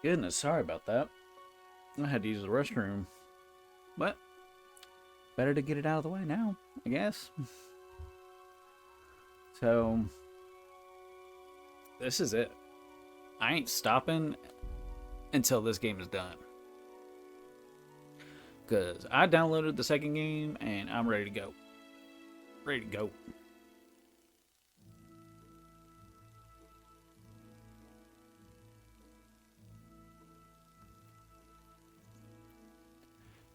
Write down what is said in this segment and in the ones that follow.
Goodness, sorry about that. I had to use the restroom. But better to get it out of the way now, I guess. So, this is it. I ain't stopping until this game is done. Because I downloaded the second game and I'm ready to go. Ready to go.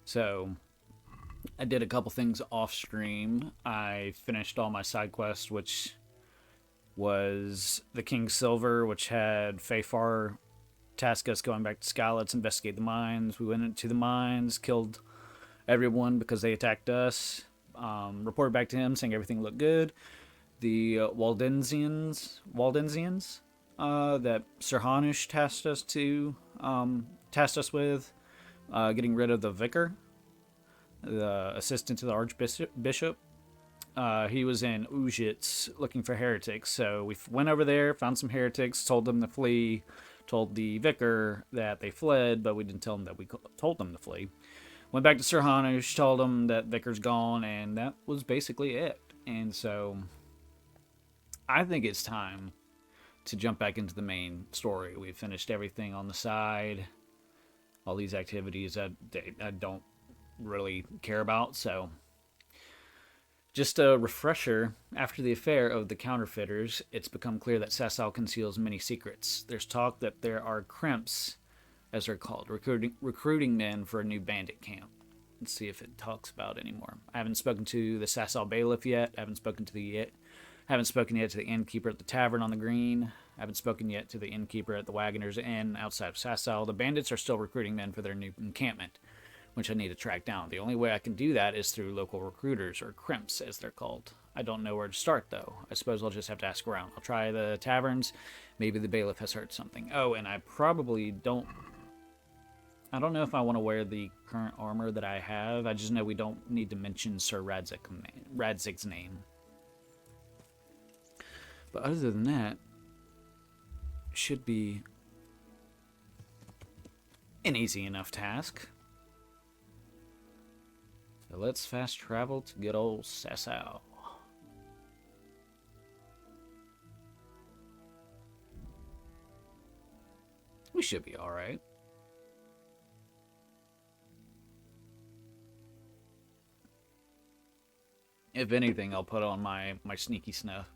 So, I did a couple things off stream. I finished all my side quests, which was the King's Silver, which had Fayfar task us going back to Sky. Let's investigate the mines. We went into the mines, killed everyone because they attacked us. Reported back to him saying everything looked good. The Waldensians that Sir Hanush tasked us with, getting rid of the vicar, the assistant to the archbishop. He was in Ujits looking for heretics, so we went over there, found some heretics, told them to flee, told the vicar that they fled, but we didn't tell them that we told them to flee. Went back to Sir Hanush, told him that vicar's gone, and that was basically it. And so I think it's time to jump back into the main story. We've finished everything on the side, all these activities I don't really care about, so just a refresher, after the affair of the counterfeiters, it's become clear that Sasau conceals many secrets. There's talk that there are crimps, as they're called, recruiting men for a new bandit camp. Let's see if it talks about it anymore. I haven't spoken to the Sasau bailiff yet. I haven't spoken yet to the innkeeper at the tavern on the green. I haven't spoken yet to the innkeeper at the Wagoner's Inn outside of Sasau. The bandits are still recruiting men for their new encampment, which I need to track down. The only way I can do that is through local recruiters, or crimps as they're called. I don't know where to start, though. I suppose I'll just have to ask around. I'll try the taverns. Maybe the bailiff has heard something. Oh, and I probably don't... I don't know if I want to wear the current armor that I have. I just know we don't need to mention Sir Radzig's name. But other than that, it should be an easy enough task. So let's fast travel to good old Sasau. We should be alright. If anything, I'll put on my sneaky stuff.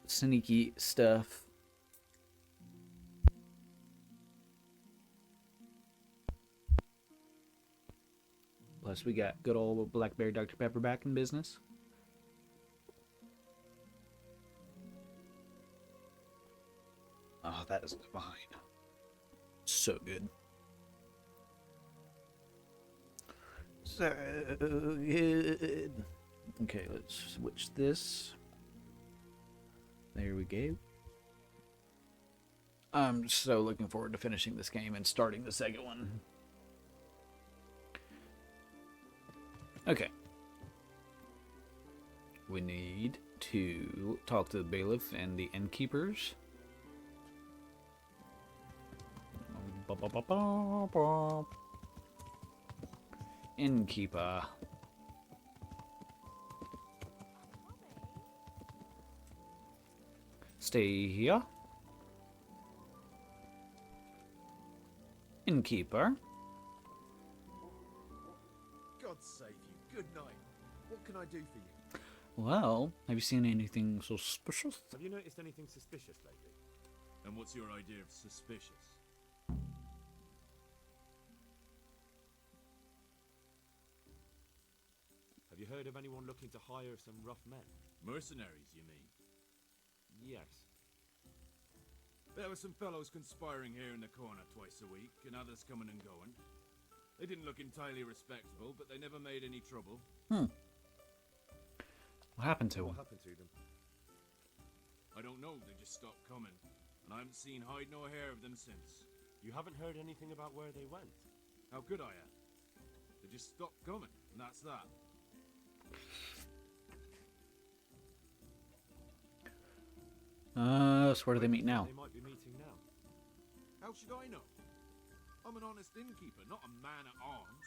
Sneaky stuff. Plus, we got good old Blackberry Dr. Pepper back in business. Oh, that is divine. So good. So good. Okay, let's switch this. There we go. I'm so looking forward to finishing this game and starting the second one. Okay. We need to talk to the bailiff and the innkeepers. Innkeeper. Stay here. Innkeeper. God save you. Good night. What can I do for you? Well, have you seen anything suspicious? Have you noticed anything suspicious lately? And what's your idea of suspicious? Have you heard of anyone looking to hire some rough men? Mercenaries, you mean? Yes. There were some fellows conspiring here in the corner twice a week, and others coming and going. They didn't look entirely respectable, but they never made any trouble. What happened to What him? happened to them? I don't know, they just stopped coming. And I haven't seen hide nor hair of them since. You haven't heard anything about where they went? How could I have? They just stopped coming, and that's that. So where do they meet now? They might be meeting now. How should I know? I'm an honest innkeeper, not a man-at-arms.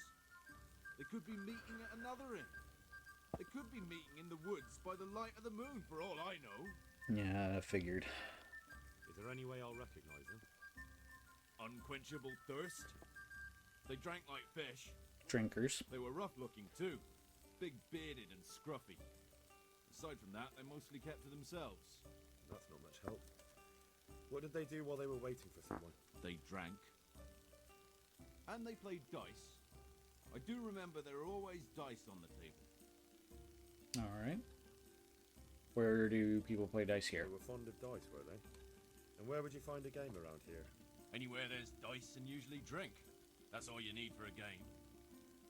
They could be meeting at another inn. They could be meeting in the woods by the light of the moon, for all I know. Yeah, I figured. Is there any way I'll recognize them? Unquenchable thirst. They drank like fish. Drinkers. They were rough-looking, too. Big-bearded and scruffy. Aside from that, they mostly kept to themselves. That's not much help. What did they do while they were waiting for someone? They drank. And they played dice. I do remember there were always dice on the table. Alright. Where do people play dice here? They were fond of dice, were they? And where would you find a game around here? Anywhere there's dice and usually drink. That's all you need for a game.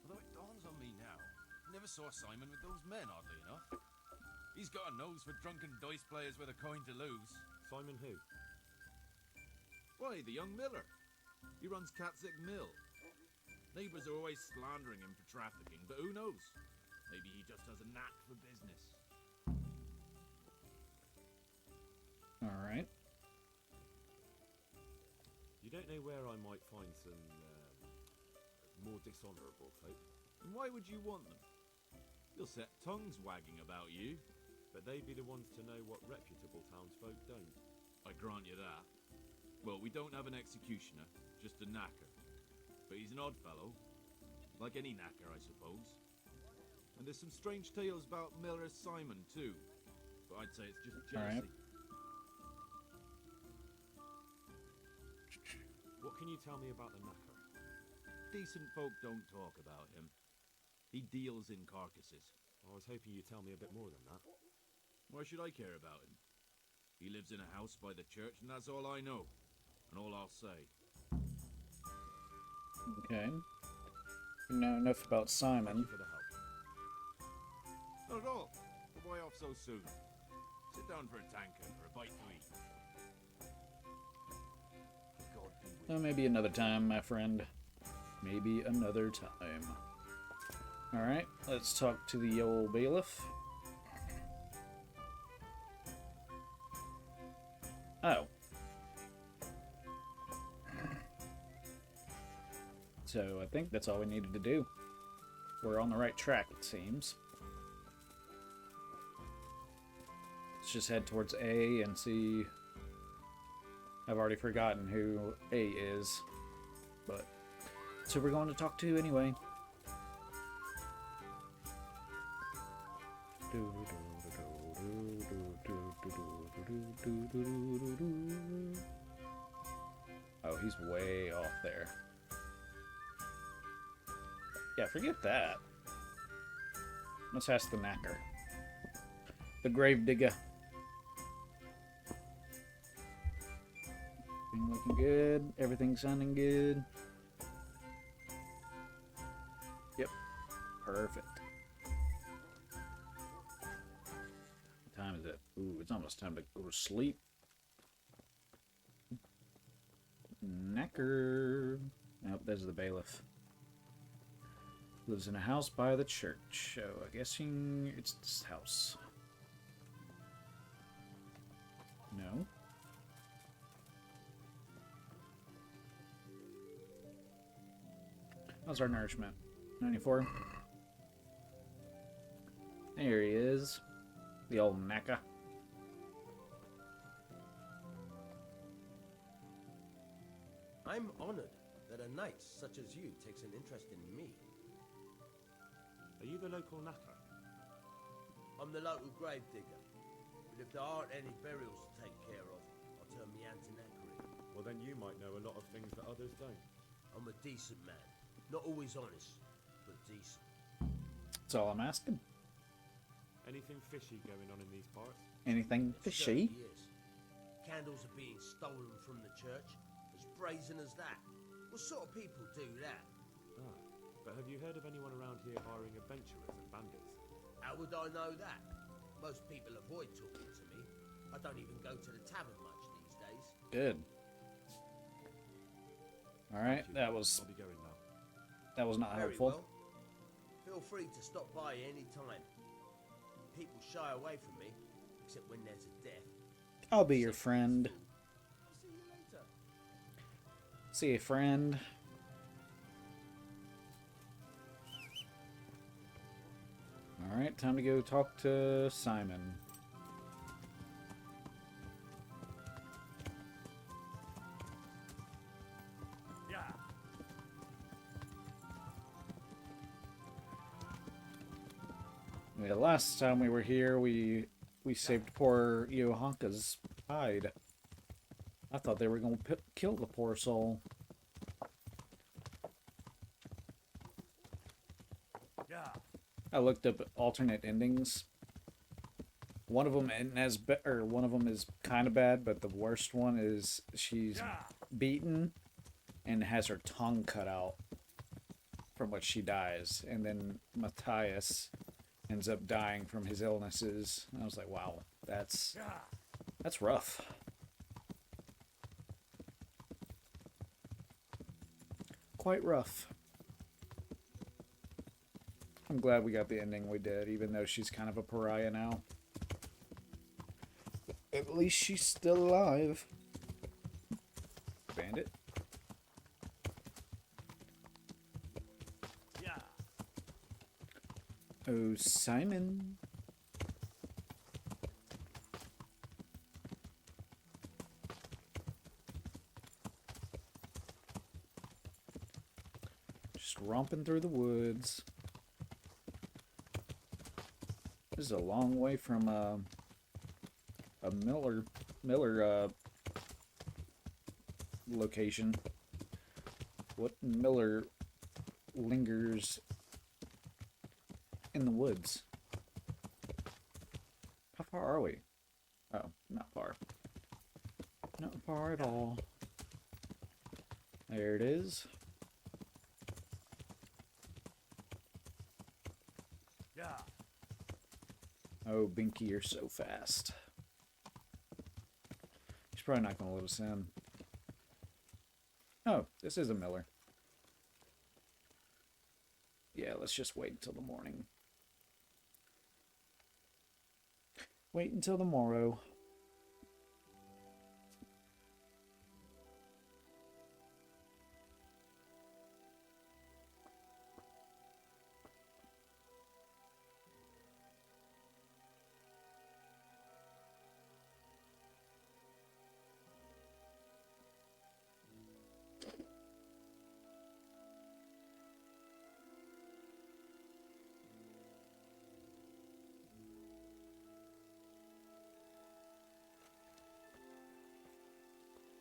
Although it dawns on me now, I never saw Simon with those men, oddly enough. He's got a nose for drunken dice players with a coin to lose. Simon who? Why, the young miller. He runs Catzick Mill. Neighbours are always slandering him for trafficking, but who knows? Maybe he just has a knack for business. Alright. You don't know where I might find some more dishonourable folk? And why would you want them? You'll set tongues wagging about you. But they'd be the ones to know what reputable townsfolk don't. I grant you that. Well, we don't have an executioner, just a knacker. But he's an odd fellow. Like any knacker, I suppose. And there's some strange tales about Miller Simon, too. But I'd say it's just jealousy. Alright. What can you tell me about the knacker? Decent folk don't talk about him. He deals in carcasses. I was hoping you'd tell me a bit more than that. Why should I care about him? He lives in a house by the church, and that's all I know. And all I'll say. Okay. You know enough about Thank Simon. you for the help. Not at all. But why off so soon? Sit down for a tankard or a bite to eat. God be with you. Maybe another time, my friend. Maybe another time. Alright, let's talk to the old bailiff. Oh. So I think that's all we needed to do. We're on the right track, it seems. Let's just head towards A and see. I've already forgotten who A is, but so we're going to talk to anyway. Oh, he's way off there. Yeah, forget that. Let's ask the knacker. The grave digger. Everything looking good. Everything sounding good. Yep. Perfect. What time is it? Ooh, it's almost time to go to sleep. Knacker. Nope, there's the bailiff. Lives in a house by the church. So I'm guessing it's this house. No. How's our nourishment? 94. There he is. The old knacker. I'm honored that a knight such as you takes an interest in me. Are you the local knacker? I'm the local grave digger. But if there aren't any burials to take care of, I'll turn me hand to knackery. Well, then you might know a lot of things that others don't. I'm a decent man. Not always honest, but decent. That's all I'm asking. Anything fishy going on in these parts? Anything It fishy? certainly is. Candles are being stolen from the church. As brazen as that. What sort of people do that? Ah, but have you heard of anyone around here hiring adventurers and bandits? How would I know that? Most people avoid talking to me. I don't even go to the tavern much these days. Good. Alright, Thank you. that was I'll be going now. not Very helpful. well. Feel free to stop by any time. People shy away from me, except when there's a death. I'll be your friend. I'll see you later. See a friend. Alright, time to go talk to Simon. Yeah, last time we were here, we saved poor Yohanka's hide. I thought they were going to kill the poor soul. I looked up alternate endings. One of them isn't as or one of them is kind of bad, but the worst one is she's beaten and has her tongue cut out, from which she dies, and then Matthias ends up dying from his illnesses. And I was like, wow, that's rough. Quite rough. I'm glad we got the ending we did, even though she's kind of a pariah now. At least she's still alive. Bandit. Oh, Simon. Just romping through the woods. This is a long way from a Miller location. What Miller lingers in the woods? How far are we? Oh, not far. Not far at all. There it is. Oh, Binky, you're so fast. He's probably not going to let us in. Oh, this is a Miller. Yeah, let's just wait until the morning. Wait until the morrow.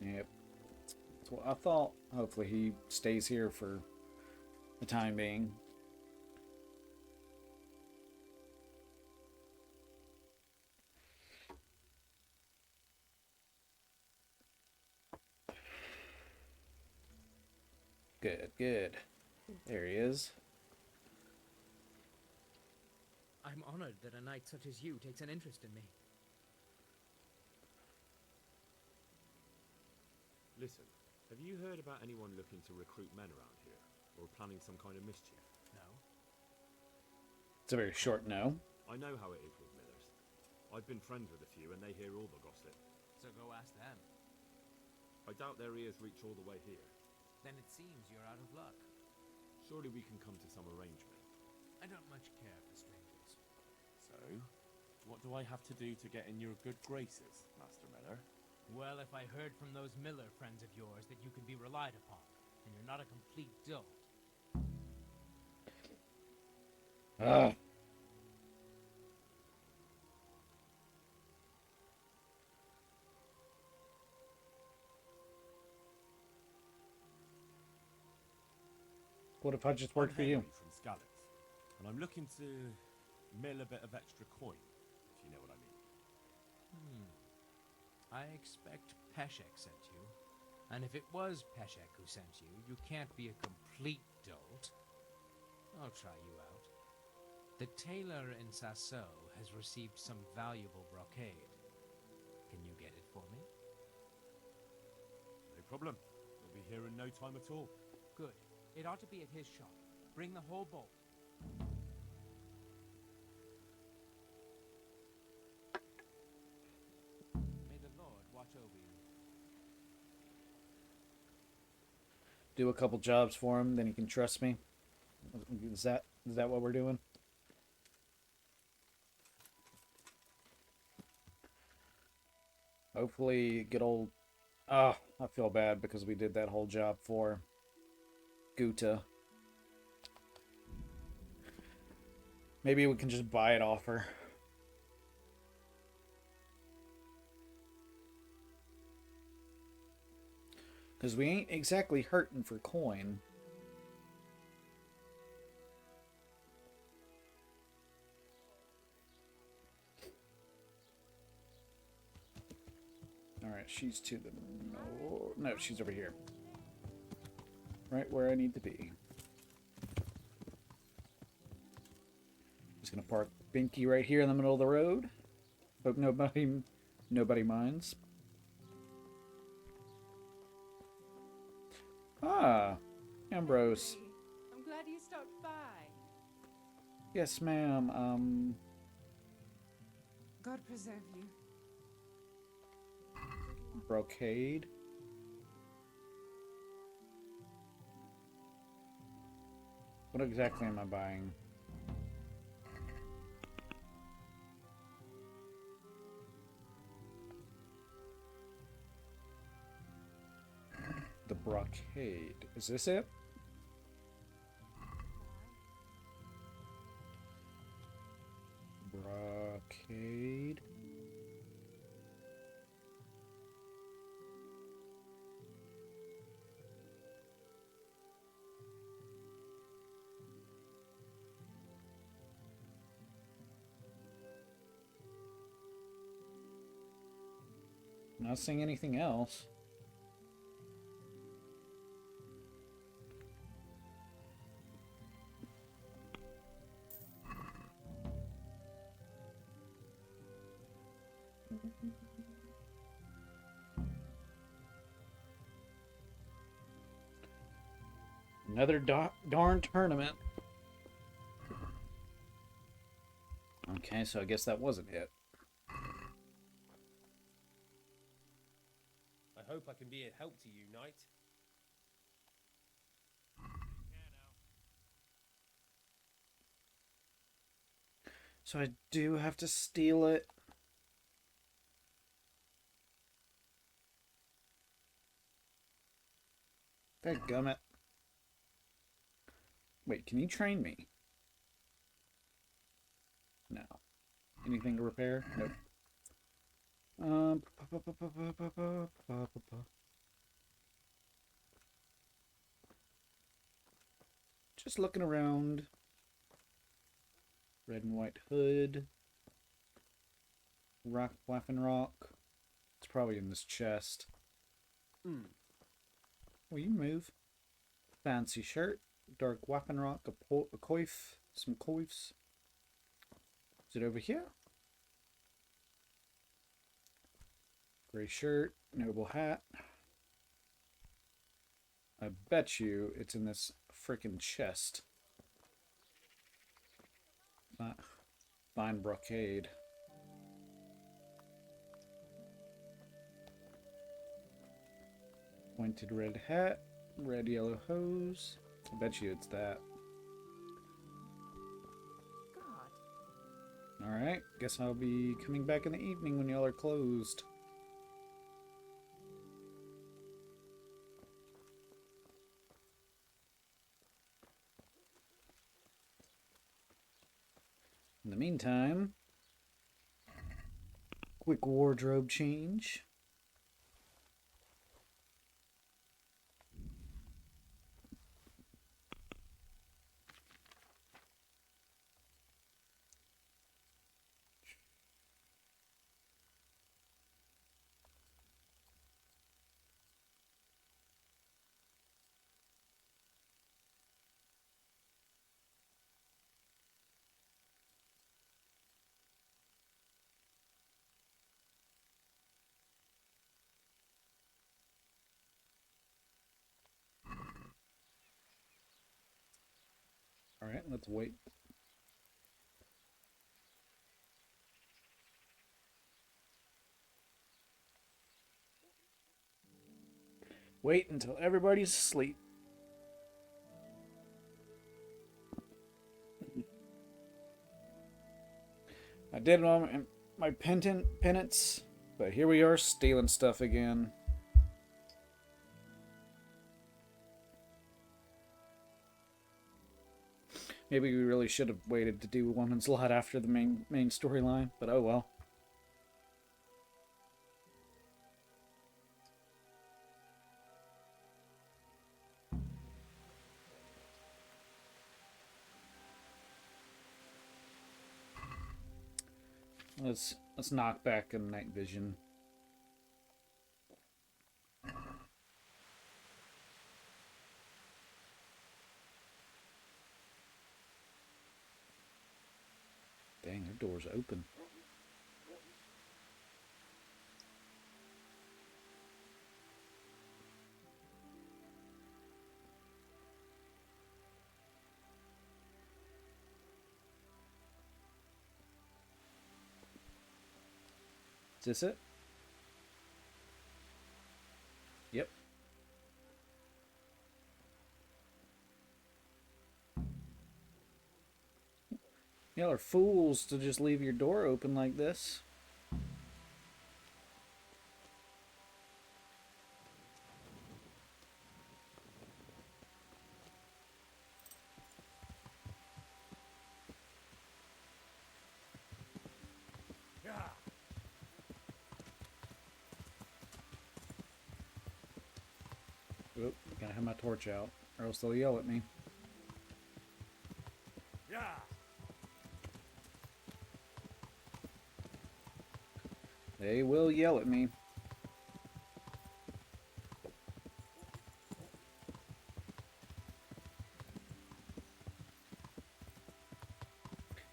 Yep. That's what I thought. Hopefully he stays here for the time being. Good, good. There he is. I'm honored that a knight such as you takes an interest in me. Listen, have you heard about anyone looking to recruit men around here? Or planning some kind of mischief? No? It's a very short no. I know how it is with Millers. I've been friends with a few and they hear all the gossip. So go ask them. I doubt their ears reach all the way here. Then it seems you're out of luck. Surely we can come to some arrangement. I don't much care for strangers. So, what do I have to do to get in your good graces, Master Miller? Well, if I heard from those Miller friends of yours that you can be relied upon, and you're not a complete dolt. Ah. What if I just worked for I'm you? Henry from Scallops, and I'm looking to mill a bit of extra coin, if you know what I mean. I expect Peshek sent you. And if it was Peshek who sent you, you can't be a complete dolt. I'll try you out. The tailor in Sasso has received some valuable brocade. Can you get it for me? No problem. We'll be here in no time at all. Good. It ought to be at his shop. Bring the whole bolt. May the Lord watch over you. do a couple jobs for him, then he can trust me. Is that what we're doing? Hopefully get old. Ah, I feel bad because we did that whole job for Guta. Maybe we can just buy it off her. Because we ain't exactly hurting for coin. Alright, she's to the north. No, she's over here. Right where I need to be. Just gonna park Binky right here in the middle of the road. Hope nobody minds. Ah, Ambrose. I'm glad you stopped by. Yes, ma'am. God preserve you. Brocade. What exactly am I buying? The brocade. Is this it? Brocade. Not seeing anything else. Another darn tournament. Okay, so I guess that wasn't it. I hope I can be of help to you, Knight. So I do have to steal it. Dadgummit. Wait, can you train me? No. Anything to repair? Nope. Just looking around. Red and white hood. Rock, Rock. It's probably in this chest. Will you move? Fancy shirt. Dark Rock. A coif. Some coifs. Is it over here? Gray shirt. Noble hat. I bet you it's in this freaking chest. Fine brocade. Pointed red hat. Red yellow hose. I bet you it's that. God. Alright, guess I'll be coming back in the evening when y'all are closed. In the meantime, quick wardrobe change. Alright, let's wait. Wait until everybody's asleep. did my penance, but here we are stealing stuff again. Maybe we really should have waited to do Woman's Lot after the main storyline, but oh well. Let's knock back a night vision. Dang, their door's open. Is this it? Yep. Y'all are fools to just leave your door open like this. Oop, gotta have my torch out, or else they'll yell at me. They will yell at me.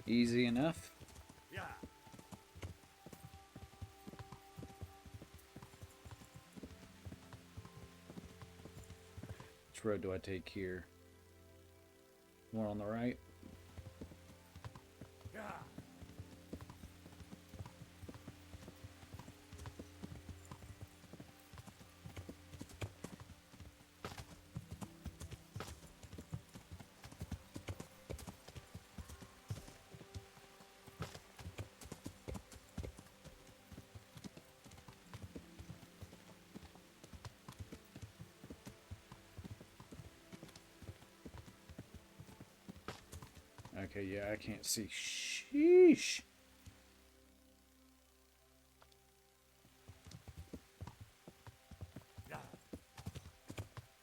Easy enough. Which road do I take here? More on the right. Okay, yeah, I can't see. Sheesh.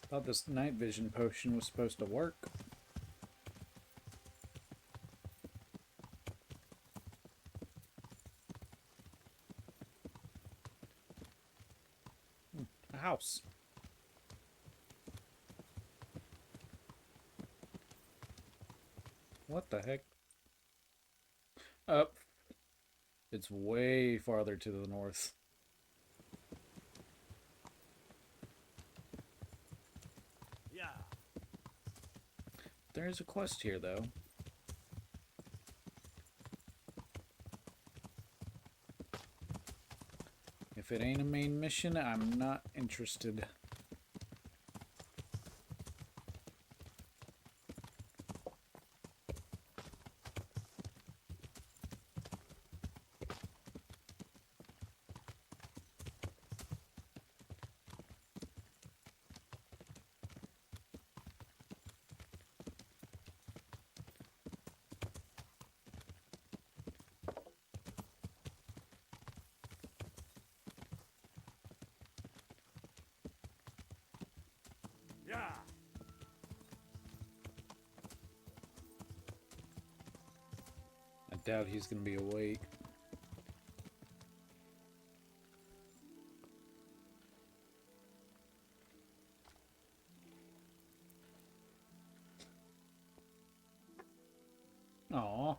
Thought this night vision potion was supposed to work. A house. What the heck? Up. It's way farther to the north. There's a quest here, though. If it ain't a main mission, I'm not interested. I doubt he's gonna be awake. Aww.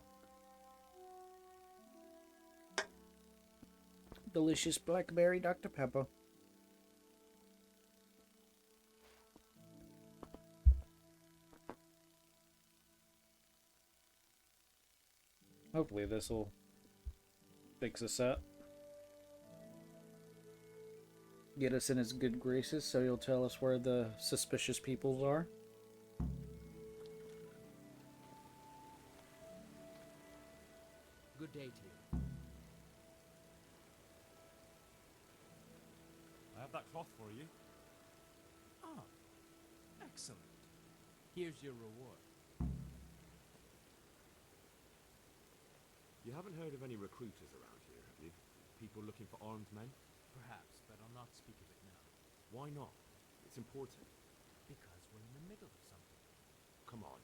Delicious blackberry Dr. Pepper. Hopefully this will fix us up. Get us in his good graces so he'll tell us where the suspicious peoples are. Good day to you. cloth for you. Oh, excellent. Here's your reward. You haven't heard of any recruiters around here, have you? People looking for armed men? Perhaps, but I'll not speak of it now. Why not? It's important. Because we're in the middle of something. Come on.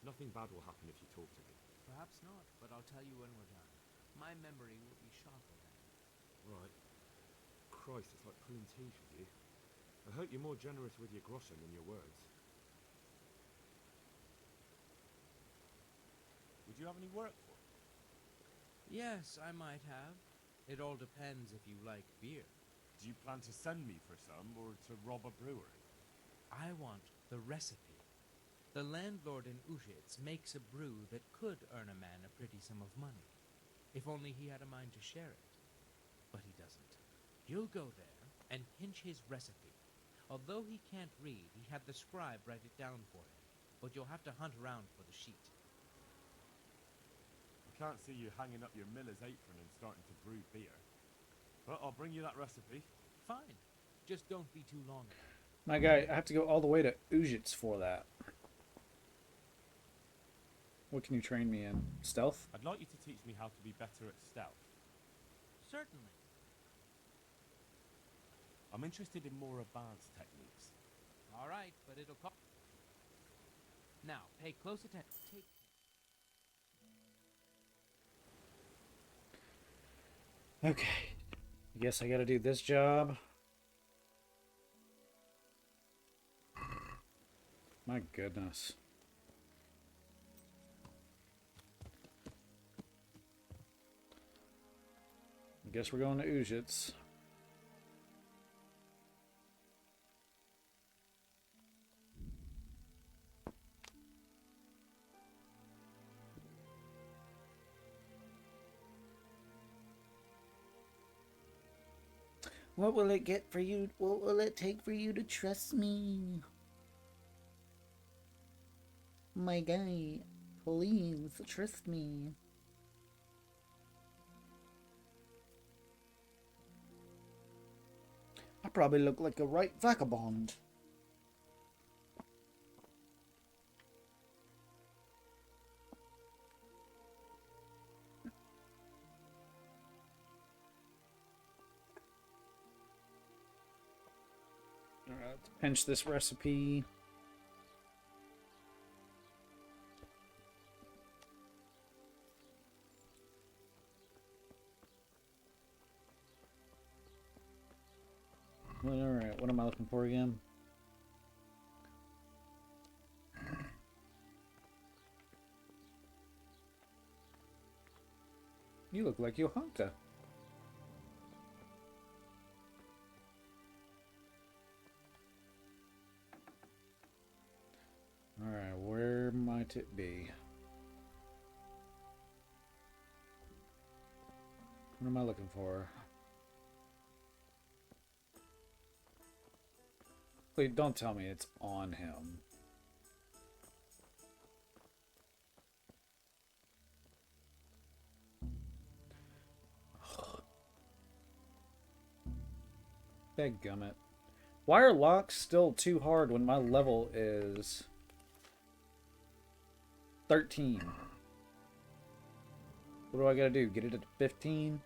Nothing bad will happen if you talk to me. Perhaps not, but I'll tell you when we're done. My memory will be sharper then. Right. Christ, it's like pulling teeth with you. I hope you're more generous with your groschen than your words. Would you have any work for me? Yes, I might have. It all depends if you like beer. Do you plan to send me for some, or to rob a brewery? I want the recipe. The landlord in Ujits makes a brew that could earn a man a pretty sum of money, if only he had a mind to share it. But he doesn't. You'll go there and pinch his recipe. Although he can't read, he had the scribe write it down for him, but you'll have to hunt around for the sheet. I can't see you hanging up your miller's apron and starting to brew beer. But I'll bring you that recipe. Fine. Just don't be too long. My guy, I have to go all the way to Ujits for that. What can you train me in? Stealth? I'd like you to teach me how to be better at stealth. Certainly. I'm interested in more advanced techniques. All right, but it'll cost. Now, pay close attention. Take. Okay. I guess I gotta do this job. My goodness. I guess we're going to Ujits. What will it get for you? What will it take for you to trust me? My guy, please trust me. I probably look like a right vagabond. Alright, let's pinch this recipe. Alright, what am I looking for again? You look like Yohanka. Alright, where might it be? What am I looking for? Please don't tell me it's on him. Dadgummit. Why are locks still too hard when my level is 13? What do I gotta do? Get it at 15?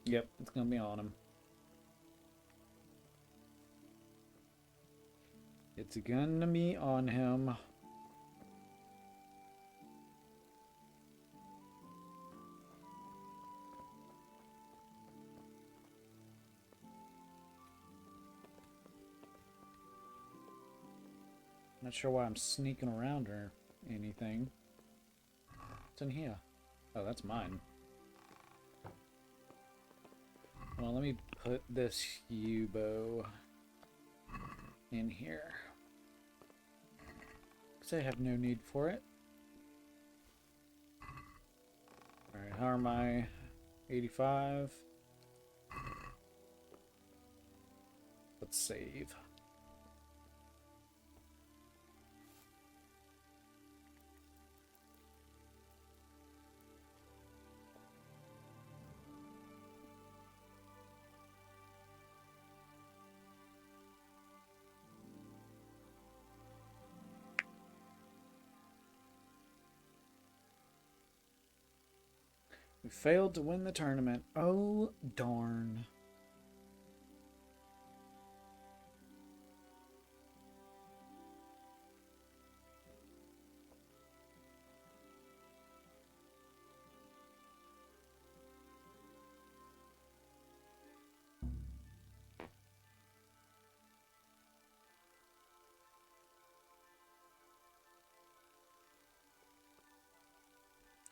Yep, it's gonna be on him. It's gonna be on him. Not sure why I'm sneaking around or anything. What's in here? Oh, that's mine. Well, let me put this Yubo in here. Because I have no need for it. Alright, how am I? 85. Let's save. We failed to win the tournament. Oh, darn.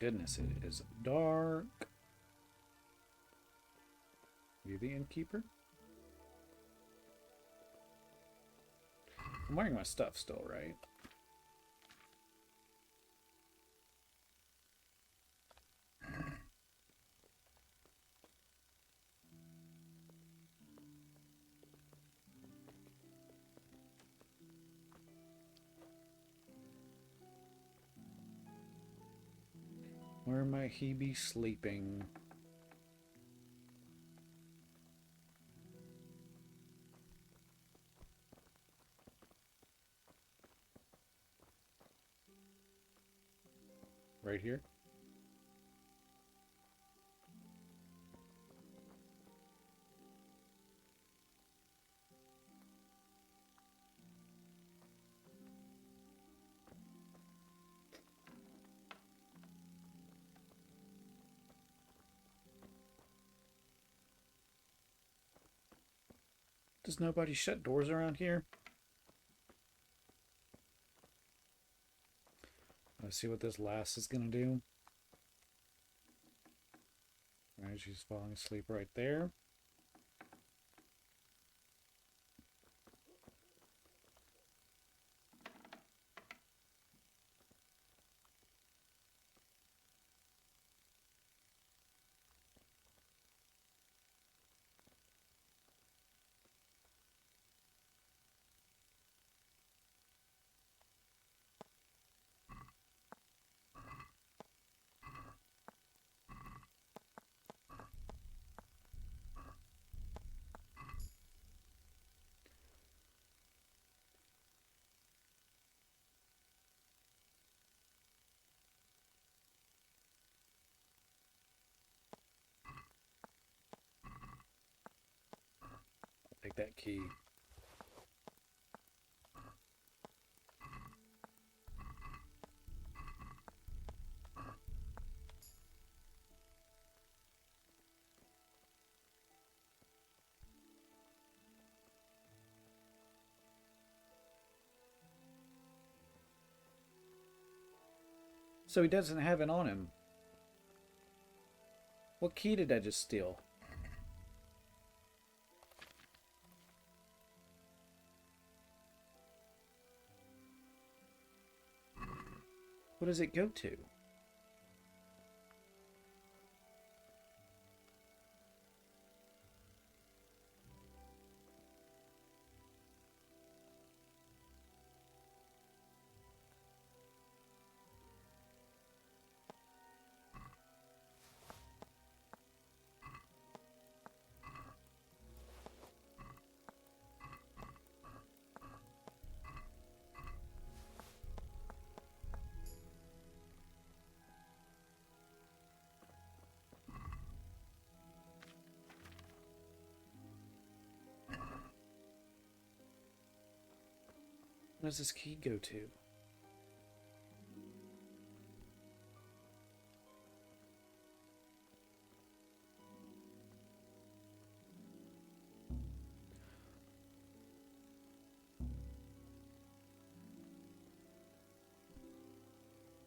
Goodness, it is dark. You the innkeeper? I'm wearing my stuff still, right? Where might he be sleeping? Right here? Does nobody shut doors around here? Let's see what this lass is gonna do. Alright, she's falling asleep right there. Take that key. So he doesn't have it on him. What key did I just steal? What does it go to? What does this key go to?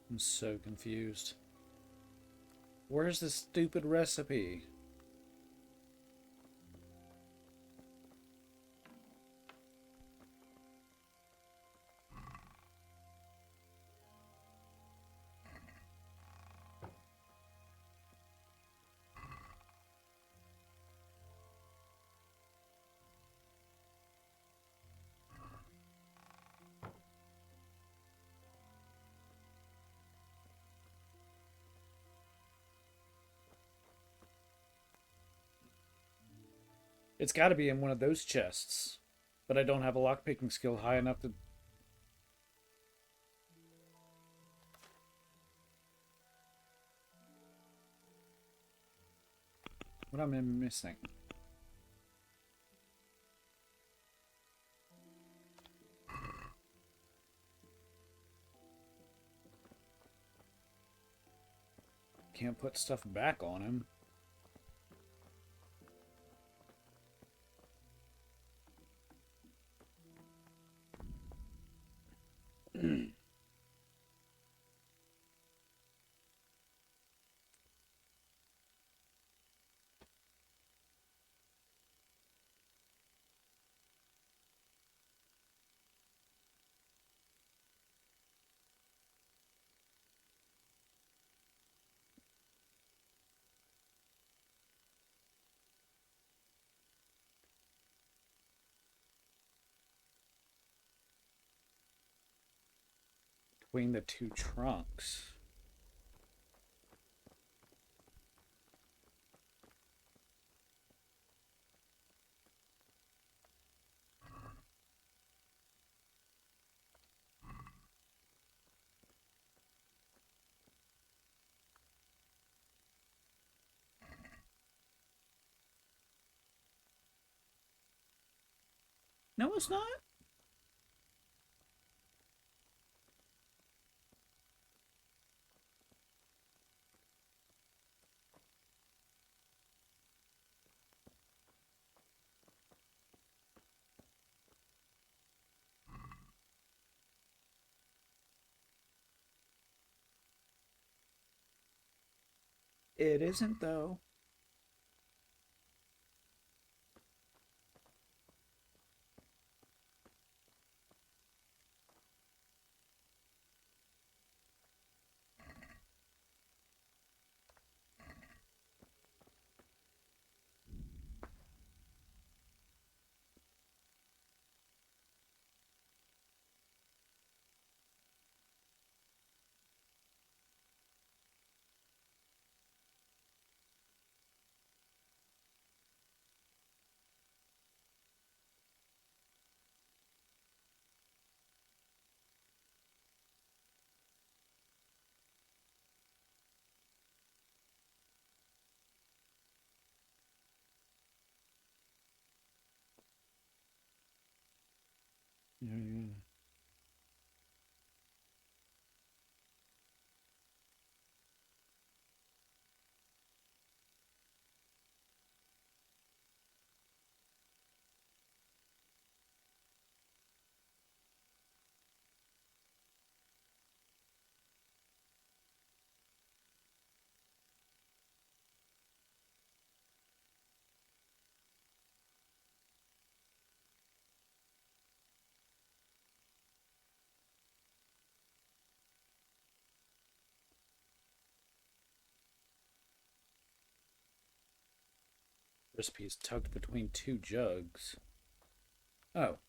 I'm so confused. Where's this stupid recipe? It's got to be in one of those chests. But I don't have a lockpicking skill high enough to... What am I missing? Can't put stuff back on him. Between the two trunks. No, it's not. It isn't, though. Yeah. Recipe is tucked between two jugs. Oh.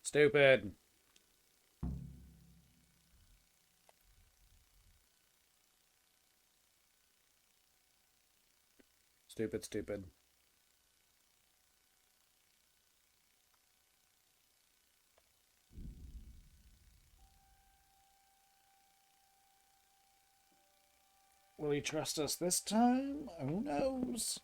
Stupid. Stupid, stupid. Will he trust us this time? Who knows?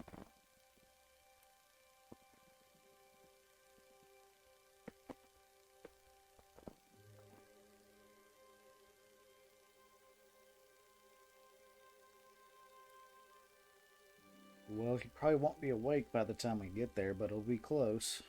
Well, he probably won't be awake by the time we get there, but he'll be close.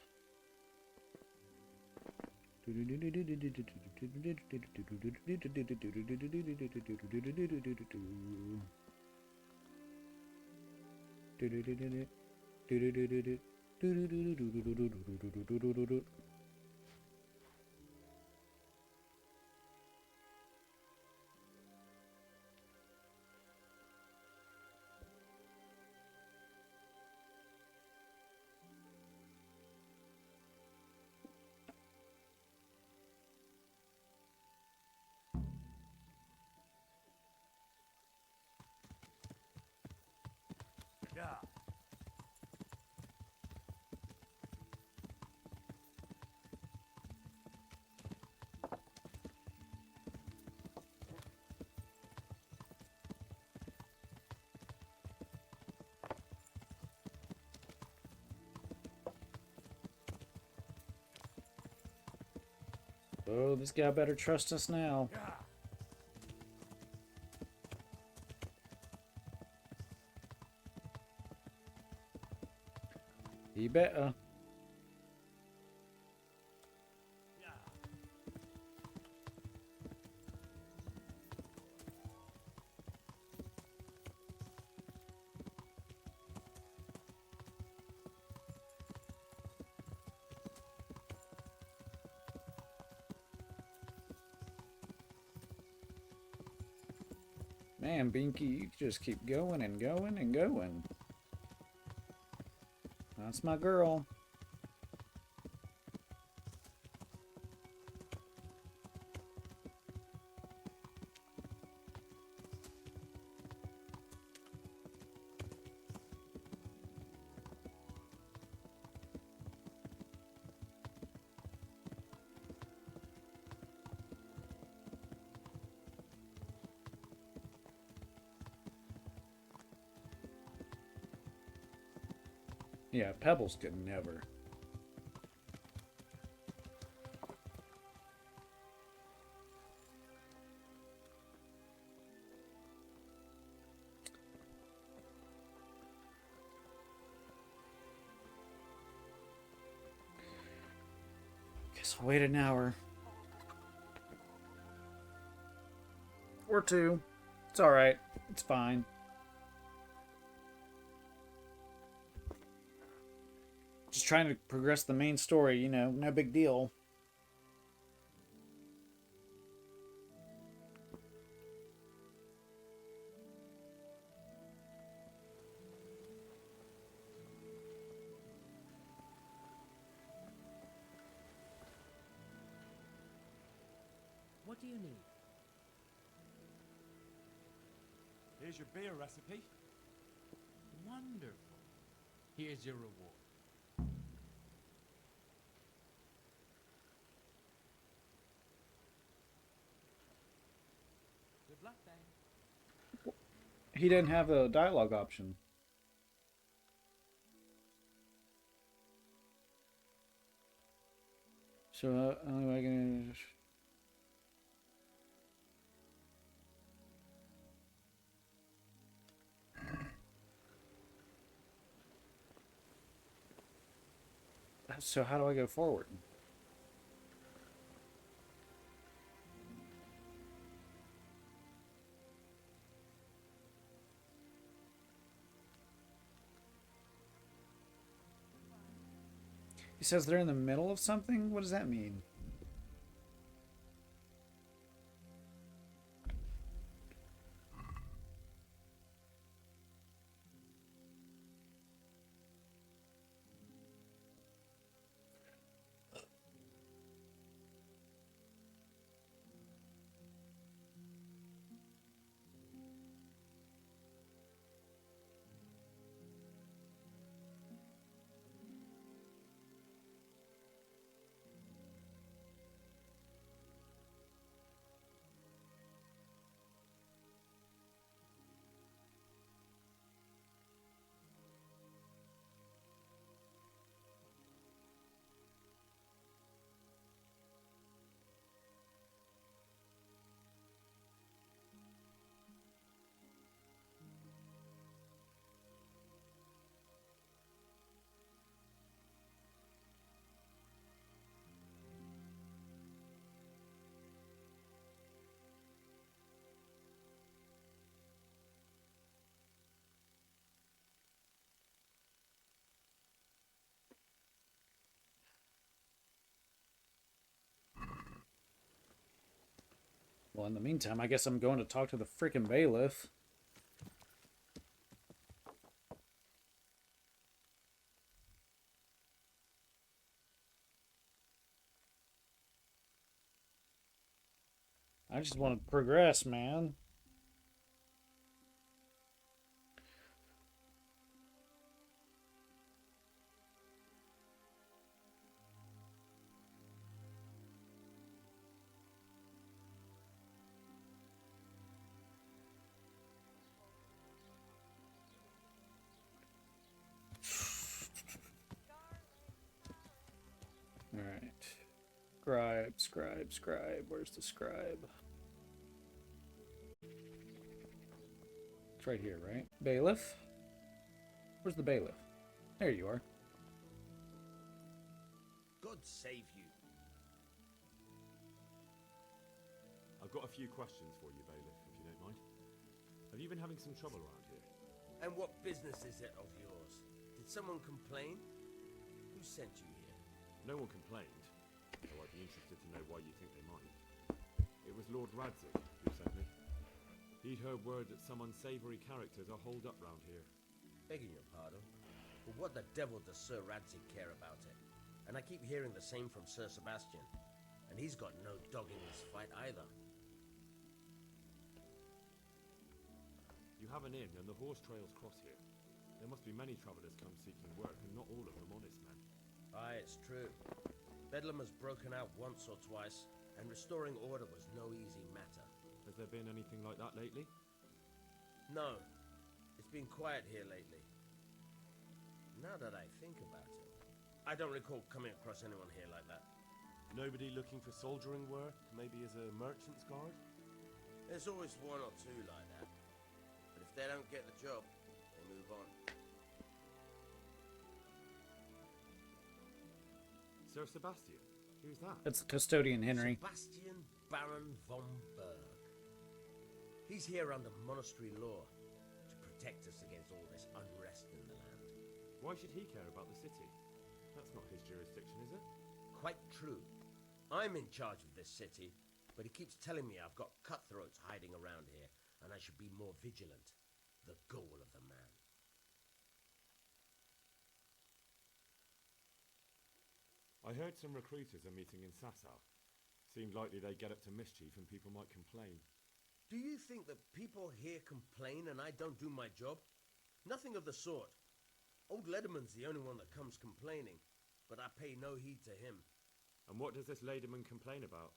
Oh, this guy better trust us now. He better. Man, Binky, you just keep going and going and going. That's my girl. Yeah, Pebbles could never. Guess I'll wait an hour. Or two. It's alright. It's fine. Just trying to progress the main story, you know, no big deal. What do you need? Here's your beer recipe. Wonderful. Here's your reward. Good luck, then. He didn't have a dialogue option. So, I can... So how do I go forward? He says they're in the middle of something? What does that mean? Well, in the meantime, I guess I'm going to talk to the freaking bailiff. I just want to progress, man. All right. Scribe, scribe, scribe. Where's the scribe? It's right here, right? Bailiff? Where's the bailiff? There you are. God save you. I've got a few questions for you, Bailiff, if you don't mind. Have you been having some trouble around here? And what business is it of yours? Did someone complain? Who sent you here? No one complained, though I'd be interested to know why you think they might. It was Lord Radzig who sent me. He'd heard word that some unsavoury characters are holed up round here. Begging your pardon, but what the devil does Sir Radzig care about it? And I keep hearing the same from Sir Sebastian. And he's got no dog in this fight either. You have an inn and the horse trails cross here. There must be many travellers come seeking work, and not all of them honest men. Aye, it's true. Bedlam has broken out once or twice, and restoring order was no easy matter. Has there been anything like that lately? No, it's been quiet here lately. Now that I think about it, I don't recall coming across anyone here like that. Nobody looking for soldiering work, maybe as a merchant's guard? There's always one or two like that. But if they don't get the job, they move on. Sir Sebastian? Who's that? That's the custodian, Henry. Sebastian Baron von Berg. He's here under monastery law to protect us against all this unrest in the land. Why should he care about the city? That's not his jurisdiction, is it? Quite true. I'm in charge of this city, but he keeps telling me I've got cutthroats hiding around here, and I should be more vigilant. The goal of the man. I heard some recruiters are meeting in Sasau. Seemed likely they'd get up to mischief and people might complain. Do you think that people here complain and I don't do my job? Nothing of the sort. Old Lederman's the only one that comes complaining, but I pay no heed to him. And what does this Lederman complain about?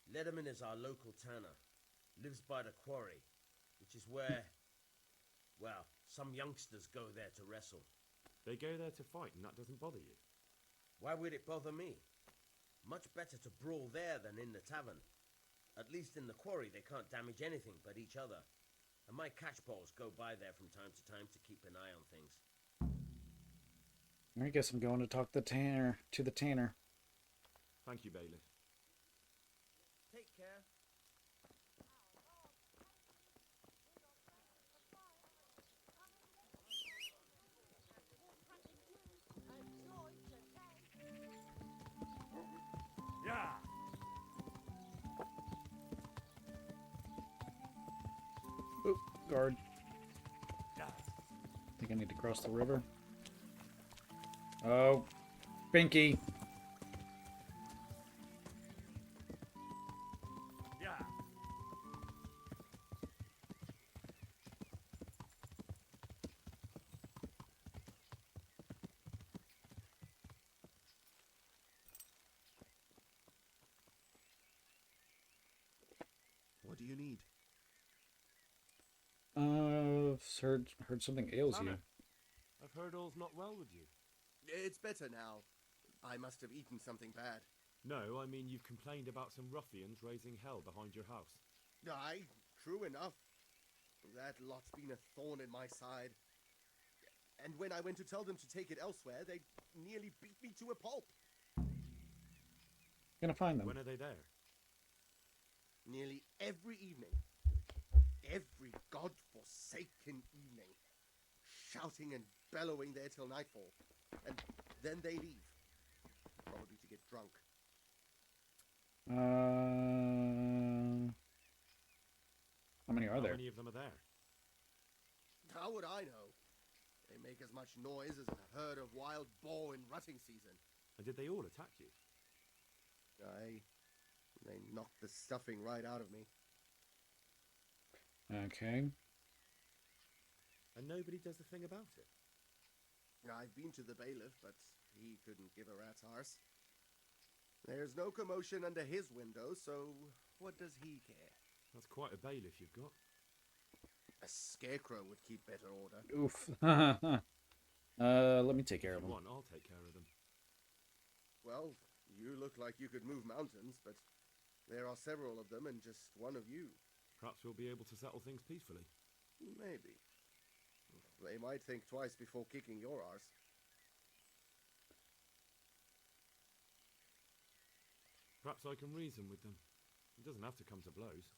Lederman is our local tanner. Lives by the quarry, which is where, well, some youngsters go there to wrestle. They go there to fight and that doesn't bother you? Why would it bother me? Much better to brawl there than in the tavern. At least in the quarry they can't damage anything but each other. And my catchballs go by there from time to time to keep an eye on things. I guess I'm going to talk the tanner to the tanner. Thank you, Bailiff. Take care. Yeah! Oop, guard. Yeah! Think I need to cross the river. Oh, Binky. Yeah! What do you need? Heard something ails you. Tanner. I've heard all's not well with you. It's better now. I must have eaten something bad. No, I mean you've complained about some ruffians raising hell behind your house. Aye, true enough. That lot's been a thorn in my side. And when I went to tell them to take it elsewhere, they nearly beat me to a pulp. Gonna find them. When are they there? Nearly every evening. Every god-forsaken evening. Shouting and bellowing there till nightfall. And then they leave. Probably to get drunk. How many are How there? many of them are there? How would I know? They make as much noise as a herd of wild boar in rutting season. And did they all attack you? Aye. They knocked the stuffing right out of me. Okay. And nobody does a thing about it? I've been to the bailiff, but he couldn't give a rat's arse. There's no commotion under his window, so what does he care? That's quite a bailiff you've got. A scarecrow would keep better order. Oof. Let me take care If of you them. want, I'll take care of them. Well, You look like you could move mountains, but there are several of them and just one of you. Perhaps we'll be able to settle things peacefully. Maybe. They might think twice before kicking your arse. Perhaps I can reason with them. It doesn't have to come to blows.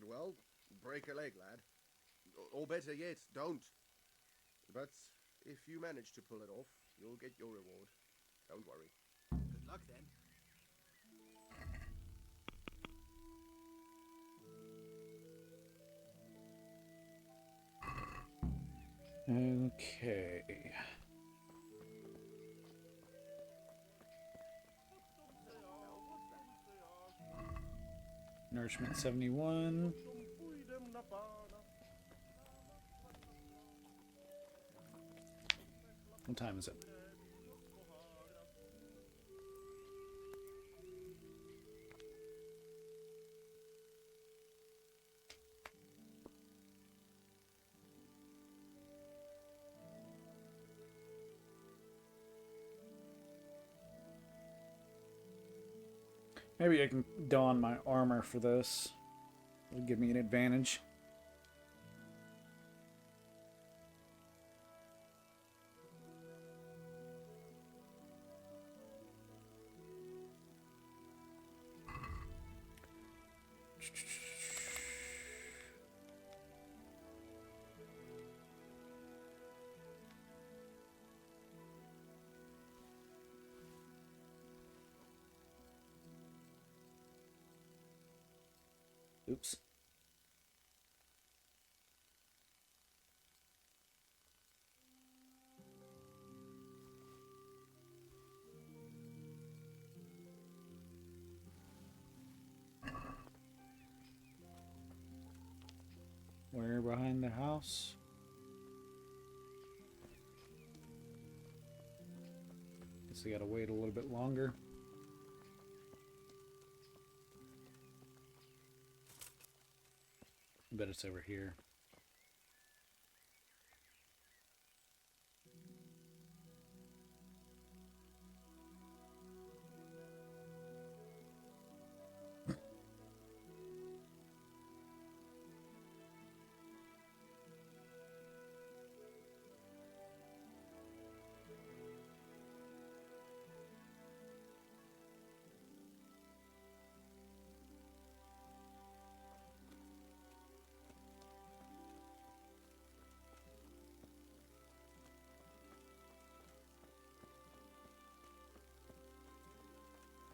Well, break a leg, lad. Or better yet, don't. But if you manage to pull it off, you'll get your reward. Don't worry. Good luck then. Okay. Nourishment 71. What time is it? Maybe I can don my armor for this. It'll give me an advantage. Oops. Where behind the house? Guess I gotta wait a little bit longer. I bet it's over here.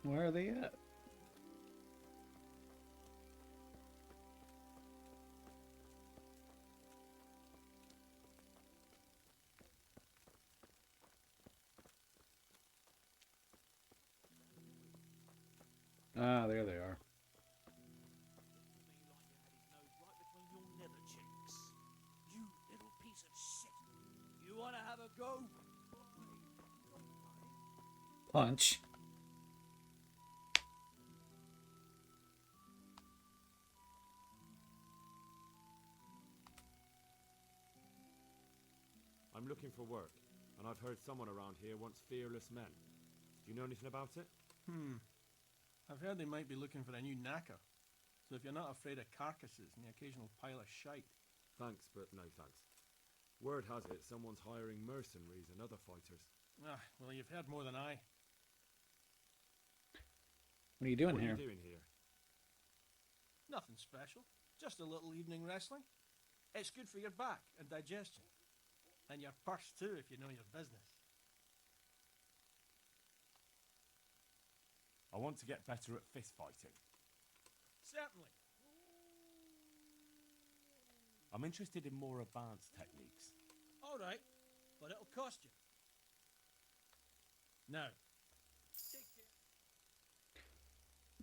Where are they at? Ah, there they are. You little piece of shit. You want to have a go? Punch. I'm looking for work, and I've heard someone around here wants fearless men. Do you know anything about it? I've heard they might be looking for a new knacker. So if you're not afraid of carcasses and the occasional pile of shite. Thanks, but no thanks. Word has it someone's hiring mercenaries and other fighters. Ah, well, you've heard more than I. What are you doing What here? are you doing here? Nothing special. Just a little evening wrestling. It's good for your back and digestion. And your purse too, if you know your business. I want to get better at fist fighting. Certainly. I'm interested in more advanced techniques. All right, but it'll cost you. Now, take care.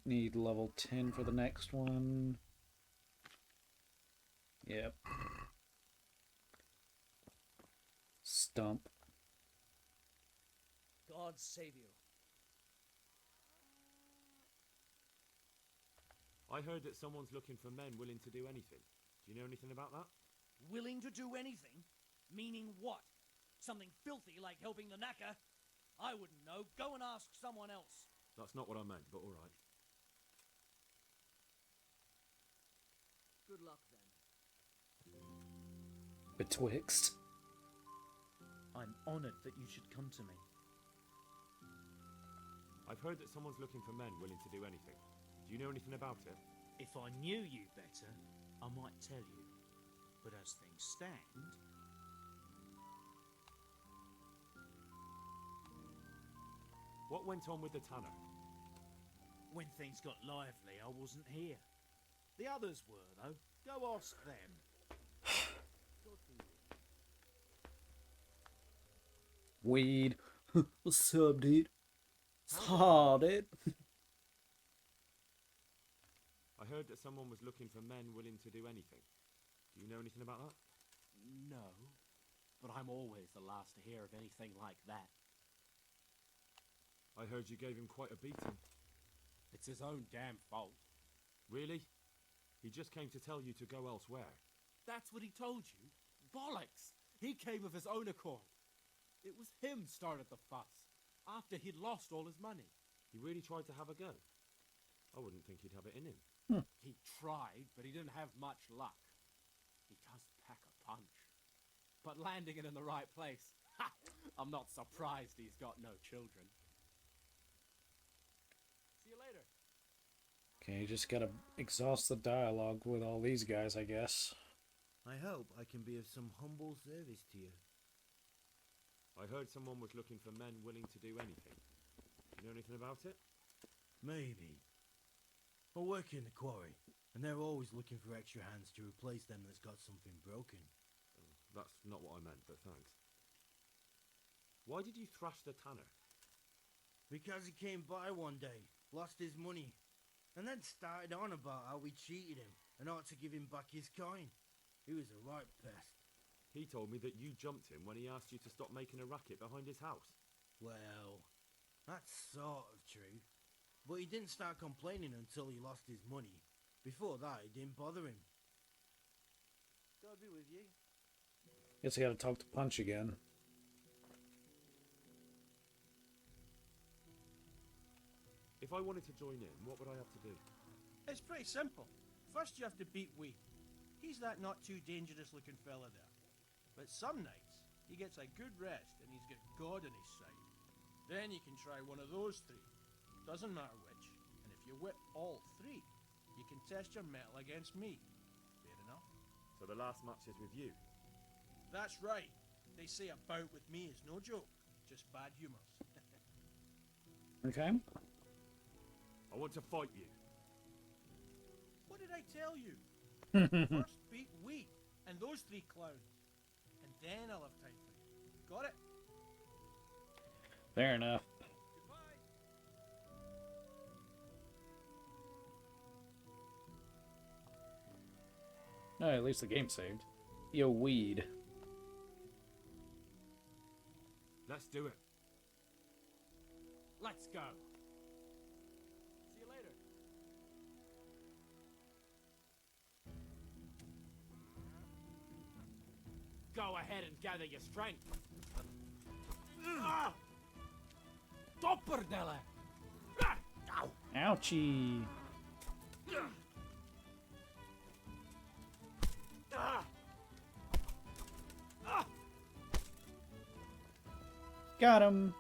Need level 10 for the next one. Yep. Stump. God save you. I heard that someone's looking for men willing to do anything. Do you know anything about that? Willing to do anything? Meaning what? Something filthy like helping the knacker? I wouldn't know. Go and ask someone else. That's not what I meant, but alright. Good luck then. Betwixt. I'm honored that you should come to me. I've heard that someone's looking for men willing to do anything. Do you know anything about it? If I knew you better, I might tell you. But as things stand, What went on with the tanner? when things got lively, I wasn't here. The others were, though. Go ask them. Weed. What's up, dude? What's up, dude? I heard that someone was looking for men willing to do anything. Do you know anything about that? No, but I'm always the last to hear of anything like that. I heard you gave him quite a beating. It's his own damn fault. Really? He just came to tell you to go elsewhere. That's what he told you? Bollocks! He came of his own accord. It was him started the fuss, after he'd lost all his money. He really tried to have a go. I wouldn't think he'd have it in him. He tried, but he didn't have much luck. He does pack a punch. But landing it in the right place, ha! I'm not surprised he's got no children. See you later. Okay, you just gotta exhaust the dialogue with all these guys, I guess. I hope I can be of some humble service to you. I heard someone was looking for men willing to do anything. Do you know anything about it? Maybe. I work in the quarry, and they're always looking for extra hands to replace them that's got something broken. That's not what I meant, but thanks. Why did you thrash the tanner? Because he came by one day, lost his money, and then started on about how we cheated him and ought to give him back his coin. He was a right pest. He told me that you jumped him when he asked you to stop making a racket behind his house. Well, that's sort of true. But he didn't start complaining until he lost his money. Before that, it didn't bother him. God be with you. Guess I gotta talk to Punch again. If I wanted to join in, what would I have to do? It's pretty simple. First you have to beat Wee. He's that not too dangerous looking fella there. But some nights, he gets a good rest and he's got God on his side. Then you can try one of those three. Doesn't matter which. And if you whip all three, you can test your mettle against me. Fair enough? So the last match is with you? That's right. They say a bout with me is no joke. Just bad humours. Okay. I want to fight you. What did I tell you? First beat Wee and those three clowns. And then I'll have time for you. Got it? Fair enough. No, at least the game's saved. Yo, weed. Let's do it. Let's go. See you later. Go ahead and gather your strength. Dopperdelle! Ouchie. Got him.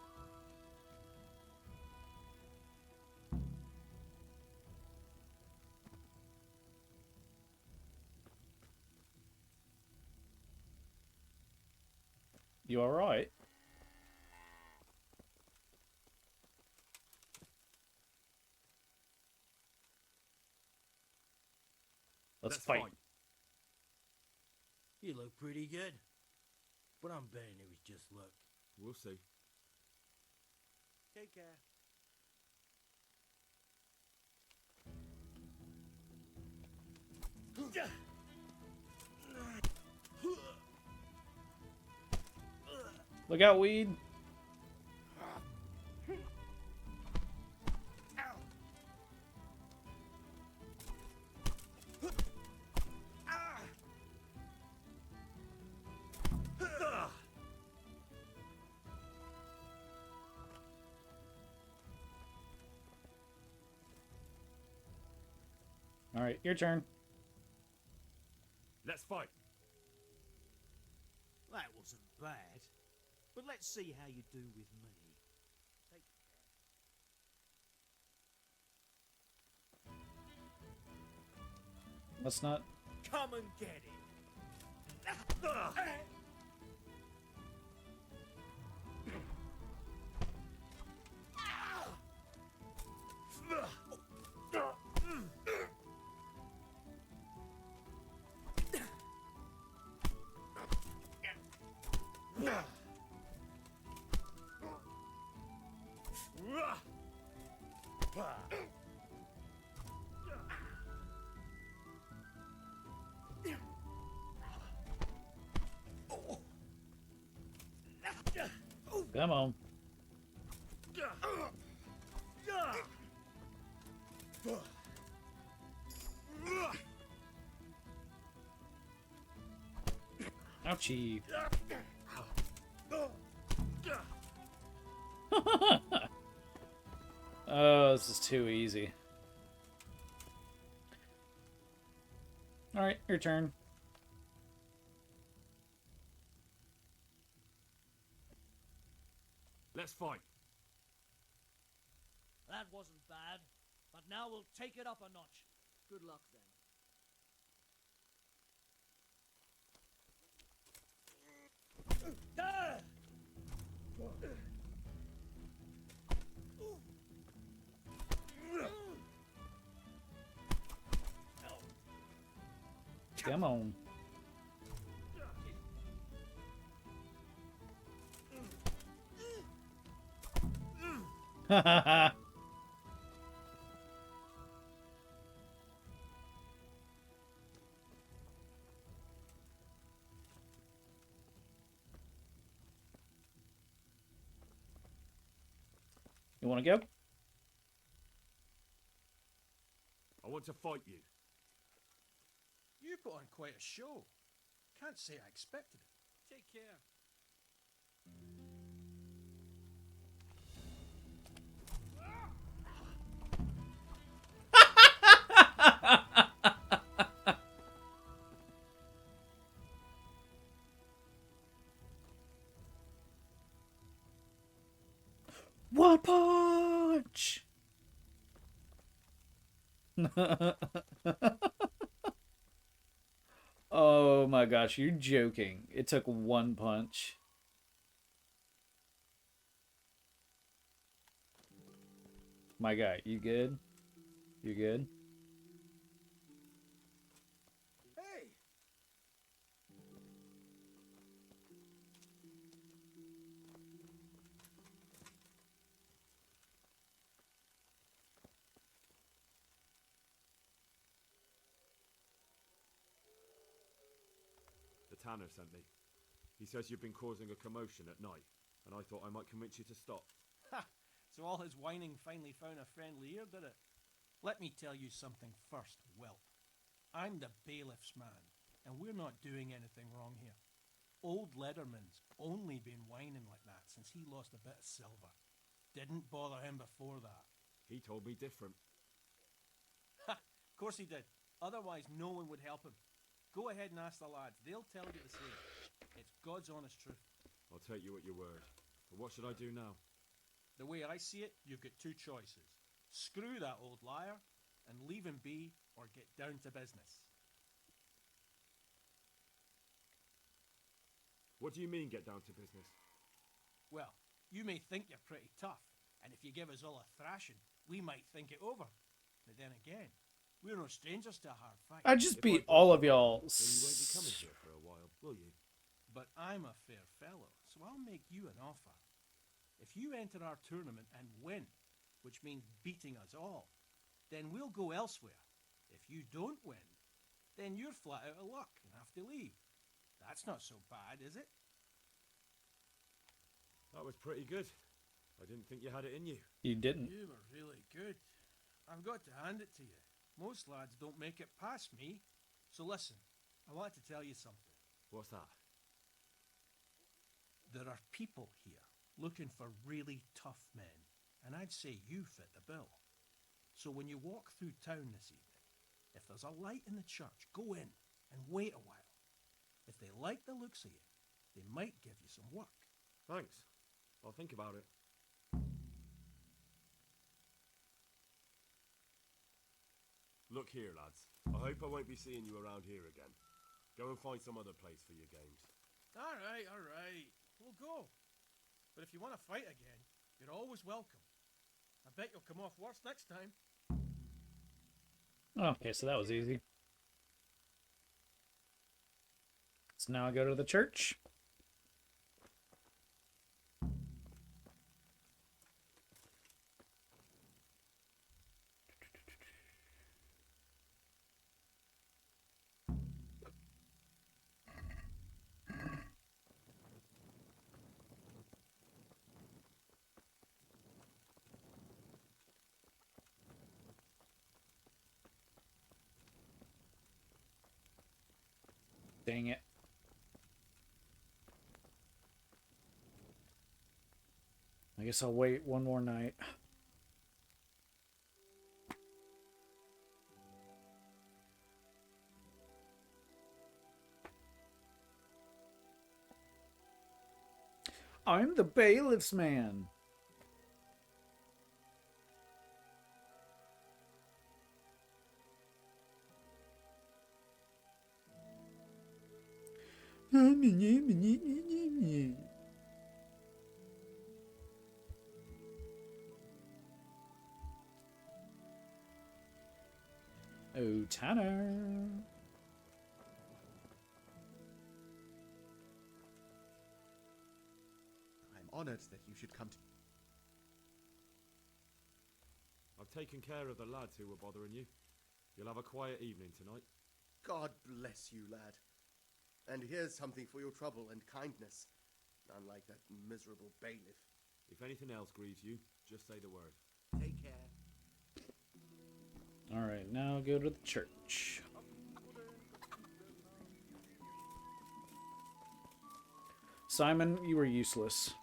You all right? Let's fight. You look pretty good. But I'm betting it was just luck. We'll see. Take care. Look out, weed. Alright, your turn. Let's fight. That wasn't bad. But let's see how you do with me. Take Let's not. Come and get it. Come on. Ouchie. Oh, this is too easy. Alright, your turn. Let's fight. That wasn't bad, but now we'll take it up a notch. Good luck then. Come on. Ha ha ha. You want to go? I want to fight you. You put on quite a show. Can't say I expected it. Take care. One punch! Oh my gosh, you're joking. It took one punch. My guy, you good? You good? Hey! The tanner sent me. He says you've been causing a commotion at night, and I thought I might convince you to stop. Ha! So all his whining finally found a friendly ear, did it? Let me tell you something first, whelp. I'm the bailiff's man, and we're not doing anything wrong here. Old Lederman's only been whining like that since he lost a bit of silver. Didn't bother him before that. He told me different. Ha! Of course he did. Otherwise no one would help him. Go ahead and ask the lads. They'll tell you the same. It's God's honest truth. I'll take you at your word. But what should I do now? The way I see it, you've got two choices. Screw that old liar and leave him be, or get down to business. What do you mean, get down to business? Well, you may think you're pretty tough, and if you give us all a thrashing, we might think it over. But then again, we're no strangers to a hard fight. I just beat all of y'all. Then you won't be coming here for a while, will you? But I'm a fair fellow, so I'll make you an offer. If you enter our tournament and win, which means beating us all, then we'll go elsewhere. If you don't win, then you're flat out of luck and have to leave. That's not so bad, is it? That was pretty good. I didn't think you had it in you. You didn't. You were really good. I've got to hand it to you. Most lads don't make it past me. So listen, I want to tell you something. What's that? There are people here looking for really tough men, and I'd say you fit the bill. So when you walk through town this evening, If there's a light in the church, go in and wait a while. If they like the looks of you, they might give you some work. Thanks. I'll think about it. Look here, lads. I hope I won't be seeing you around here again. Go and find some other place for your games. All right. We'll go. But if you want to fight again, you're always welcome. I bet you'll come off worse next time. Okay, so that was easy. So now I go to the church. Dang it. I guess I'll wait one more night. I'm the bailiff's man. Oh, Tanner. I'm honored that you should come to... I've taken care of the lads who were bothering you. You'll have a quiet evening tonight. God bless you, lad. And here's something for your trouble and kindness. Unlike that miserable bailiff. If anything else grieves you, just say the word. Take care. Alright, now go to the church. Simon, you were useless.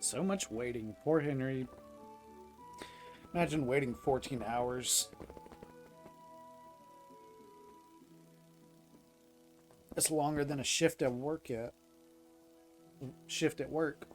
So much waiting. Poor Henry. Imagine waiting 14 hours. It's longer than a shift at work yet. Shift at work.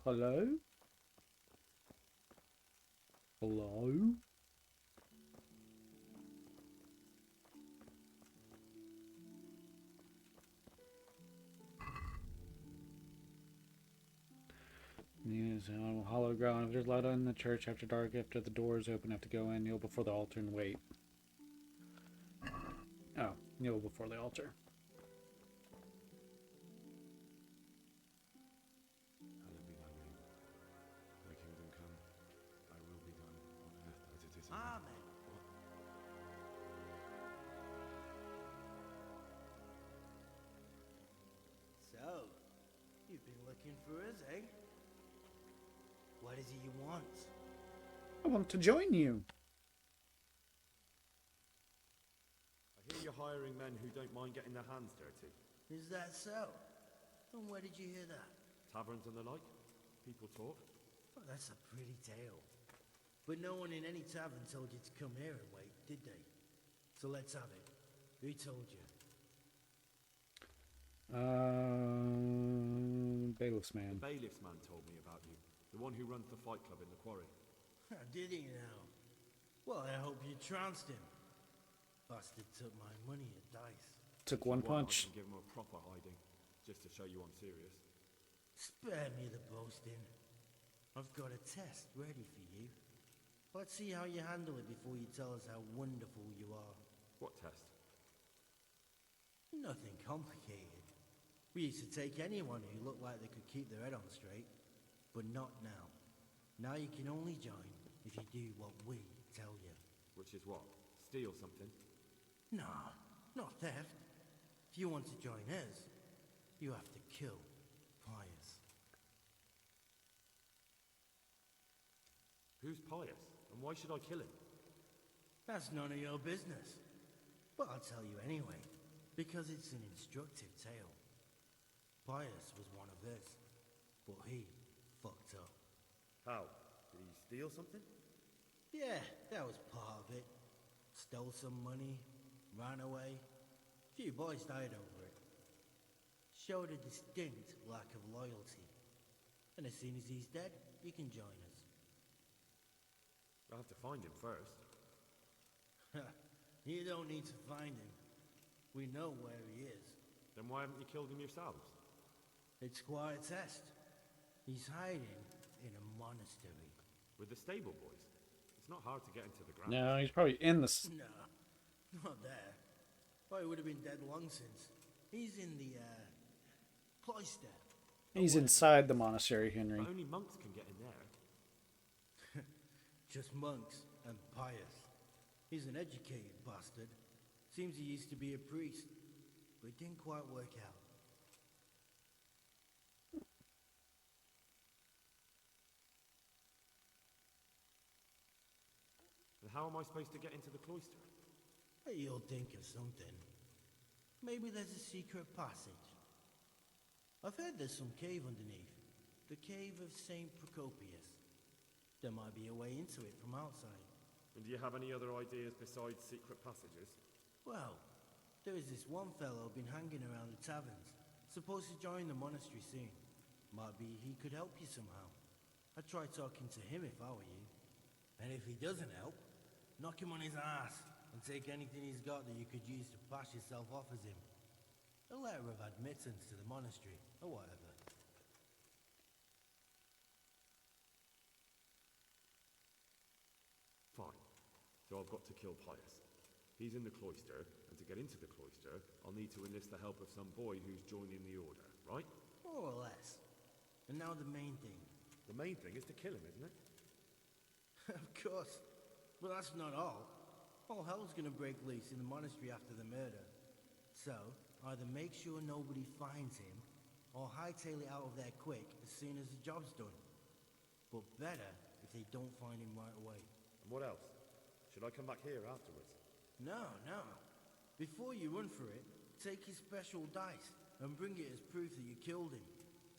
Hello? Hello? Yes, hollow ground. If there's light in the church after dark, after the doors open, have to go in, kneel before the altar and wait. Oh, kneel before the altar. Hallowed be thy name. Thy kingdom come. Thy will be done on earth as it is in heaven. Amen. What? So, you've been looking for us, eh? What is it you want? I want to join you. I hear you're hiring men who don't mind getting their hands dirty. Is that so? And where did you hear that? Taverns and the like. People talk. Well, that's a pretty tale. But no one in any tavern told you to come here and wait, did they? So let's have it. Who told you? Bailiff's man. The bailiff's man told me about you. The one who runs the fight club in the quarry. Did he now? Well, I hope you trounced him. Bastard took my money at dice. Took one punch. I can give him a proper hiding, just to show you I'm serious. Spare me the boasting. I've got a test ready for you. Let's see how you handle it before you tell us how wonderful you are. What test? Nothing complicated. We used to take anyone who looked like they could keep their head on straight, but not now. Now you can only join if you do what we tell you. Which is what? Steal something? Nah, not theft. If you want to join us, you have to kill Pius. Who's Pius? And why should I kill him? That's none of your business. But I'll tell you anyway, because it's an instructive tale. Pius was one of us, but he fucked up. How? Did he steal something? Yeah, that was part of it. Stole some money, ran away. A few boys died over it. Showed a distinct lack of loyalty. And as soon as he's dead, you can join us. I'll have to find him first. You don't need to find him. We know where he is. Then why haven't you killed him yourselves? It's quite a test. He's hiding in a monastery. With the stable boys? It's not hard to get into the ground. No, he's probably in the... No, not there. Well, he would have been dead long since. He's in the, cloister. He's inside the monastery, Henry. But only monks can get in there. Just monks and Pius. He's an educated bastard. Seems he used to be a priest, but it didn't quite work out. And how am I supposed to get into the cloister? Hey, you'll think of something. Maybe there's a secret passage. I've heard there's some cave underneath. The cave of St. Procopius. There might be a way into it from outside. And do you have any other ideas besides secret passages? Well, there is this one fellow been hanging around the taverns. Supposed to join the monastery soon. Might be he could help you somehow. I'd try talking to him if I were you. And if he doesn't help, knock him on his ass and take anything he's got that you could use to pass yourself off as him. A letter of admittance to the monastery, or whatever. Fine. So I've got to kill Pius. He's in the cloister, and to get into the cloister, I'll need to enlist the help of some boy who's joining the order, right? More or less. And now the main thing. The main thing is to kill him, isn't it? Of course. But that's not all. All hell's gonna break loose in the monastery after the murder. So, either make sure nobody finds him, or hightail it out of there quick as soon as the job's done. But better if they don't find him right away. And what else? Should I come back here afterwards? No. Before you run for it, take his special dice and bring it as proof that you killed him.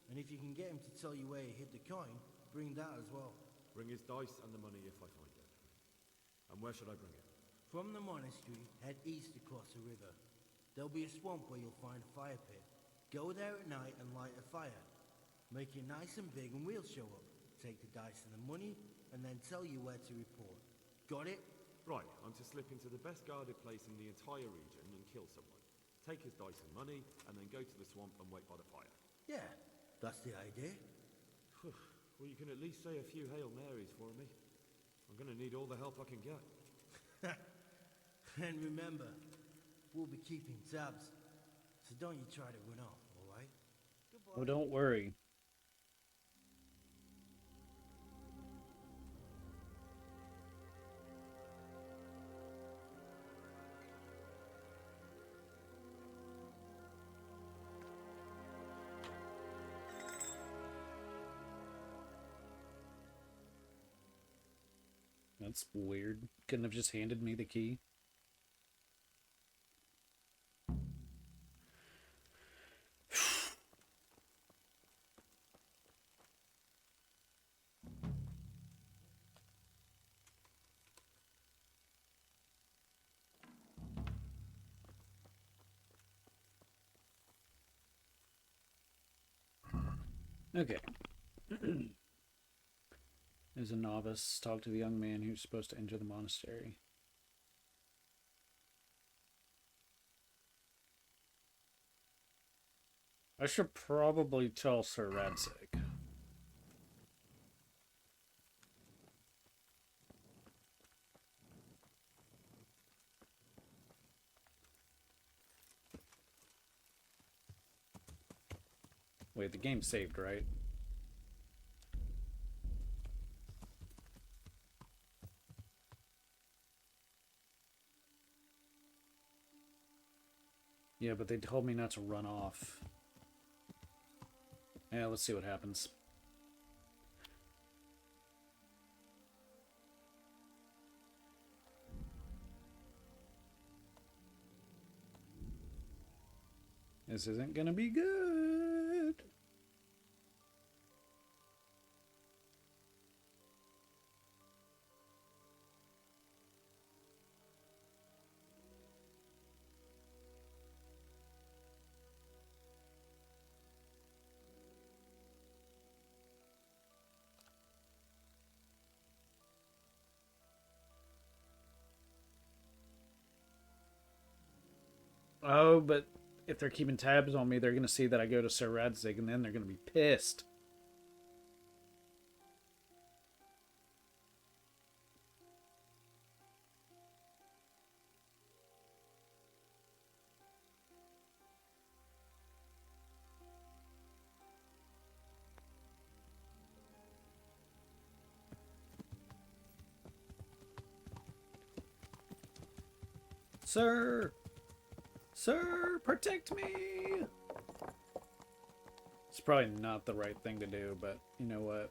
And if you can get him to tell you where he hid the coin, bring that as well. Bring his dice and the money if I find it. And where should I bring it? From the monastery, head east across the river. There'll be a swamp where you'll find a fire pit. Go there at night and light a fire. Make it nice and big and we'll show up. Take the dice and the money, and then tell you where to report. Got it? Right, I'm to slip into the best guarded place in the entire region and kill someone. Take his dice and money, and then go to the swamp and wait by the fire. Yeah, that's the idea. Well, you can at least say a few Hail Marys for me. I'm gonna need all the help I can get. And remember, we'll be keeping tabs. So don't you try to run off, alright? Goodbye. Oh, don't worry. That's weird. Couldn't have just handed me the key. Okay. As a novice, talk to the young man who's supposed to enter the monastery. I should probably tell Sir Radzig. Wait, the game's saved, right? Yeah, but they told me not to run off. Yeah, let's see what happens. This isn't gonna be good. Oh, but if they're keeping tabs on me, they're gonna see that I go to Sir Radzig, and then they're gonna be pissed. Sir! Sir, protect me! It's probably not the right thing to do, but you know what?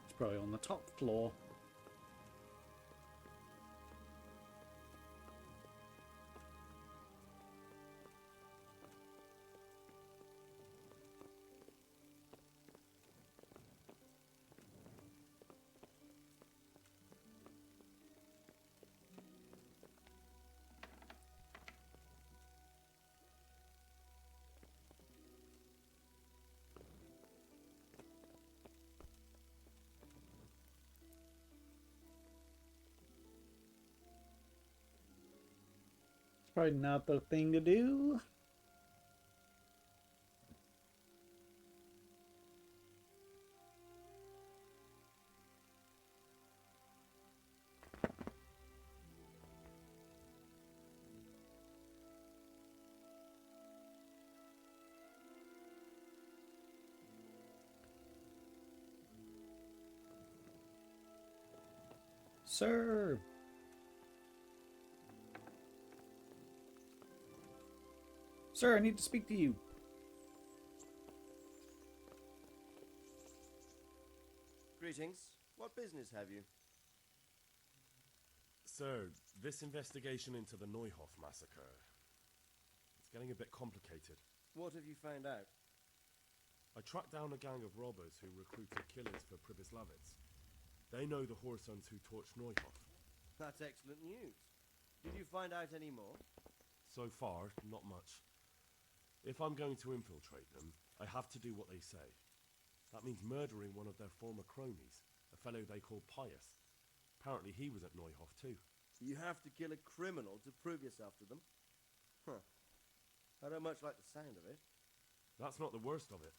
It's probably on the top floor. It's probably not the thing to do. Sir! Sir, I need to speak to you. Greetings. What business have you? Sir, this investigation into the Neuhof massacre, it's getting a bit complicated. What have you found out? I tracked down a gang of robbers who recruited killers for Pribyslavitz. They know the whoresons who torched Neuhof. That's excellent news. Did you find out any more? So far, not much. If I'm going to infiltrate them, I have to do what they say. That means murdering one of their former cronies, a fellow they call Pius. Apparently he was at Neuhof too. You have to kill a criminal to prove yourself to them? Huh. I don't much like the sound of it. That's not the worst of it.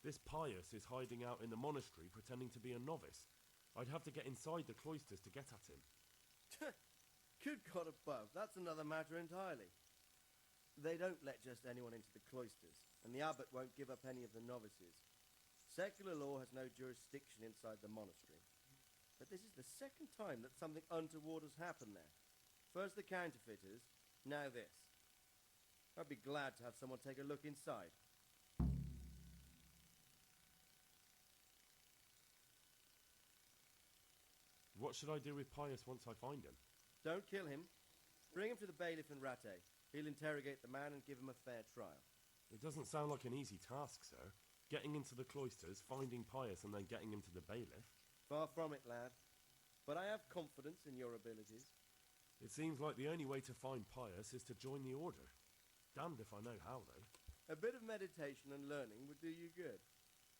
This Pius is hiding out in the monastery pretending to be a novice. I'd have to get inside the cloisters to get at him. Good God above, that's another matter entirely. They don't let just anyone into the cloisters, and the abbot won't give up any of the novices. Secular law has no jurisdiction inside the monastery. But this is the second time that something untoward has happened there. First the counterfeiters, now this. I'd be glad to have someone take a look inside. What should I do with Pius once I find him? Don't kill him. Bring him to the bailiff in Rattay. He'll interrogate the man and give him a fair trial. It doesn't sound like an easy task, sir. Getting into the cloisters, finding Pius, and then getting him to the bailiff? Far from it, lad. But I have confidence in your abilities. It seems like the only way to find Pius is to join the order. Damned if I know how, though. A bit of meditation and learning would do you good.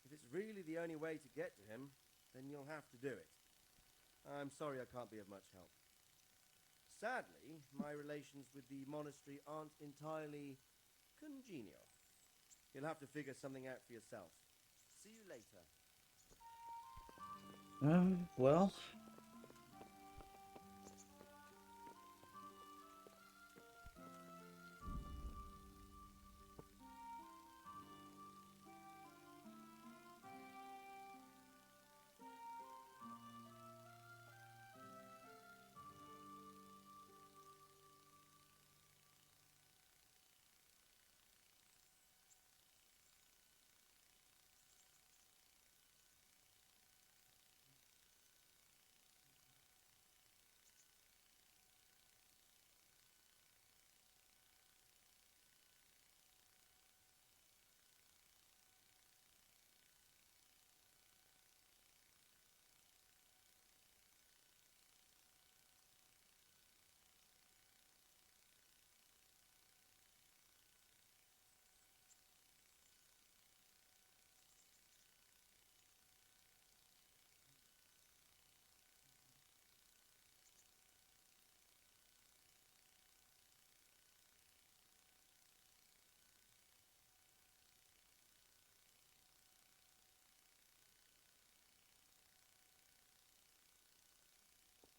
If it's really the only way to get to him, then you'll have to do it. I'm sorry I can't be of much help. Sadly, my relations with the monastery aren't entirely congenial. You'll have to figure something out for yourself. See you later. Well.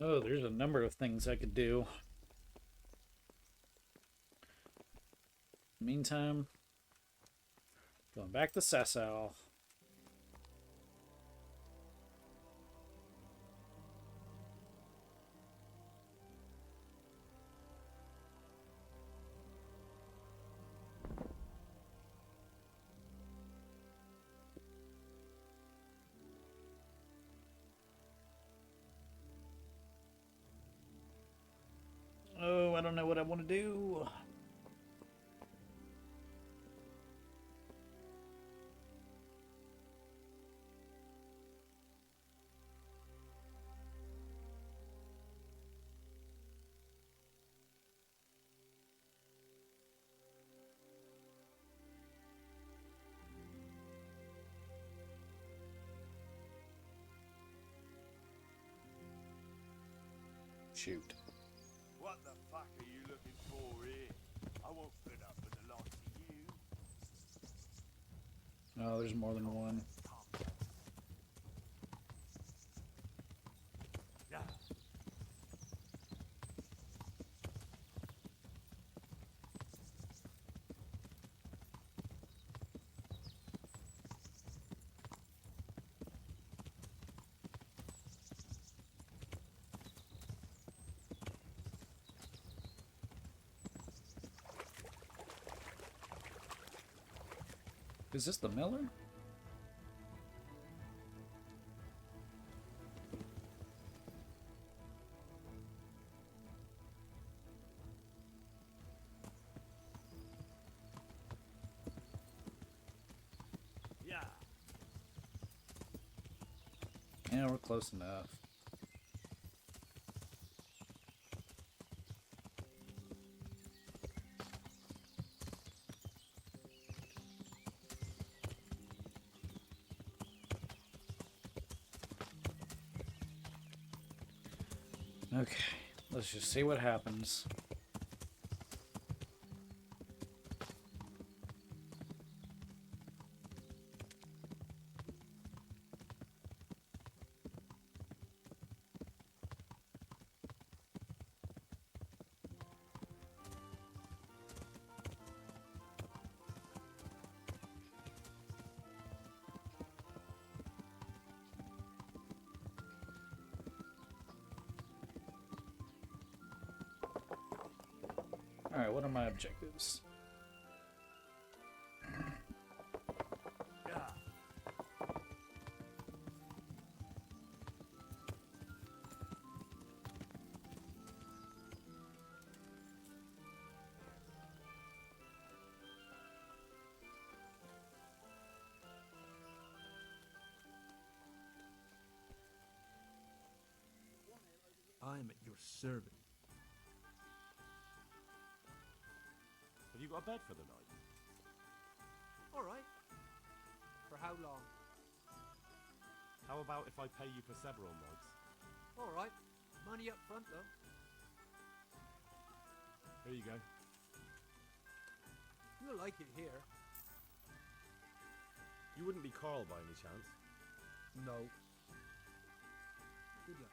Oh, there's a number of things I could do. Meantime, going back to Sasau. Oh, I don't know what I want to do. Shoot. What the fuck are you looking for here? I won't put up with the likes of you. Oh, there's more than one. Yeah. Is this the miller? Yeah. Yeah, we're close enough. Okay, let's just see what happens. Alright, what are my objectives? Yeah. your servant. Have you got a bed for the night? All right. For how long? How about if I pay you for several nights? All right. Money up front, though. Here you go. You'll like it here. You wouldn't be Carl by any chance? No. Good luck.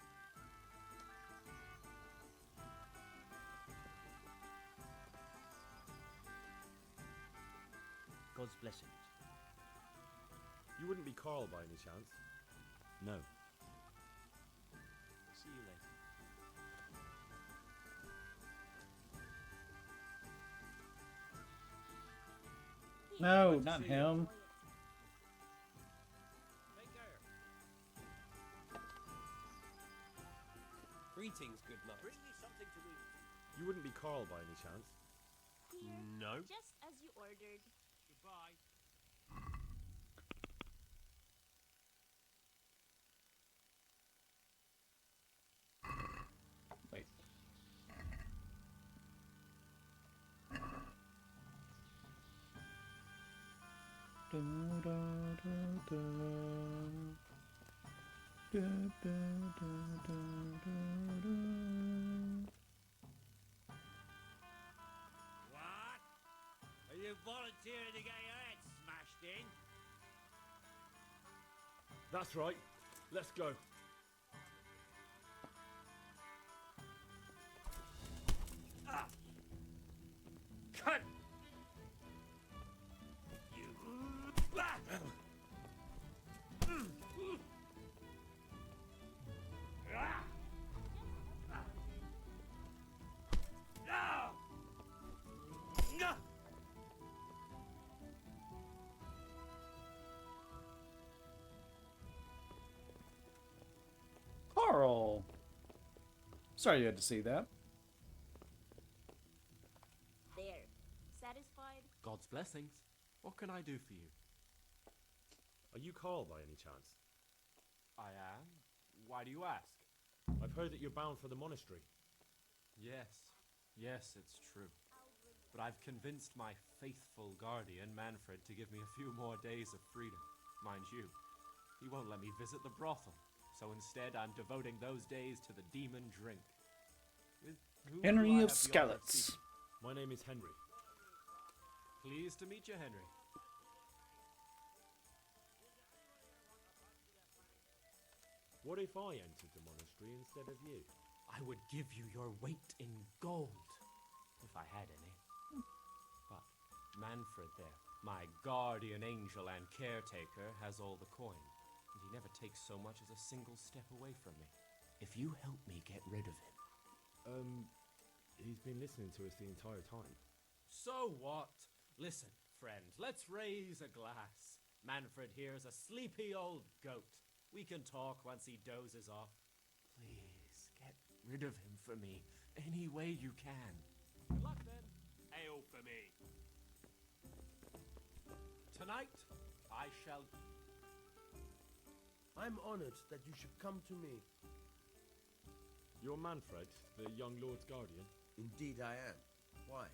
God's blessings. You wouldn't be Carl by any chance? No. See you later. No, not him. Take care. Greetings, good knight. Bring me something to eat. You wouldn't be Carl by any chance? Here, No. just as you ordered. Goodbye. Wait. Da, da, da, da. Da, da, da, da, da, da. What? Are you volunteering to get your head smashed in? That's right. Let's go. Ah! Cut! You. Ah! Ah! No! No! Carl! Sorry you had to see that. There. Satisfied? God's blessings. What can I do for you? Are you Carl by any chance? I am. Why do you ask? I've heard that you're bound for the monastery. Yes, it's true. But I've convinced my faithful guardian, Manfred, to give me a few more days of freedom. Mind you, he won't let me visit the brothel, so instead I'm devoting those days to the demon drink. With whom do I Henry have of the honor Skalitz. speaking? My name is Henry. Pleased to meet you, Henry. What if I entered the monastery instead of you? I would give you your weight in gold, if I had any. But Manfred there, my guardian angel and caretaker, has all the coin, and he never takes so much as a single step away from me. If you help me get rid of him... He's been listening to us the entire time. So what? Listen, friend, let's raise a glass. Manfred here is a sleepy old goat. We can talk once he dozes off. Please, get rid of him for me, any way you can. Good luck, then. Ale for me. Tonight, I shall... I'm honored that you should come to me. You're Manfred, the young lord's guardian? Indeed I am. Why?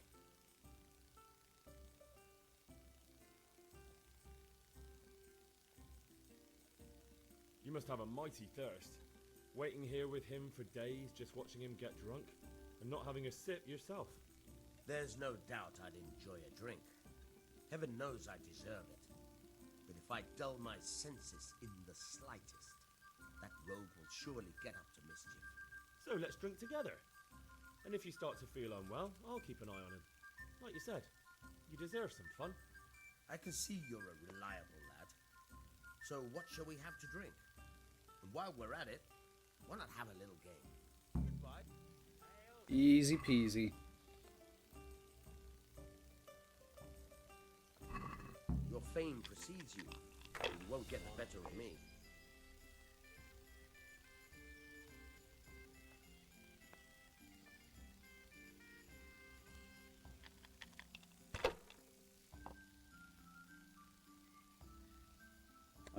You must have a mighty thirst. Waiting here with him for days, just watching him get drunk, and not having a sip yourself. There's no doubt I'd enjoy a drink. Heaven knows I deserve it. But if I dull my senses in the slightest, that rogue will surely get up to mischief. So let's drink together. And if you start to feel unwell, I'll keep an eye on him. Like you said, you deserve some fun. I can see you're a reliable lad. So what shall we have to drink? And while we're at it, why not have a little game? Goodbye. Easy peasy. Your fame precedes you. You won't get the better of me.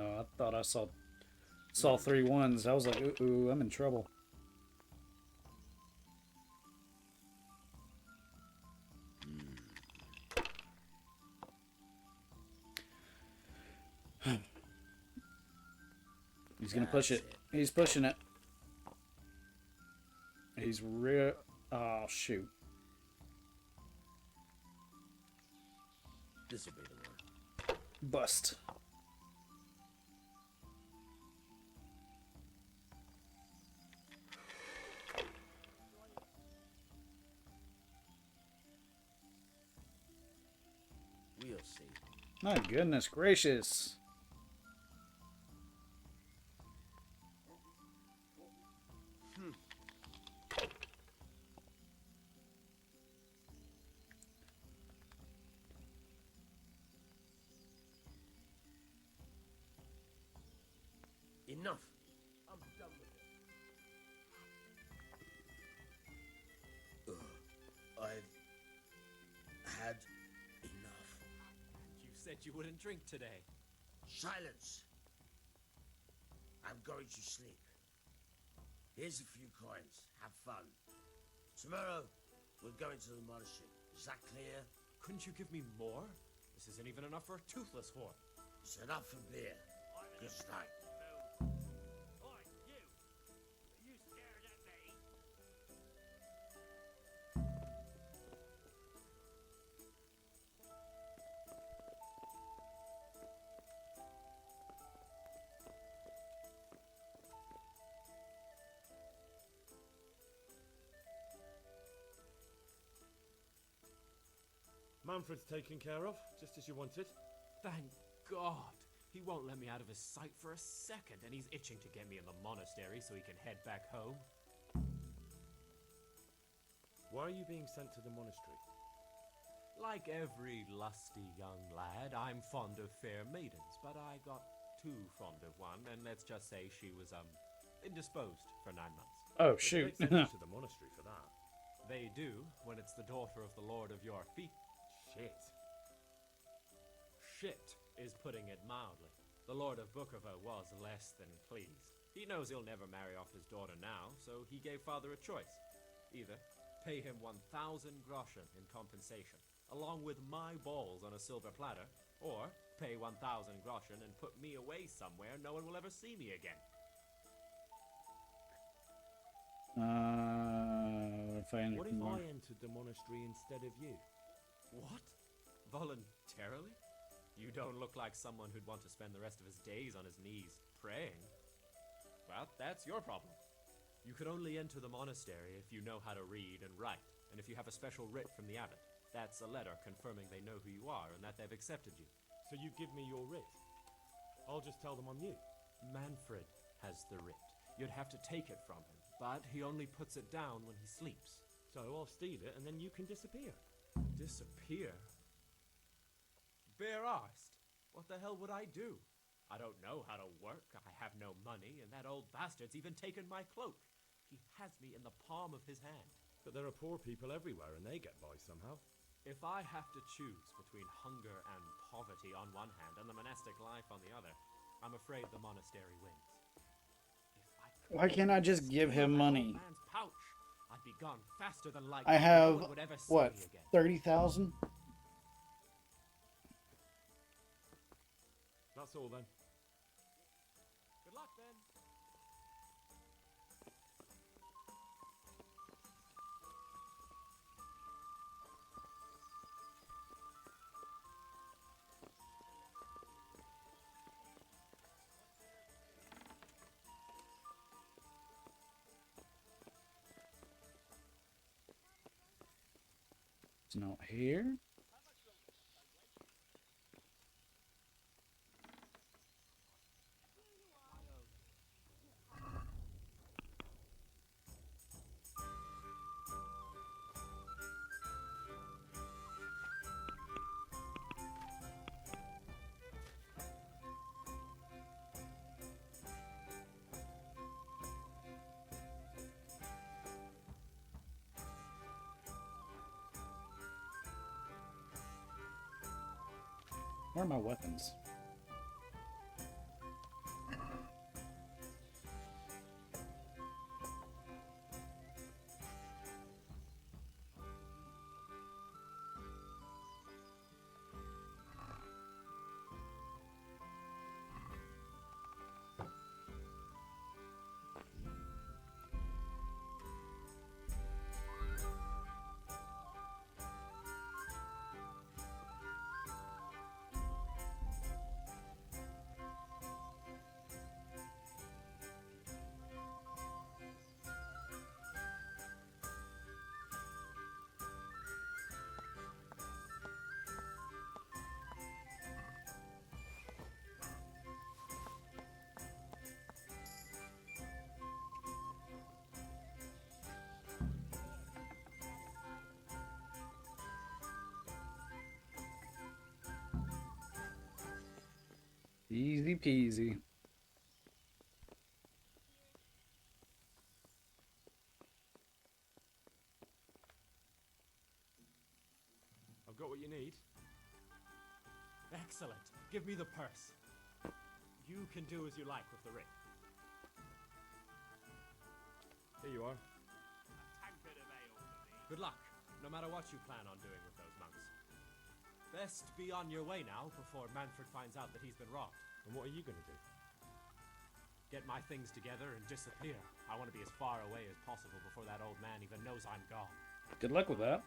Oh, I thought I saw 3 ones. I was like, ooh, I'm in trouble. He's gonna push it. He's pushing it. He's real. Oh shoot. This'll be the one. Bust. We'll see. My goodness gracious. Enough. I'm done with it. I've had enough. You said you wouldn't drink today. Silence. I'm going to sleep. Here's a few coins. Have fun. Tomorrow, we're going to the monastery. Is that clear? Couldn't you give me more? This isn't even enough for a toothless whore. It's enough for beer. Good night. Manfred's taken care of, just as you wanted. Thank God. He won't let me out of his sight for a second, and he's itching to get me in the monastery so he can head back home. Why are you being sent to the monastery? Like every lusty young lad, I'm fond of fair maidens, but I got too fond of one, and let's just say she was, indisposed for 9 months. Oh, shoot. They send you to the monastery for that. They do, when it's the daughter of the Lord of your feet. Shit. Shit is putting it mildly. The Lord of Bukovo was less than pleased. He knows he'll never marry off his daughter now, so he gave father a choice. Either pay him 1,000 groschen in compensation, along with my balls on a silver platter, or pay 1,000 groschen and put me away somewhere no one will ever see me again. What if I entered the monastery instead of you? What? Voluntarily? You don't look like someone who'd want to spend the rest of his days on his knees praying. Well, that's your problem. You could only enter the monastery if you know how to read and write, and if you have a special writ from the abbot. That's a letter confirming they know who you are and that they've accepted you. So you give me your writ? I'll just tell them I'm you. Manfred has the writ. You'd have to take it from him, but he only puts it down when he sleeps. So I'll steal it and then you can disappear. Disappear? Bare arsed. What the hell would I do? I don't know how to work, I have no money, and that old bastard's even taken my cloak. He has me in the palm of his hand. But there are poor people everywhere and they get by somehow. If I have to choose between hunger and poverty on one hand and the monastic life on the other, I'm afraid the monastery wins. Why can't I just give him money? Man's pouch, I'd be gone faster than light. I have, no one would ever see what, me again. 30,000? That's all then. Good luck then. It's not here. Where are my weapons? Easy peasy. I've got what you need. Excellent. Give me the purse. You can do as you like with the ring. Here you are. Good luck, no matter what you plan on doing with those monks. Best be on your way now before Manfred finds out that he's been robbed. And what are you going to do? Get my things together and disappear. I want to be as far away as possible before that old man even knows I'm gone. Good luck with that.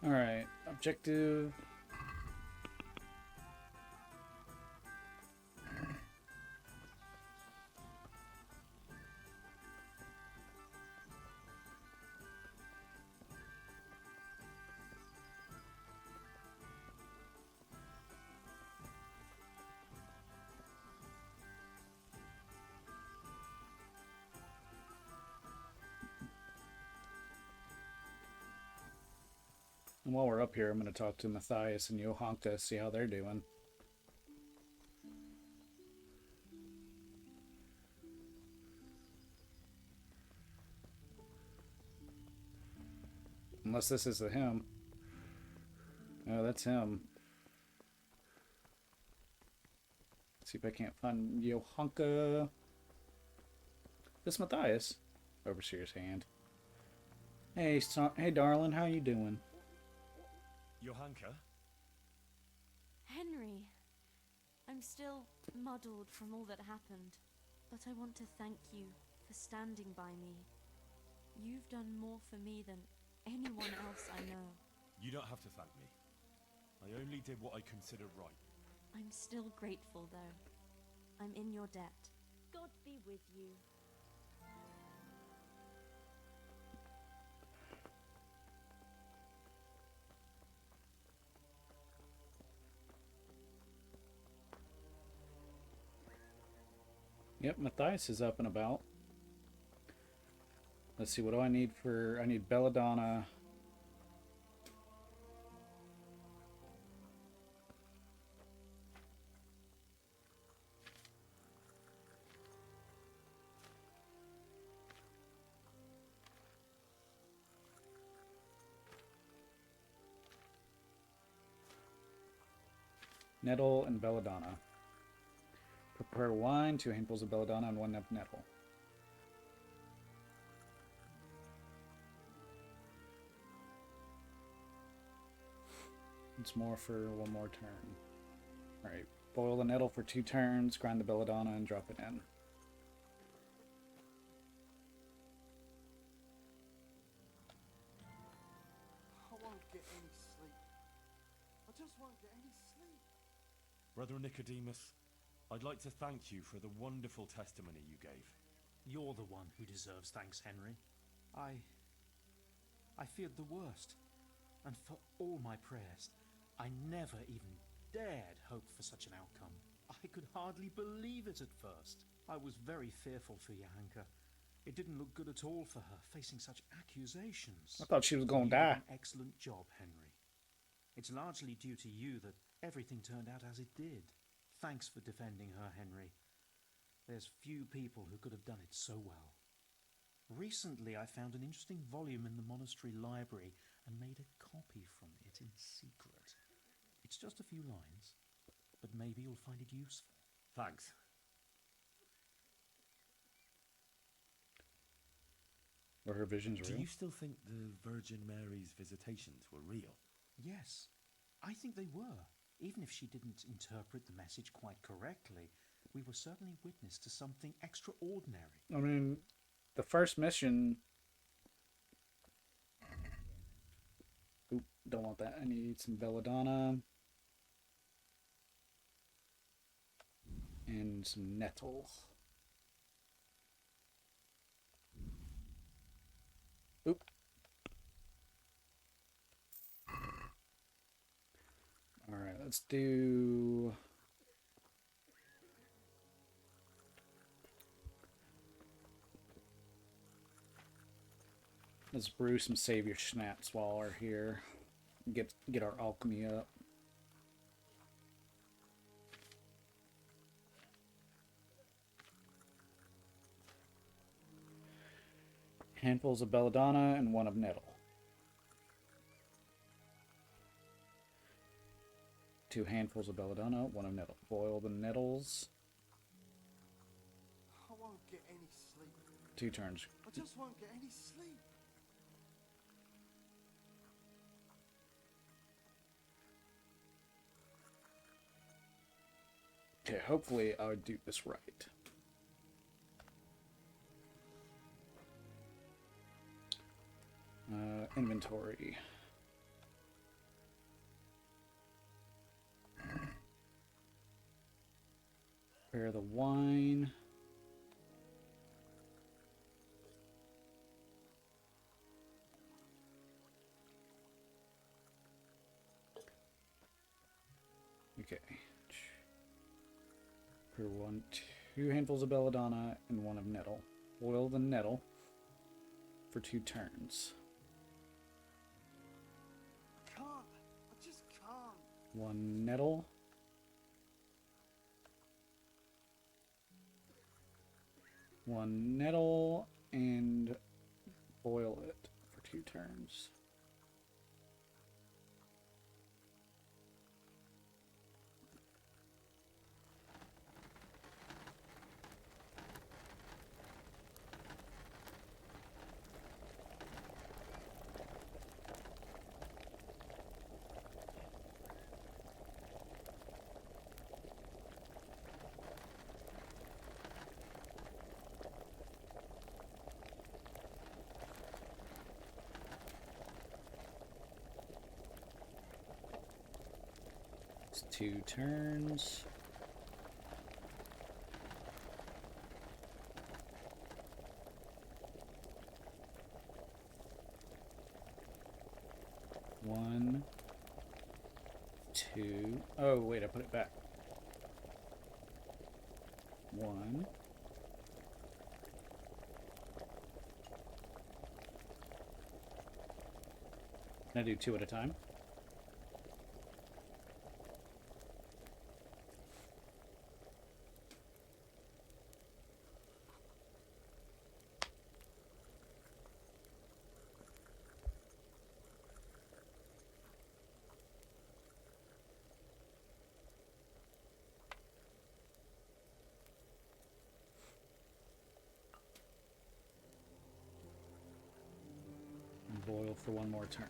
Alright, objective. And while we're up here, I'm going to talk to Matthias and Johanka, see how they're doing. Unless this is him. Oh, that's him. Let's see if I can't find Johanka. This Matthias. Overseer's hand. Hey, hey, darling, how you doing? Johanka? Henry, I'm still muddled from all that happened, but I want to thank you for standing by me. You've done more for me than anyone else I know. You don't have to thank me. I only did what I consider right. I'm still grateful, though. I'm in your debt. God be with you. Yep, Matthias is up and about. Let's see, what do I need for... I need Belladonna. Nettle and Belladonna. Prepare wine, 2 handfuls of belladonna, and 1 of nettle. It's more for 1 more turn. Alright, boil the nettle for 2 turns, grind the belladonna, and drop it in. I won't get any sleep. I just won't get any sleep. Brother Nicodemus, I'd like to thank you for the wonderful testimony you gave. You're the one who deserves thanks, Henry. I feared the worst, and for all my prayers, I never even dared hope for such an outcome. I could hardly believe it at first. I was very fearful for Johanka. It didn't look good at all for her, facing such accusations. I thought she was going to You die. did an excellent job, Henry. It's largely due to you that everything turned out as it did. Thanks for defending her, Henry. There's few people who could have done it so well. Recently, I found an interesting volume in the monastery library and made a copy from it in secret. It's just a few lines, but maybe you'll find it useful. Thanks. Were her visions real? Do you still think the Virgin Mary's visitations were real? Yes, I think they were. Even if she didn't interpret the message quite correctly, we were certainly witness to something extraordinary. I mean, the first mission... Oop, don't want that. I need some belladonna. And some nettle. Oop. Alright, let's do... Let's brew some Savior Schnapps while we're here. get our alchemy up. Handfuls of belladonna and 1 of nettle. 2 handfuls of belladonna, 1 of nettle. Boil the nettles. I won't get any sleep. 2 turns. I just won't get any sleep. Okay, hopefully I would do this right. Inventory. Prepare the wine. Okay. Prepare 2 handfuls of belladonna and 1 of nettle. Boil the nettle for 2 turns. Can't. I just can't. 1 nettle. One nettle and boil it for 2 turns. It's 2 turns. One, 2. Oh, wait, I put it back. 1. Can I do 2 at a time? Boil for 1 more turn.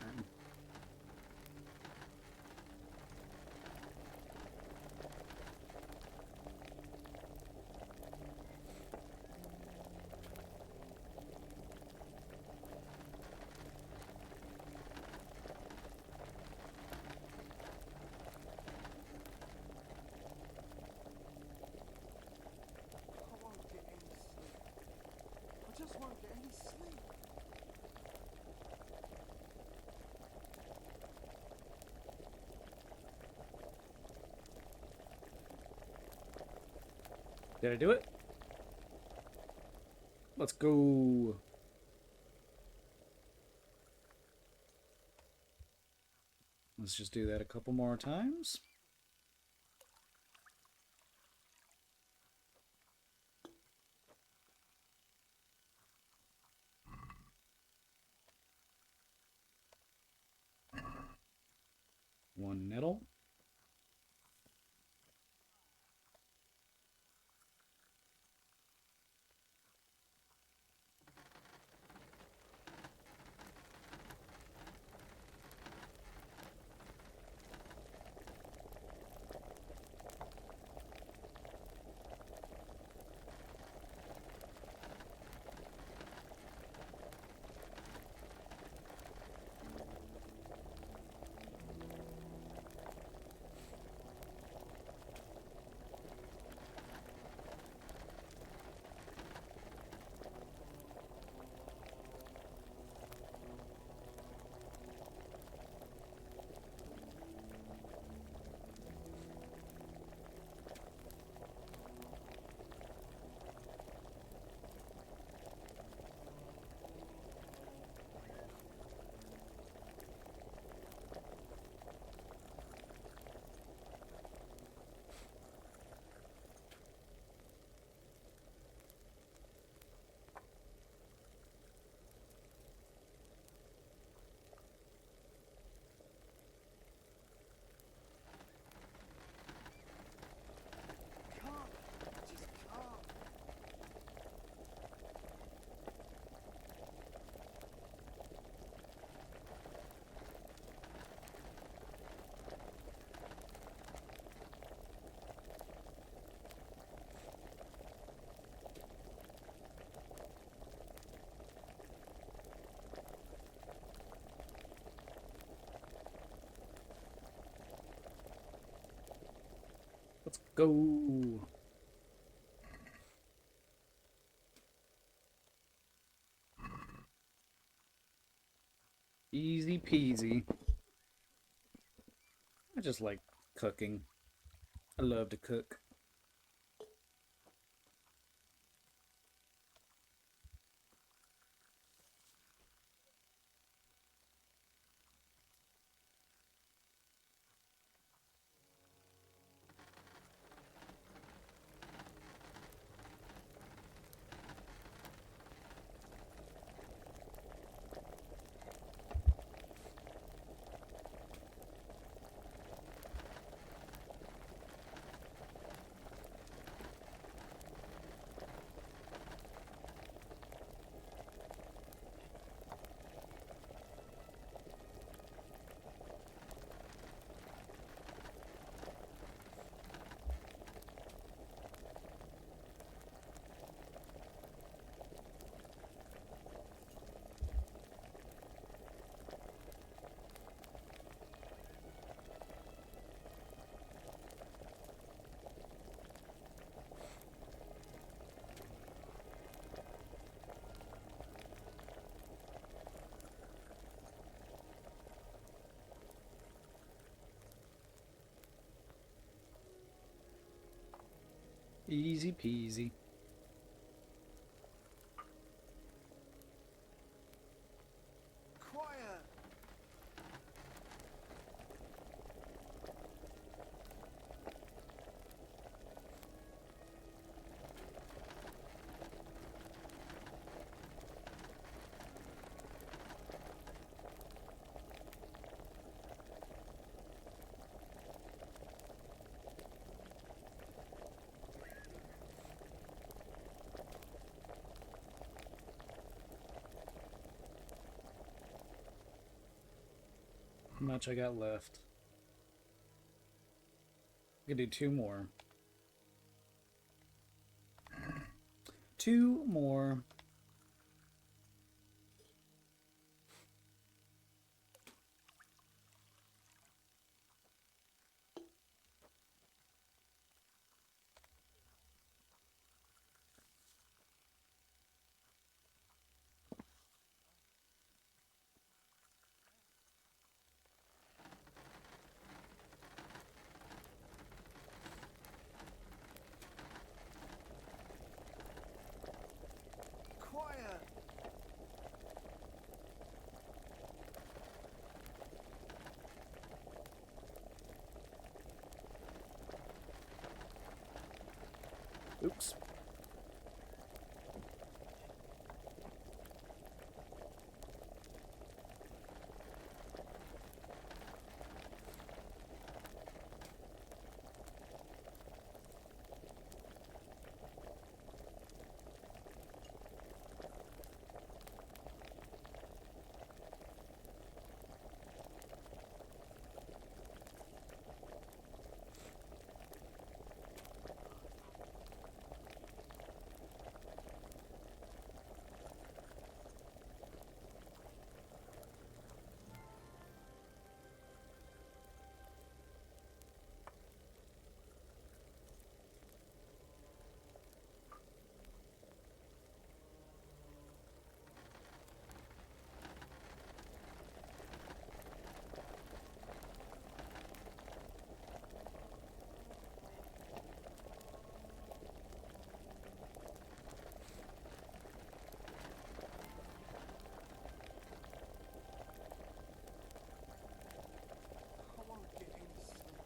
I won't get any sleep. I just won't get any sleep. Did I do it? Let's go. Let's just do that a couple more times. One nettle. Go. Easy peasy. I just like cooking. I love to cook. Easy peasy. Quiet! How much I got left? I can do 2 more. 2 more. Quiet! Oops. I won't get any sleep.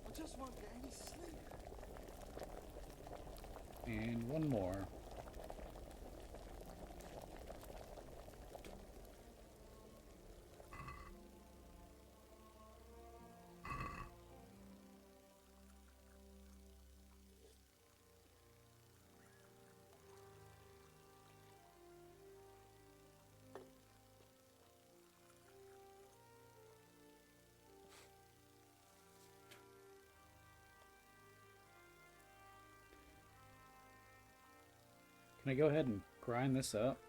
I just won't get any sleep. And 1 more. Can I go ahead and grind this up?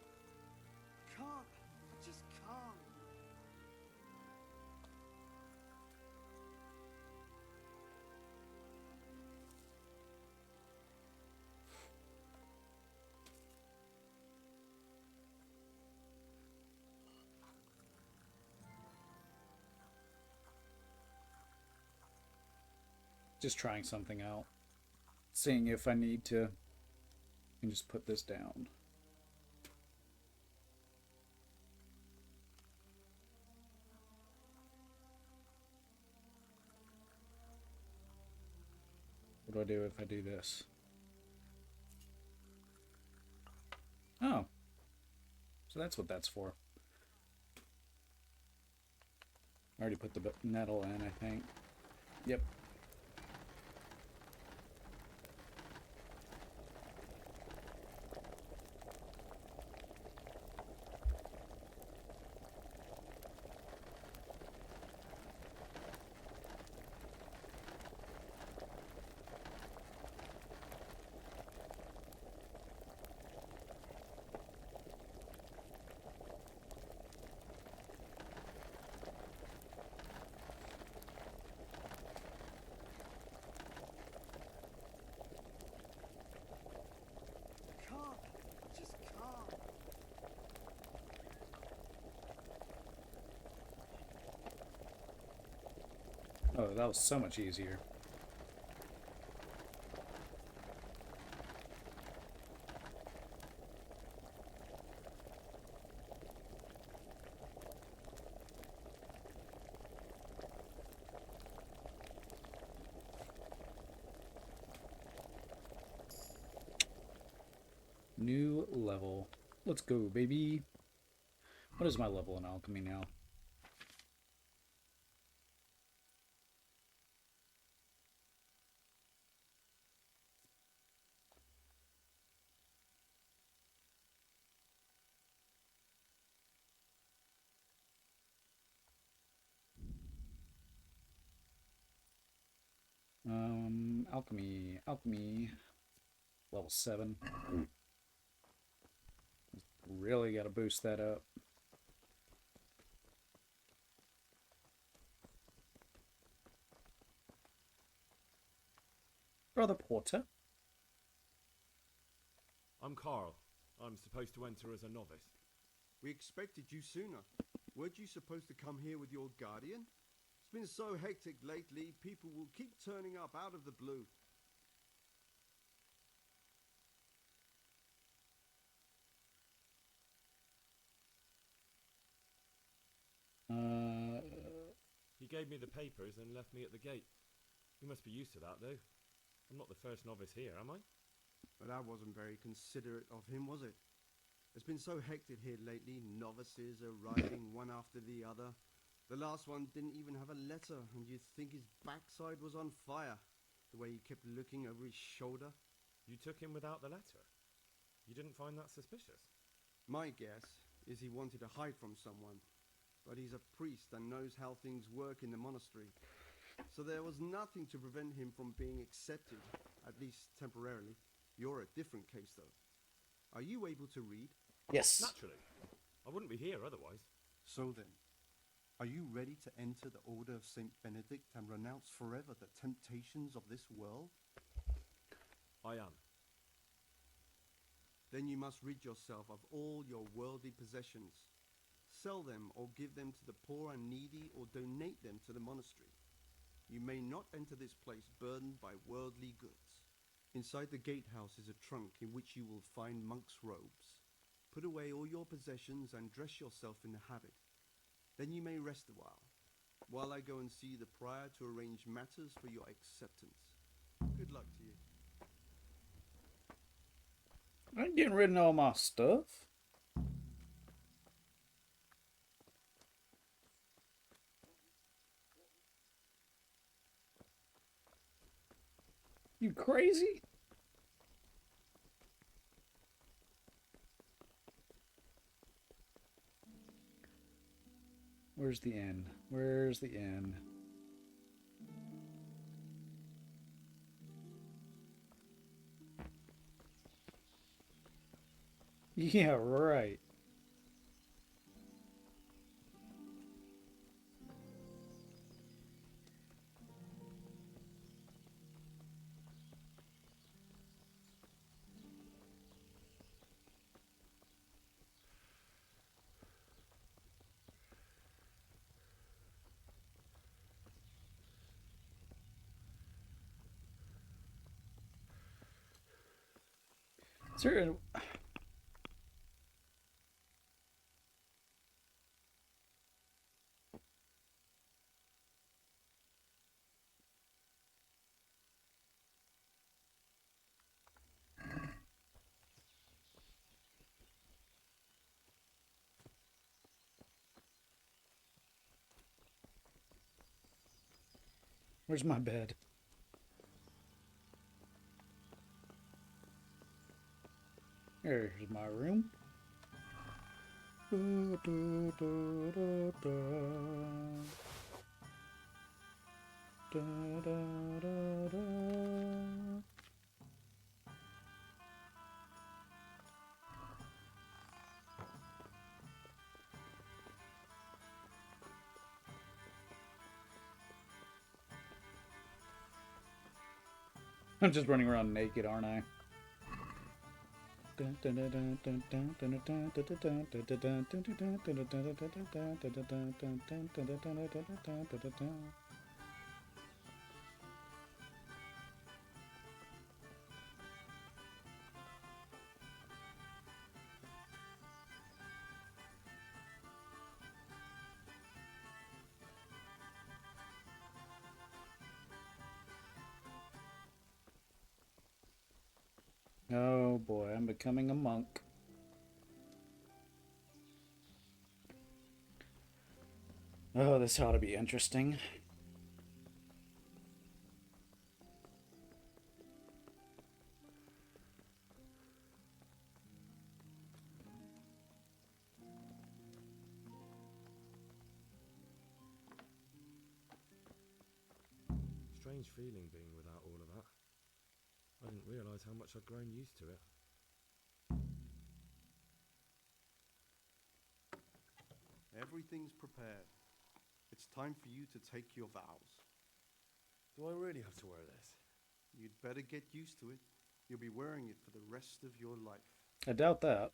Can't. I just can't. Just trying something out. Seeing if I need to. And just put this down. What do I do if I do this? Oh. So that's what that's for. I already put the metal in, I think. Yep. Calm. Just calm. Oh, that was so much easier. New level. Let's go, baby. What is my level in alchemy now? Alchemy. Level 7. Really gotta boost that up. Brother Porter. I'm Carl. I'm supposed to enter as a novice. We expected you sooner. Weren't you supposed to come here with your guardian? It's been so hectic lately, people will keep turning up out of the blue. He gave me the papers and left me at the gate. You must be used to that, though. I'm not the first novice here, am I? But that wasn't very considerate of him, was it? It's been so hectic here lately, novices arriving one after the other. The last one didn't even have a letter, and you'd think his backside was on fire, the way he kept looking over his shoulder. You took him without the letter? You didn't find that suspicious? My guess is he wanted to hide from someone, but he's a priest and knows how things work in the monastery. So there was nothing to prevent him from being accepted, at least temporarily. You're a different case, though. Are you able to read? Yes. Naturally. I wouldn't be here otherwise. So then, are you ready to enter the Order of Saint Benedict and renounce forever the temptations of this world? I am. Then you must rid yourself of all your worldly possessions. Sell them or give them to the poor and needy or donate them to the monastery. You may not enter this place burdened by worldly goods. Inside the gatehouse is a trunk in which you will find monk's robes. Put away all your possessions and dress yourself in the habit. Then you may rest a while I go and see the prior to arrange matters for your acceptance. Good luck to you. I'm getting rid of all my stuff. You crazy? Where's the inn? Where's the inn? Yeah, right. there, where's my bed? Here's my room. I'm just running around naked, aren't I? Oh boy, I'm becoming a monk. Oh, this ought to be interesting. Strange feeling being without all of that. I didn't realise how much I'd grown used to it. Everything's prepared. It's time for you to take your vows. Do I really have to wear this? You'd better get used to it. You'll be wearing it for the rest of your life. I doubt that.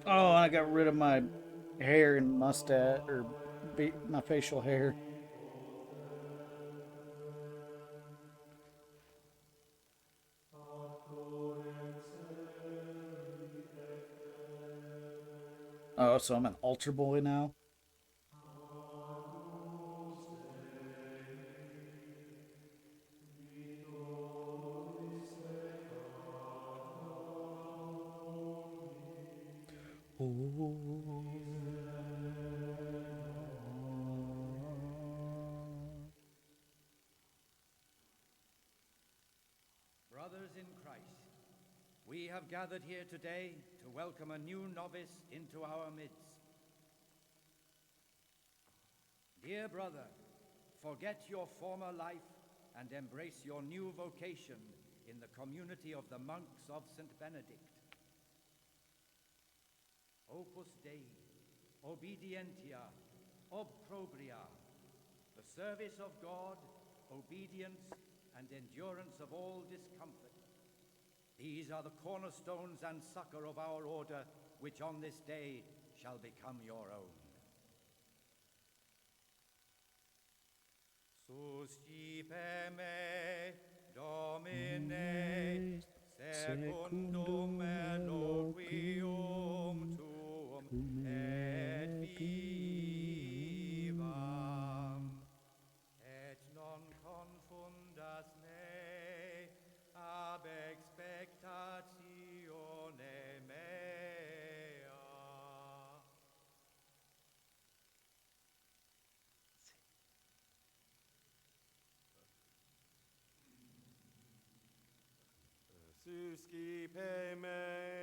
Oh, I got rid of my hair and mustache, or my facial hair. Oh, so I'm an altar boy now? Brothers in Christ, we have gathered here today to welcome a new novice into our midst. Dear brother, forget your former life and embrace your new vocation in the community of the monks of St. Benedict. Opus Dei, obedientia, obprobria, the service of God, obedience, and endurance of all discomfort. These are the cornerstones and succor of our order, which on this day shall become your own. Suscipe me, Domine, secundum eloquium tuum, et vivam, et non confundas me ab expectatione mea. Suscipe me,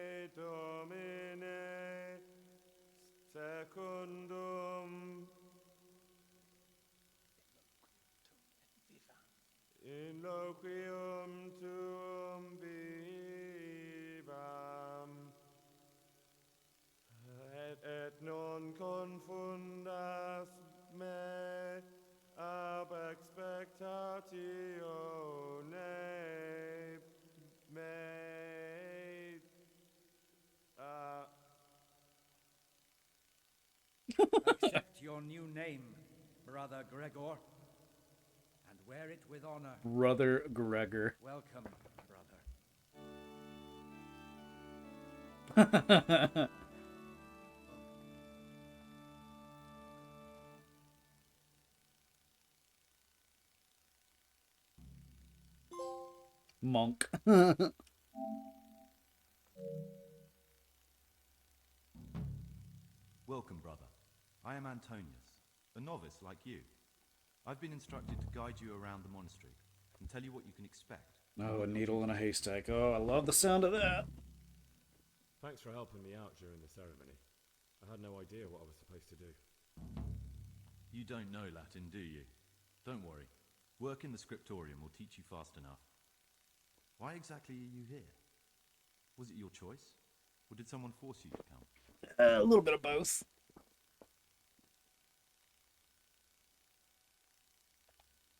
in loquium tuum vivam, et non confundas me ab expectatione me. Accept your new name, Brother Gregor, and wear it with honor. Brother Gregor. Welcome, brother. Monk. Welcome, brother. I am Antonius, a novice like you. I've been instructed to guide you around the monastery and tell you what you can expect. Oh, a needle in a haystack. Oh, I love the sound of that. Thanks for helping me out during the ceremony. I had no idea what I was supposed to do. You don't know Latin, do you? Don't worry. Work in the scriptorium will teach you fast enough. Why exactly are you here? Was it your choice? Or did someone force you to come? A little bit of both.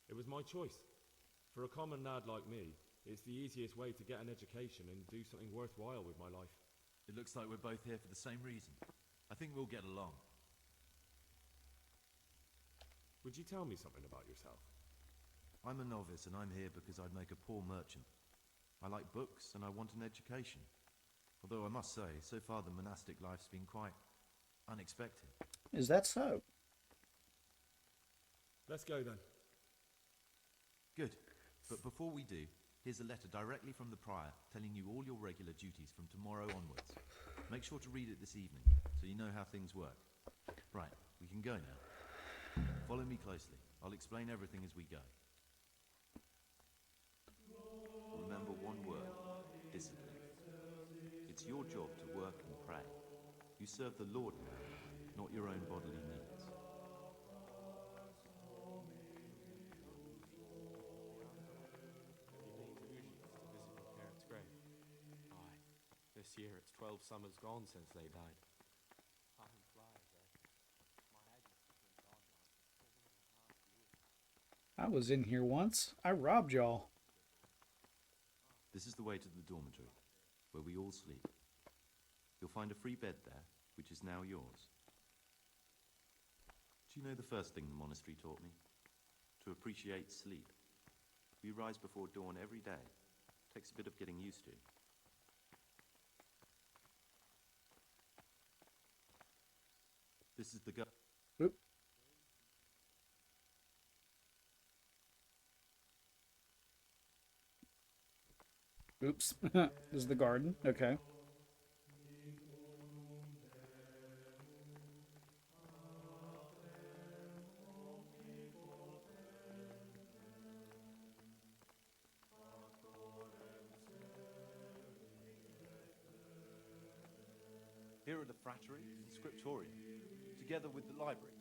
It was my choice. For a common lad like me, it's the easiest way to get an education and do something worthwhile with my life. It looks like we're both here for the same reason. I think we'll get along. Would you tell me something about yourself? I'm a novice and I'm here because I'd make a poor merchant. I like books and I want an education. Although I must say, so far the monastic life's been quite unexpected. Is that so? Let's go then. Good. But before we do, here's a letter directly from the prior telling you all your regular duties from tomorrow onwards. Make sure to read it this evening so you know how things work. Right, we can go now. Follow me closely. I'll explain everything as we go. Remember one word, discipline. It's your job to work and pray. You serve the Lord now, not your own bodily needs. You been to Ujic to visit your parents' grave? Aye. This year it's 12 summers gone since they died. Time flies, eh? My Agnes has been gone now for 4.5 years. I was in here once. I robbed y'all. This is the way to the dormitory, where we all sleep. You'll find a free bed there, which is now yours. Do you know the first thing the monastery taught me? To appreciate sleep. We rise before dawn every day. Takes a bit of getting used to. This is the Oop. Oops. This is the garden. Okay. Here are the frattery and scriptorium, together with the library.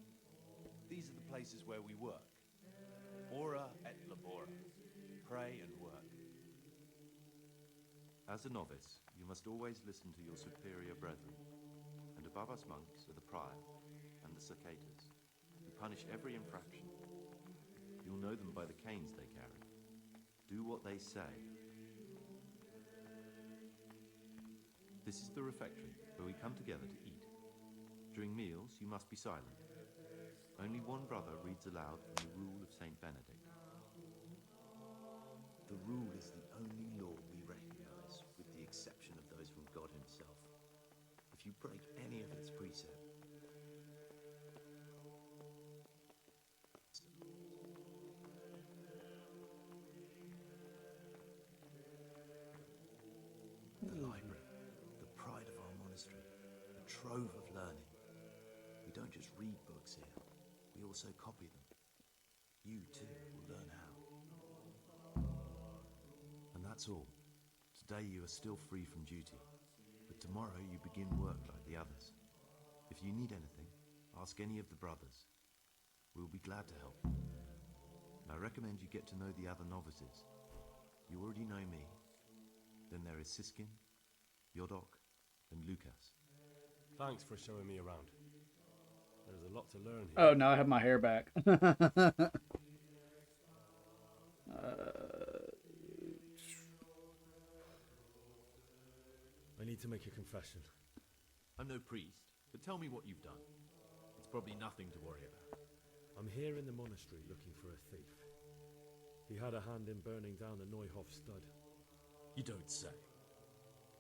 These are the places where we work. Ora et labora. Pray and work. As a novice, you must always listen to your superior brethren. And above us monks are the prior and the cicatas, who punish every infraction. You'll know them by the canes they carry. Do what they say. This is the refectory, where we come together to eat. During meals, you must be silent. Only one brother reads aloud from the rule of Saint Benedict. The rule is the only law we recognize, with the exception of those from God himself. If you break any of its precepts, the library, the pride of our monastery, a trove of learning. We don't just read books here, we also copy them. You too will learn how. And that's all. Today you are still free from duty, but tomorrow you begin work like the others. If you need anything, ask any of the brothers. We'll be glad to help. I recommend you get to know the other novices. You already know me. Then there is Siskin, Yodok, and Lucas. Thanks for showing me around. There's a lot to learn here. Oh, now I have my hair back. I need to make a confession. I'm no priest, but tell me what you've done. It's probably nothing to worry about. I'm here in the monastery looking for a thief. He had a hand in burning down the Neuhof stud. You don't say.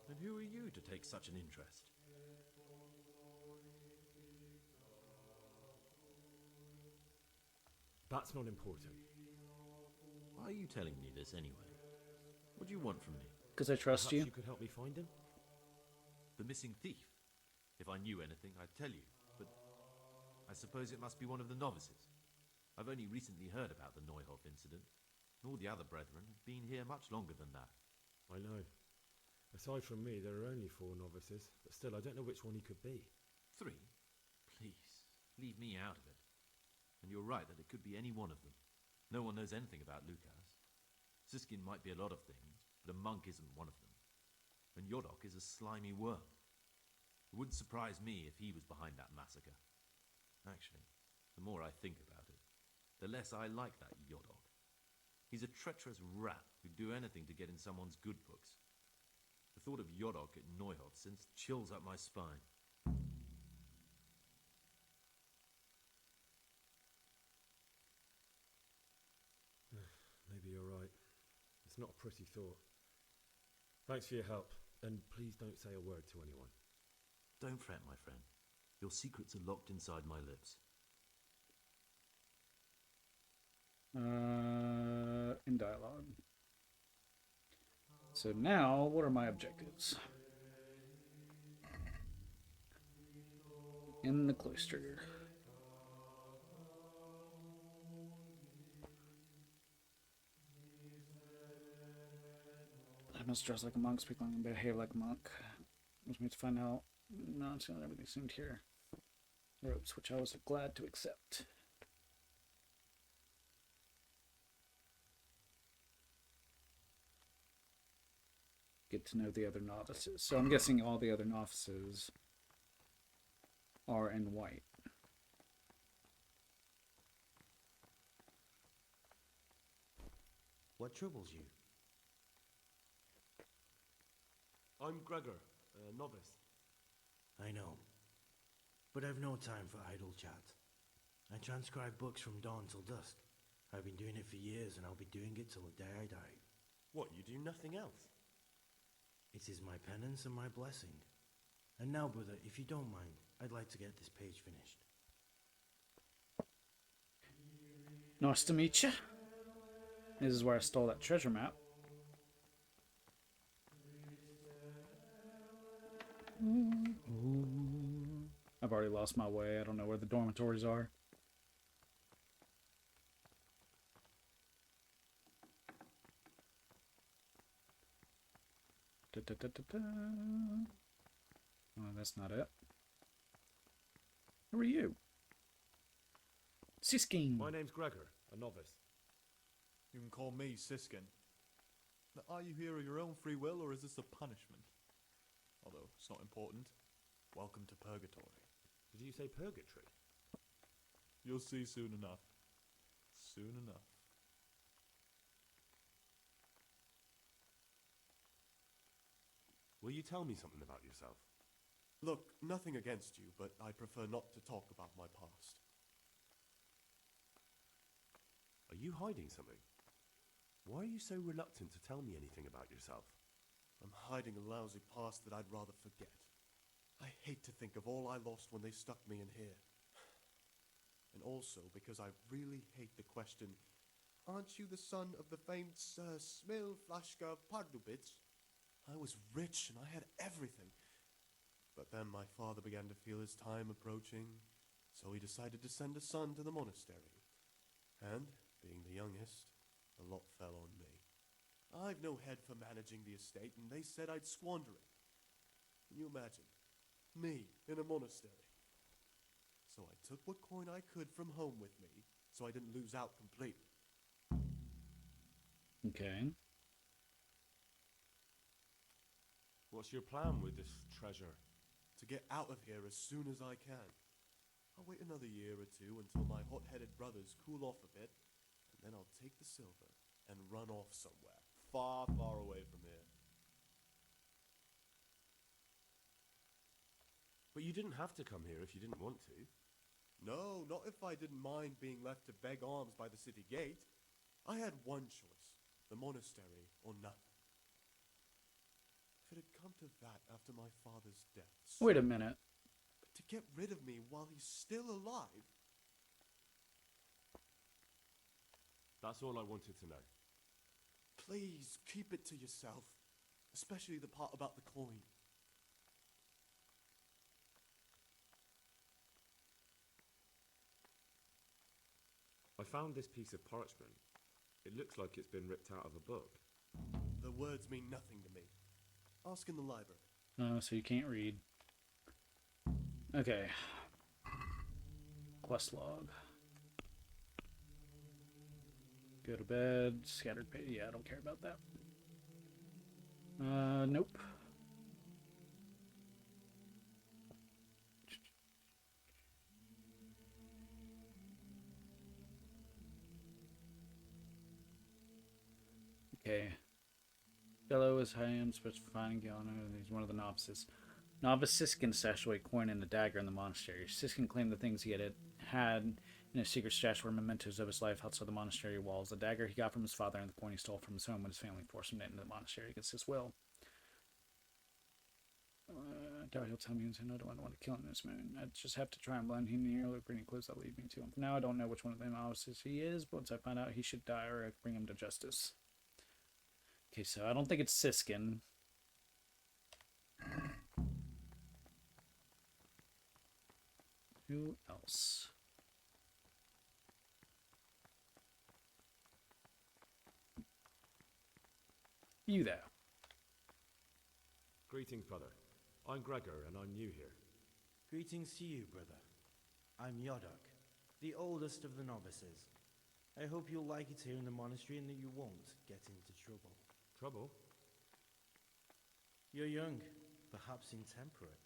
And who are you to take such an interest? That's not important. Why are you telling me this anyway? What do you want from me? Because I trust you. Perhaps you could help me find him? The missing thief? If I knew anything, I'd tell you, but I suppose it must be one of the novices. I've only recently heard about the Neuhof incident, and all the other brethren have been here much longer than that. I know. Aside from me, there are only 4 novices, but still, I don't know which one he could be. 3? Please, leave me out of it. And you're right that it could be any one of them. No one knows anything about Lucas. Siskin might be a lot of things, but a monk isn't one of them. And Yodok is a slimy worm. It wouldn't surprise me if he was behind that massacre. Actually, the more I think about it, the less I like that Yodok. He's a treacherous rat who'd do anything to get in someone's good books. The thought of Yodok at Neuhof sends chills up my spine. Maybe you're right. It's not a pretty thought. Thanks for your help, and please don't say a word to anyone. Don't fret, my friend. Your secrets are locked inside my lips. In dialogue. So now, what are my objectives? In the cloister. I must dress like a monk, speak like and behave like a monk. Was me to find out nonsense everything seemed here. Ropes, which I was glad to accept. Get to know the other novices. So I'm guessing all the other novices are in white. What troubles you? I'm Gregor, a novice. I know. But I've no time for idle chat. I transcribe books from dawn till dusk. I've been doing it for years, and I'll be doing it till the day I die. What, you do nothing else? It is my penance and my blessing. And now, brother, if you don't mind, I'd like to get this page finished. Nice to meet you. This is where I stole that treasure map. I've already lost my way. I don't know where the dormitories are. Da, da, da, da, da. Oh, that's not it. Who are you? Siskin. My name's Gregor, a novice. You can call me Siskin. Now, are you here of your own free will, or is this a punishment? Although, it's not important. Welcome to Purgatory. Did you say purgatory? You'll see soon enough. Soon enough. Will you tell me something about yourself? Look, nothing against you, but I prefer not to talk about my past. Are you hiding something? Why are you so reluctant to tell me anything about yourself? I'm hiding a lousy past that I'd rather forget. I hate to think of all I lost when they stuck me in here. And also because I really hate the question, aren't you the son of the famed Sir Smil Flashka Pardubitz? I was rich and I had everything. But then my father began to feel his time approaching, so he decided to send a son to the monastery. And, being the youngest, a lot fell on me. I've no head for managing the estate, and they said I'd squander it. Can you imagine? Me, in a monastery. So I took what coin I could from home with me, so I didn't lose out completely. Okay. What's your plan with this treasure? To get out of here as soon as I can. I'll wait another year or two until my hot-headed brothers cool off a bit, and then I'll take the silver and run off somewhere, far, far away from here. But you didn't have to come here if you didn't want to. No, not if I didn't mind being left to beg alms by the city gate. I had one choice, the monastery or nothing. If it had come to that after my father's death... Wait a minute. But to get rid of me while he's still alive... That's all I wanted to know. Please, keep it to yourself. Especially the part about the coin. I found this piece of parchment. It looks like it's been ripped out of a book. The words mean nothing to me. Ask in the library. Oh, so you can't read. Okay. Quest log. Go to bed. Scattered page. Yeah, I don't care about that. Nope. Okay. Fellow is high end, supposed to find Galano. He's one of the novices. Novice Siskin stashed away a coin and a dagger in the monastery. Siskin claimed the things he had in his secret stash were mementos of his life outside the monastery walls. The dagger he got from his father and the coin he stole from his home when his family forced him into the monastery against his will. Doubt he'll tell me and say no, I don't want to kill him this moon. I just have to try and blend him near look any clues that lead me to him. For now, I don't know which one of the novices he is, but once I find out, he should die or I can bring him to justice. Okay, so I don't think it's Siskin. Who else? You there. Greetings, brother. I'm Gregor, and I'm new here. Greetings to you, brother. I'm Yodok, the oldest of the novices. I hope you'll like it here in the monastery and that you won't get into trouble. Trouble? You're young, perhaps intemperate.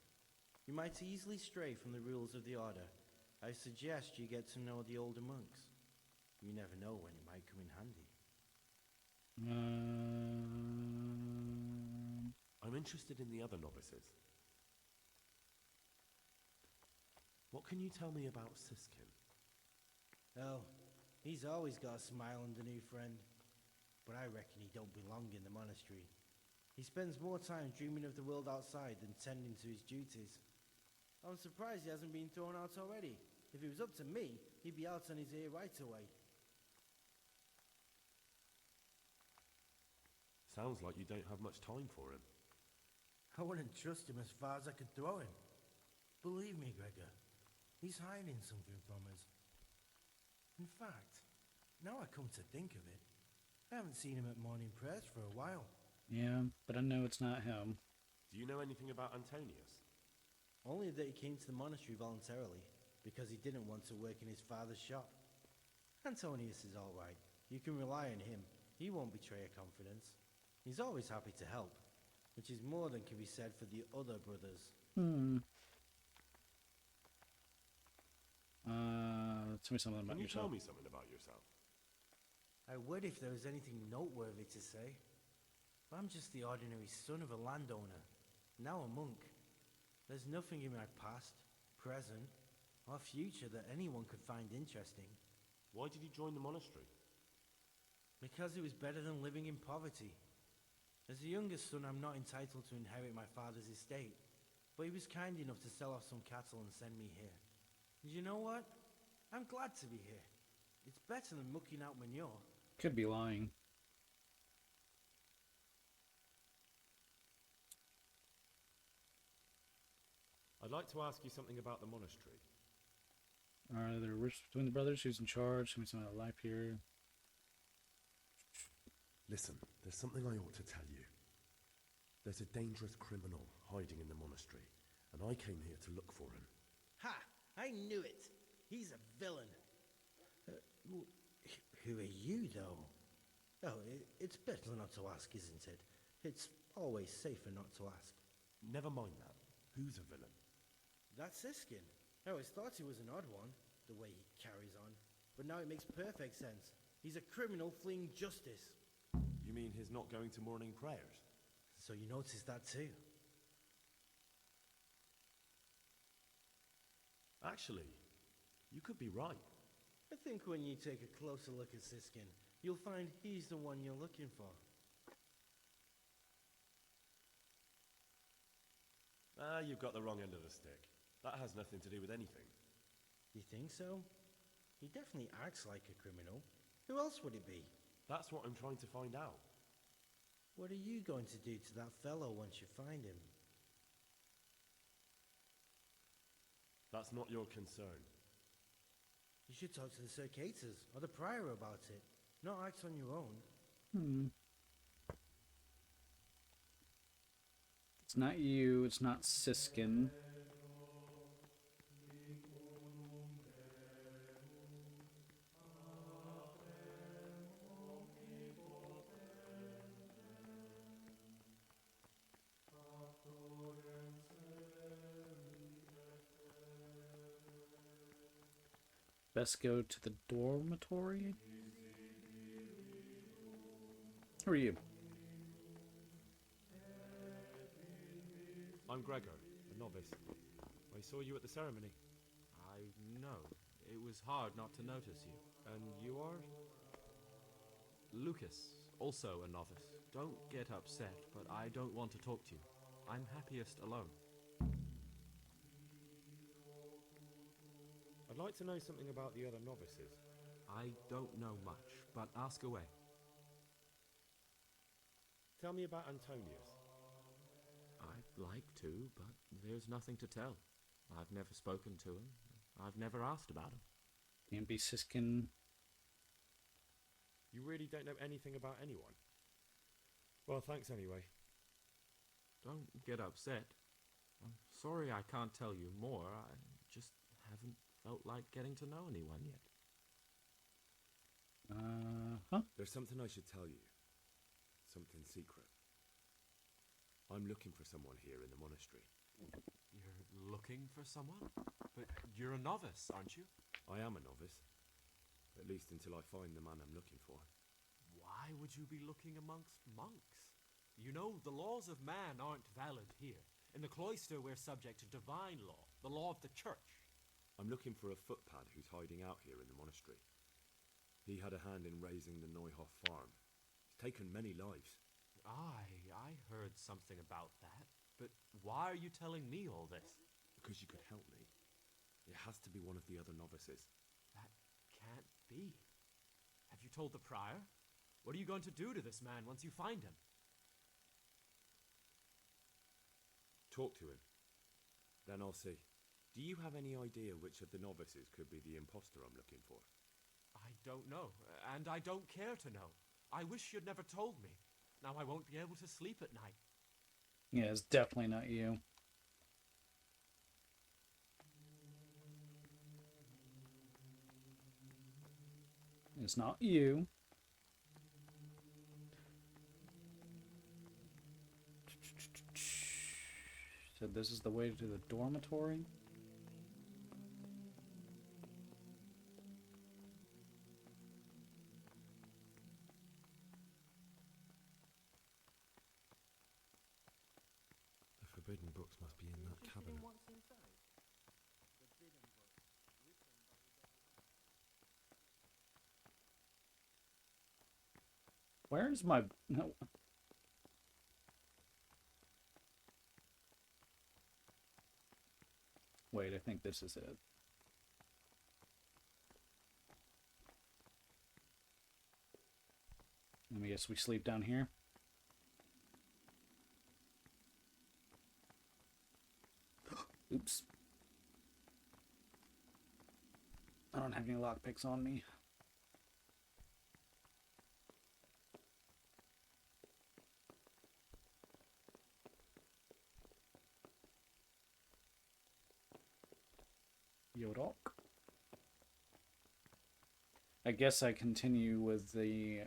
You might easily stray from the rules of the order. I suggest you get to know the older monks. You never know when it might come in handy. I'm interested in the other novices. What can you tell me about Siskin? Oh, he's always got a smile on the new friend. But I reckon he don't belong in the monastery. He spends more time dreaming of the world outside than tending to his duties. I'm surprised he hasn't been thrown out already. If it was up to me, he'd be out on his ear right away. Sounds like you don't have much time for him. I wouldn't trust him as far as I could throw him. Believe me, Gregor, he's hiding something from us. In fact, now I come to think of it, I haven't seen him at morning prayers for a while. Yeah, but I know it's not him. Do you know anything about Antonius? Only that he came to the monastery voluntarily, because he didn't want to work in his father's shop. Antonius is all right. You can rely on him. He won't betray a confidence. He's always happy to help, which is more than can be said for the other brothers. Tell me something about Can you yourself. tell me something about yourself? I would if there was anything noteworthy to say. I'm just the ordinary son of a landowner, now a monk. There's nothing in my past, present, or future that anyone could find interesting. Why did you join the monastery? Because it was better than living in poverty. As the youngest son, I'm not entitled to inherit my father's estate, but he was kind enough to sell off some cattle and send me here. And you know what? I'm glad to be here. It's better than mucking out manure. Could be lying. I'd like to ask you something about the monastery. Are there rifts between the brothers? Who's in charge? Tell me something about life here. Listen, there's something I ought to tell you. There's a dangerous criminal hiding in the monastery, and I came here to look for him. Ha! I knew it! He's a villain. Who are you, though? Oh, it's better not to ask, isn't it? It's always safer not to ask. Never mind that. Who's a villain? That's Siskin. I always thought he was an odd one, the way he carries on. But now it makes perfect sense. He's a criminal fleeing justice. You mean he's not going to morning prayers? So you noticed that too? Actually, you could be right. I think when you take a closer look at Siskin, you'll find he's the one you're looking for. Ah, you've got the wrong end of the stick. That has nothing to do with anything. You think so? He definitely acts like a criminal. Who else would it be? That's what I'm trying to find out. What are you going to do to that fellow once you find him? That's not your concern. You should talk to the Circators or the Prior about it, not act on your own. It's not you, it's not Siskin. Best go to the dormitory? Who are you? I'm Gregor, a novice. I saw you at the ceremony. I know. It was hard not to notice you. And you are? Lucas, also a novice. Don't get upset, but I don't want to talk to you. I'm happiest alone. I'd like to know something about the other novices. I don't know much, but ask away. Tell me about Antonius. I'd like to, but there's nothing to tell. I've never spoken to him. I've never asked about him. Can't be Siskin. You really don't know anything about anyone? Well, thanks anyway. Don't get upset. I'm sorry I can't tell you more. I just haven't felt like getting to know anyone yet. There's something I should tell you. Something secret. I'm looking for someone here in the monastery. You're looking for someone? But you're a novice, aren't you? I am a novice. At least until I find the man I'm looking for. Why would you be looking amongst monks? You know, the laws of man aren't valid here. In the cloister, we're subject to divine law, the law of the church. I'm looking for a footpad who's hiding out here in the monastery. He had a hand in raising the Neuhoff farm. He's taken many lives. I heard something about that. But why are you telling me all this? Because you could help me. It has to be one of the other novices. That can't be. Have you told the prior? What are you going to do to this man once you find him? Talk to him. Then I'll see. Do you have any idea which of the novices could be the imposter I'm looking for? I don't know, and I don't care to know. I wish you'd never told me. Now I won't be able to sleep at night. Yeah, it's definitely not you. It's not you. So this is the way to the dormitory? The forbidden books must be in that cabinet. Where's my... No. Wait, I think this is it. I guess we sleep down here. Oops. I don't have any lockpicks on me. Yodok. I guess I continue with the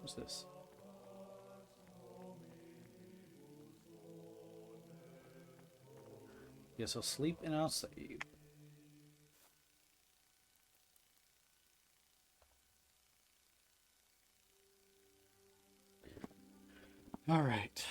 What's this? Yes, I'll sleep and I'll save. All right.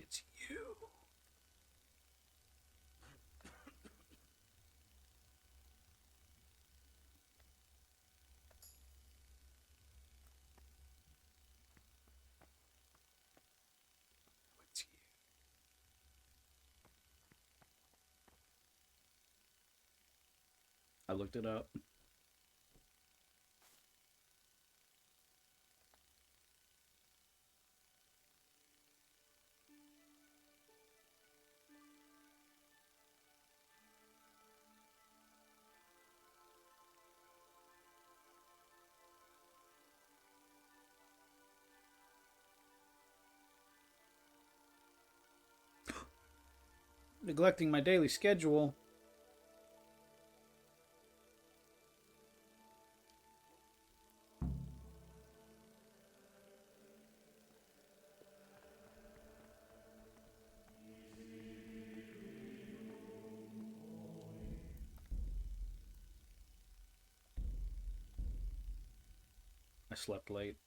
It's you. It's you. I looked it up. Neglecting my daily schedule. I slept late.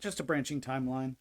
Just a branching timeline.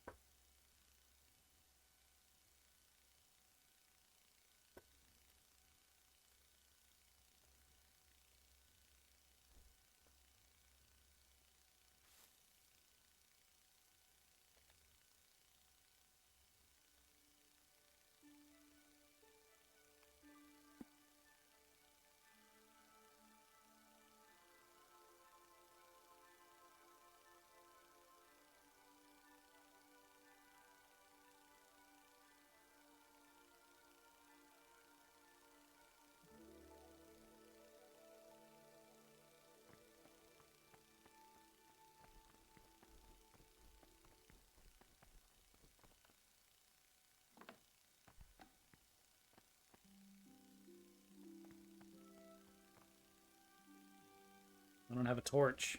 I don't have a torch.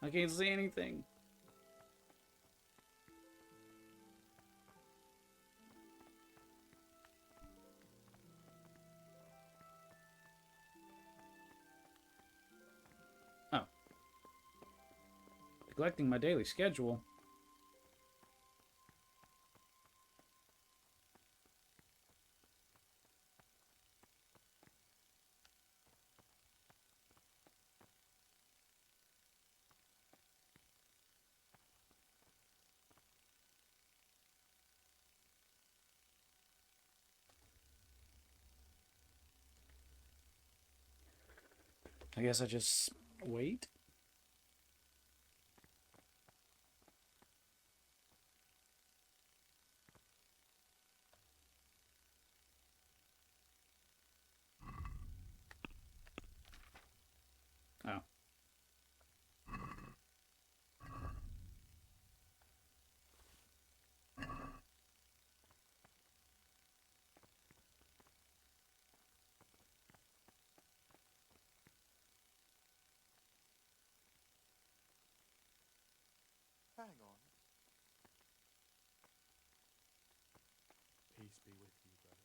I can't see anything. Oh. Neglecting my daily schedule. I guess I just wait. Oh. Hang on. Peace be with you, brother.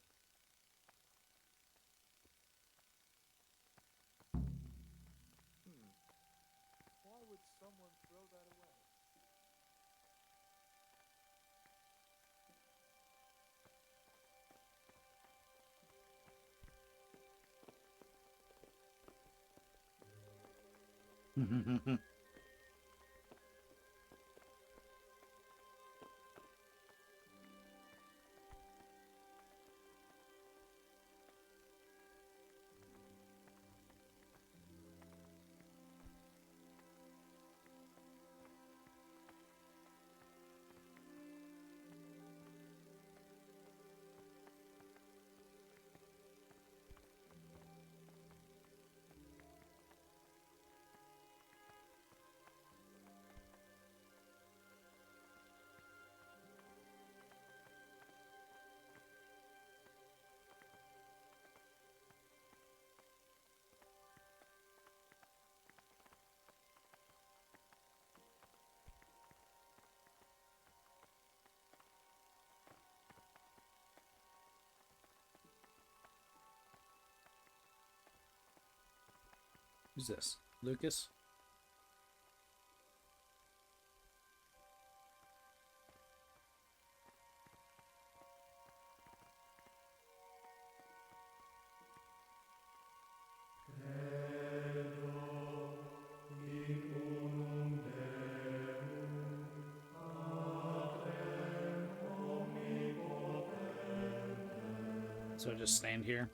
Who's this? Lucas? So I just stand here.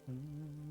Amen.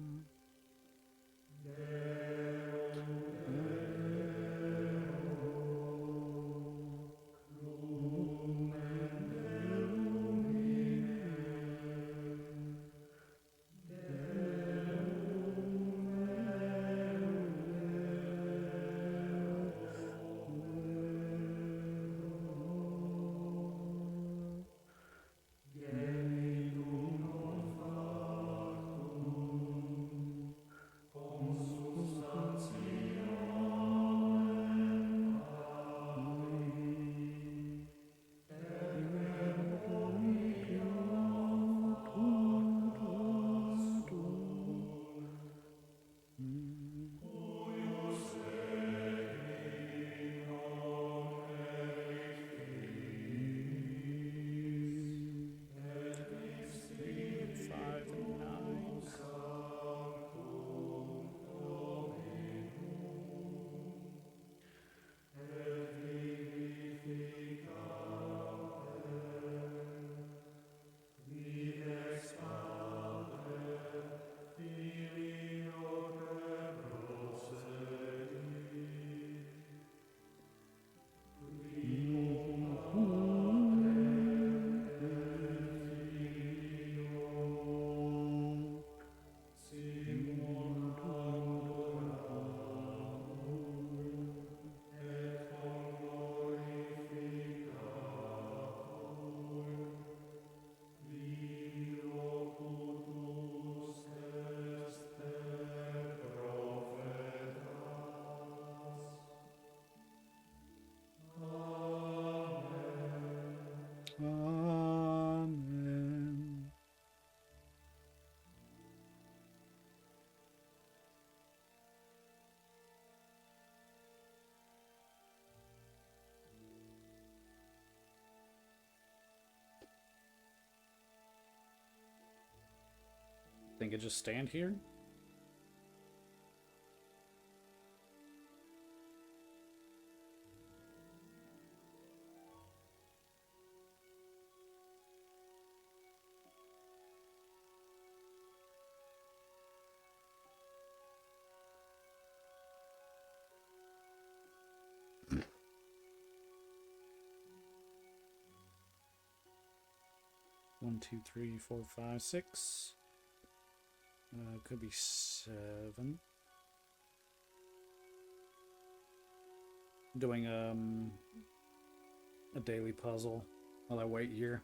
Think I just stand here? 1, 2, 3, 4, 5, 6. Could be 7. Doing a daily puzzle while I wait here.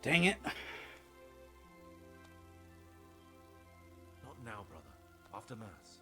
Dang it. Not now, brother. After Mass.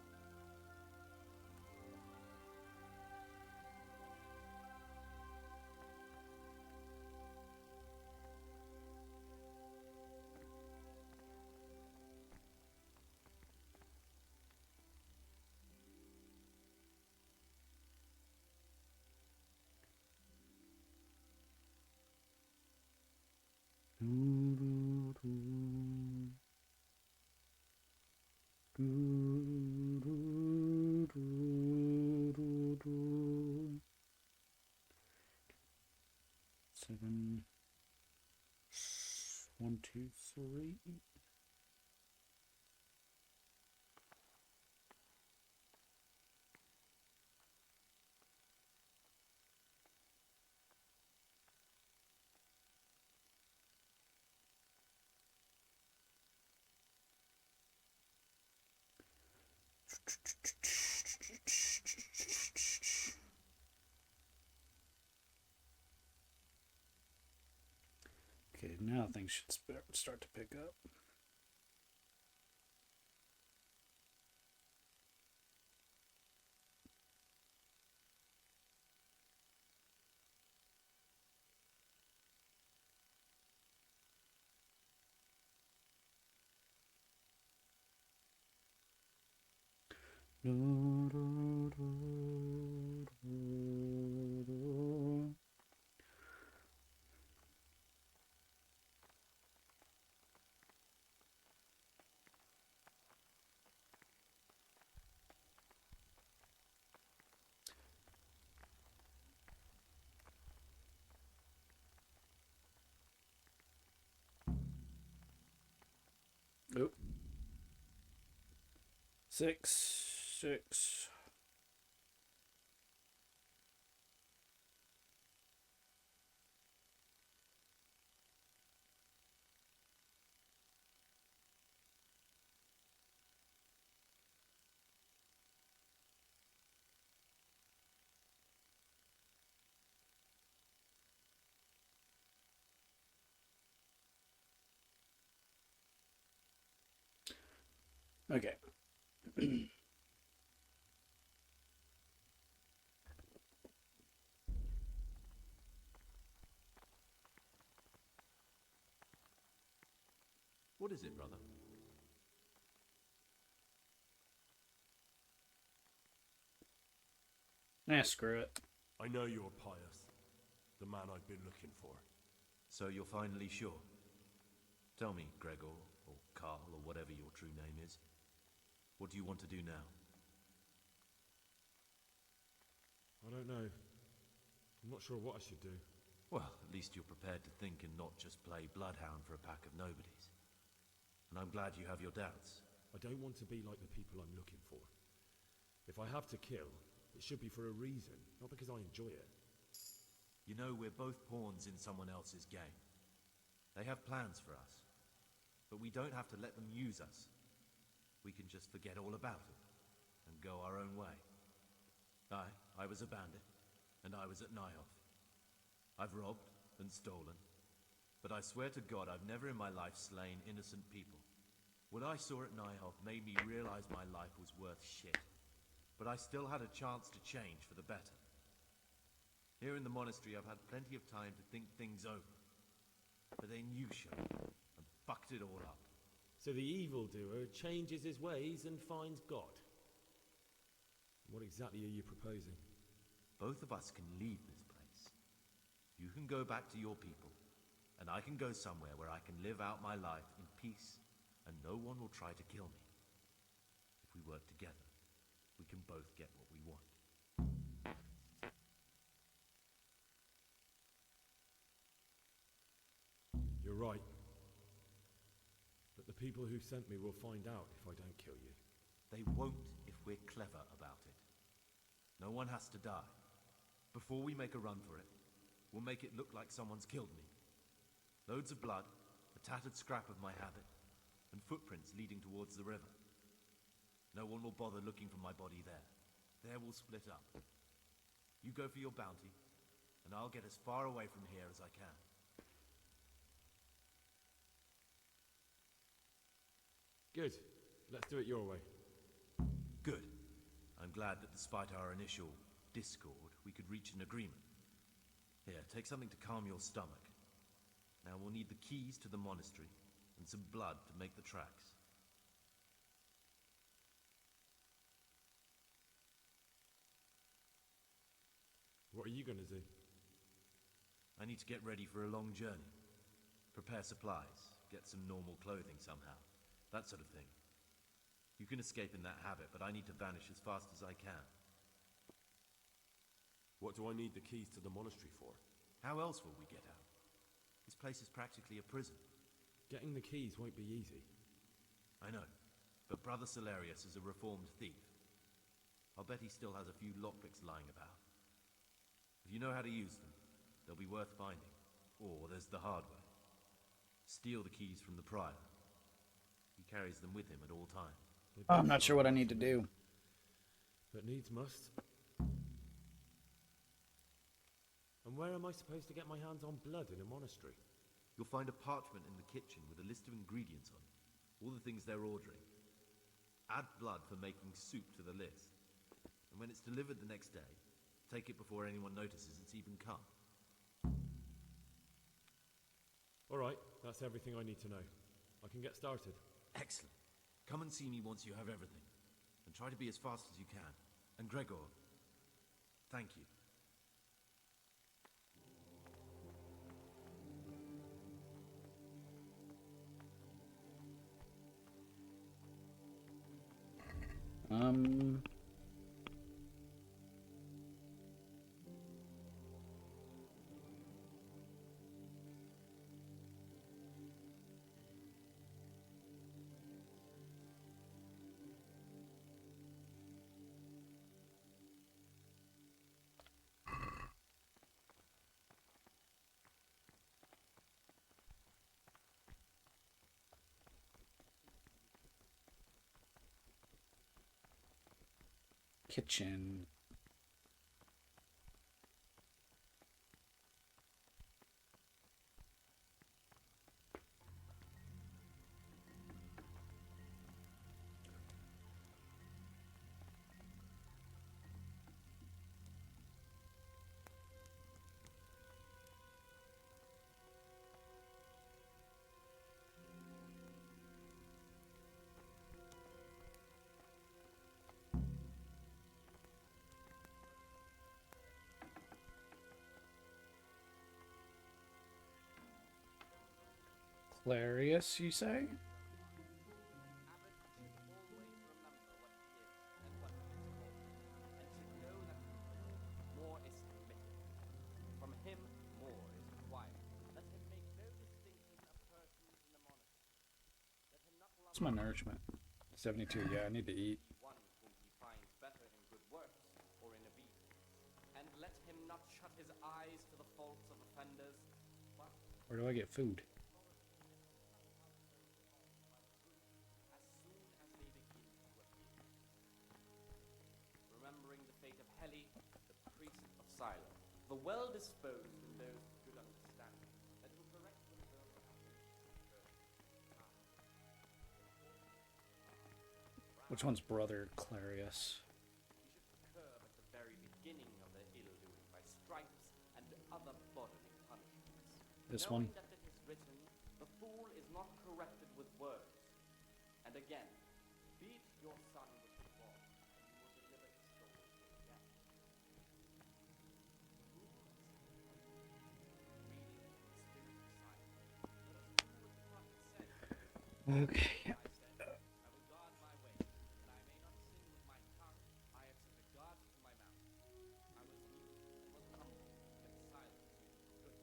Seven. 1, 2, 3. Okay, now things should start to pick up. Oop. 6, 6. Okay. What is it, brother? Nah, screw it. I know you're Pius, the man I've been looking for. So you're finally sure? Tell me, Gregor, or Carl, or whatever your true name is. What do you want to do now? I don't know. I'm not sure what I should do. Well, at least you're prepared to think and not just play bloodhound for a pack of nobodies. And I'm glad you have your doubts. I don't want to be like the people I'm looking for. If I have to kill, it should be for a reason, not because I enjoy it. You know, we're both pawns in someone else's game. They have plans for us, but we don't have to let them use us. We can just forget all about it and go our own way. I was a bandit, and I was at Nyhoff. I've robbed and stolen, but I swear to God I've never in my life slain innocent people. What I saw at Nyhoff made me realize my life was worth shit, but I still had a chance to change for the better. Here in the monastery I've had plenty of time to think things over, but then you showed up and fucked it all up. So the evildoer changes his ways and finds God. What exactly are you proposing? Both of us can leave this place. You can go back to your people, and I can go somewhere where I can live out my life in peace, and no one will try to kill me. If we work together, we can both get what we want. You're right. But the people who sent me will find out if I don't kill you. They won't if we're clever about it. No one has to die. Before we make a run for it, we'll make it look like someone's killed me. Loads of blood, a tattered scrap of my habit, and footprints leading towards the river. No one will bother looking for my body there. There we'll split up. You go for your bounty, and I'll get as far away from here as I can. Good. Let's do it your way. Good. I'm glad that despite our initial discord, we could reach an agreement. Here, take something to calm your stomach. Now we'll need the keys to the monastery and some blood to make the tracks. What are you going to do? I need to get ready for a long journey. Prepare supplies, get some normal clothing somehow. That sort of thing. You can escape in that habit, but I need to vanish as fast as I can. What do I need the keys to the monastery for? How else will we get out? This place is practically a prison. Getting the keys won't be easy. I know, but Brother Solarius is a reformed thief. I'll bet he still has a few lockpicks lying about. If you know how to use them, they'll be worth finding. Or there's the hard way. Steal the keys from the prior. He carries them with him at all times. I'm not sure what I need to do. But needs must. And where am I supposed to get my hands on blood in a monastery? You'll find a parchment in the kitchen with a list of ingredients on it. All the things they're ordering. Add blood for making soup to the list. And when it's delivered the next day, take it before anyone notices it's even come. All right, that's everything I need to know. I can get started. Excellent. Come and see me once you have everything. And try to be as fast as you can. And Gregor, thank you. Kitchen. Clarius, you say? More is permitted. From him, more is required. Let him make no distinction of persons in the monastery. Let him not What's my nourishment? 72. Yeah, I need to eat. one whom he finds better in good works or in obedience. And let him not shut his eyes to the faults of offenders, but Where do I get food? as soon as they begin to appear. Remembering the fate of Heli, the priest of Silo, the well-disposed and those of good understanding, that will correct them though Which one's brother Clarius? he should curb at the very beginning of their ill-doing by stripes and other bodily punishments. This Knowing one? that it is written, the fool is not corrected with words. And again, beat your son with the rod, and you will deliver his soul from death. Okay. I will guard my way, that I may not sin with my tongue. I have set a guard to my mouth. I was mute and was humble, yet silence used for good.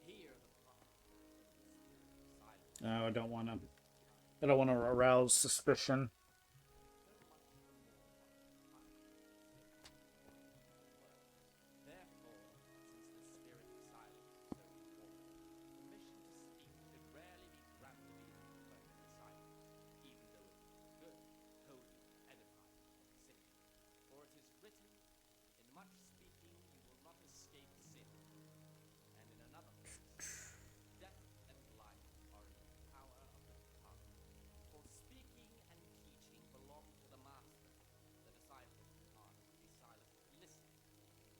Hear the prophet, the spirit of silence. No, I don't want to. I don't want to arouse suspicion. So much the more punishment sin words. Therefore, since the spirit of silence is so important, permission to speak should rarely be granted even to perfect silence, even though it be for good, holy, edifying, or pacific. For it is written, in much speaking you will not escape sin. And in another place, death and life are in the power of the tongue. For speaking and teaching belong to the master. The disciples can ask, be silent, and listen.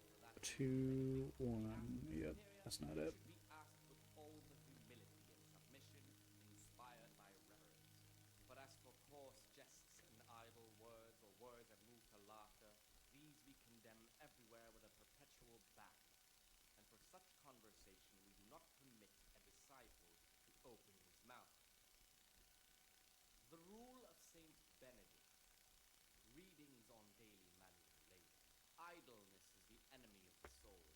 So that 2, 1. Yep, that's not it. should be asked with all the humility and submission inspired by reverence. But as for coarse jests and idle words, or words that move to laughter, these we condemn everywhere with a perpetual ban. And for such conversation we do not permit a disciple to open his mouth. The rule of Saint Benedict, readings on daily manual labor. Idleness is the enemy of the soul.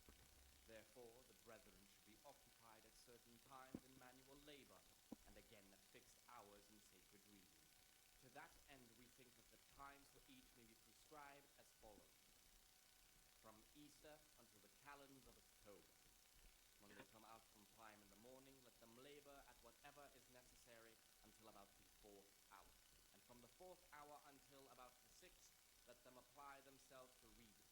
Therefore, the brethren should be occupied at certain times in manual labor, and again at fixed hours in sacred reading. To that end, we think that the times for each may be prescribed as follows. From Easter until the calends of October. When they come out from prime in the morning, let them labor at whatever is necessary until about the 4th hour. And from the 4th hour until about the 6th, let them apply themselves to reading.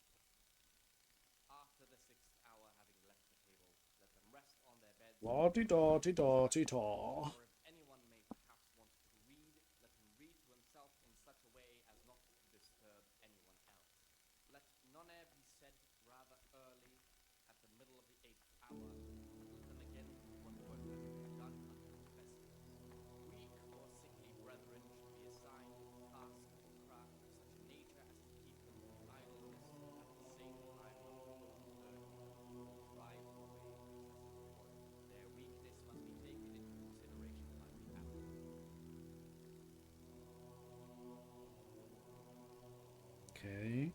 After the 6th hour, having left the table, let them rest on their beds. La-di-da-di-da-di-da. Or if anyone may perhaps want to read, let him read to himself in such a way as not to disturb anyone else. Let none be said rather early at the middle of the 8th hour, and let them again do what work has been done until the vespers. Weak or sickly brethren should be assigned task or craft of such a nature as to keep them from idleness, at the same time not promoting learning, or drive away excessive work. Their weakness must be taken into consideration by the abbot. Okay.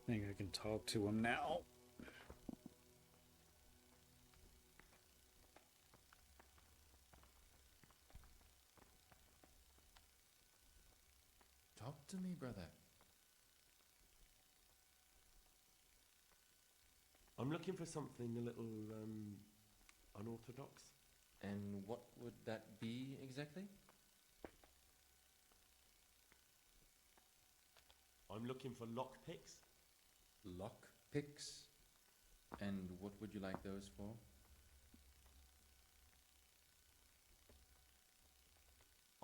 I think I can talk to him now. Talk to me, brother. I'm looking for something a little unorthodox. And what would that be exactly? I'm looking for lockpicks. Lockpicks? And what would you like those for?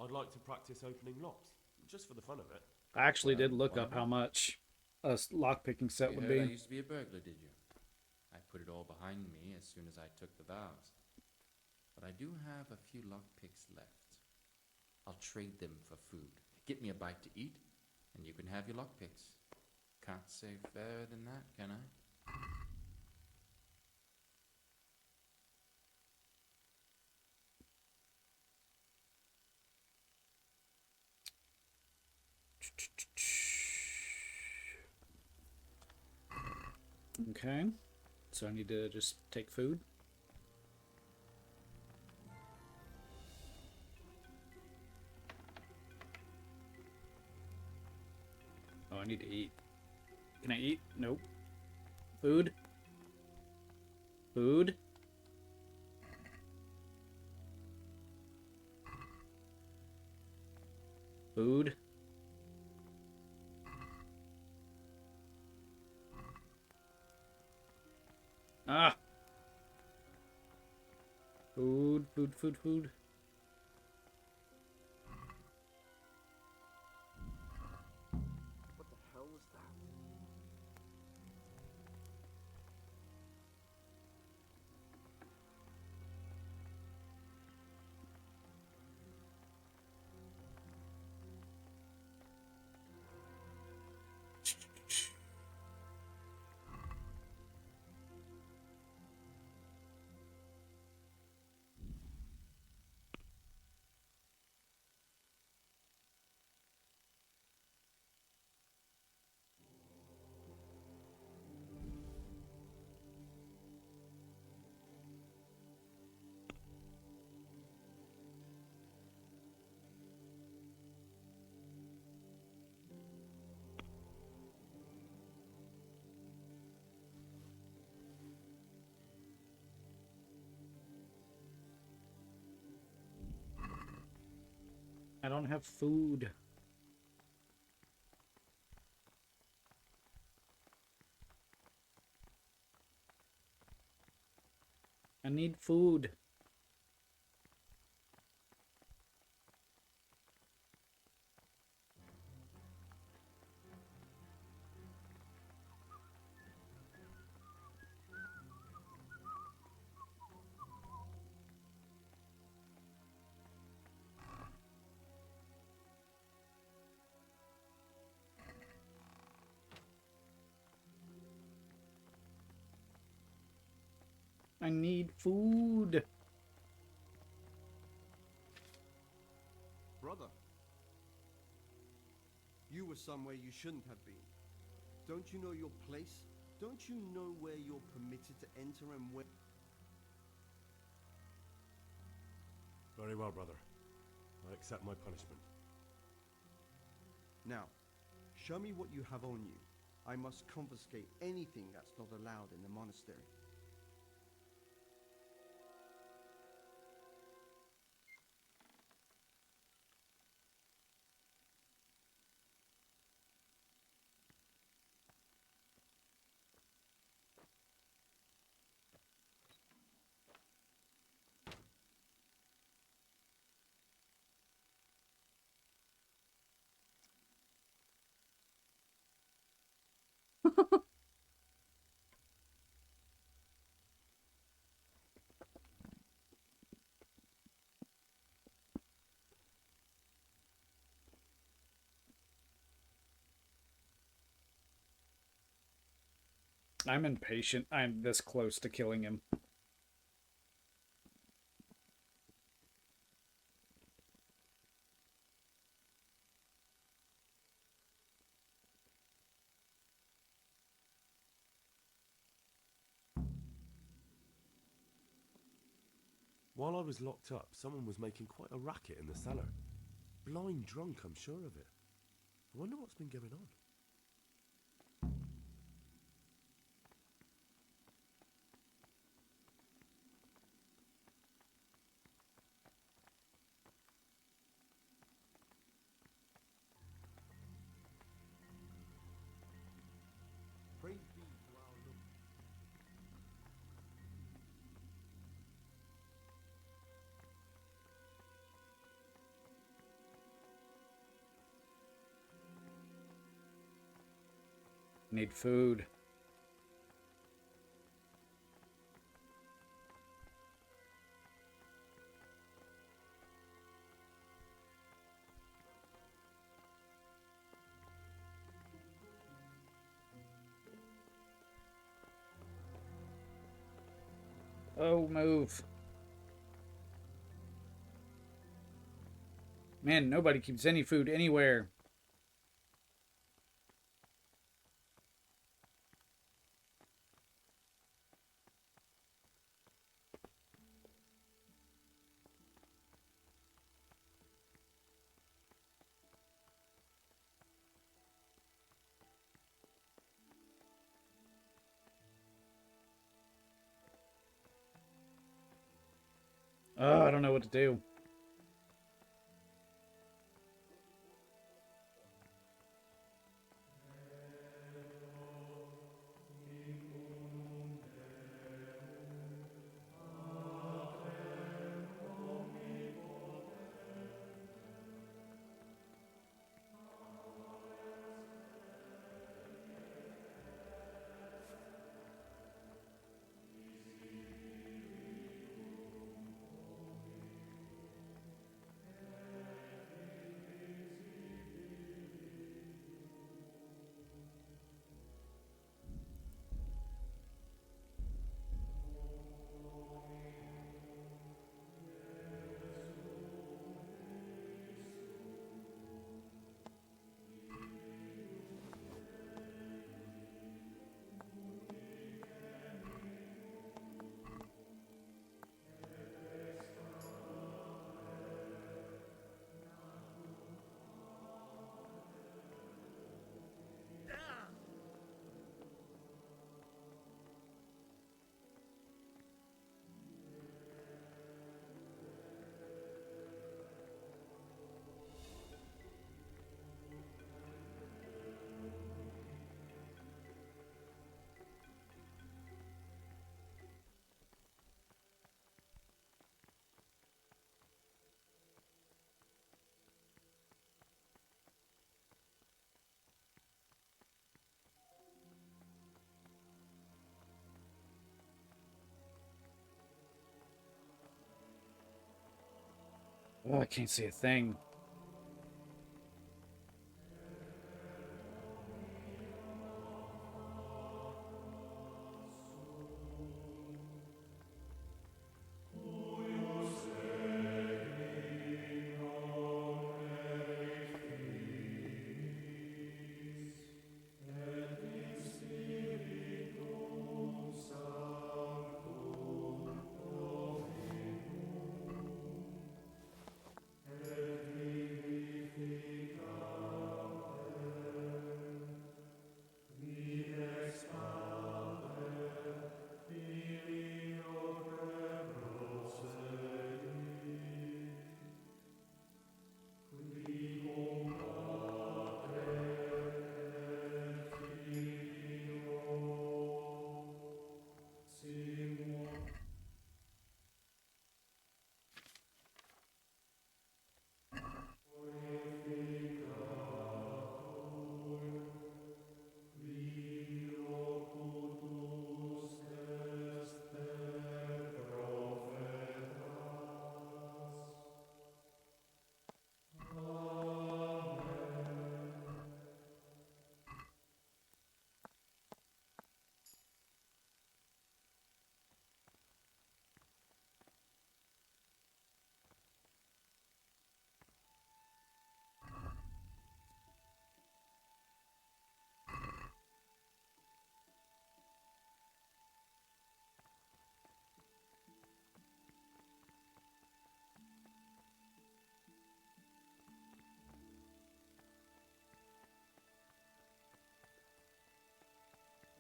I'd like to practice opening locks, just for the fun of it. I actually did look why up how not? much a lockpicking set You would heard I be. used to be a burglar, did you? I put it all behind me as soon as I took the vows. But I do have a few lockpicks left. I'll trade them for food. Get me a bite to eat, and you can have your lockpicks. Can't say fairer than that, can I? Okay. So I need to just take food. Oh, I need to eat. Can I eat? Nope. Food? Food? Food? Ah! Food, food, food, food. What the hell was that? I don't have food. I need food. I need food. Brother, you were somewhere you shouldn't have been. Don't you know your place? Don't you know where you're permitted to enter and where... Very well, brother. I accept my punishment. Now, show me what you have on you. I must confiscate anything that's not allowed in the monastery. I'm impatient. I'm this close to killing him. While I was locked up, someone was making quite a racket in the cellar. Blind drunk, I'm sure of it. I wonder what's been going on. Praise be to our Lord. Need food. Oh, move. Man, nobody keeps any food anywhere. Oh, I don't know what to do. Oh, I can't see a thing.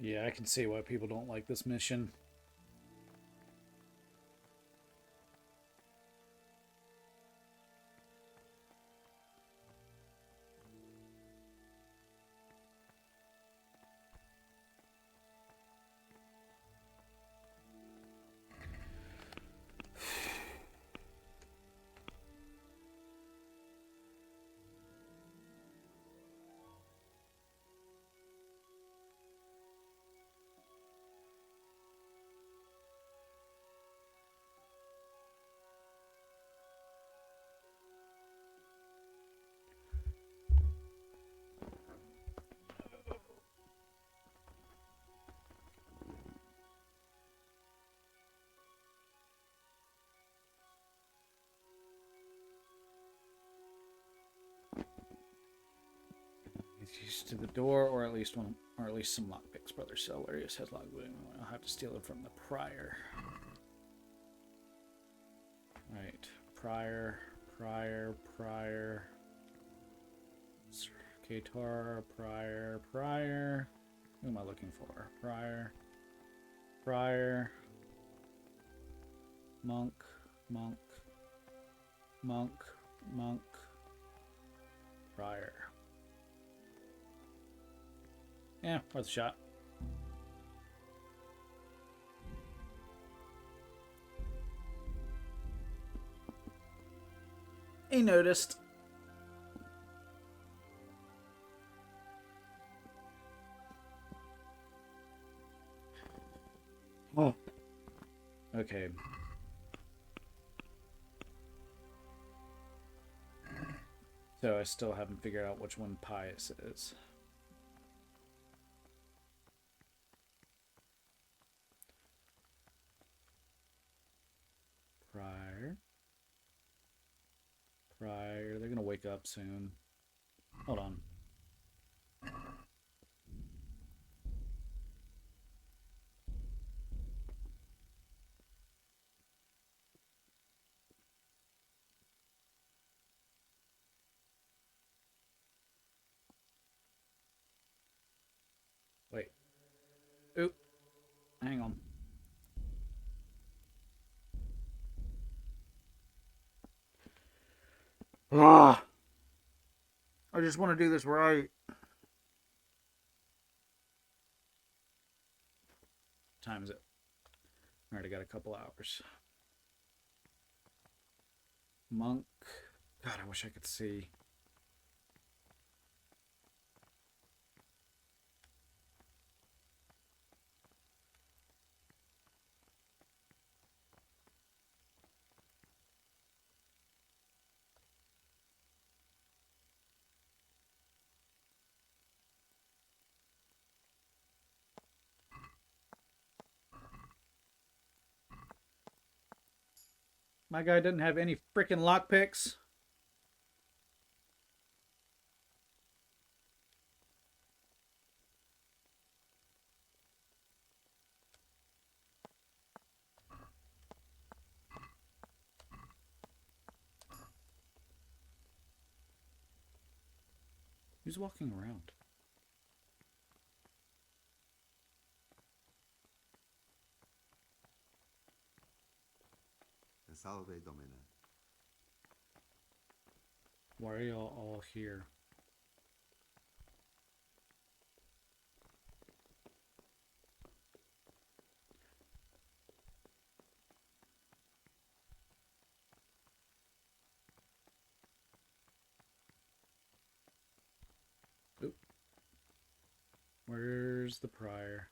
Yeah, I can see why people don't like this mission. Get used to the door, or at least one, or at least some lockpicks. Brother Cellarius has lockpicks. I'll have to steal it from the prior. Right, prior. Katar, prior. Who am I looking for? Prior. Monk. Prior. Yeah, worth a shot. He noticed. Oh. Okay. So I still haven't figured out which one Pius is. Prior. They're gonna wake up soon. Hold on. Wait. Oop. Hang on. Ah. I just want to do this right. Time is it? Alright, I got a couple hours. Monk. God, I wish I could see. My guy doesn't have any freaking lockpicks. Who's walking around? Salve Domine. Why are y'all all here? Oop. Where's the prior?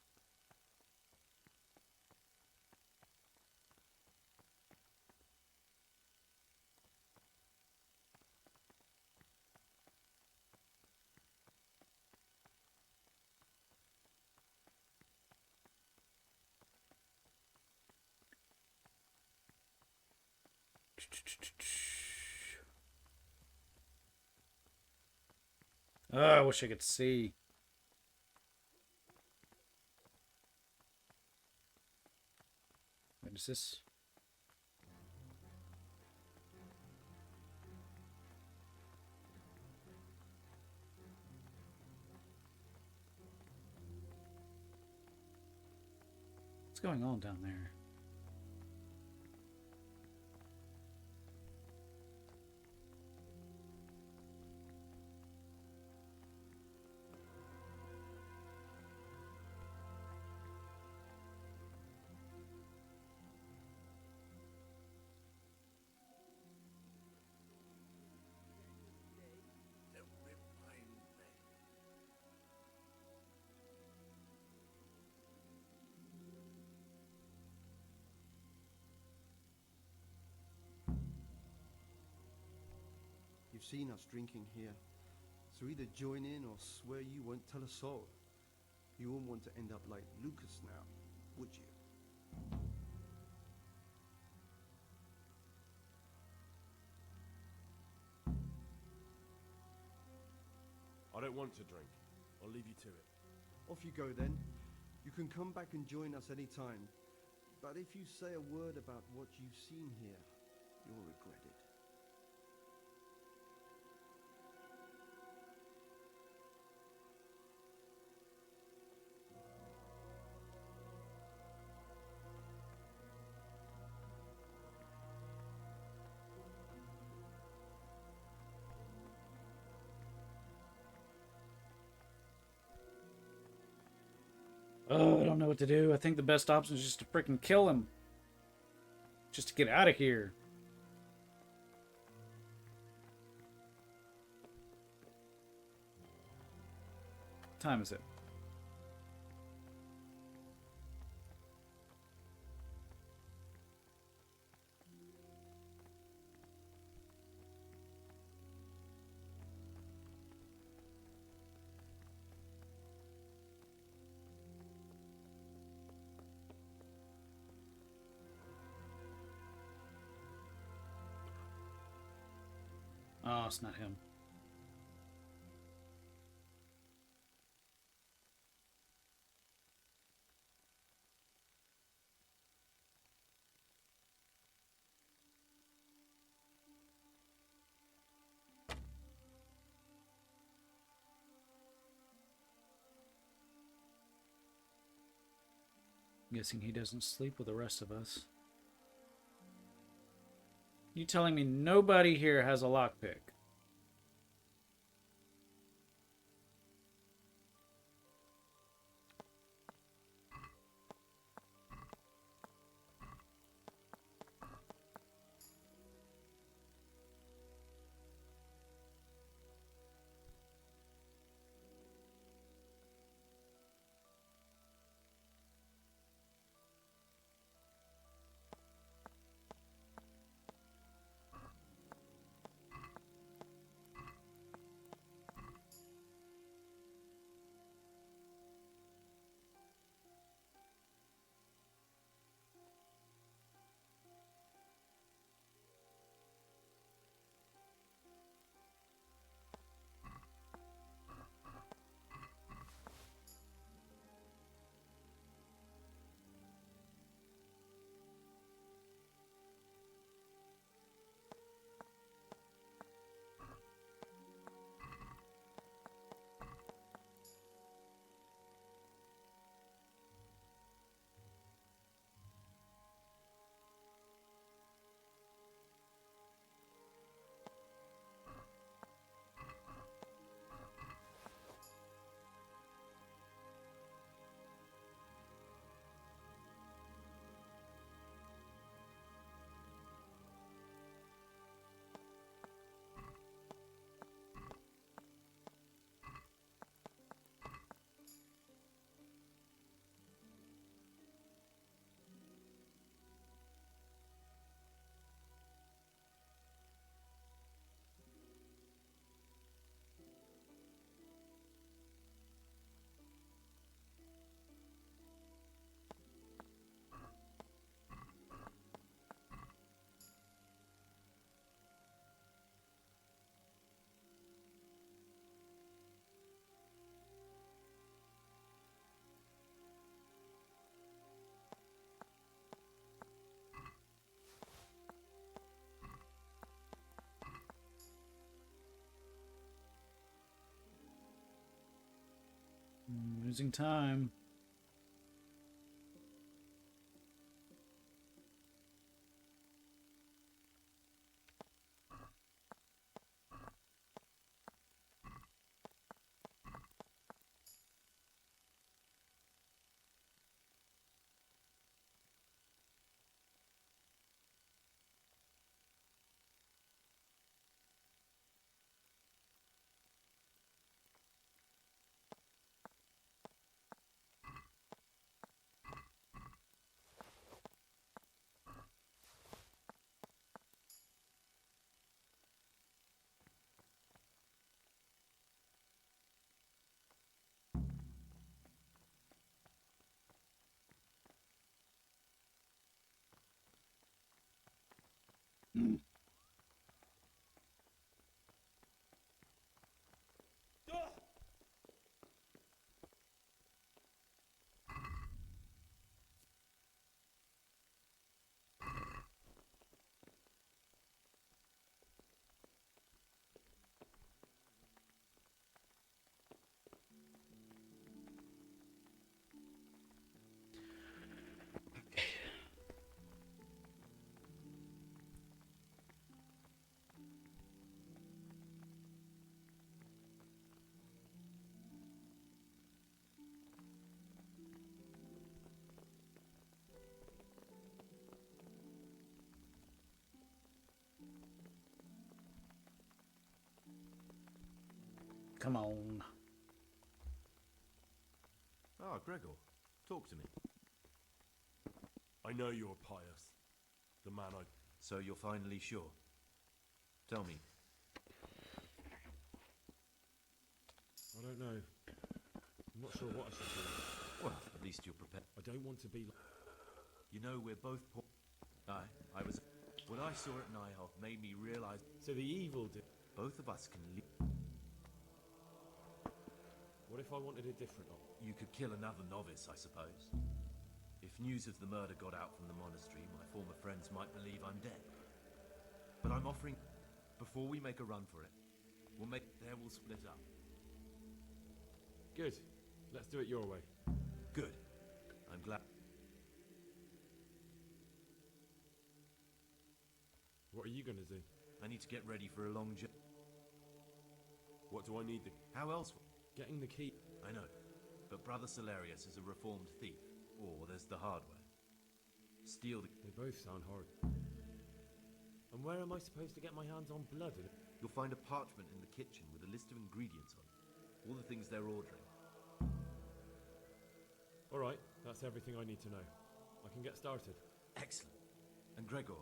Oh, I wish I could see. What is this? What's going on down there? You've seen us drinking here, so either join in or swear you won't tell a soul. You won't want to end up like Lucas now, would you? I don't want to drink. I'll leave you to it. Off you go then. You can come back and join us any time. But if you say a word about what you've seen here, you'll regret it. Oh, I don't know what to do. I think the best option is just to freaking kill him. Just to get out of here. What time is it? Oh, it's not him. I'm guessing he doesn't sleep with the rest of us. You telling me nobody here has a lockpick? Losing time. Come on. Ah, Gregor, talk to me. I know you're pious. The man I... So you're finally sure? Tell me. I don't know. I'm not sure what I should do. Well, at least you're prepared. I don't want to be... You know, we're both poor. I was... What I saw at Nyhoff made me realize... So the evil did... Both of us can leave. What if I wanted a different option? You could kill another novice, I suppose. If news of the murder got out from the monastery, my former friends might believe I'm dead. But I'm offering... Before we make a run for it, we'll split up. Good. Let's do it your way. Good. I'm glad. What are you going to do? I need to get ready for a long journey. What do I need to... How else? Getting the key. I know. But Brother Solarius is a reformed thief. Or there's the hard way. Steal the... They both sound hard. And where am I supposed to get my hands on blood? You'll find a parchment in the kitchen with a list of ingredients on it. All the things they're ordering. Alright, that's everything I need to know. I can get started. Excellent. And Gregor...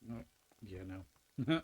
Oh, yeah, no.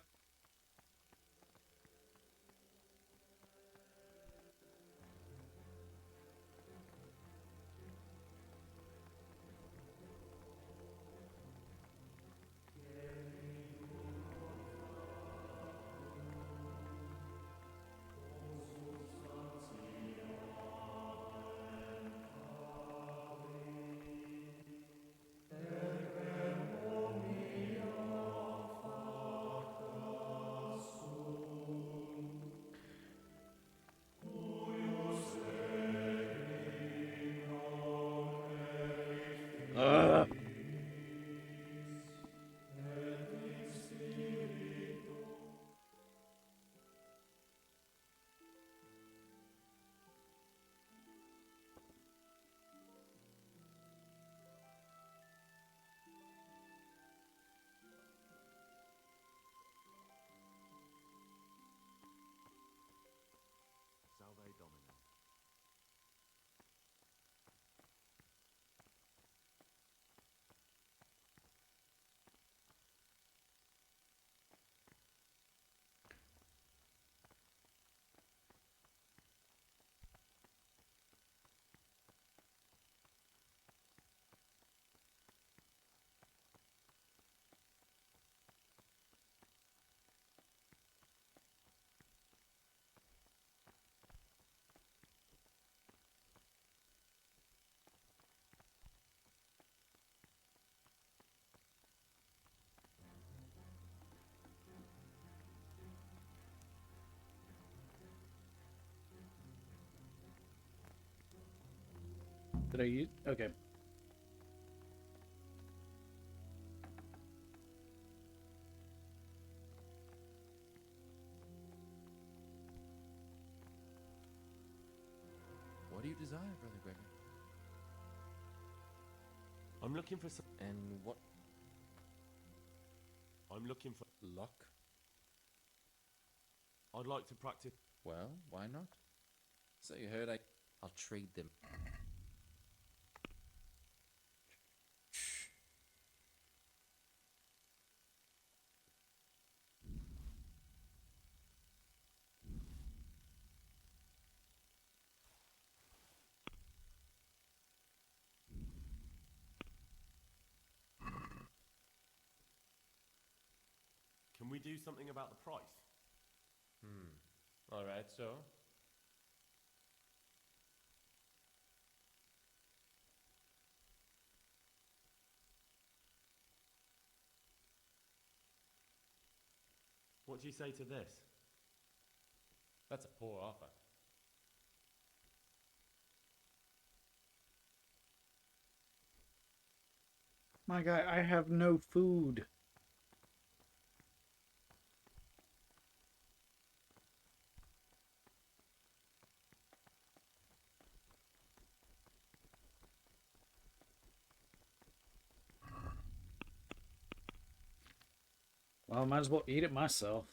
Did I use? Okay. What do you desire, Brother Gregor? I'm looking for some. And what? I'm looking for Luck? I'd like to practice. Well, why not? So you heard I'll trade them. Can we do something about the price? All right, so? What do you say to this? That's a poor offer. My guy, I have no food. Well, I might as well eat it myself.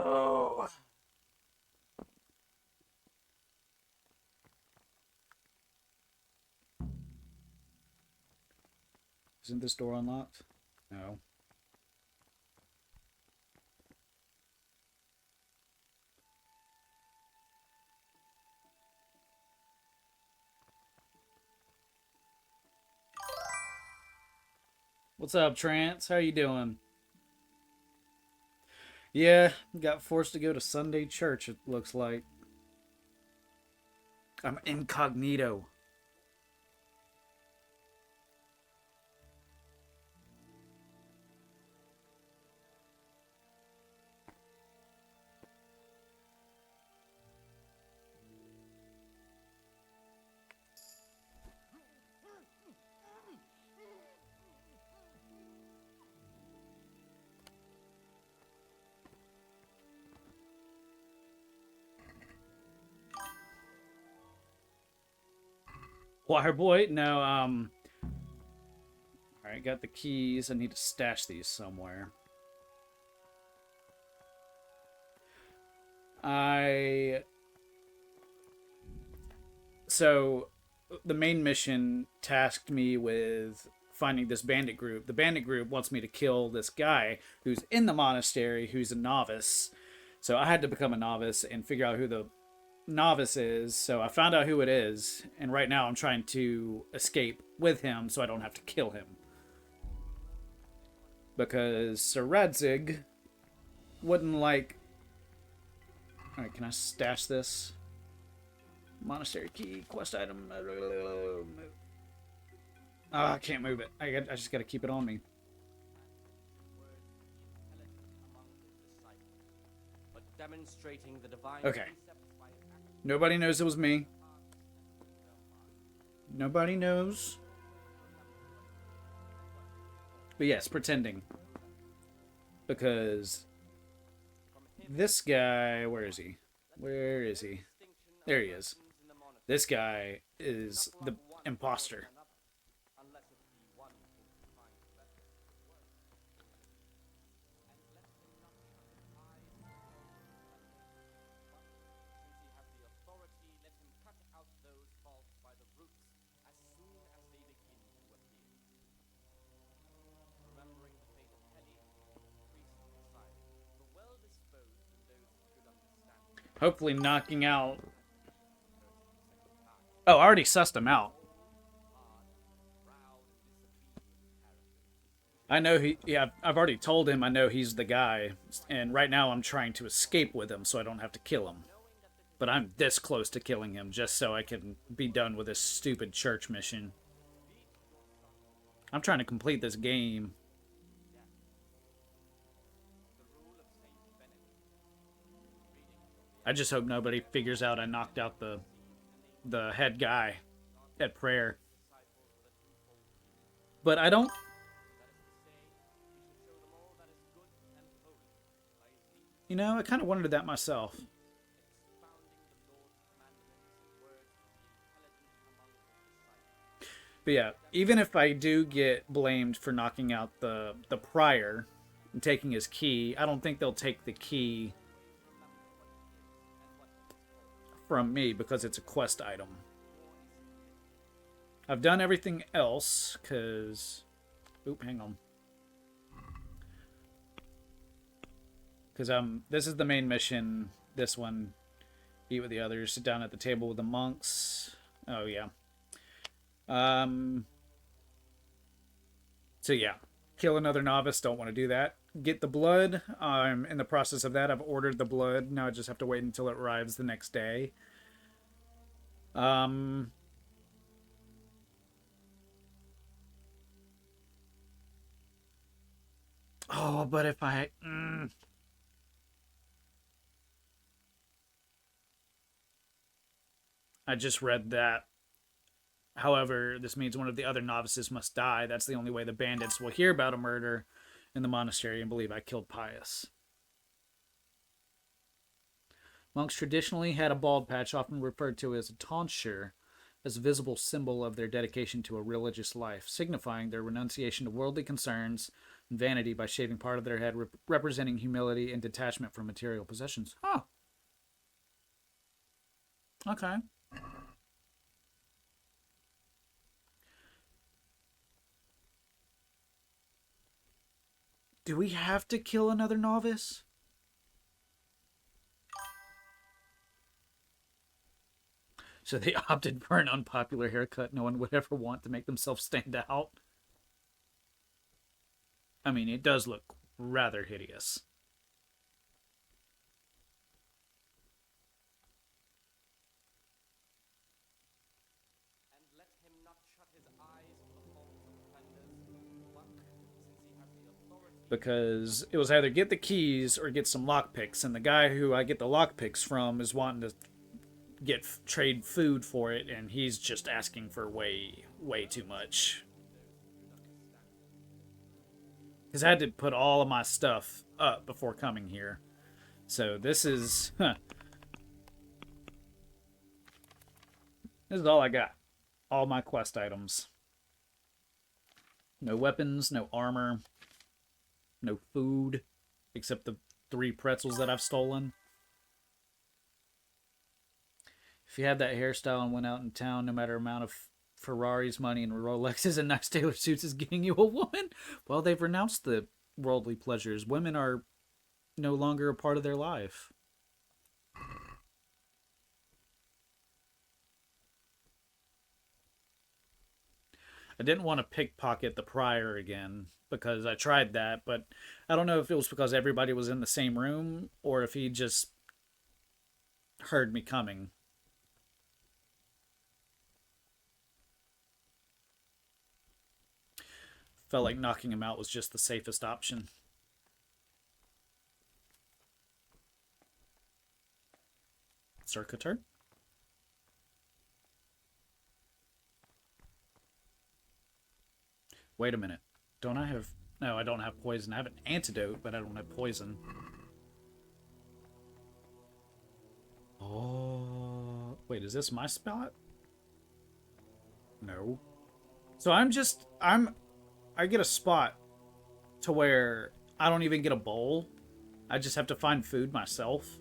Oh. Isn't this door unlocked? No. What's up, Trance? How you doing? Yeah, got forced to go to Sunday church, it looks like. I'm incognito. Wire boy? No, Alright, got the keys. I need to stash these somewhere. So, the main mission tasked me with finding this bandit group. The bandit group wants me to kill this guy who's in the monastery, who's a novice. So I had to become a novice and figure out who the novice is. So I found out who it is, and right now I'm trying to escape with him so I don't have to kill him. Because Sir Radzig wouldn't like... Alright, can I stash this? Monastery key, quest item. I can't move it. I just gotta keep it on me. But demonstrating the divine Okay. Nobody knows it was me. Nobody knows. But yes, pretending. Because this guy, where is he? Where is he? There he is. This guy is the imposter. Hopefully knocking out... Oh, I already sussed him out. I know he. Yeah, I've already told him I know he's the guy, and right now I'm trying to escape with him so I don't have to kill him. But I'm this close to killing him just so I can be done with this stupid church mission. I'm trying to complete this game. I just hope nobody figures out I knocked out the head guy at prayer. But I don't. You know, I kind of wondered that myself. But yeah, even if I do get blamed for knocking out the prior and taking his key, I don't think they'll take the key from me because it's a quest item. I've done everything else because... Oop, hang on. Because this is the main mission. This one, eat with the others, sit down at the table with the monks. Oh yeah. So yeah, kill another novice. Don't want to do that. Get the blood. I'm in the process of that. I've ordered the blood. Now I just have to wait until it arrives the next day. Oh, but if I... I just read that. However, this means one of the other novices must die. That's the only way the bandits will hear about a murder in the monastery and believe I killed Pius. Monks traditionally had a bald patch, often referred to as a tonsure, as a visible symbol of their dedication to a religious life, signifying their renunciation to worldly concerns and vanity by shaving part of their head, representing humility and detachment from material possessions. Oh. Okay. Do we have to kill another novice? So they opted for an unpopular haircut no one would ever want to make themselves stand out. I mean, it does look rather hideous. Because it was either get the keys or get some lockpicks, and the guy who I get the lockpicks from is wanting to trade food for it, and he's just asking for way too much. Because I had to put all of my stuff up before coming here. So this is... This is all I got. All my quest items. No weapons, no armor, no food, except the 3 pretzels that I've stolen. If you had that hairstyle and went out in town, no matter amount of Ferraris, money, and Rolexes and nice tailor suits is getting you a woman, well, they've renounced the worldly pleasures. Women are no longer a part of their life. I didn't want to pickpocket the prior again because I tried that, but I don't know if it was because everybody was in the same room or if he just heard me coming. Felt like knocking him out was just the safest option. Circuiter? Wait a minute. Don't I have... No, I don't have poison. I have an antidote, but I don't have poison. Oh... Wait, is this my spot? No. So I get a spot to where I don't even get a bowl. I just have to find food myself.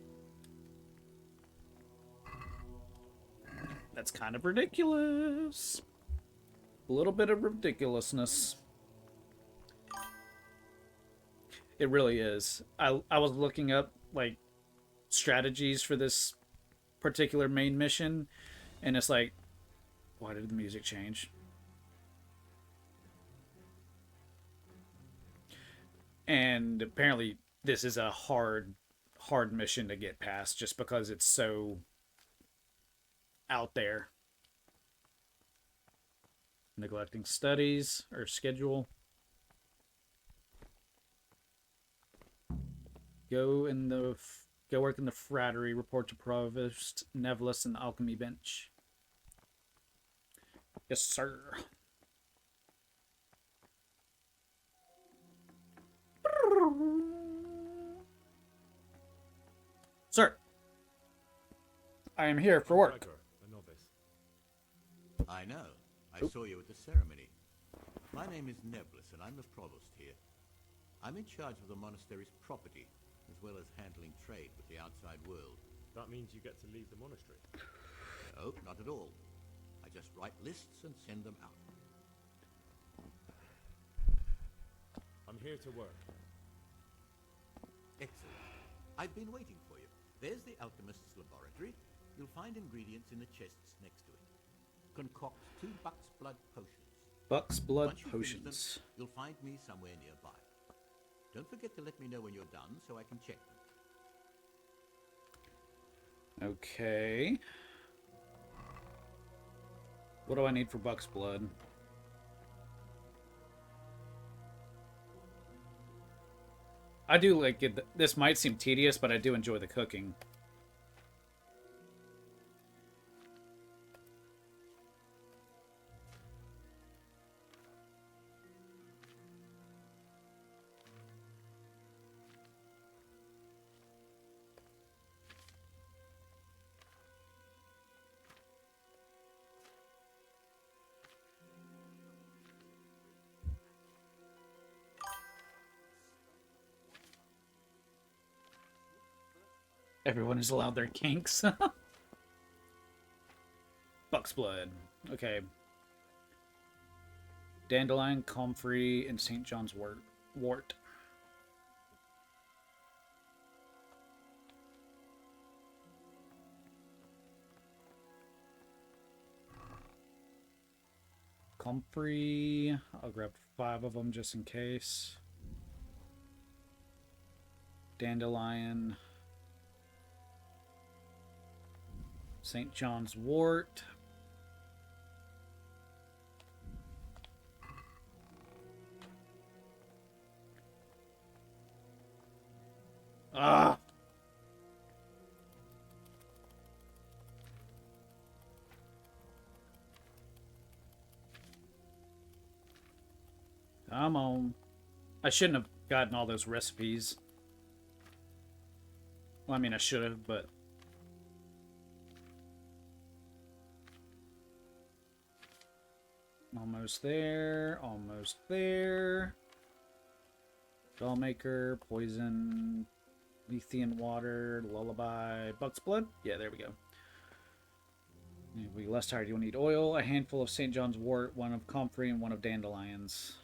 That's kind of ridiculous. A little bit of ridiculousness. It really is. I was looking up, like, strategies for this particular main mission, and it's like, why did the music change? And apparently this is a hard mission to get past just because it's so out there. Neglecting studies or schedule. Go work in the frattery. Report to Provost Nevelis and the alchemy bench. Yes, sir. Sir, I am here for work. A novice. I know. I saw you at the ceremony. My name is Neblis, and I'm the provost here. I'm in charge of the monastery's property, as well as handling trade with the outside world. That means you get to leave the monastery. No, not at all. I just write lists and send them out. I'm here to work. Excellent. I've been waiting for you. There's the alchemist's laboratory. You'll find ingredients in the chests next to it. Concoct 2 buck's blood potions. Buck's blood Once you finish potions. them, you'll find me somewhere nearby. Don't forget to let me know when you're done so I can check them. Okay. What do I need for Buck's blood? I do like it. This might seem tedious, but I do enjoy the cooking. Everyone is allowed their kinks. Buck's blood. Okay. Dandelion, comfrey, and St. John's wort. Comfrey. I'll grab 5 of them just in case. Dandelion. St. John's wort. Ah! Come on. I shouldn't have gotten all those recipes. Well, I mean, I should have, but... Almost there. Almost there. Spellmaker, poison, Lethean water, lullaby, Buck's blood. Yeah, there we go. You'll be less tired. You'll need oil, a handful of St. John's wort, 1 of comfrey, and 1 of dandelions.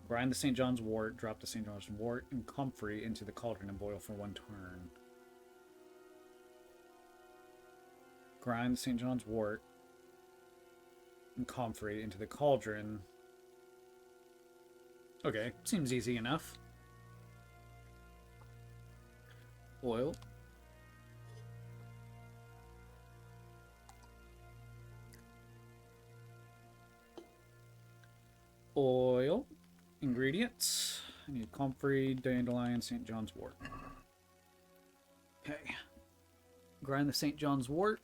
Grind the St. John's wort, drop the St. John's wort and comfrey into the cauldron and boil for 1 turn. Grind the St. John's wort and comfrey into the cauldron. Okay, seems easy enough. Oil. Oil. Ingredients. I need comfrey, dandelion, St. John's wort. Okay. Grind the St. John's wort.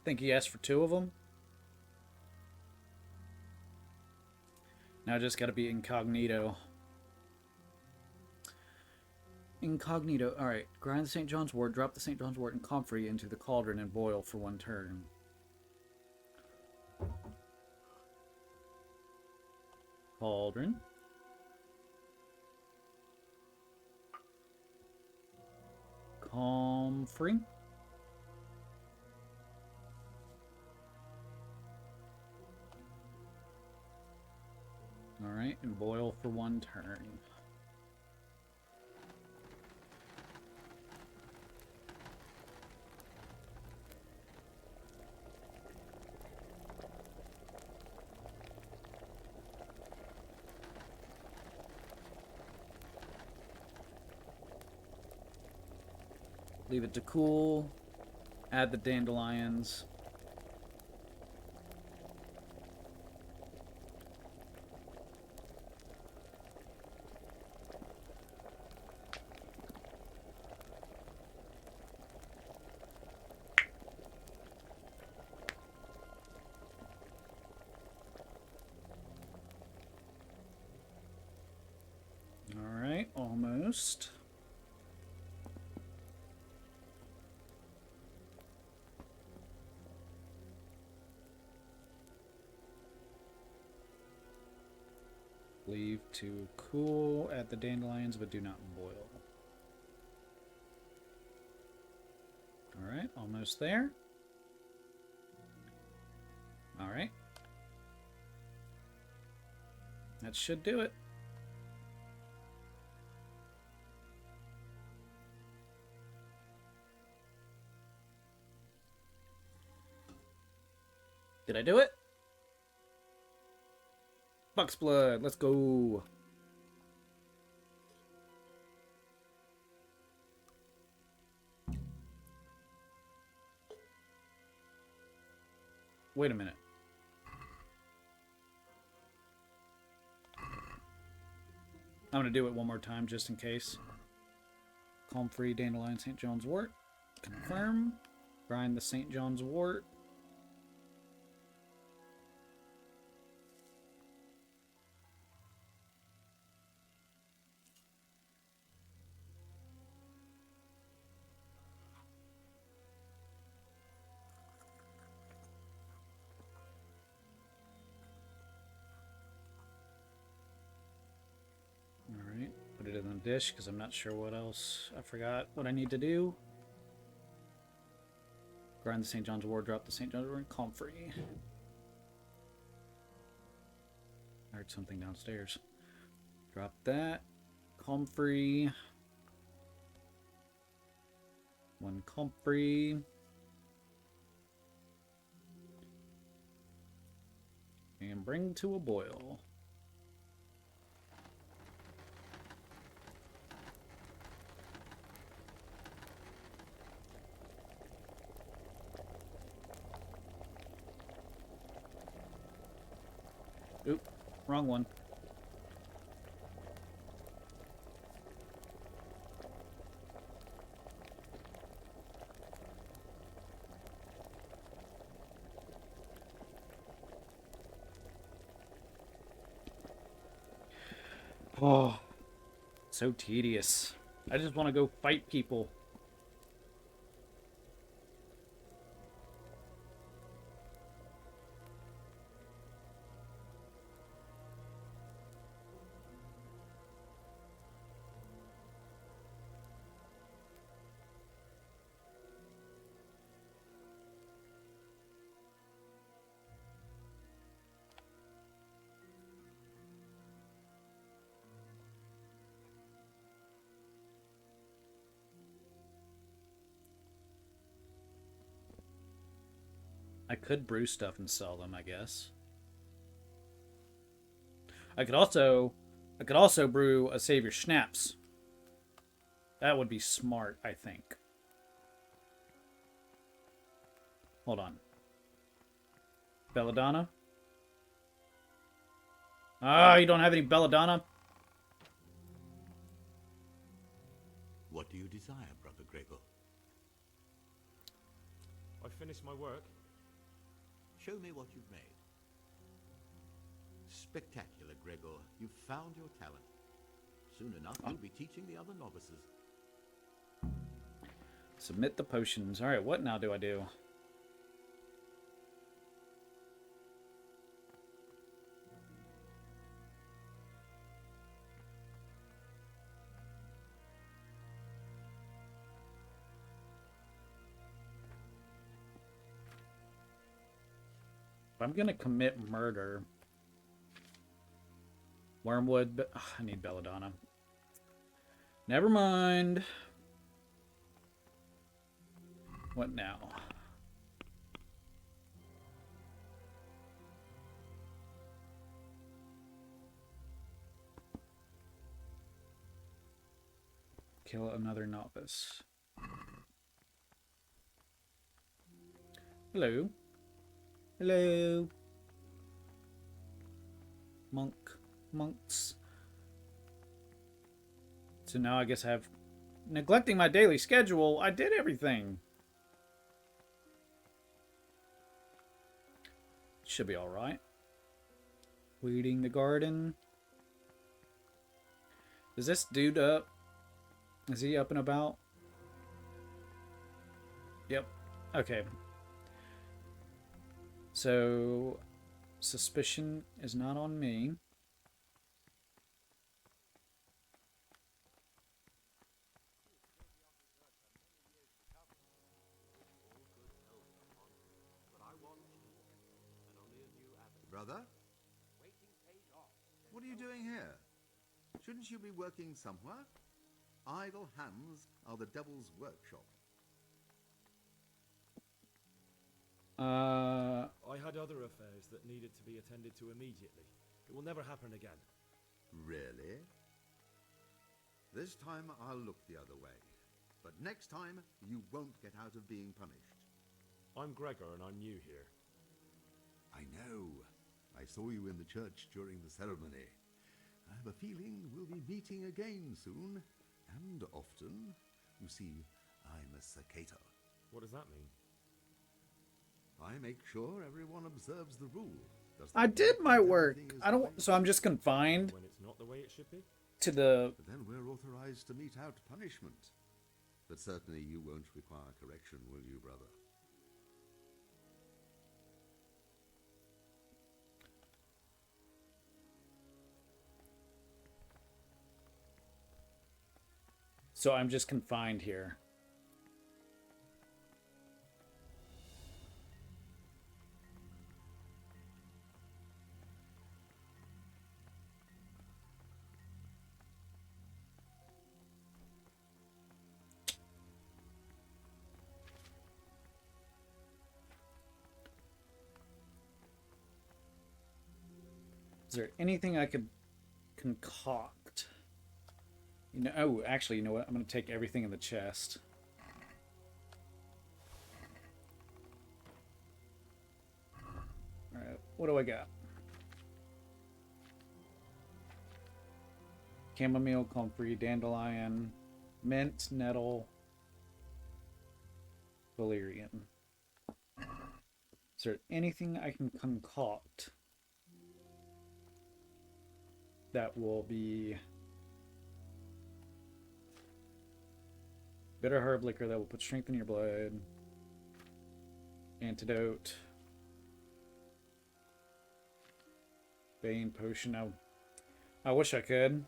Think he asked for 2 of them. Now I just gotta be incognito. Incognito. Alright. Grind the St. John's wort, drop the St. John's wort and comfrey into the cauldron and boil for 1 turn. Cauldron. Comfrey. Alright, and boil for 1 turn. Leave it to cool. Add the dandelions. All right, almost. Leave to cool. Add the dandelions, but do not boil. All right, almost there. All right. That should do it. Did I do it? Buck's blood, let's go. Wait a minute. I'm going to do it one more time just in case. Comfrey, Dandelion, St. John's wort. Confirm. Grind the St. John's wort. Alright, put it in the dish because I'm not sure what else. I forgot what I need to do. Grind the St. John's wort, drop the St. John's wort, Comfrey. I heard something downstairs. Drop that. Comfrey. 1 Comfrey. And bring to a boil. Oop, wrong one. Oh, so tedious. I just want to go fight people. I could brew stuff and sell them, I guess. I could also brew a Savior Schnapps. That would be smart, I think. Hold on. Belladonna? Ah, you don't have any Belladonna? What do you desire, Brother Gregor? I finished my work. Show me what you've made. Spectacular, Gregor. You've found your talent. Soon enough, you'll be teaching the other novices. Submit the potions. Alright, what now do I do? If I'm gonna commit murder, Wormwood. But I need belladonna. Never mind. What now? Kill another novice. Hello. Hello. Monks. So now I guess I have... Neglecting my daily schedule, I did everything. Should be alright. Weeding the garden. Is this dude up? Is he up and about? Yep. Okay. So, suspicion is not on me. Brother? What are you doing here? Shouldn't you be working somewhere? Idle hands are the devil's workshop. I had other affairs that needed to be attended to immediately. It will never happen again. Really? This time I'll look the other way. But next time, you won't get out of being punished. I'm Gregor and I'm new here. I know. I saw you in the church during the ceremony. I have a feeling we'll be meeting again soon. And often. You see, I'm a Sakato. What does that mean? I make sure everyone observes the rule. I did my work. I don't... So I'm just confined... When it's not the way it should be? To the... But then we're authorized to mete out punishment. But certainly you won't require correction, will you, brother? So I'm just confined here. Is there anything I could concoct? You know, oh, actually, you know what? I'm going to take everything in the chest. Alright, what do I got? Chamomile, comfrey, dandelion, mint, nettle, valerian. Is there anything I can concoct that will be bitter herb liquor that will put strength in your blood, antidote, bane potion? I wish I could.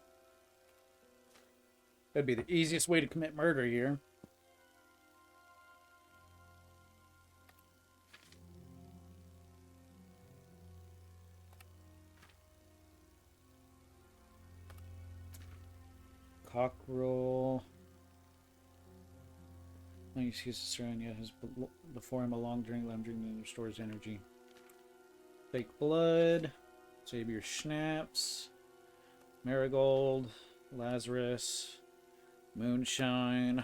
That'd be the easiest way to commit murder here. Cockerel. No excuse to Serenia has before him a long drink, let him drink and restores energy. Fake blood. Save your schnapps. Marigold. Lazarus. Moonshine.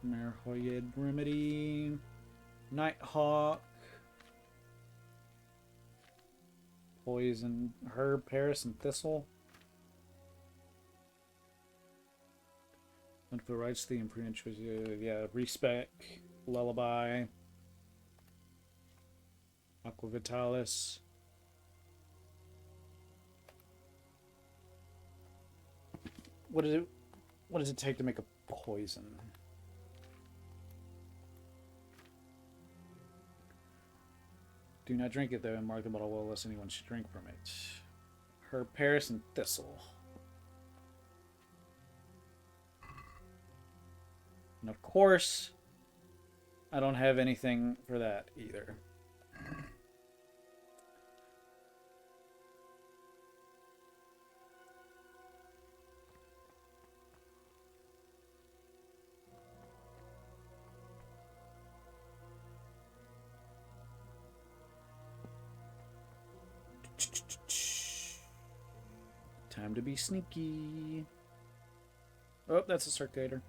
Marhoyed remedy. Nighthawk. Poison, herb, Paris, and thistle. And for rights the imprint choice, yeah, respec, lullaby, aqua vitalis. What does it take to make a poison? Do not drink it, though, and mark the bottle well, lest anyone should drink from it. Herb, Paris, and thistle. And of course, I don't have anything for that either. Time to be sneaky. Oh, that's a circuiter.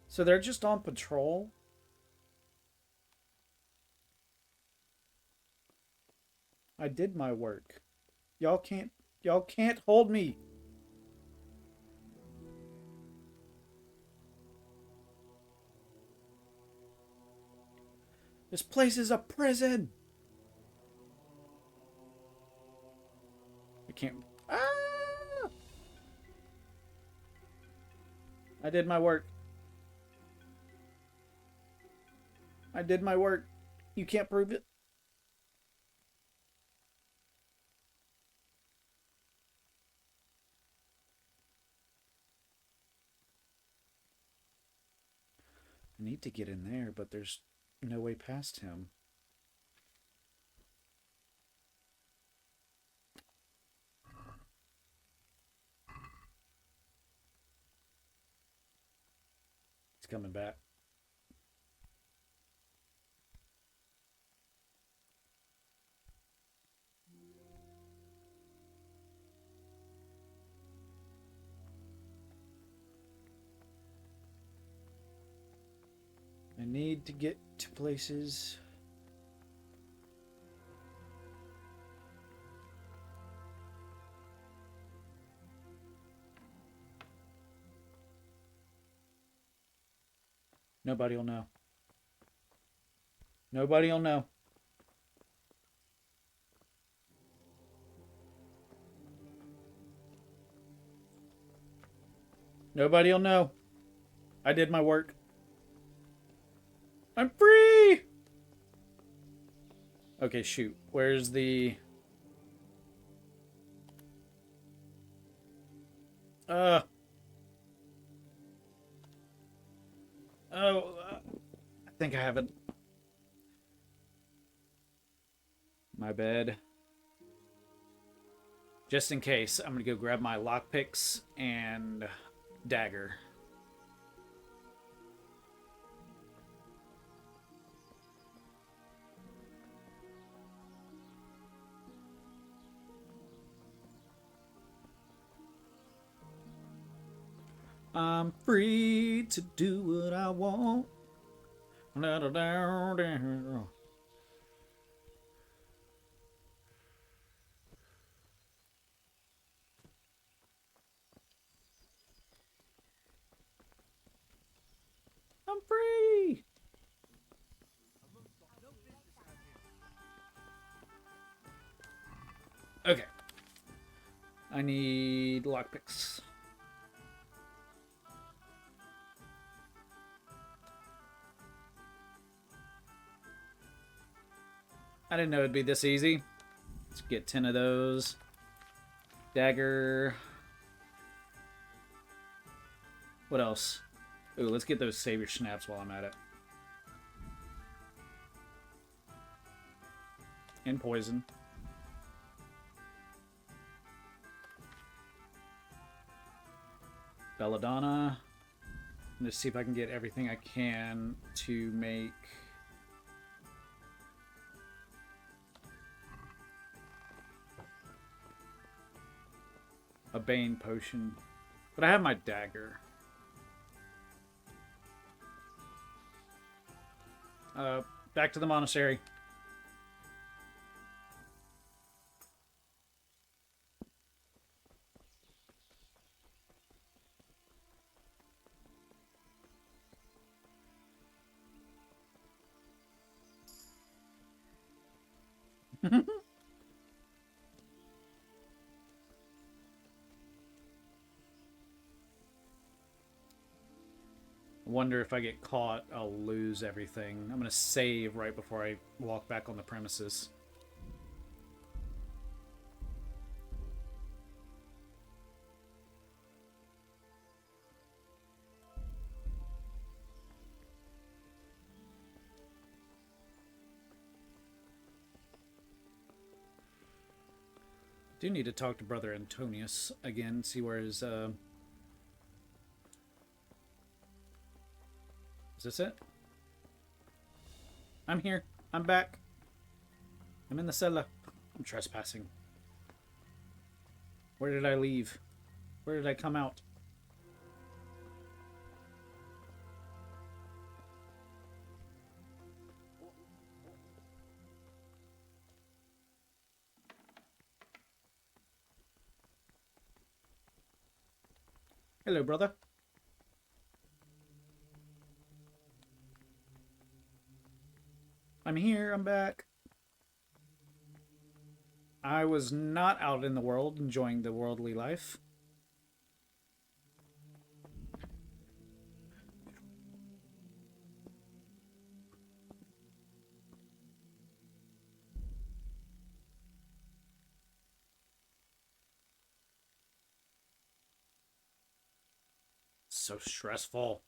So they're just on patrol? I did my work. Y'all can't hold me. This place is a prison. I can't. Ah! I did my work. I did my work. You can't prove it. I need to get in there, but there's no way past him. He's coming back. I need to get to places. Nobody will know. Nobody will know. Nobody will know. I did my work. I'm free! Okay, shoot. Where's the... Oh, I think I have it. My bad. Just in case, I'm gonna go grab my lockpicks and dagger. I'm free to do what I want. I'm free. Okay. I need lockpicks. I didn't know it'd be this easy. Let's get 10 of those. Dagger. What else? Ooh, let's get those savior snaps while I'm at it. And poison. Belladonna. Let's see if I can get everything I can to make... a Bane potion. But I have my dagger. Back to the monastery. Wonder if I get caught, I'll lose everything. I'm gonna save right before I walk back on the premises. Do need to talk to Brother Antonius again, see where his, Is this it? I'm here. I'm back. I'm in the cellar. I'm trespassing. Where did I leave? Where did I come out? Hello, brother. I'm here. I'm back. I was not out in the world enjoying the worldly life. So stressful.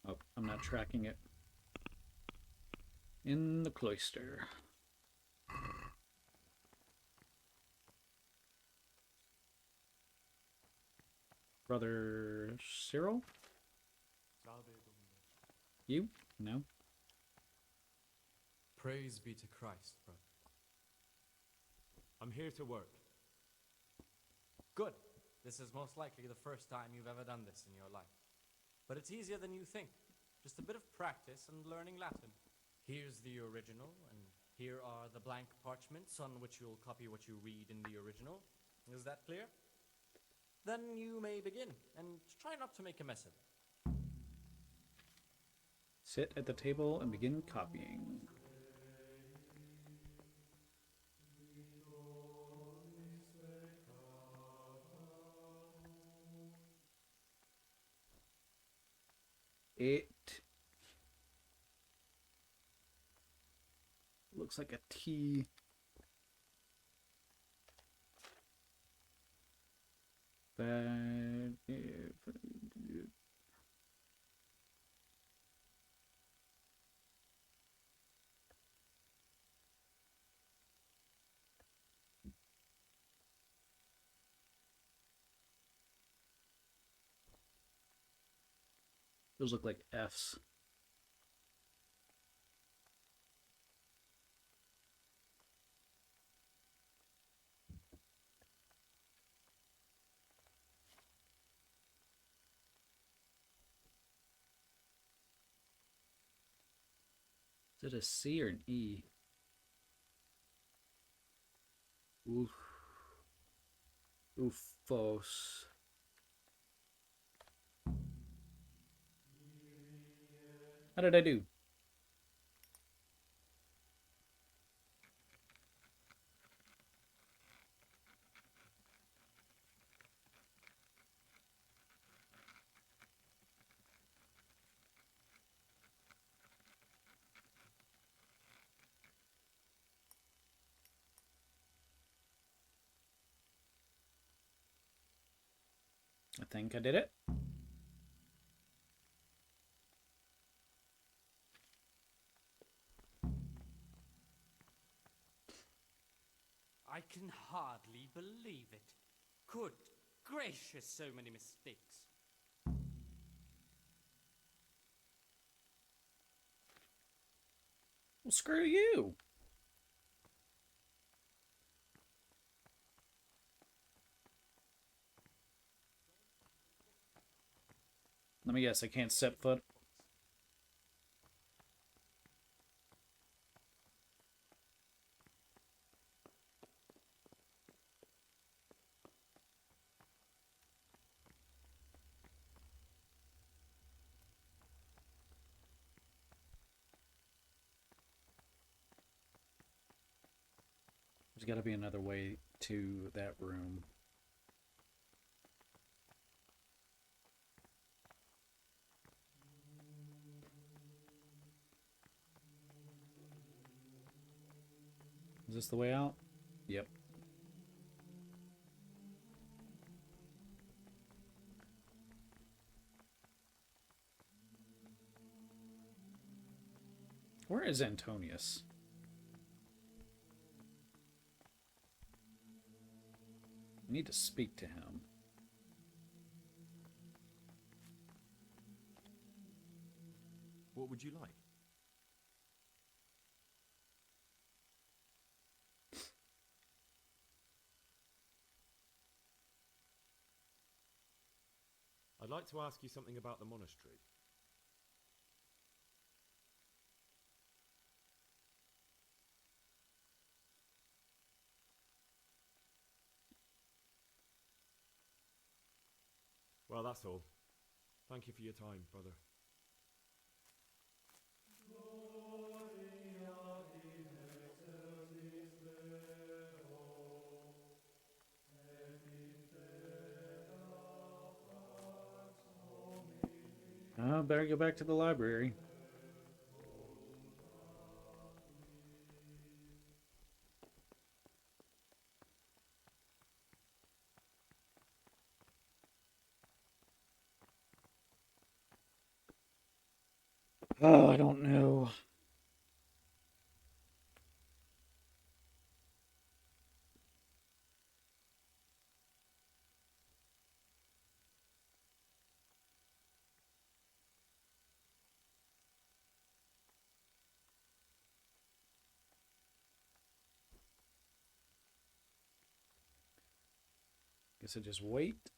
Oh, I'm not tracking it. In the cloister. Brother Cyril? You? No? Praise be to Christ, brother. I'm here to work. Good. This is most likely the first time you've ever done this in your life. But it's easier than you think. Just a bit of practice and learning Latin. Here's the original, and here are the blank parchments on which you'll copy what you read in the original. Is that clear? Then you may begin, and try not to make a mess of it. Sit at the table and begin copying. It looks like a T. But those look like F's. Is it a C or an E? Oof. Oofos. How did I do? I think I did it. I can hardly believe it. Good gracious, so many mistakes. Well, screw you. Let me guess, I can't set foot. There's got to be another way to that room. Is this the way out? Yep. Where is Antonius? I need to speak to him. What would you like? I'd like to ask you something about the monastery. Well, that's all. Thank you for your time, brother. Better go back to the library. Oh, I don't know. Guess I just wait.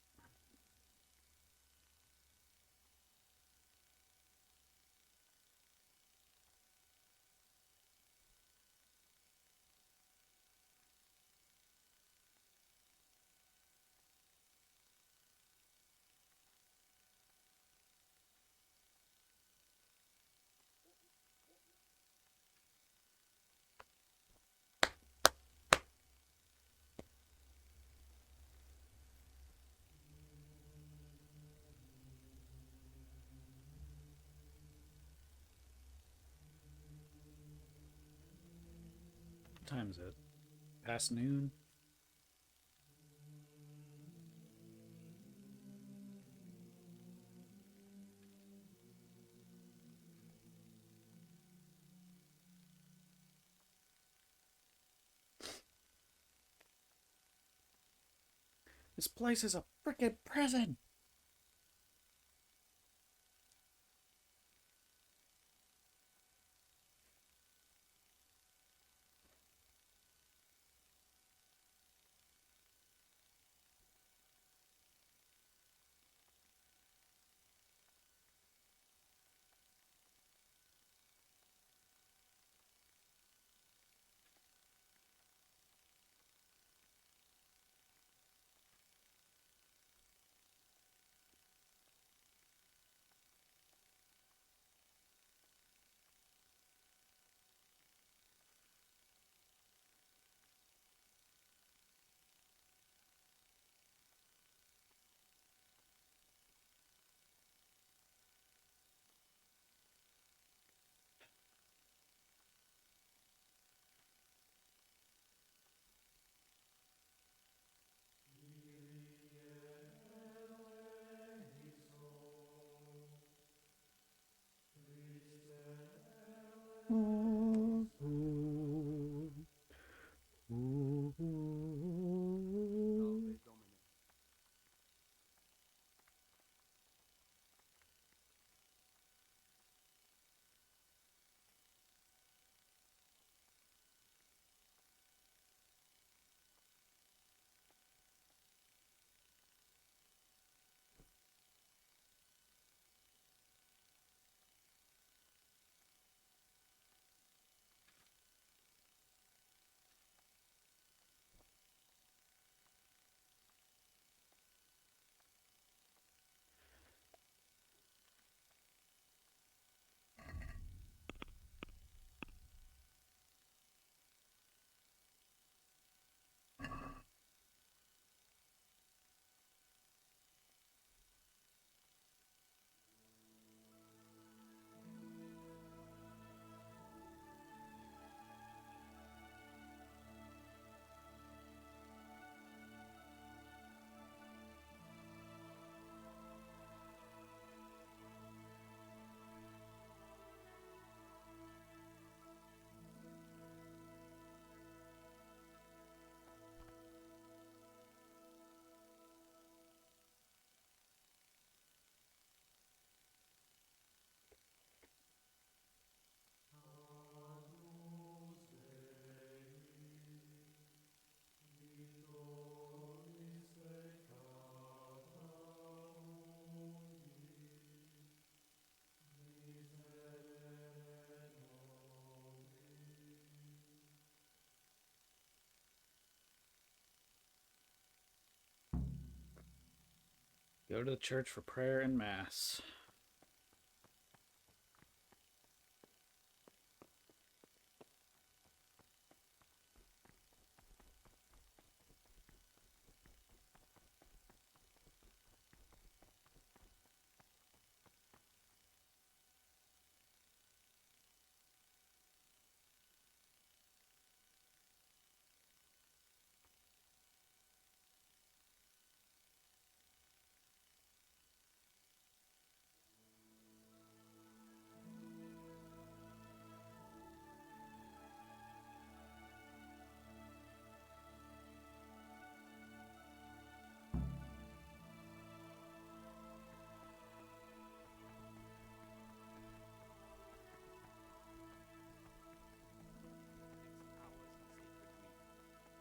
What time is it? Past noon? This place is a frickin' prison! Go to the church for prayer and mass.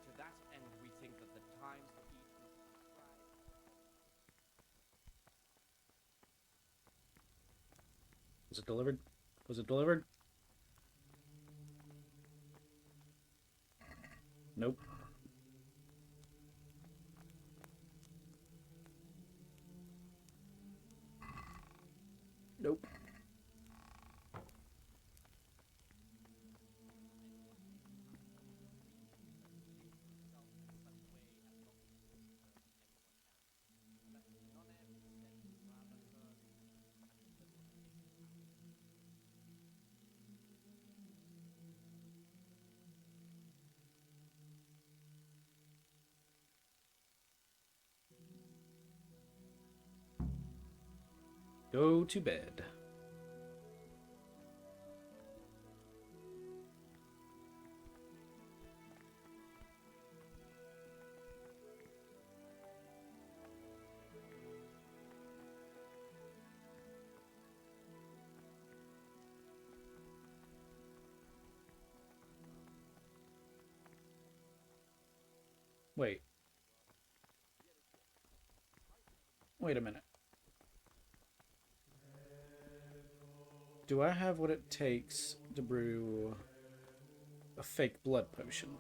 To that end, we think that the times to eat and subscribe. Was it delivered? Was it delivered? Nope. Nope. Go to bed. Wait. Wait a minute. Do I have what it takes to brew a fake blood potion?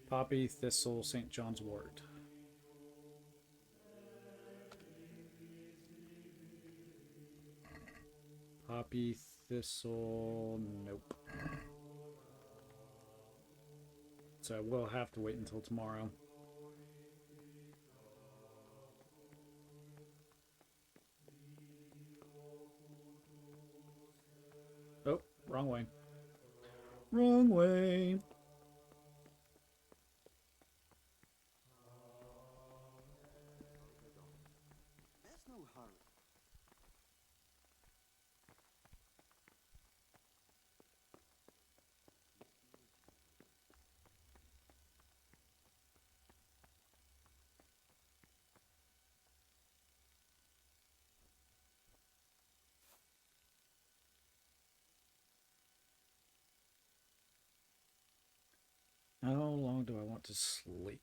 Poppy, thistle, St. John's wort. Poppy, thistle, nope. So we'll have to wait until tomorrow. Oh, wrong way. Wrong way. There's no hurry. How long do I want to sleep?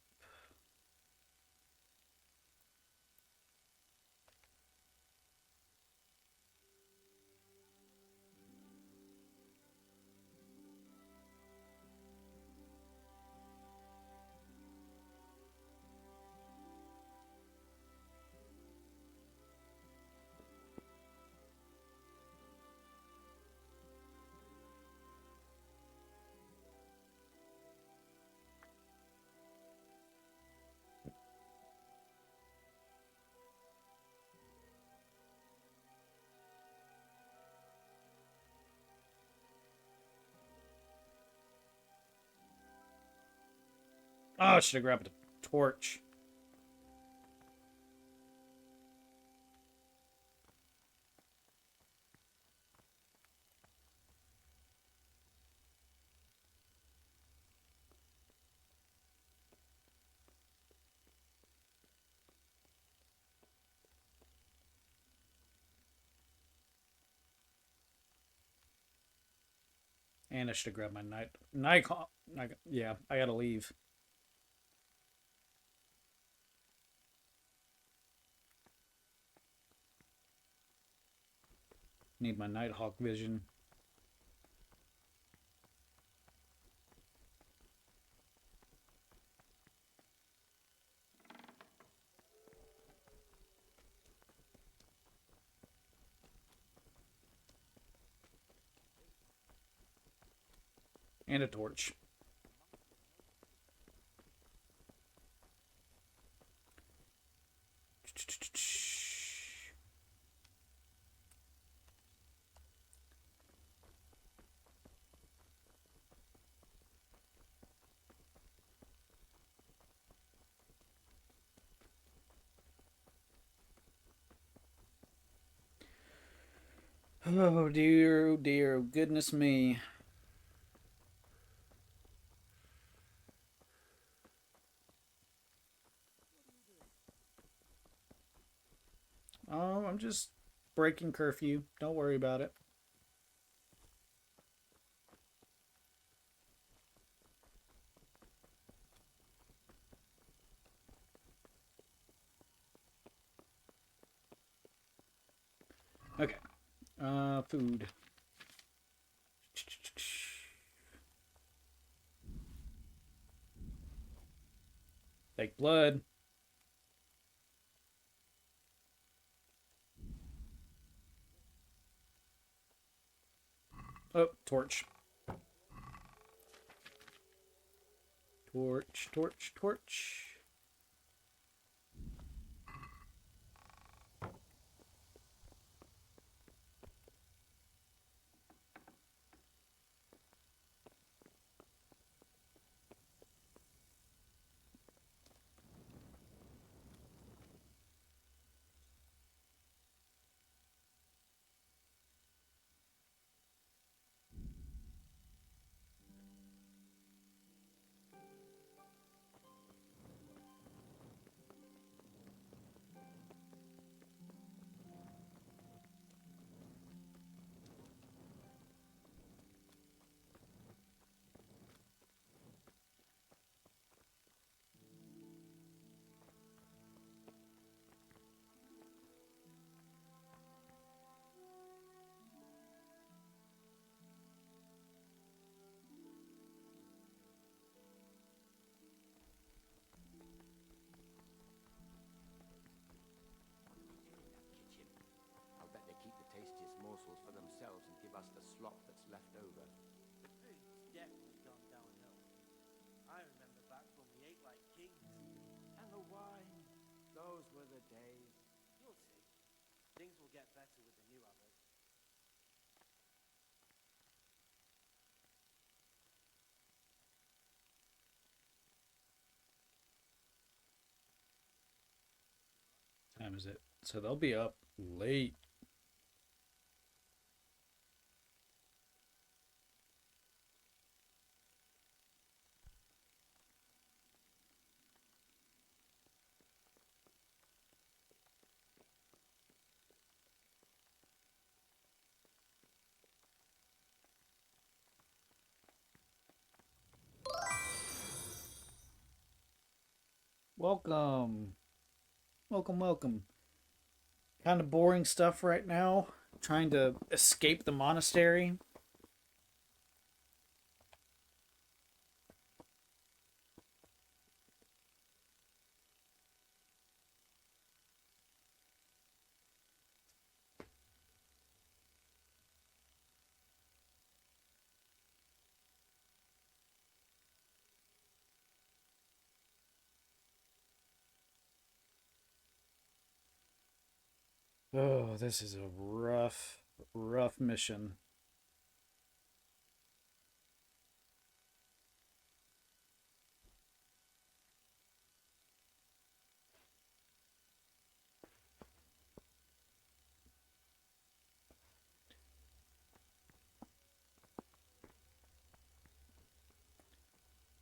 Oh, I should have grabbed a torch. And I should have grabbed my Nikon. Yeah, I gotta leave. Need my Nighthawk vision. And a torch. Oh dear, oh dear, oh goodness me. Oh, I'm just breaking curfew. Don't worry about it. Okay. Food. Fake blood. Oh, torch. Torch, torch, torch. Kitchen. I'll bet they keep the tastiest morsels for themselves and give us the slop that's left over. The food's definitely gone downhill. I remember back when we ate like kings. And the wine. Those were the days. You'll see. Things will get better with the new abbot. Time is it? So they'll be up late. Welcome. Welcome, welcome. Kind of boring stuff right now. Trying to escape the monastery. Oh, this is a rough, rough mission.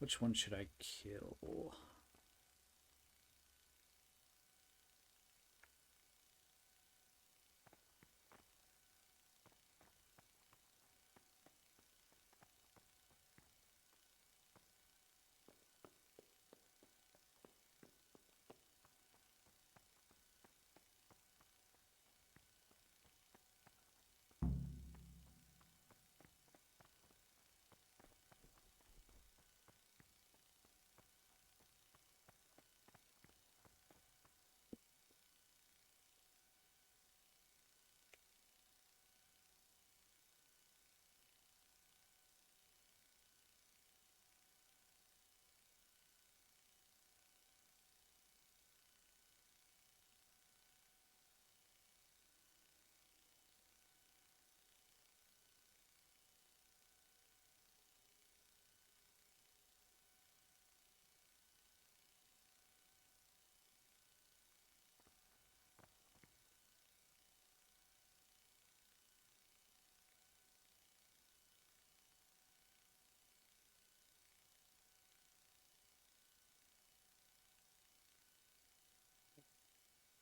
Which one should I kill?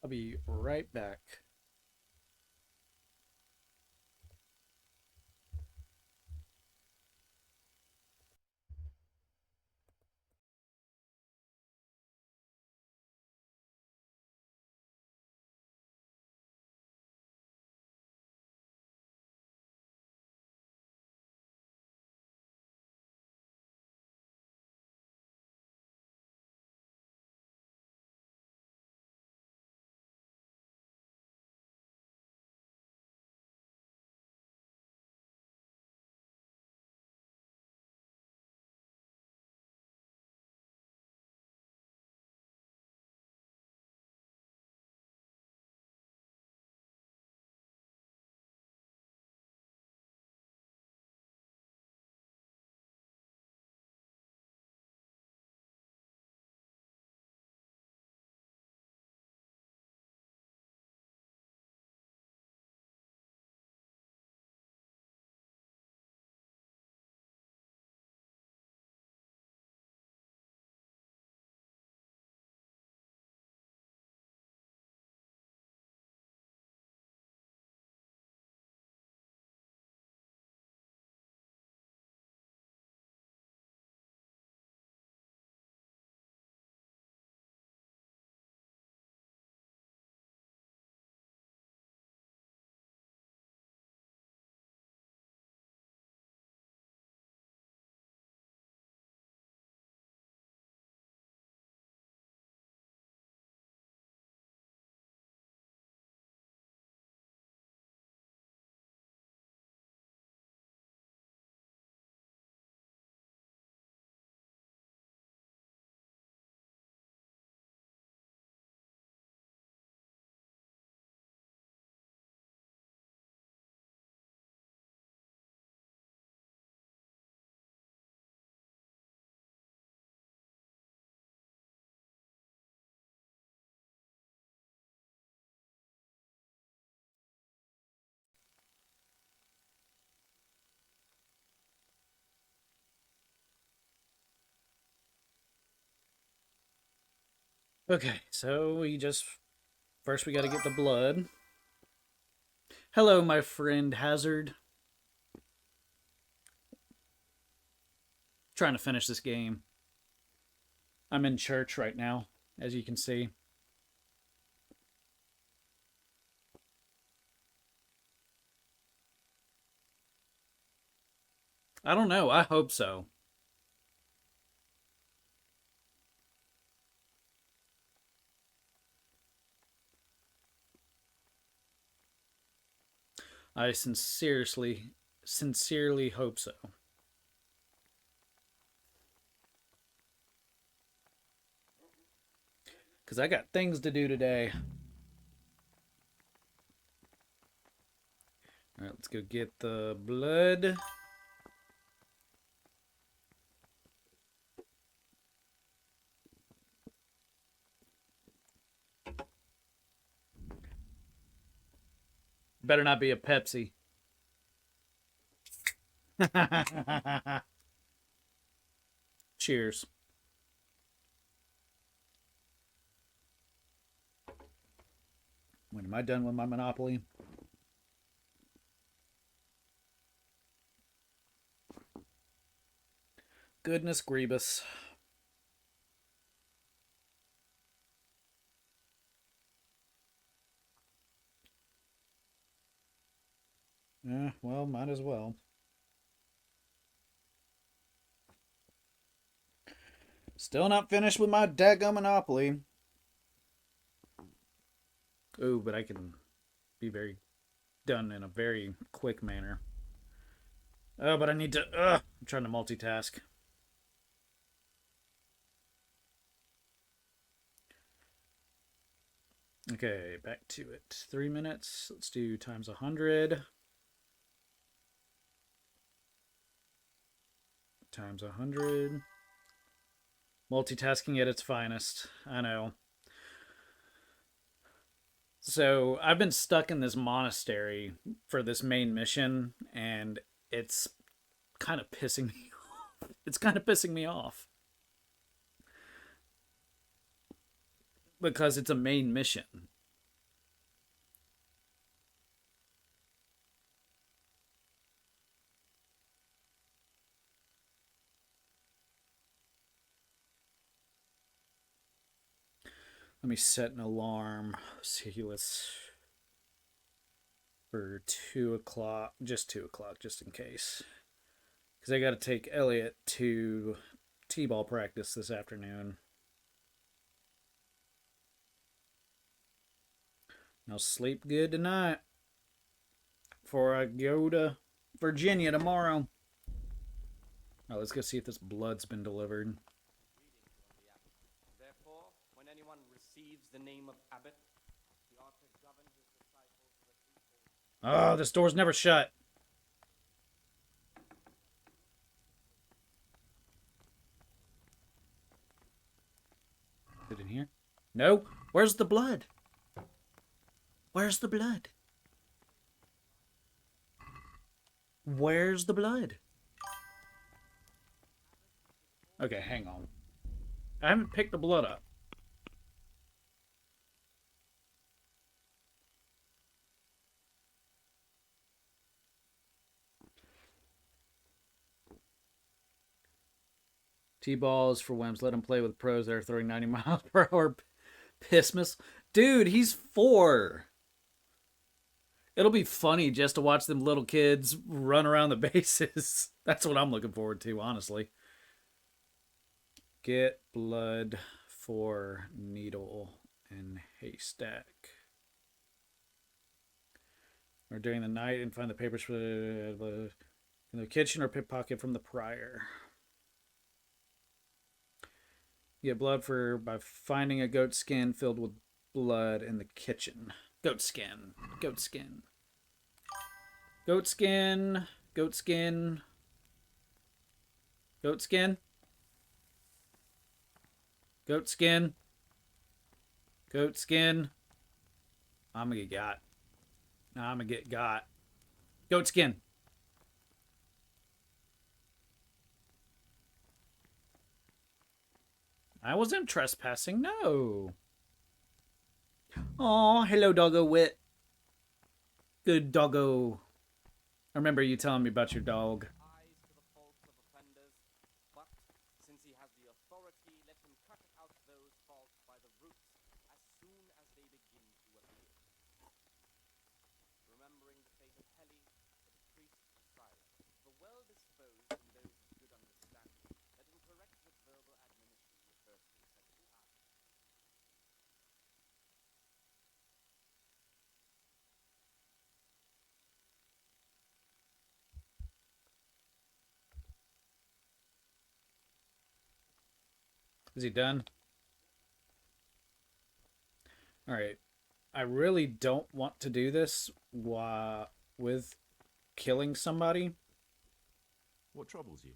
I'll be right back. Okay, so first we got to get the blood. Hello, my friend Hazard. Trying to finish this game. I'm in church right now, as you can see. I don't know. I hope so. I sincerely hope so. Because I got things to do today. Alright, let's go get the blood. Better not be a Pepsi. Cheers. When am I done with my Monopoly? Goodness grievous. Yeah, well, might as well. Still not finished with my daggum Monopoly. Ooh, but I can be very done in a very quick manner. Oh, but I need to... I'm trying to multitask. Okay, back to it. 3 minutes. Let's do times 100. Times 100. Multitasking at its finest. I know. So I've been stuck in this monastery for this main mission, and it's kind of pissing me off. It's kind of pissing me off. Because it's a main mission. Let me set an alarm. See what's for 2 o'clock. Just 2 o'clock, just in case. Because I got to take Elliot to t-ball practice this afternoon. I'll sleep good tonight before I go to Virginia tomorrow. Oh, let's go see if this blood's been delivered. Therefore, when anyone receives the name of abbot, he ought to govern his disciples with equal. Oh, this door's never shut. Is it in here? No. Where's the blood? Where's the blood? Where's the blood? Okay, hang on. I haven't picked the blood up. T-balls for Wems. Let him play with pros that are throwing 90 miles per hour piss miss. Dude, he's 4. It'll be funny just to watch them little kids run around the bases. That's what I'm looking forward to, honestly. Get blood for needle and haystack. Or during the night and find the papers for in the kitchen or pickpocket from the prior. Get blood for by finding a goat skin filled with blood in the kitchen. Goat skin. Goat skin. Goat skin. Goat skin. Goat skin. Goat skin. Goat skin. I'm gonna get got. I'm gonna get got. Goat skin. I wasn't trespassing, no. Oh, hello, doggo wit. Good doggo. I remember you telling me about your dog. Eyes to the faults of offenders, but since he has the authority, let him cut out those faults by the roots as soon as they begin to appear. Remembering the fate of Heli, the priest was silent. The well-disposed and those of good understanding, let him correct with verbal admonition the person set to act. Is he done? All right. I really don't want to do this with killing somebody. What troubles you?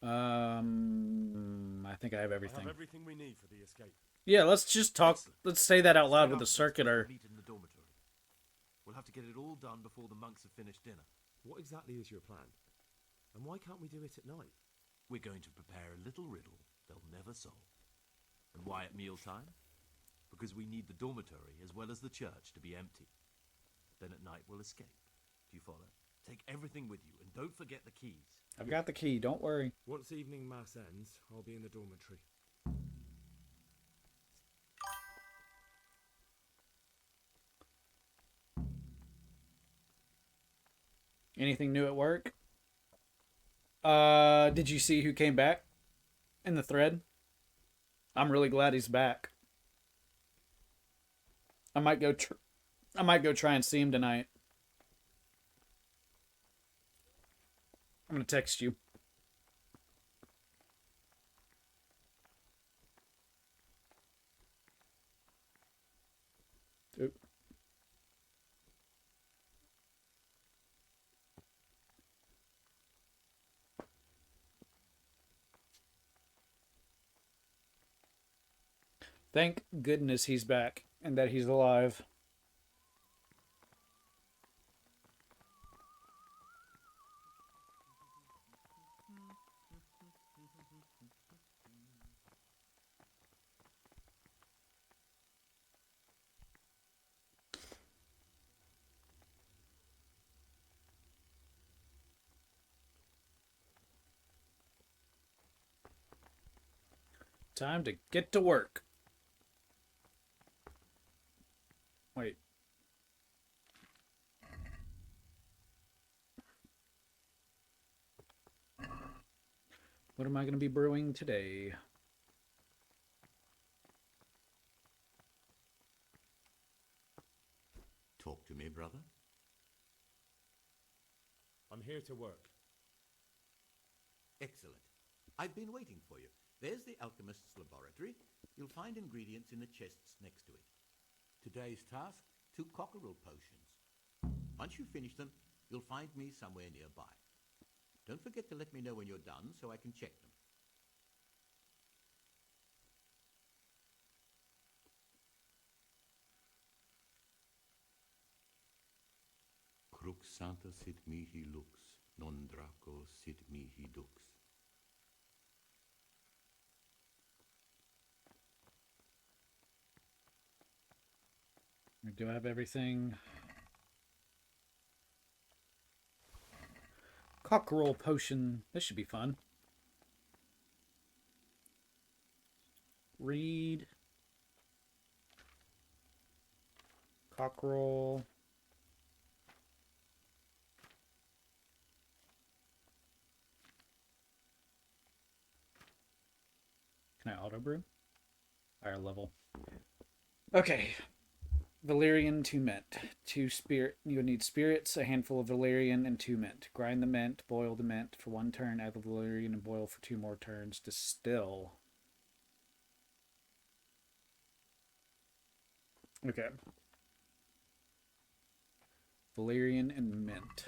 I think I have everything. I have everything we need for the escape. Yeah, let's just talk. Excellent. Let's say that out loud Straight with the after this, circuiter. Meet in the dormitory. We'll have to get it all done before the monks have finished dinner. What exactly is your plan? And why can't we do it at night? We're going to prepare a little riddle they'll never solve. And why at mealtime? Because we need the dormitory as well as the church to be empty. Then at night we'll escape. Do you follow? Take everything with you and don't forget the keys. I've got the key, don't worry. Once evening mass ends, I'll be in the dormitory. Anything new at work? Did you see who came back in the thread? I'm really glad he's back. I might go try and see him tonight. I'm gonna text you. Oop. Thank goodness he's back and that he's alive. Time to get to work. Wait. What am I going to be brewing today? Talk to me, brother. I'm here to work. Excellent. I've been waiting for you. There's the alchemist's laboratory. You'll find ingredients in the chests next to it. Today's task, 2 cockerel potions. Once you finish them, you'll find me somewhere nearby. Don't forget to let me know when you're done so I can check them. Crux santa sit mihi lux, non draco sit mihi dux. Do I have everything? Cockerel potion. This should be fun. Read. Cockerel. Can I auto brew? Higher level. Okay. Valerian, 2 mint. 2 spirit. You would need spirits, a handful of valerian, and 2 mint. Grind the mint, boil the mint for 1 turn, add the valerian, and boil for 2 more turns. Distill. Okay. Valerian and mint.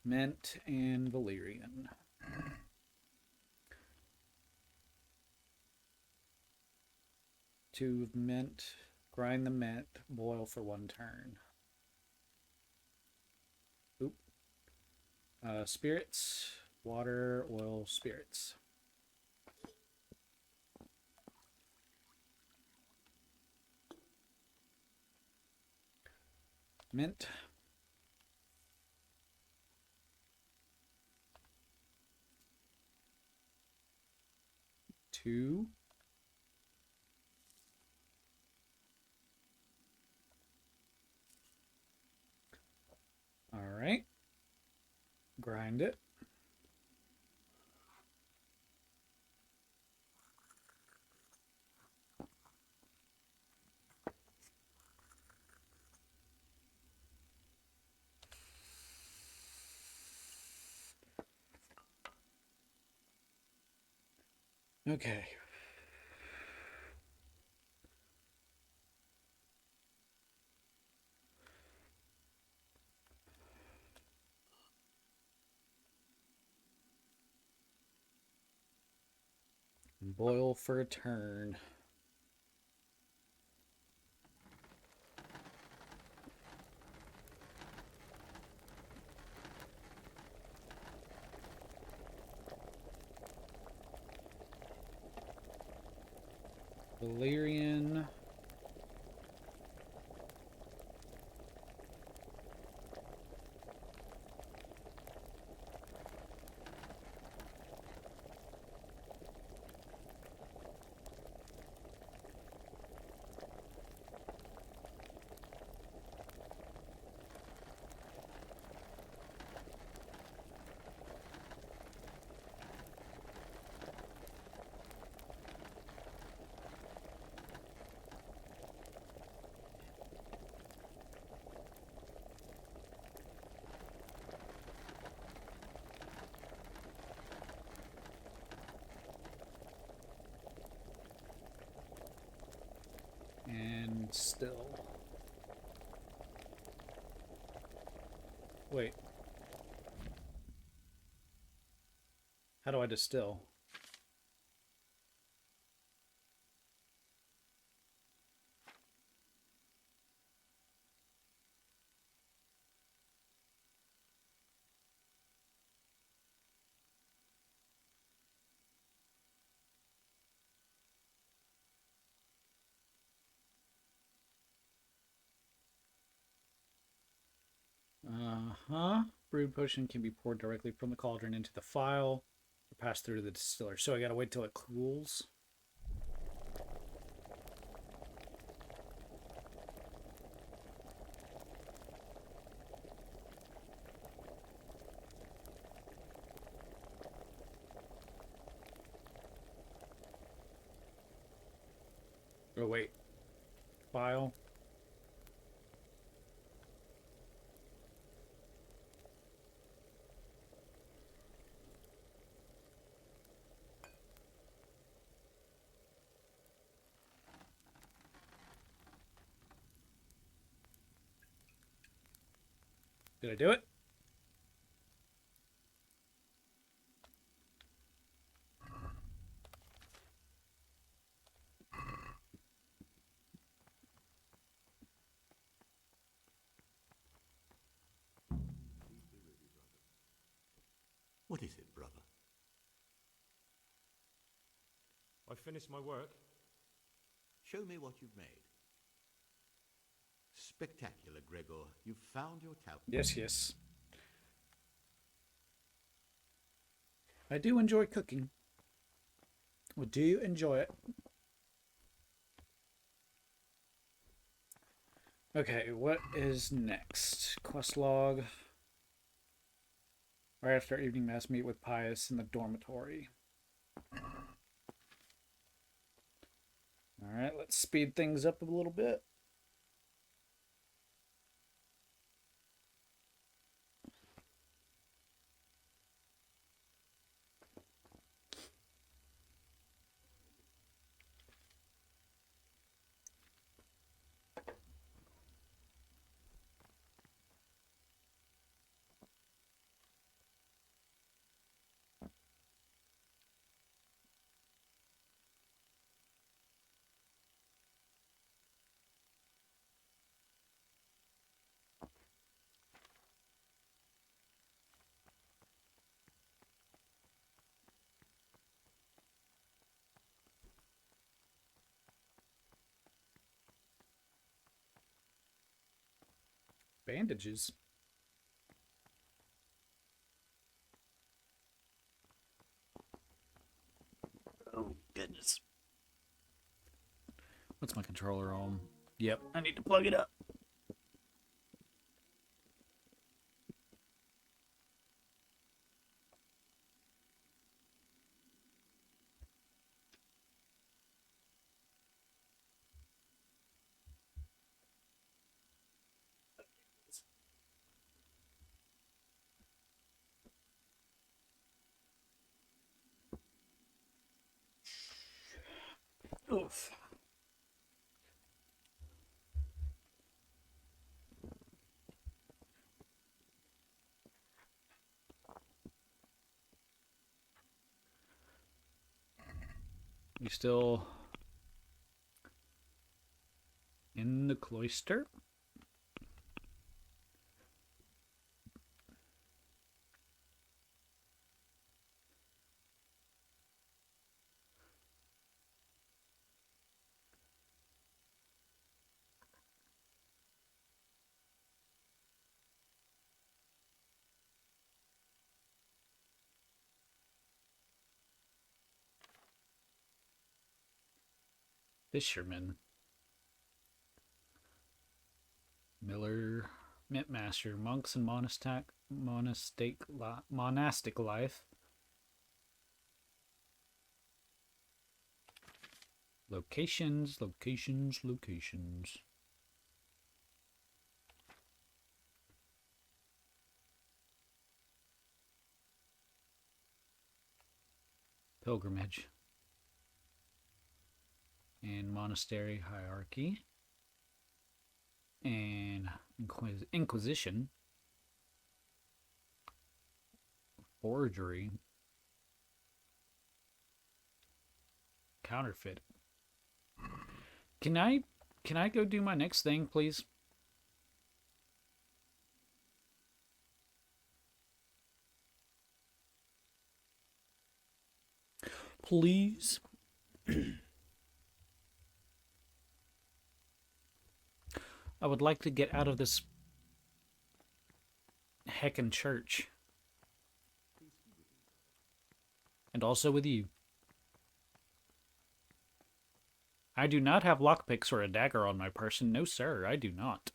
Mint and valerian. Two of mint, grind the mint, boil for 1 turn. Oop. Spirits, water, oil, spirits. Mint. Two. All right. Grind it. Okay. Boil for a turn. Valerian. And still. Wait. How do I distill? Brewed potion can be poured directly from the cauldron into the phial. Pass through the distiller. So I gotta wait till it cools. Oh wait. File. Did I do it? What is it, brother? I finished my work. Show me what you've made. Spectacular, Gregor. You've found your talent. Yes, yes. I do enjoy cooking. I do enjoy it. Okay, what is next? Quest log. Right after evening mass, meet with Pius in the dormitory. Alright, let's speed things up a little bit. Bandages. Oh, goodness. What's my controller on? Yep, I need to plug it up. Oof. You still in the cloister? Fisherman. Miller. Mintmaster. Monks and monastic life. Locations, locations, locations. Pilgrimage. And monastery hierarchy. And Inquisition. Forgery. Counterfeit. Can I go do my next thing, please? Please. I would like to get out of this heckin' church. And also with you. I do not have lockpicks or a dagger on my person. No, sir, I do not.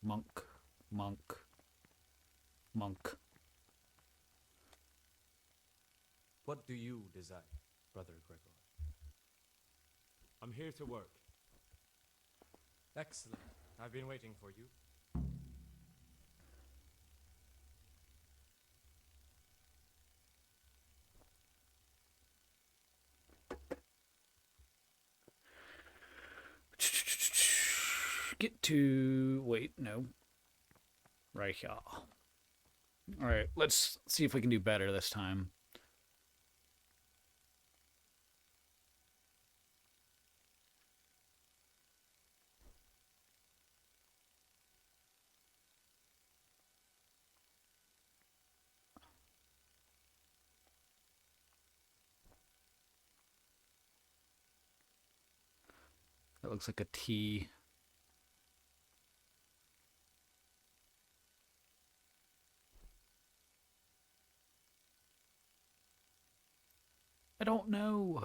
Monk. Monk. Monk. What do you desire, Brother Gregor? I'm here to work. Excellent. I've been waiting for you. Get to... Wait, no. Right here. Alright, let's see if we can do better this time. That looks like a T. I don't know.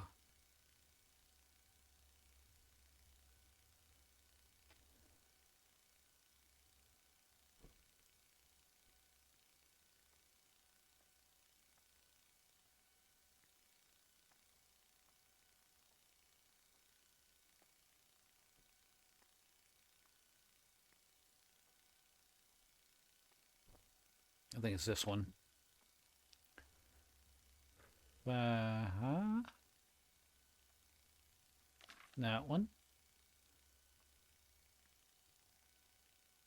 I think it's this one. That one.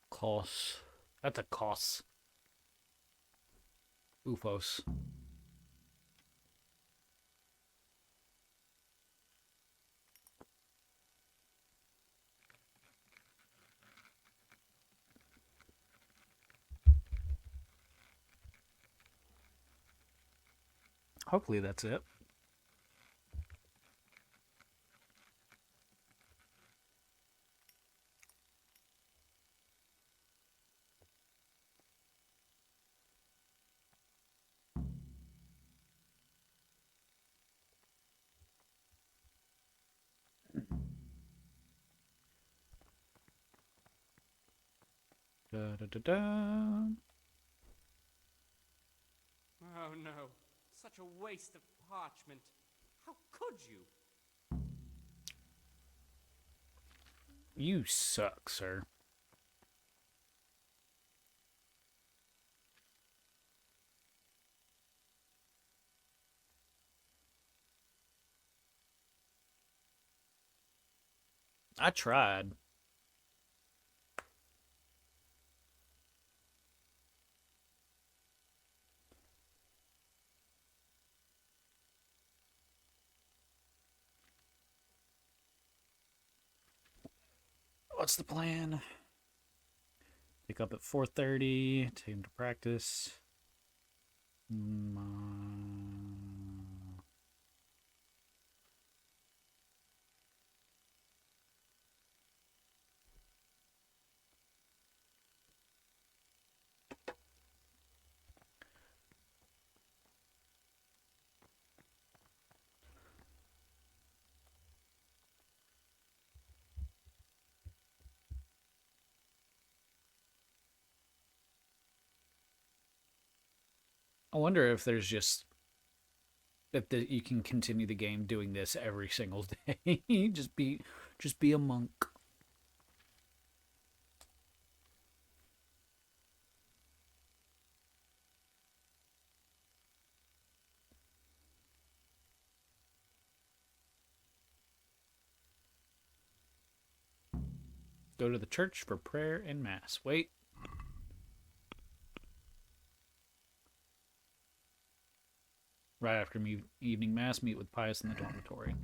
Cos. That's a cos. Ufos. Hopefully that's it. Da, da, da, da. Oh no, such a waste of parchment. How could you? You suck, sir. I tried. What's the plan? Pick up at 4:30. Take him to practice. I wonder if there's just if you can continue the game doing this every single day. just be a monk. Go to the church for prayer and mass. Wait. Right after evening mass, meet with Pius in the dormitory.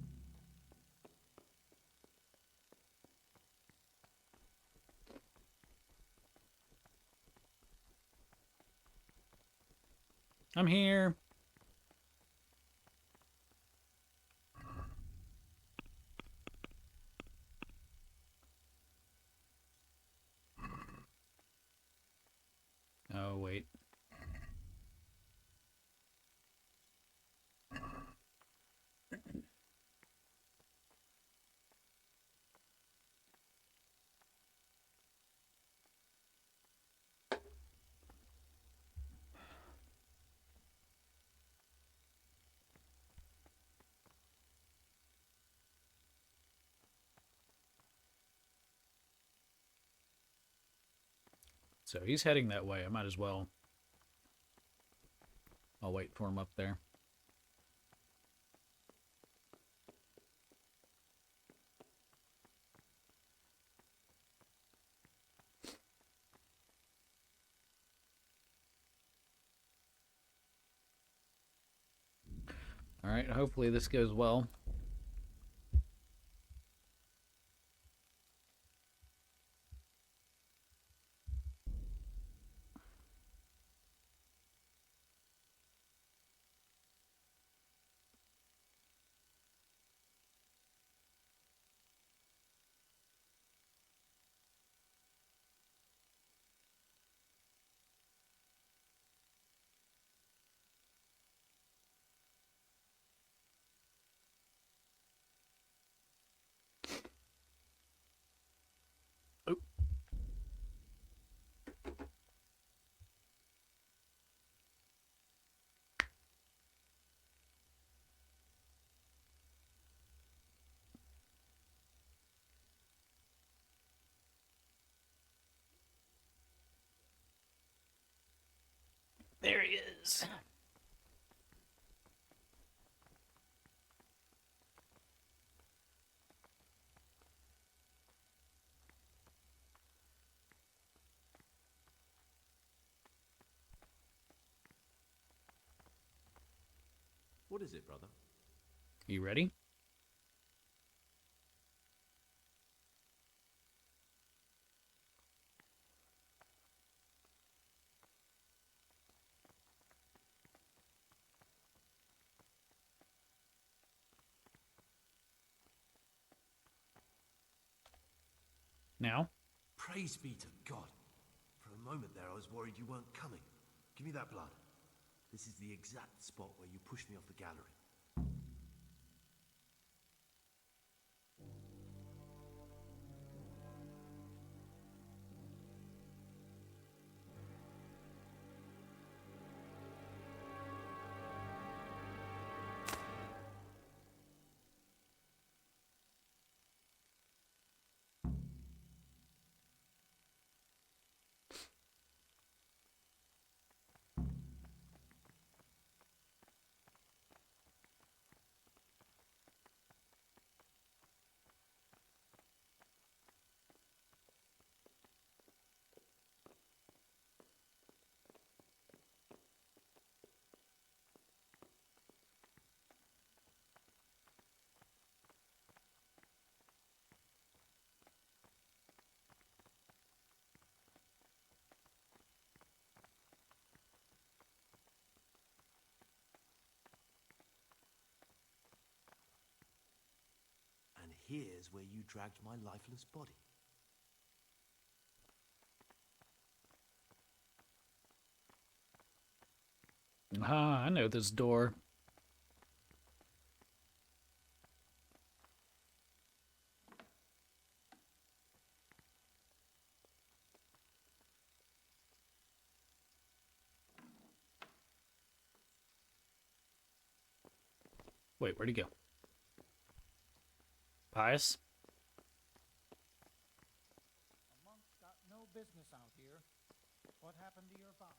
I'm here. Oh, wait. So he's heading that way. I might as well. I'll wait for him up there. All right, hopefully this goes well. There he is. What is it, brother? You ready? Now? Praise be to God. For a moment there, I was worried you weren't coming. Give me that blood. This is the exact spot where you pushed me off the gallery. And here's where you dragged my lifeless body. Ah, I know this door. Wait, where'd he go? Pius? A monk's got no business out here. What happened to your father?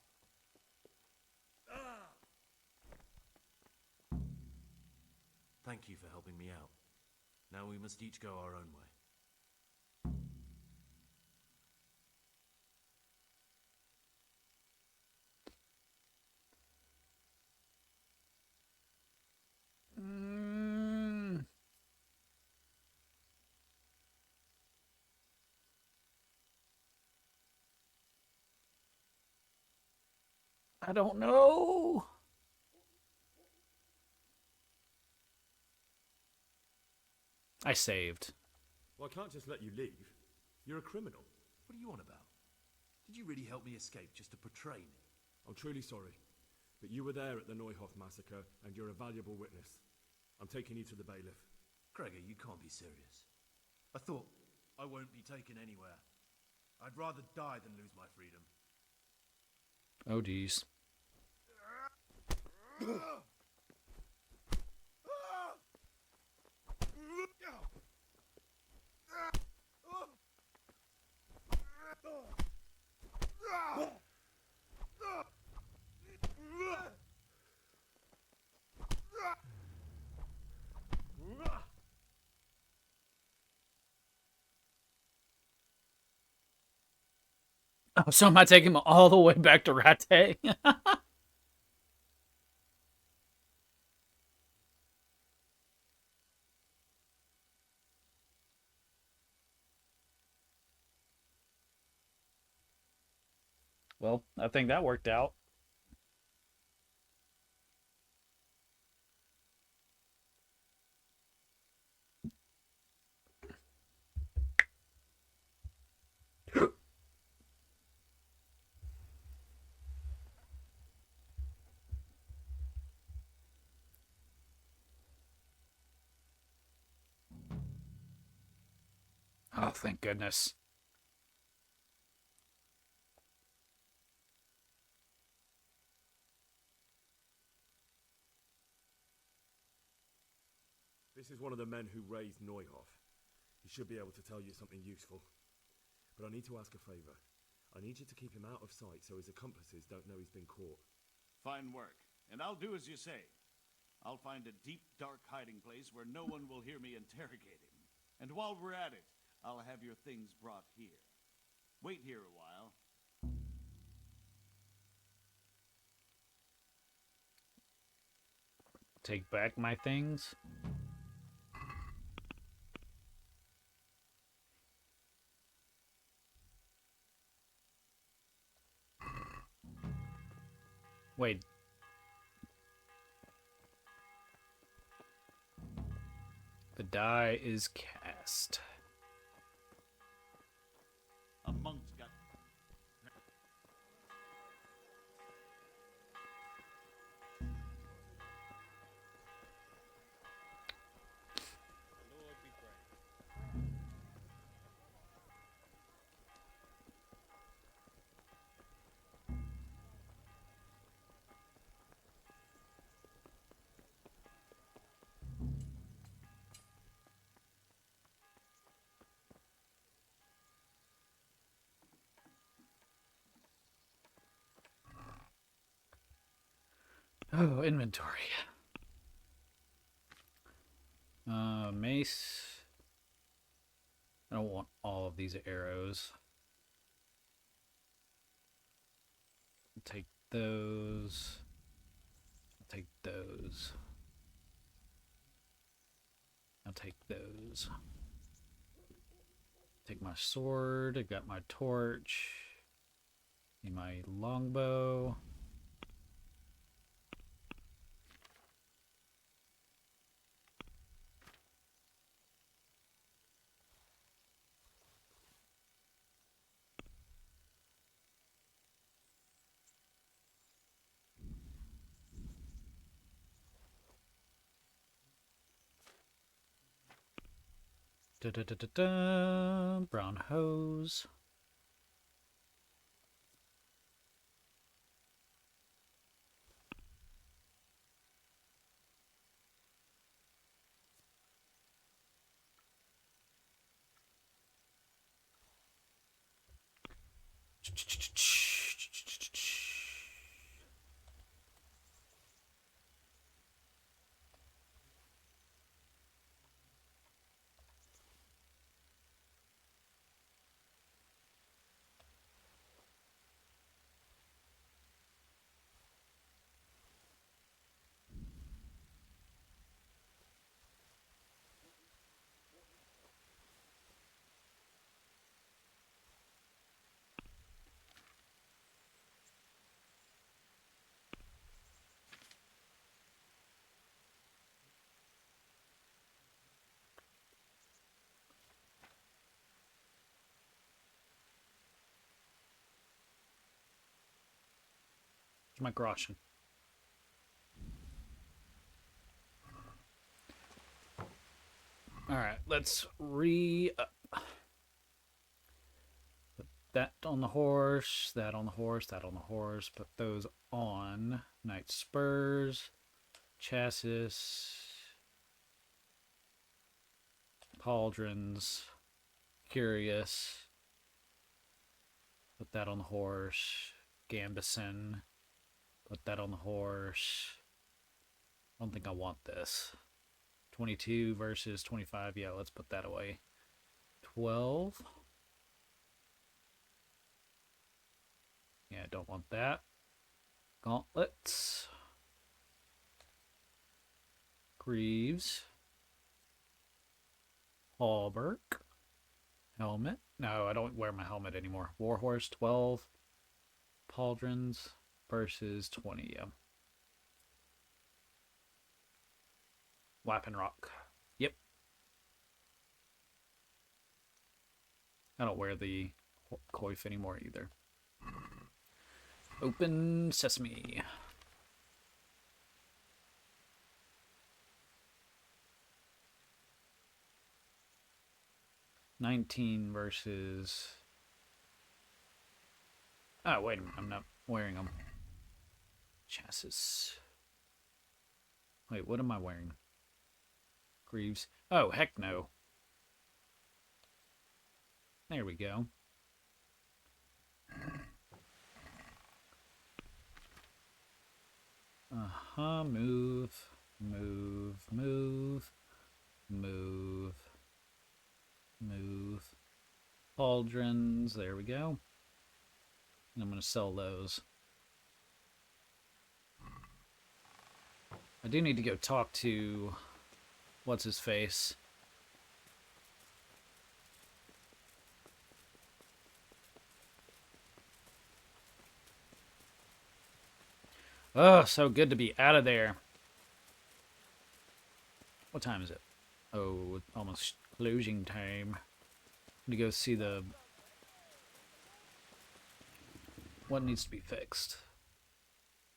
Thank you for helping me out. Now we must each go our own way. I don't know. I saved. Well, I can't just let you leave. You're a criminal. What are you on about? Did you really help me escape just to portray me? I'm truly sorry, but you were there at the Neuhoff massacre, and you're a valuable witness. I'm taking you to the bailiff. Gregor, you can't be serious. I thought I won't be taken anywhere. I'd rather die than lose my freedom. Oh, geez. Oh, so am I taking him all the way back to Rattay? Well, I think that worked out. Oh, thank goodness. This is one of the men who raised Neuhoff. He should be able to tell you something useful. But I need to ask a favor. I need you to keep him out of sight so his accomplices don't know he's been caught. Fine work, and I'll do as you say. I'll find a deep, dark hiding place where no one will hear me interrogate him. And while we're at it, I'll have your things brought here. Wait here a while. Take back my things. Wait. The die is cast. A monk's got... Oh, inventory. Mace. I don't want all of these arrows. I'll take those. I'll take those. I'll take those. Take my sword. I got my torch. Need my longbow. Da-da-da-da-da. Brown hose. Here's my groschen. Alright, let's re-up. Put that on the horse, that on the horse, that on the horse. Put those on. Knight spurs, chassis, pauldrons, curious. Put that on the horse. Gambison. Put that on the horse. I don't think I want this. 22 versus 25. Yeah, let's put that away. 12. don't want that. Gauntlets. Greaves. Hauberk. Helmet. No, I don't wear my helmet anymore. Warhorse 12. Pauldrons versus 20. Yeah. Weapon Rock. Yep. I don't wear the coif anymore either. Open sesame. $19 versus... Oh, wait a minute. I'm not wearing them. Chassis. Wait, what am I wearing? Greaves. Oh, heck no. There we go. Uh-huh. Move. Move. Move. Move. Move. Pauldrons. There we go. And I'm going to sell those. I do need to go talk to... What's his face? Oh, so good to be out of there. What time is it? Oh, almost closing time. To go see the... What needs to be fixed?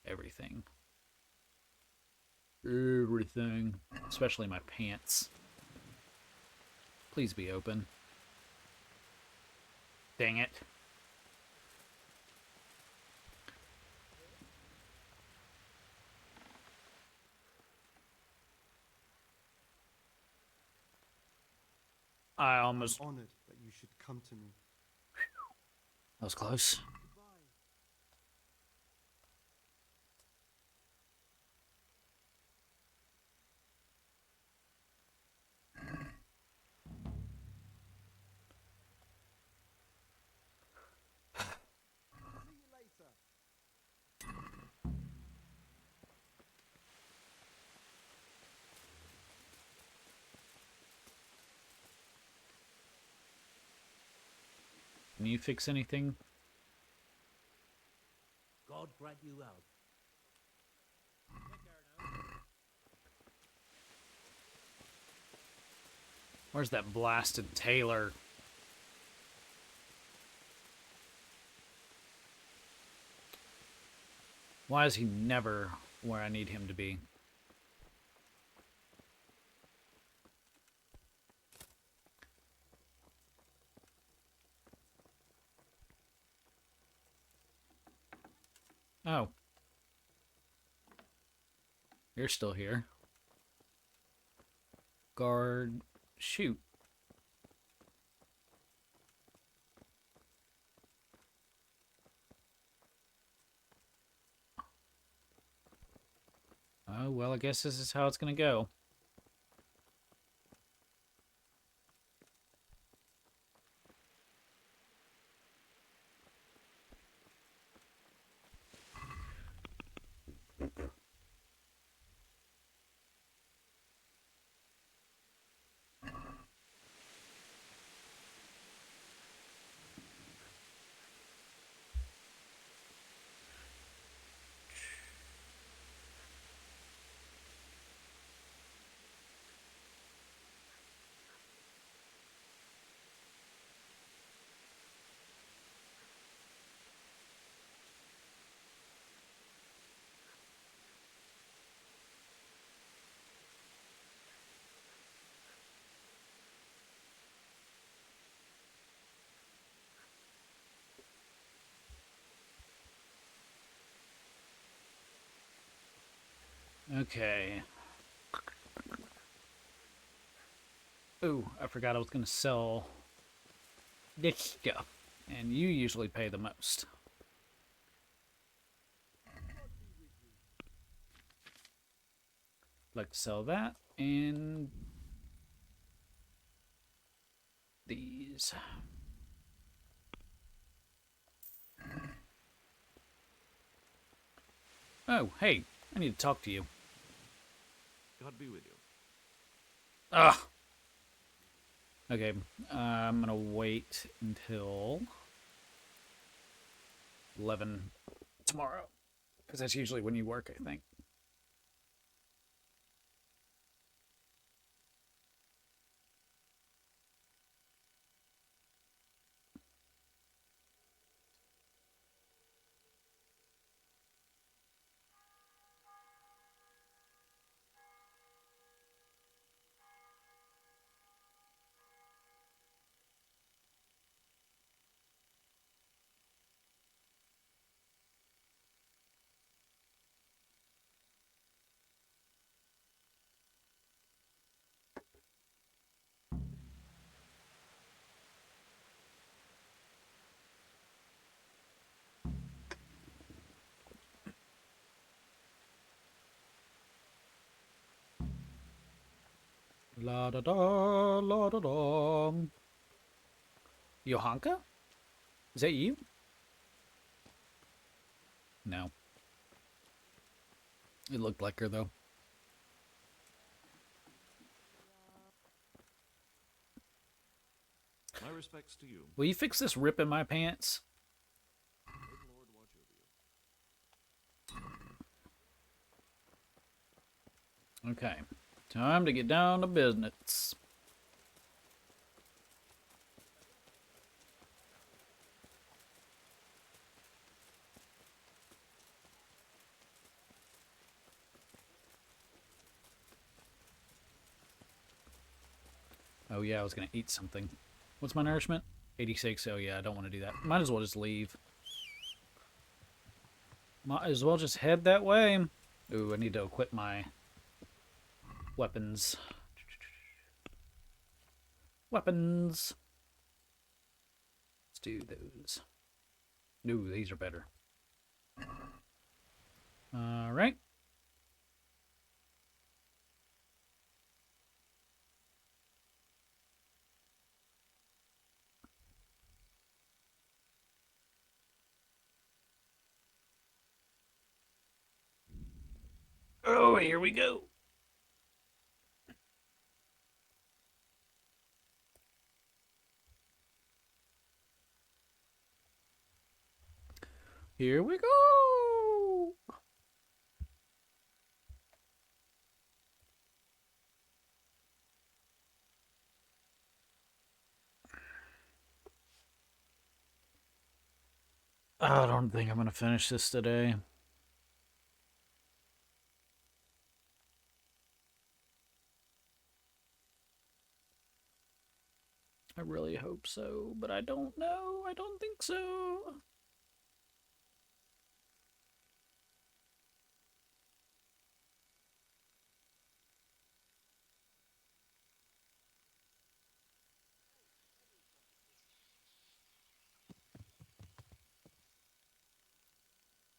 Everything. Everything. Especially my pants. Please be open. Dang it. I almost... I'm honored that you should come to me. That was close. Can you fix anything? God grant you help. Where's that blasted tailor? Why is he never where I need him to be? Oh. You're still here. Guard. Shoot. Oh, well, I guess this is how it's going to go. Okay. Ooh, I forgot I was going to sell this stuff. And you usually pay the most. Like to sell that and these. Oh, hey, I need to talk to you. God be with you. Ugh. Okay, I'm gonna wait until 11 tomorrow, because that's usually when you work, I think. La da da, la da da. Johanka? Is that you? No. It looked like her, though. My respects to you. Will you fix this rip in my pants? May the Lord watch over you. Okay. Time to get down to business. Oh, yeah, I was going to eat something. What's my nourishment? 86. Oh, yeah, I don't want to do that. Might as well just leave. Might as well just head that way. Ooh, I need to equip my weapons. Weapons. Let's do those. Ooh, these are better. All right. Oh, here we go. Here we go. I don't think I'm going to finish this today. I really hope so, but I don't know. I don't think so.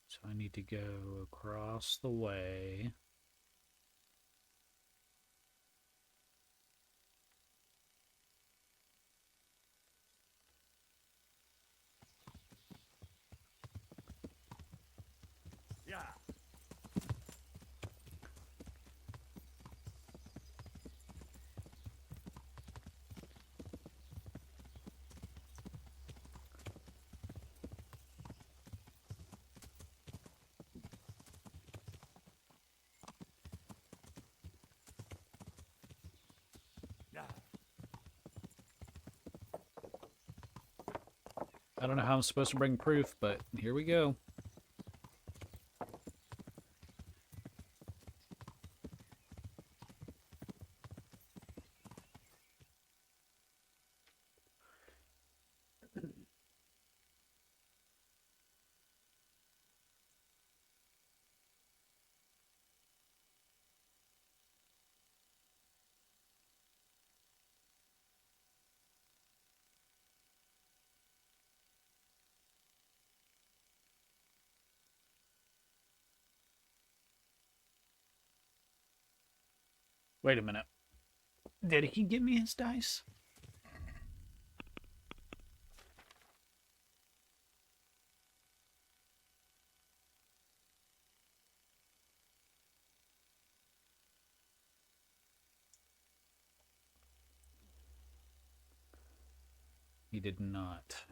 So I need to go across the way. Yeah. I don't know how I'm supposed to bring proof, but here we go. Wait a minute. Did he give me his dice? He did not.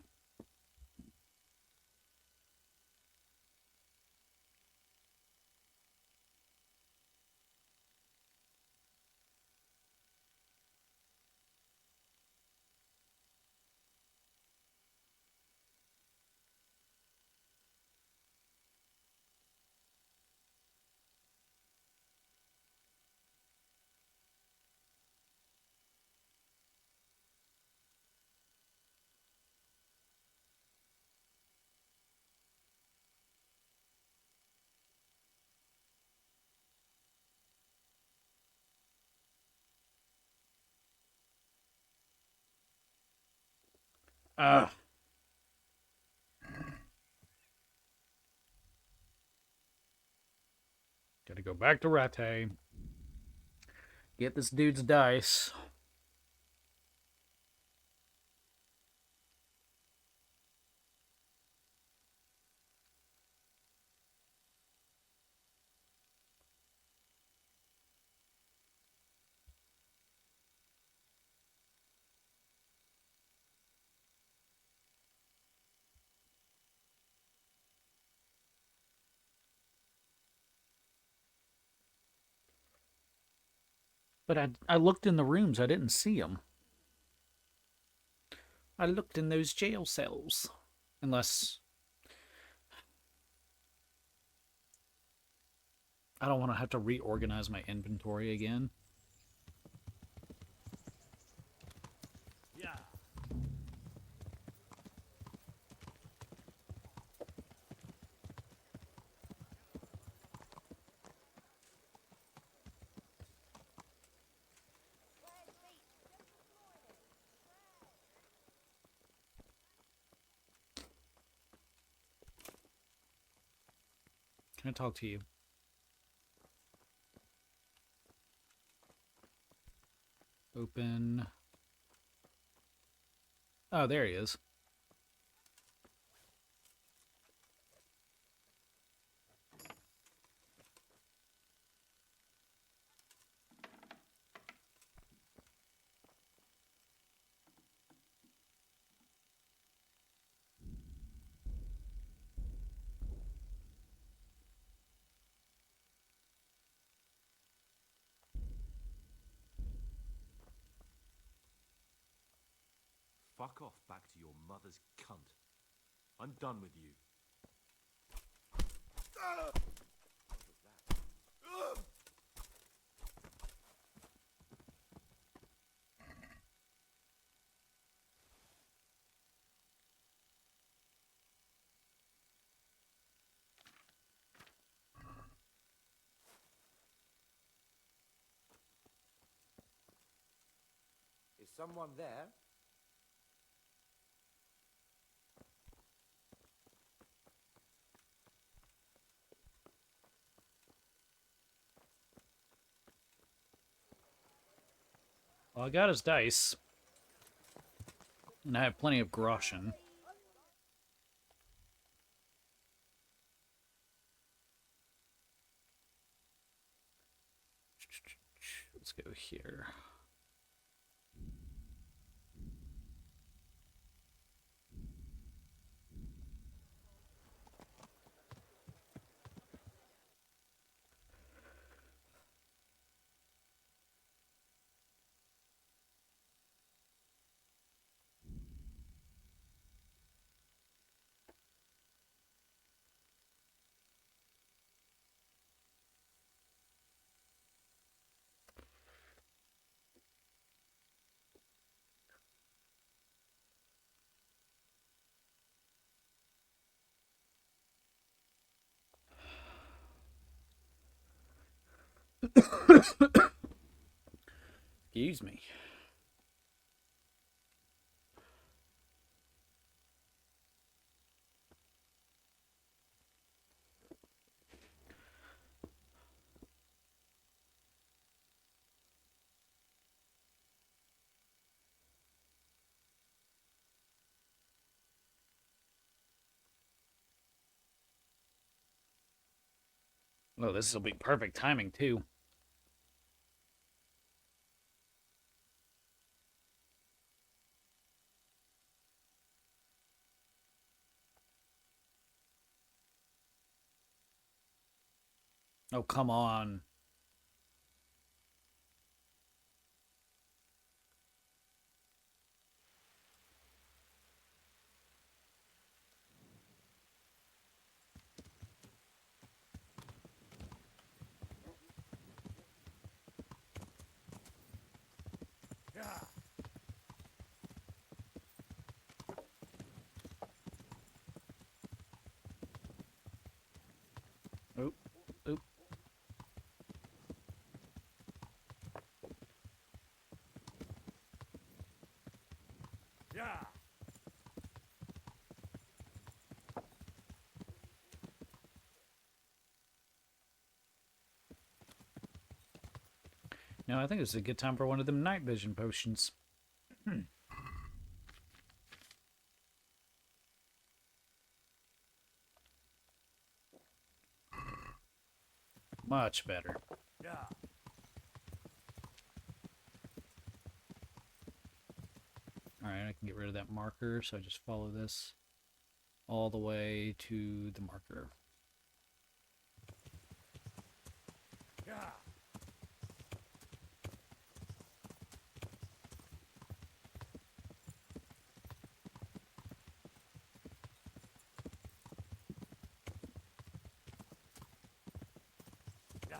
Ah. Gotta go back to Rattay. Get this dude's dice. But I looked in the rooms. I didn't see him. I looked in those jail cells. Unless... I don't want to have to reorganize my inventory again. Yeah. Can I talk to you? Open. Oh, there he is. Fuck off back to your mother's cunt. I'm done with you. Is someone there? Well, I got his dice. And I have plenty of groschen. Let's go here. Excuse me. Oh, this will be perfect timing, too. Oh, come on. Oop. Oop. Yeah. Now, I think it's a good time for one of them night vision potions. Much better. Yeah. Alright, I can get rid of that marker, so I just follow this all the way to the marker. Yeah. Yeah.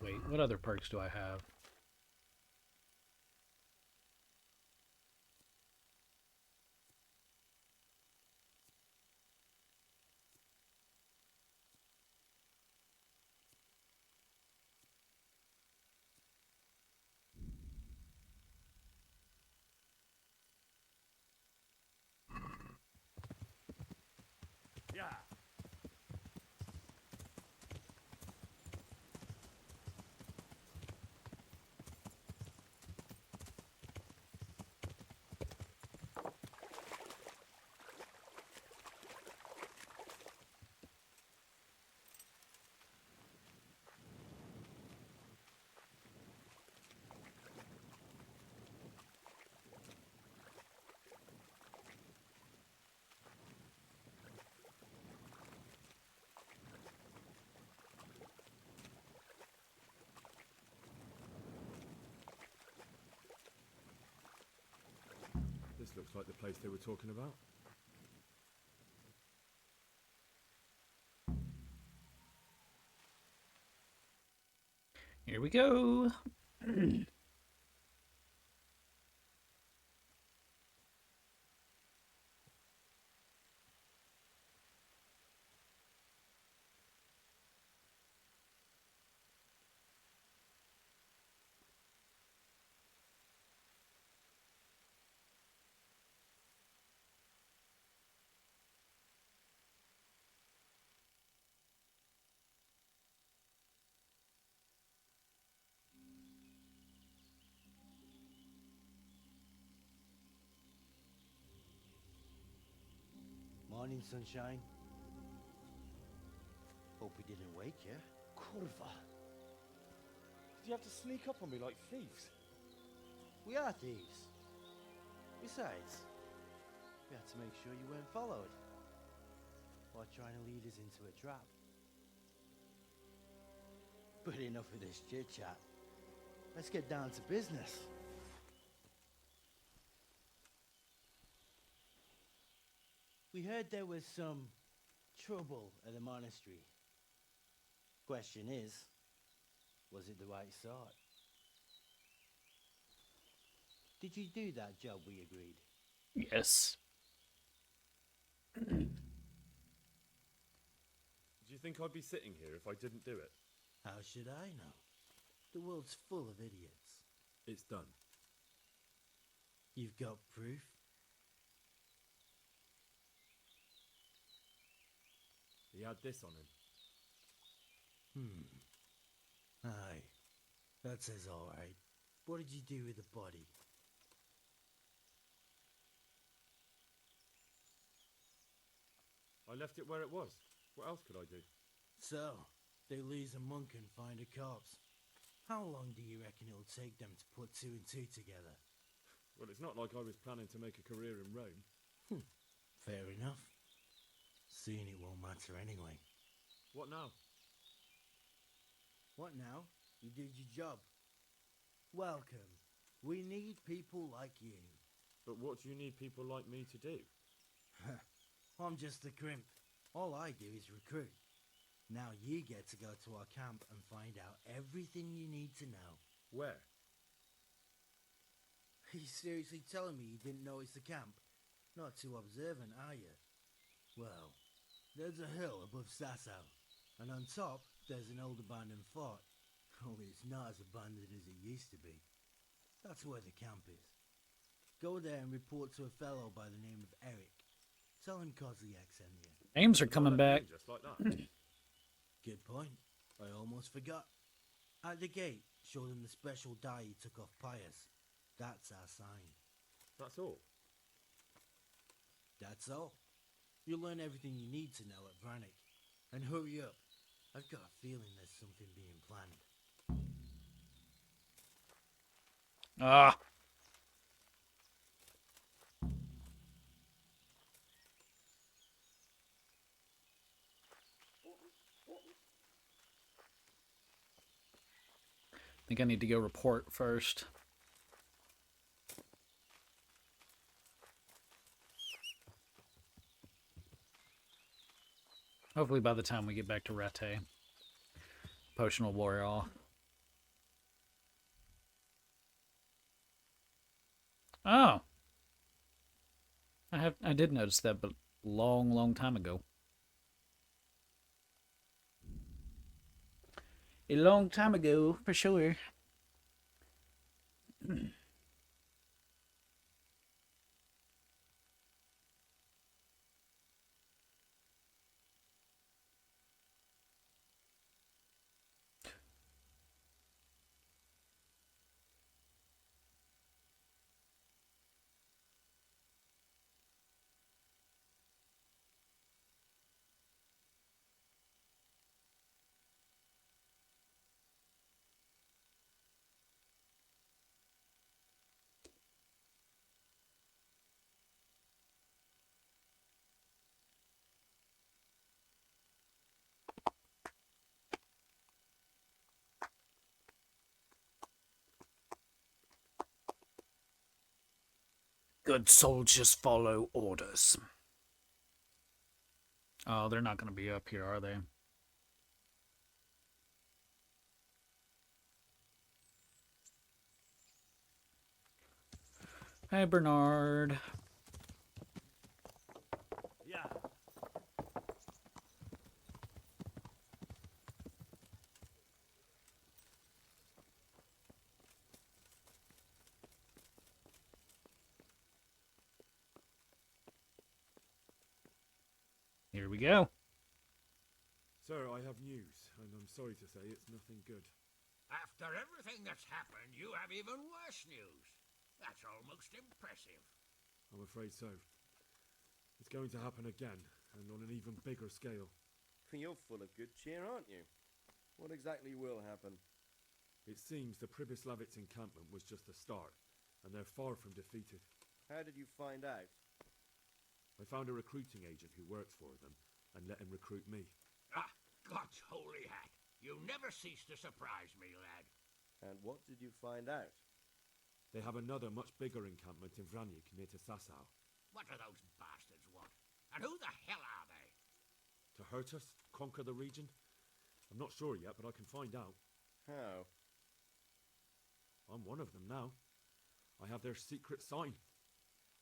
Wait, what other perks do I have? Yeah. This looks like the place they were talking about. Here we go. Morning, sunshine. Hope we didn't wake you. Kurva. Did you have to sneak up on me like thieves? We are thieves. Besides, we had to make sure you weren't followed. Or trying to lead us into a trap. But enough of this chit-chat. Let's get down to business. We heard there was some trouble at the monastery. Question is, was it the right sort? Did you do that job we agreed? Yes. Do you think I'd be sitting here if I didn't do it? How should I know? The world's full of idiots. It's done. You've got proof? He had this on him. Aye. That says all right. What did you do with the body? I left it where it was. What else could I do? So, they lose a monk and find a corpse. How long do you reckon it'll take them to put two and two together? Well, it's not like I was planning to make a career in Rome. Fair enough. Soon it won't matter anyway. What now? What now? You did your job. Welcome. We need people like you. But what do you need people like me to do? I'm just a crimp. All I do is recruit. Now you get to go to our camp and find out everything you need to know. Where? Are you seriously telling me you didn't notice the camp? Not too observant, are you? Well, there's a hill above Sasau, and on top there's an old abandoned fort. Only it's not as abandoned as it used to be. That's where the camp is. Go there and report to a fellow by the name of Eric. Tell him Kozliak sent you. Names are coming back. Just like that. Good point. I almost forgot. At the gate, show them the special die you took off Pius. That's our sign. That's all? That's all. You'll learn everything you need to know at Brannick. And hurry up. I've got a feeling there's something being planned. Ah. I think I need to go report first. Hopefully by the time we get back to Rete, potion will wear off. Oh. I did notice that, but long time ago. A long time ago, for sure. Good soldiers follow orders. Oh, they're not going to be up here, are they? Hey, Bernard. Yeah. Here we go. Sir, I have news, and I'm sorry to say it's nothing good. After everything that's happened, you have even worse news. That's almost impressive. I'm afraid so. It's going to happen again, and on an even bigger scale. You're full of good cheer, aren't you? What exactly will happen? It seems the Pribyslavitz encampment was just the start, and they're far from defeated. How did you find out? I found a recruiting agent who works for them, and let him recruit me. Ah, God's holy hat. You never cease to surprise me, lad. And what did you find out? They have another much bigger encampment in Vranyk near to Sasau. What do those bastards want? And who the hell are they? To hurt us? Conquer the region? I'm not sure yet, but I can find out. How? I'm one of them now. I have their secret sign.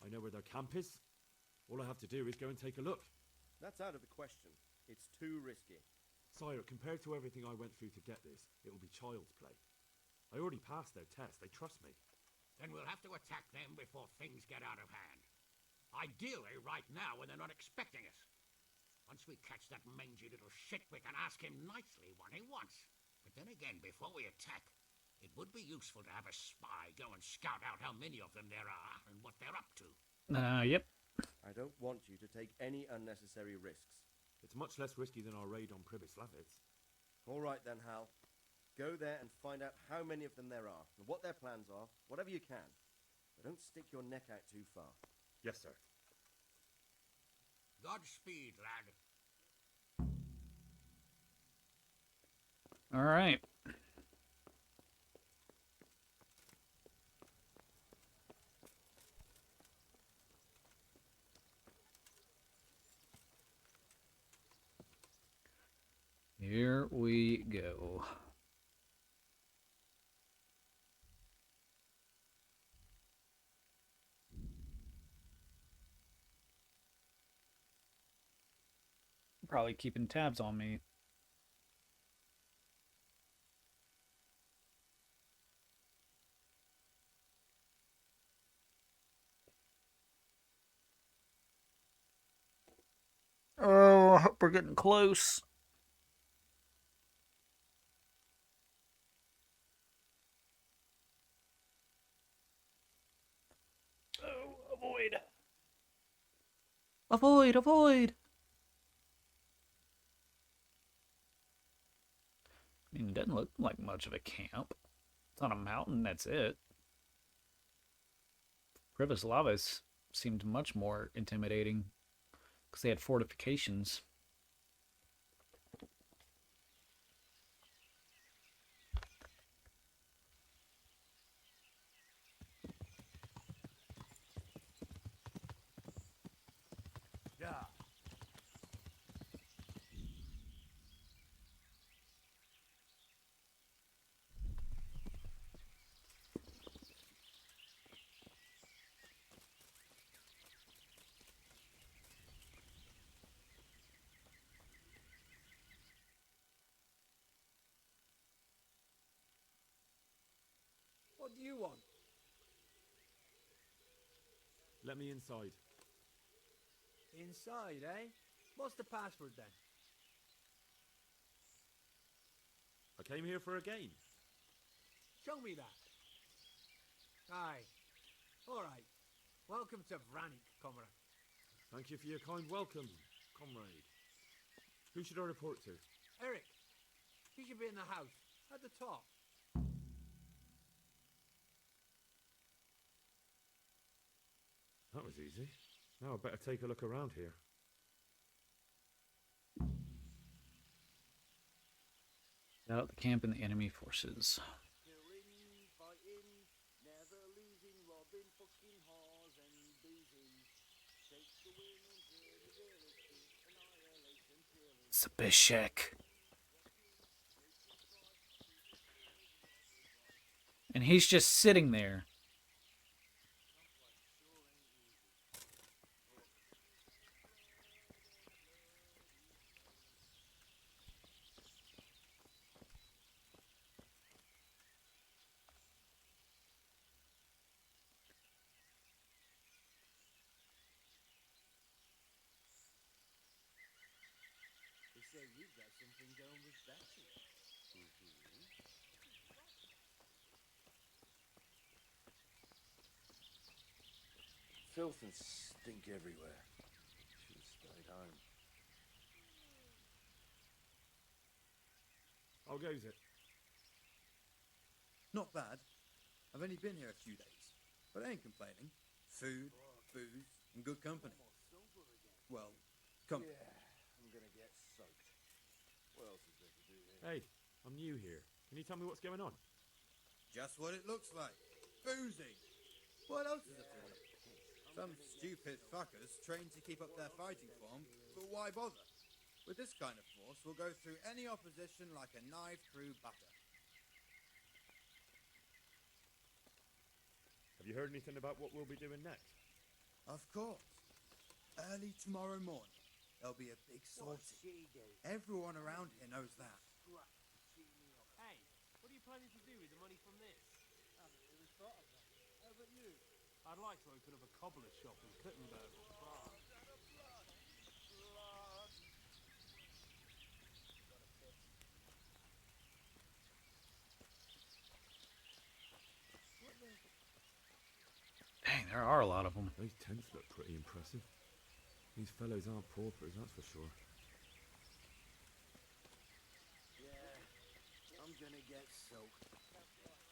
I know where their camp is. All I have to do is go and take a look. That's out of the question. It's too risky. Sire, compared to everything I went through to get this, it will be child's play. I already passed their test. They trust me. Then we'll have to attack them before things get out of hand. Ideally right now when they're not expecting us. Once we catch that mangy little shit, we can ask him nicely what he wants. But then again, before we attack, it would be useful to have a spy go and scout out how many of them there are and what they're up to. Yep. I don't want you to take any unnecessary risks. It's much less risky than our raid on Pribyslavitz. All right then, Hal. Go there and find out how many of them there are, and what their plans are, whatever you can. But don't stick your neck out too far. Yes, sir. Godspeed, lad. All right. Here we go. Probably keeping tabs on me. Oh, I hope we're getting close. Oh, avoid. Avoid, avoid. I mean, it doesn't look like much of a camp. It's on a mountain, that's it. Crevice Lavas seemed much more intimidating because they had fortifications. Yeah. What do you want? Let me inside. Inside, eh? What's the password then? I came here for a game. Show me that. Aye. All right. Welcome to Vranik, comrade. Thank you for your kind welcome, comrade. Who should I report to? Eric, he should be in the house, at the top. That was easy. Now I better take a look around here. Out the camp and the enemy forces. Zabishek. And he's just sitting there. They say you've got something going with Betsy. Filth and stink everywhere. Should have stayed home. How goes it? Not bad. I've only been here a few days, but I ain't complaining. Food, booze, and good company. Well, company. Yeah, I'm gonna get soaked. What else is there to do here? Hey, I'm new here. Can you tell me what's going on? Just what it looks like. Boozing. What else is there to do? Some stupid fuckers trained to keep up their fighting form, but why bother? With this kind of force, we'll go through any opposition like a knife through butter. Have you heard anything about what we'll be doing next? Of course. Early tomorrow morning, there'll be a big sortie. Everyone around here knows that. Hey, what are you planning to do with the money from this? I haven't really thought of that. How about you? I'd like to open up a cobbler shop in Kuttenberg or Prague. Dang, there are a lot of them. Those tents look pretty impressive. These fellows aren't paupers, that's for sure. Yeah, I'm gonna get soaked.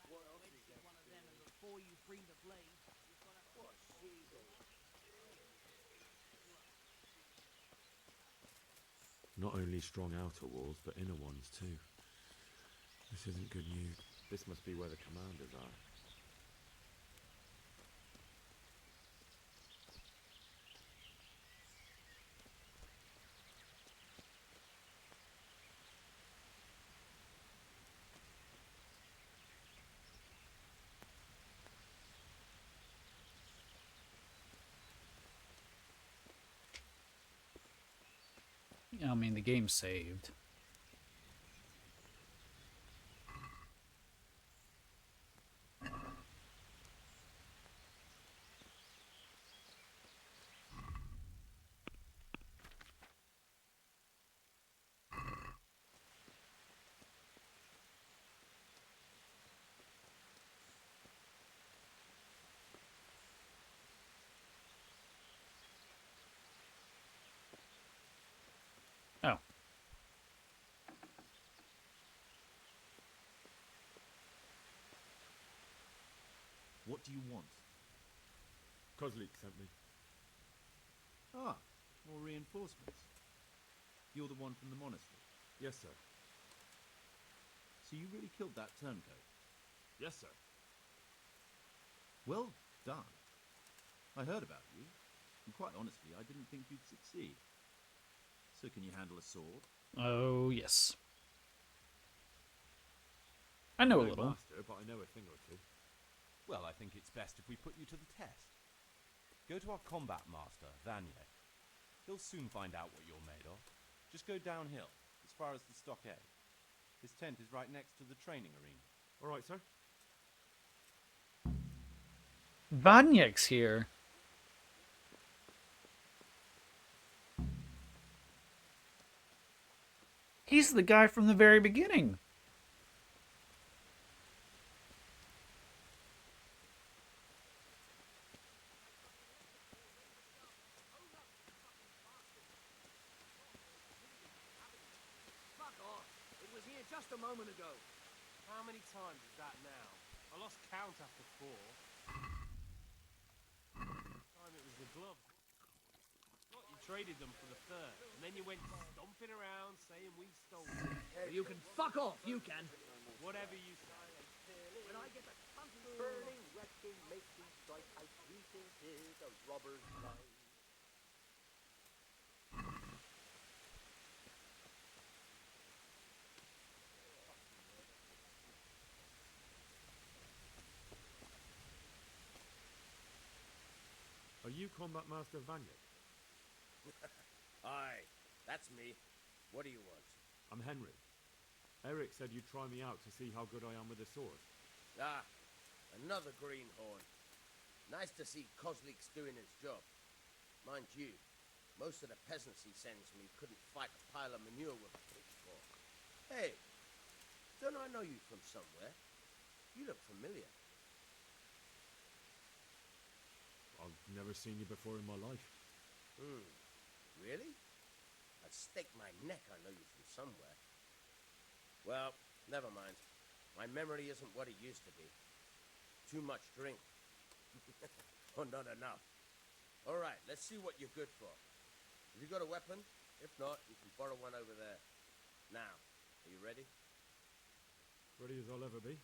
What else is there? One of them, and before you free the blade, Not only strong outer walls, but inner ones too. This isn't good news. This must be where the commanders are. I mean, the game's saved. Oh. What do you want? Kozlik sent me. Ah, more reinforcements. You're the one from the monastery. Yes, sir. So you really killed that turncoat? Yes, sir. Well done. I heard about you, and quite honestly, I didn't think you'd succeed. So can you handle a sword? Oh, yes. I know a No little. master, but I know a thing or two. Well, I think it's best if we put you to the test. Go to our combat master, Vanier. He'll soon find out what you're made of. Just go downhill, as far as the stockade. His tent is right next to the training arena. All right, sir. Vanyek's here. He's the guy from the very beginning. Fuck off! It was here just a moment ago. How many times is that now? I lost count after 4. Time it was the glove. What, you traded them for the third, and then you went stomping around saying we stole them. Well, you can fuck off, you can. Whatever you say. When I get the country burning, wrecking, making strike, I sweep into the robber's line. Are you Combat Master Vanyek? Aye, that's me. What do you want? I'm Henry. Eric said you'd try me out to see how good I am with a sword. Ah, another greenhorn. Nice to see Kozlik's doing his job. Mind you, most of the peasants he sends me couldn't fight a pile of manure with a pitchfork. Hey, don't I know you from somewhere? You look familiar. I've never seen you before in my life. Really? I'd stake my neck I know you from somewhere. Well, never mind. My memory isn't what it used to be. Too much drink. Or not enough. All right, let's see what you're good for. Have you got a weapon? If not, you can borrow one over there. Now, are you ready? Ready as I'll ever be.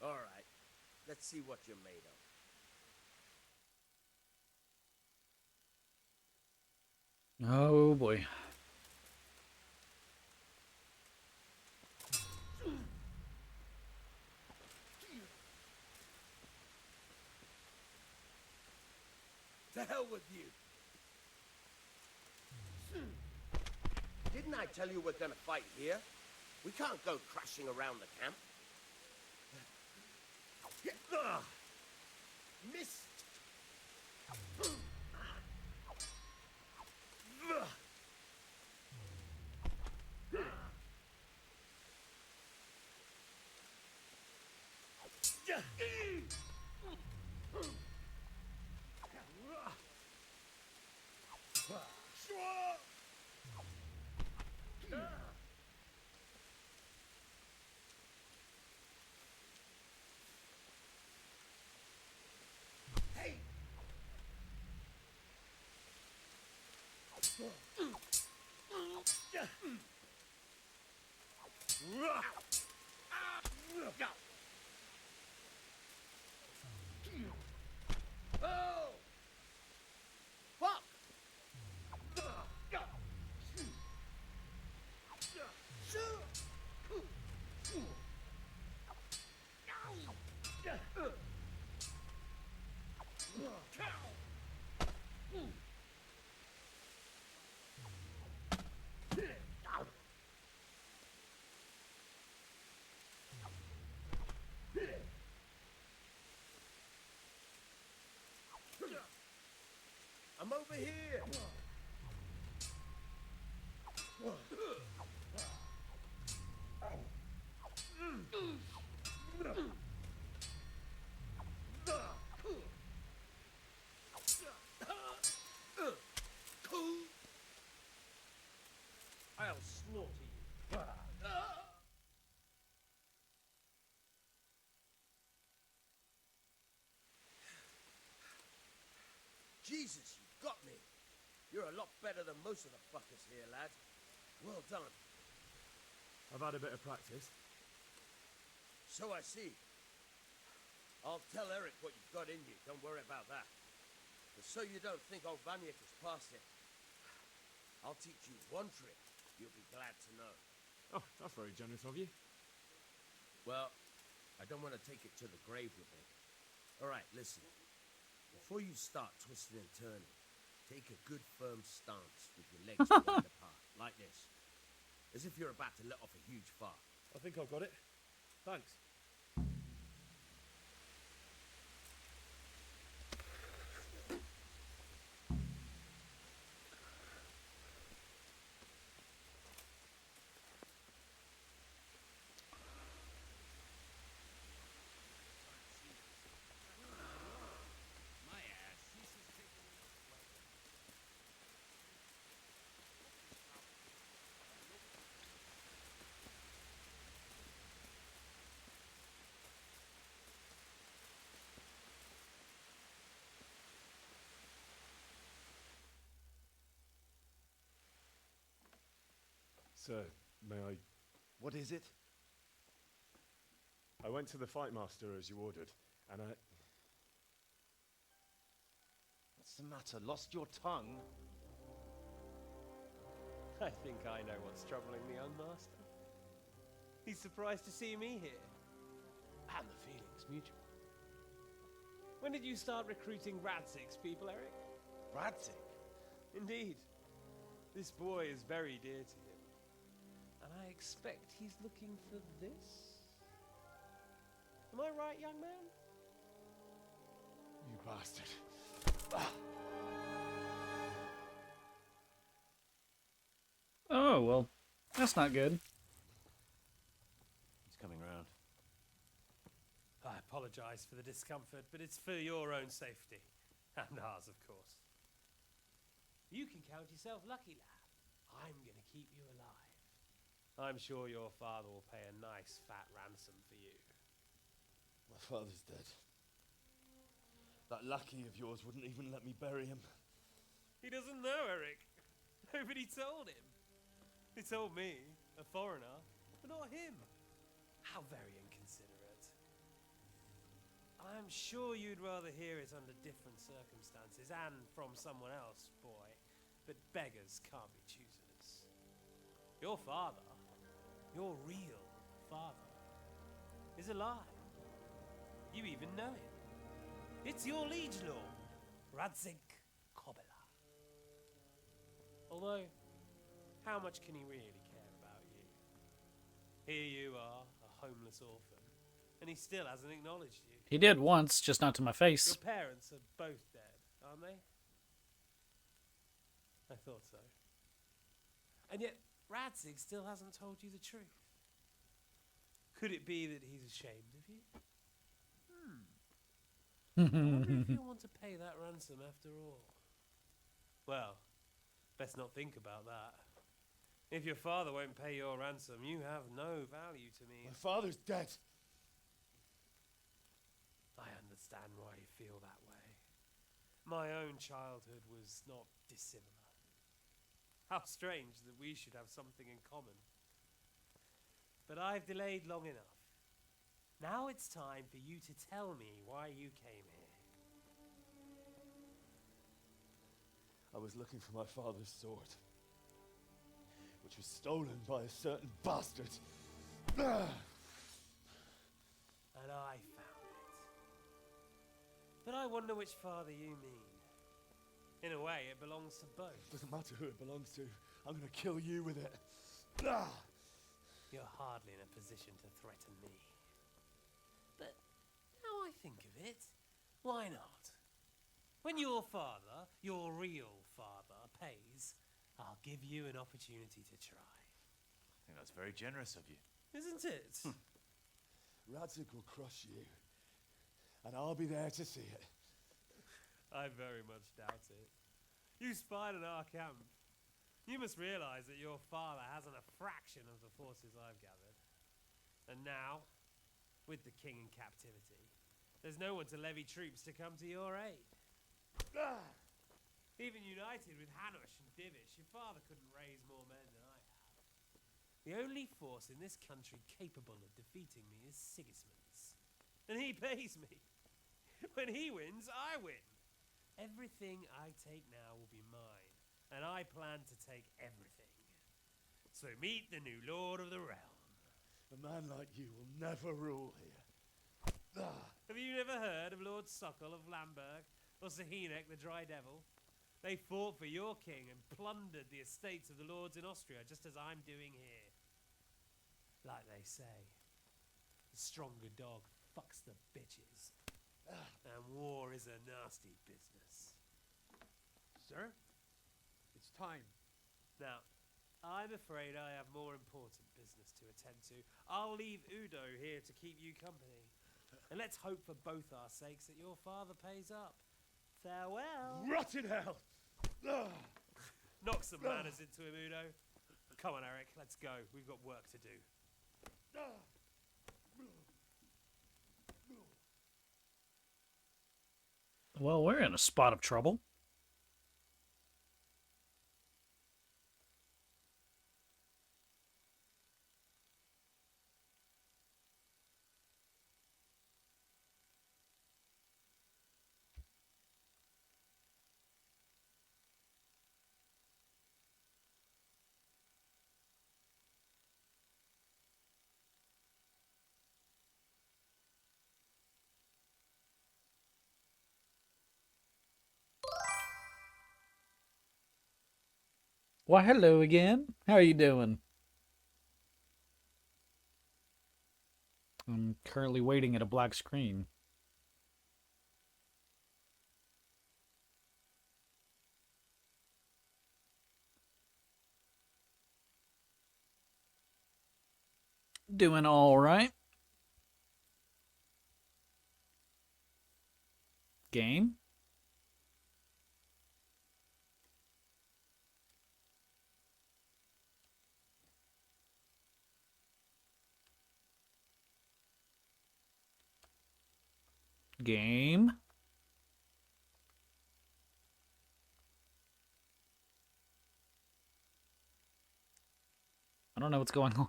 All right, let's see what you're made of. Oh boy. To hell with you! Didn't I tell you we're gonna fight here? We can't go crashing around the camp. Missed! Hey! Come over here! I'll slaughter you. Jesus, you got me. You're a lot better than most of the fuckers here, lad. Well done. I've had a bit of practice. So I see. I'll tell Eric what you've got in you. Don't worry about that. But so you don't think old Vanyek is past it, I'll teach you one trick you'll be glad to know. Oh, that's very generous of you. Well, I don't want to take it to the grave with me. All right, listen. Before you start twisting and turning, take a good firm stance with your legs wide apart, like this. As if you're about to let off a huge fart. I think I've got it. Thanks. Sir, may I... What is it? I went to the fight master as you ordered, and I... What's the matter? Lost your tongue? I think I know what's troubling the young master. He's surprised to see me here. And the feeling's mutual. When did you start recruiting Radzig's people, Eric? Radzig? Indeed. This boy is very dear to him. And I expect he's looking for this? Am I right, young man? You bastard. Oh, well, that's not good. He's coming round. I apologize for the discomfort, but it's for your own safety. And ours, of course. You can count yourself lucky, lad. I'm gonna keep you alive. I'm sure your father will pay a nice fat ransom for you. My father's dead. That lackey of yours wouldn't even let me bury him. He doesn't know, Eric. Nobody told him. He told me, a foreigner, but not him. How very inconsiderate. I'm sure you'd rather hear it under different circumstances and from someone else, boy. But beggars can't be choosers. Your father, your real father, is alive. You even know him. It's your liege lord, Radzik Kobela. Although, how much can he really care about you? Here you are, a homeless orphan, and he still hasn't acknowledged you. He did once, just not to my face. Your parents are both dead, aren't they? I thought so. And yet, Radzig still hasn't told you the truth. Could it be that he's ashamed of you? I wonder if you'll want to pay that ransom after all. Well, best not think about that. If your father won't pay your ransom, you have no value to me. My father's dead. I understand why you feel that way. My own childhood was not dissimilar. How strange that we should have something in common. But I've delayed long enough. Now it's time for you to tell me why you came here. I was looking for my father's sword, which was stolen by a certain bastard. And I found it. But I wonder which father you mean. In a way, it belongs to both. Doesn't matter who it belongs to. I'm gonna kill you with it. You're hardly in a position to threaten me. But now I think of it, why not? When your father, your real father, pays, I'll give you an opportunity to try. I think that's very generous of you. Isn't it? Radzig will crush you, and I'll be there to see it. I very much doubt it. You spied on our camp. You must realize that your father hasn't a fraction of the forces I've gathered. And now, with the king in captivity, there's no one to levy troops to come to your aid. Even united with Hanush and Divish, your father couldn't raise more men than I have. The only force in this country capable of defeating me is Sigismund's. And he pays me. When he wins, I win. Everything I take now will be mine, and I plan to take everything. So meet the new Lord of the Realm. A man like you will never rule here. Have you never heard of Lord Sokol of Lamberg, or Sahinek the Dry Devil? They fought for your king and plundered the estates of the lords in Austria, just as I'm doing here. Like they say, the stronger dog fucks the bitches. And war is a nasty business. Sir, it's time. Now, I'm afraid I have more important business to attend to. I'll leave Udo here to keep you company. And let's hope for both our sakes that your father pays up. Farewell. Rot in hell! Knock some manners into him, Udo. Come on, Eric, let's go. We've got work to do. Well, we're in a spot of trouble. Why, hello again. How are you doing? I'm currently waiting at a black screen. Doing all right. Game? Game? I don't know what's going on.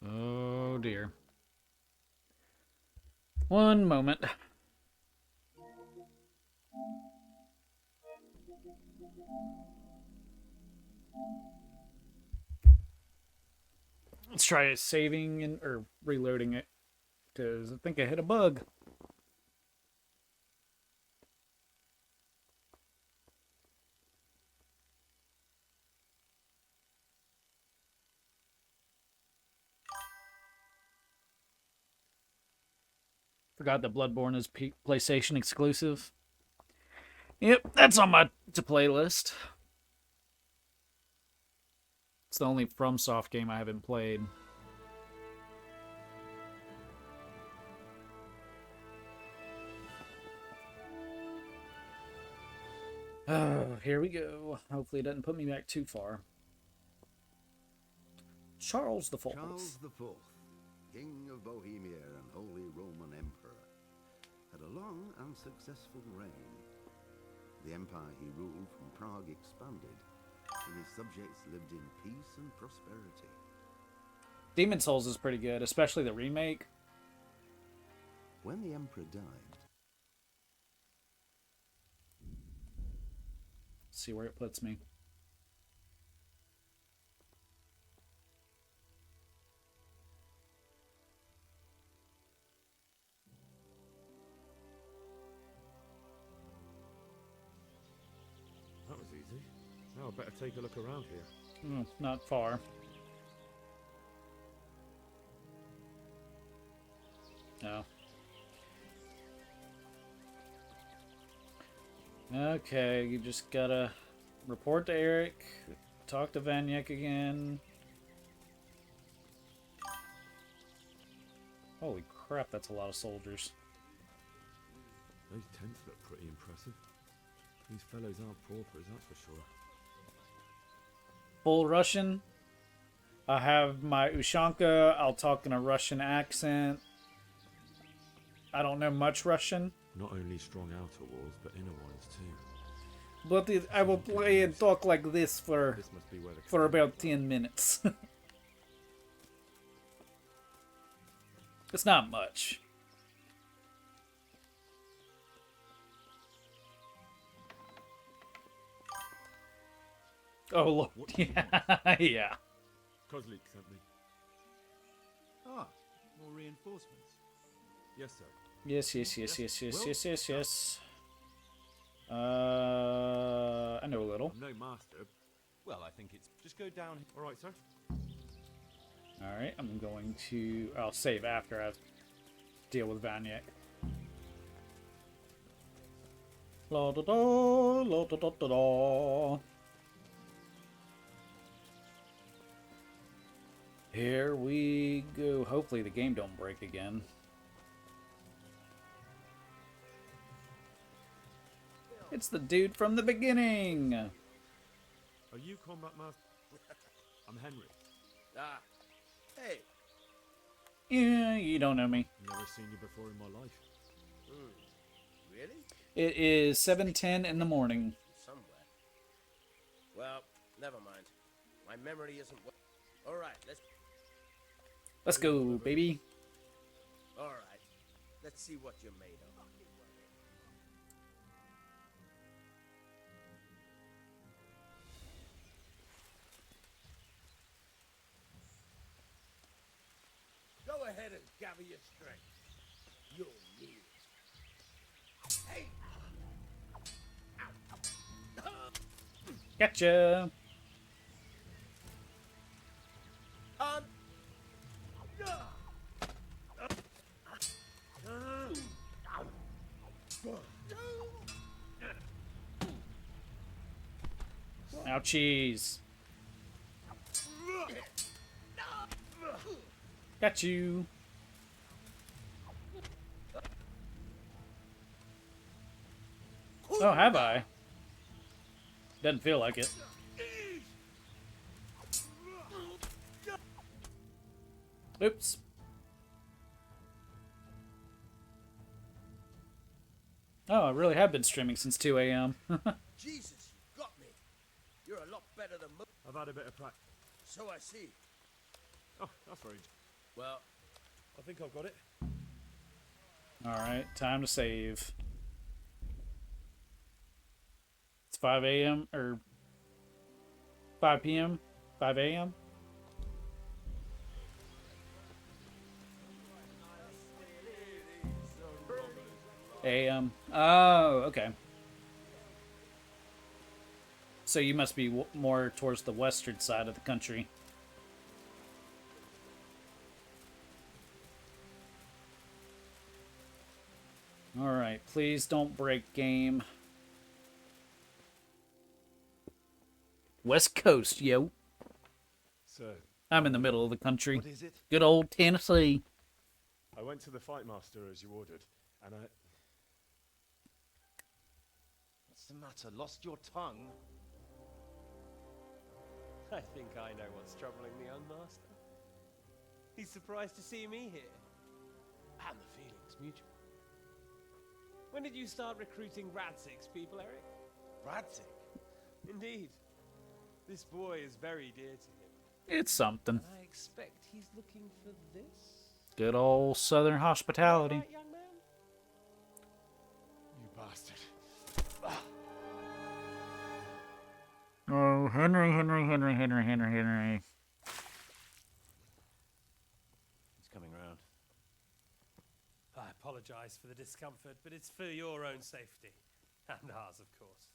Oh dear. One moment. Let's try saving and or reloading it, because I think I hit a bug. Forgot that Bloodborne is PlayStation exclusive. Yep, that's on my to-play list. It's the only FromSoft game I haven't played. Oh, here we go. Hopefully it doesn't put me back too far. Charles IV. Charles IV, King of Bohemia and Holy Roman Emperor, had a long and successful reign. The empire he ruled from Prague expanded, and his subjects lived in peace and prosperity. Demon Souls is pretty good, especially the remake. When the emperor died... See where it puts me. I'd better take a look around here. Not far. No. Okay, you just gotta report to Eric, talk to Vanyek again. Holy crap, that's a lot of soldiers. Those tents look pretty impressive. These fellows aren't paupers, that's for sure. Full Russian. I have my Ushanka. I'll talk in a Russian accent. I don't know much Russian. Not only strong outer walls, but inner ones too. But I will play and talk like this for about 10 minutes. It's not much. Oh, look. Yeah. Yeah. Kozlik sent me. Ah, more reinforcements. Yes, sir. Yes. I know a little. No master. Well, I think it's just go down. All right, sir. All right, I'm going to. I'll save after I deal with Vanyek. La da da, la da da da da. Here we go. Hopefully the game don't break again. It's the dude from the beginning. Are you combat master? I'm Henry. Ah, hey. Yeah, you don't know me. Never seen you before in my life. Really? It is 7:10 in the morning. Somewhere. Well, never mind. My memory isn't. All right, Let's go, baby. All right, let's see what you're made of. Go ahead and gather your strength. You'll need it. Hey! Gotcha. Ouchies. Got you. Oh, have I? Doesn't feel like it. Oops. Oh, I really have been streaming since 2 a.m. Jesus, you got me. You're a lot better than most. I've had a bit of practice. So I see. Oh, that's very. Well, I think I've got it. Alright, time to save. It's 5 a.m. or 5 p.m. 5 a.m. a.m. Oh, okay. So you must be more towards the western side of the country. Alright, please don't break game. West Coast, yo. So, I'm in the middle of the country. what is it? Good old Tennessee. I went to the fight master as you ordered, and I. What's the matter? Lost your tongue? I think I know what's troubling the young master. He's surprised to see me here. And the feeling's mutual. When did you start recruiting Radzig's people, Eric? Radzig? Indeed. This boy is very dear to him. It's something. And I expect he's looking for this. Good old southern hospitality. Right, young man? You bastard. Oh, Henry. He's coming round. I apologize for the discomfort, but it's for your own safety. And ours, of course.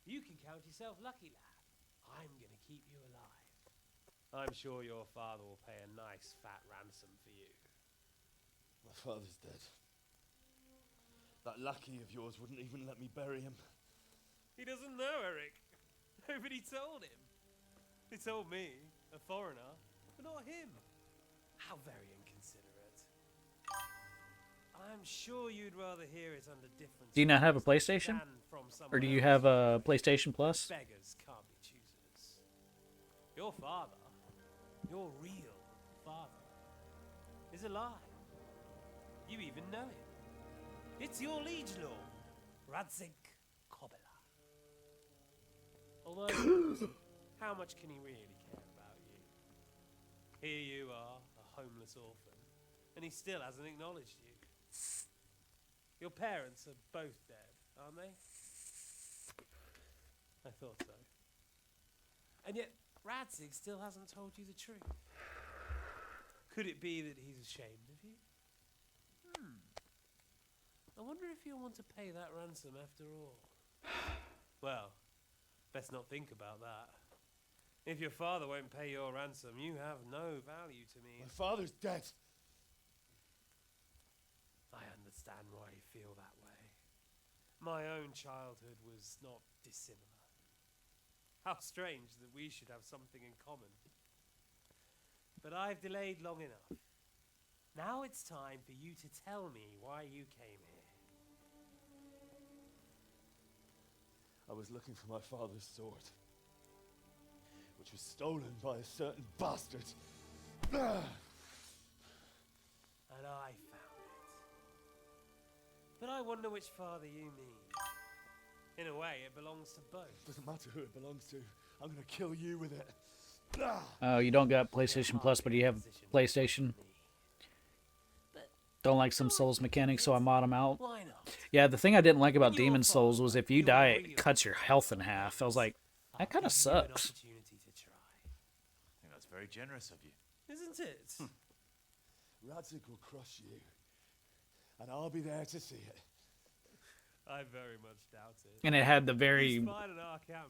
You can count yourself lucky, lad. I'm gonna keep you alive. I'm sure your father will pay a nice fat ransom for you. My father's dead. That lackey of yours wouldn't even let me bury him. He doesn't know, Eric. Nobody told him. They told me, a foreigner, but not him. How very inconsiderate. I'm sure you'd rather hear it under different Do you not have a circumstances PlayStation? than from Or do someone you else. have a PlayStation Plus? Beggars can't be choosers. Your father, your real father, is alive. You even know him. It's your liege lord, Radzik Kobela. Although, how much can he really care about you? Here you are, a homeless orphan, and he still hasn't acknowledged you. Your parents are both dead, aren't they? I thought so. And yet, Radzik still hasn't told you the truth. Could it be that he's ashamed of you? I wonder if you'll want to pay that ransom after all. Well, best not think about that. If your father won't pay your ransom, you have no value to me. My father's dead. I understand why you feel that way. My own childhood was not dissimilar. How strange that we should have something in common. But I've delayed long enough. Now it's time for you to tell me why you came here. I was looking for my father's sword, which was stolen by a certain bastard. And I found it. But I wonder which father you mean. In a way, it belongs to both. Doesn't matter who it belongs to. I'm gonna kill you with it. Oh, you don't got PlayStation Plus, but you have PlayStation. Don't like some Souls mechanics, so I mod them out. Why not? Yeah, the thing I didn't like about Demon Souls was if you die, it cuts your health in half. I was like, that kind of sucks. Opportunity to try. I think that's very generous of you. Isn't it? Radzik will crush you, and I'll be there to see it. I very much doubt it. And it had the You very... spied on our camp.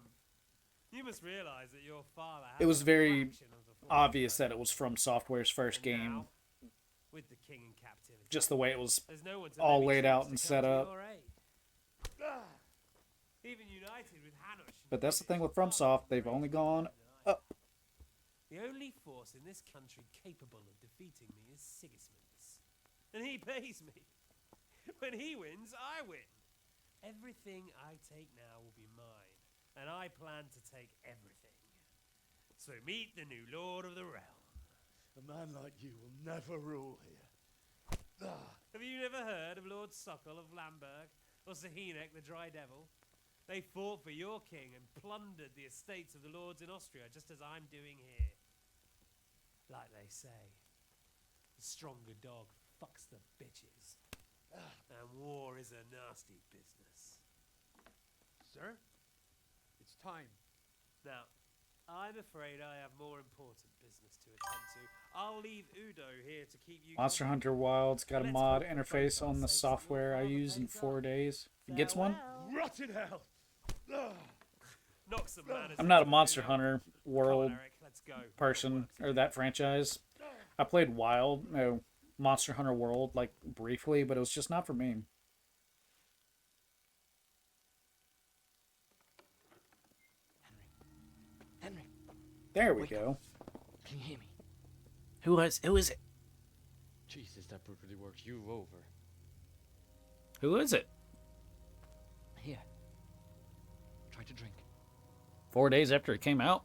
You must realize that your father It was has a very fraction of the force obvious that it was from Software's first And game. now, with the king in captivity, Just the way it was there's no one to all let me laid choose out to and come set to up. your aid. Even united with Hanush and But that's the thing with Divish, FromSoft, they've only gone up. the only force in this country capable of defeating me is Sigismund's. And he pays me. When he wins, I win. Everything I take now will be mine, and I plan to take everything. So meet the new Lord of the Realm. A man like you will never rule here. Have you never heard of Lord Sokol of Lamberg, or Sahinek the Dry Devil? They fought for your king and plundered the estates of the lords in Austria, just as I'm doing here. Like they say, the stronger dog fucks the bitches. And war is a nasty business. Sir, it's time. Now, I'm afraid I have more important business to attend to. I'll leave Udo here to keep you Monster company. Hunter Wild's got a Let's mod hope for interface both our on the sakes that your software I father use in pays 4 up. days. It gets one? Rot in hell! Knock some manners I'm not a into Monster Udo. Hunter Come World on, Eric, let's go. We've got person, work to or do. that franchise. I played Wild, no, Monster Hunter World, like, briefly, but it was just not for me. Henry, There we wake go. can you hear me? Who is it? Jesus, that brutally works you over. Who is it? Here. Try to drink. 4 days after it came out?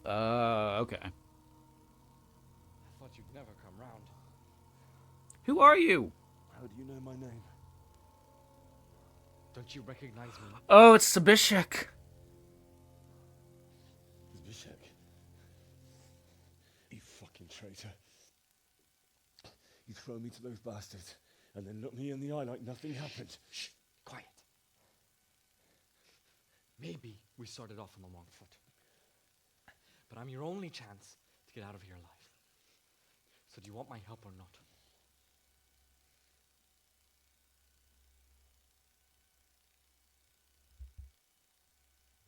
Okay. I thought you'd never come round. Who are you? How do you know my name? Don't you recognize me? Oh, it's Sabishek. Zbyszek. You fucking traitor. You throw me to those bastards, and then look me in the eye like nothing happened. Shh, quiet. Maybe we started off on the wrong foot. But I'm your only chance to get out of here alive. So do you want my help or not?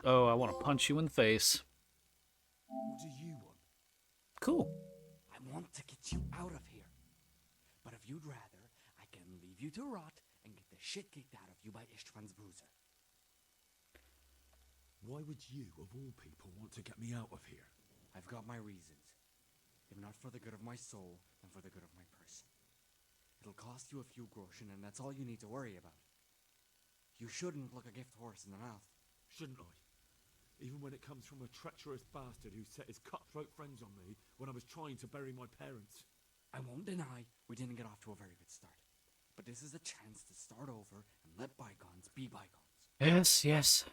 Oh, I want to punch you in the face. What do you want? Cool. I want to get you out of here. But if you'd rather, I can leave you to rot and get the shit kicked out of you by Ishtvan's bruiser. Why would you, of all people, want to get me out of here? I've got my reasons. If not for the good of my soul, then for the good of my purse. It'll cost you a few groschen, and that's all you need to worry about. You shouldn't look a gift horse in the mouth. Shouldn't I? Even when it comes from a treacherous bastard who set his cutthroat friends on me when I was trying to bury my parents. I won't deny we didn't get off to a very good start. But this is a chance to start over and let bygones be bygones. Yes, yes.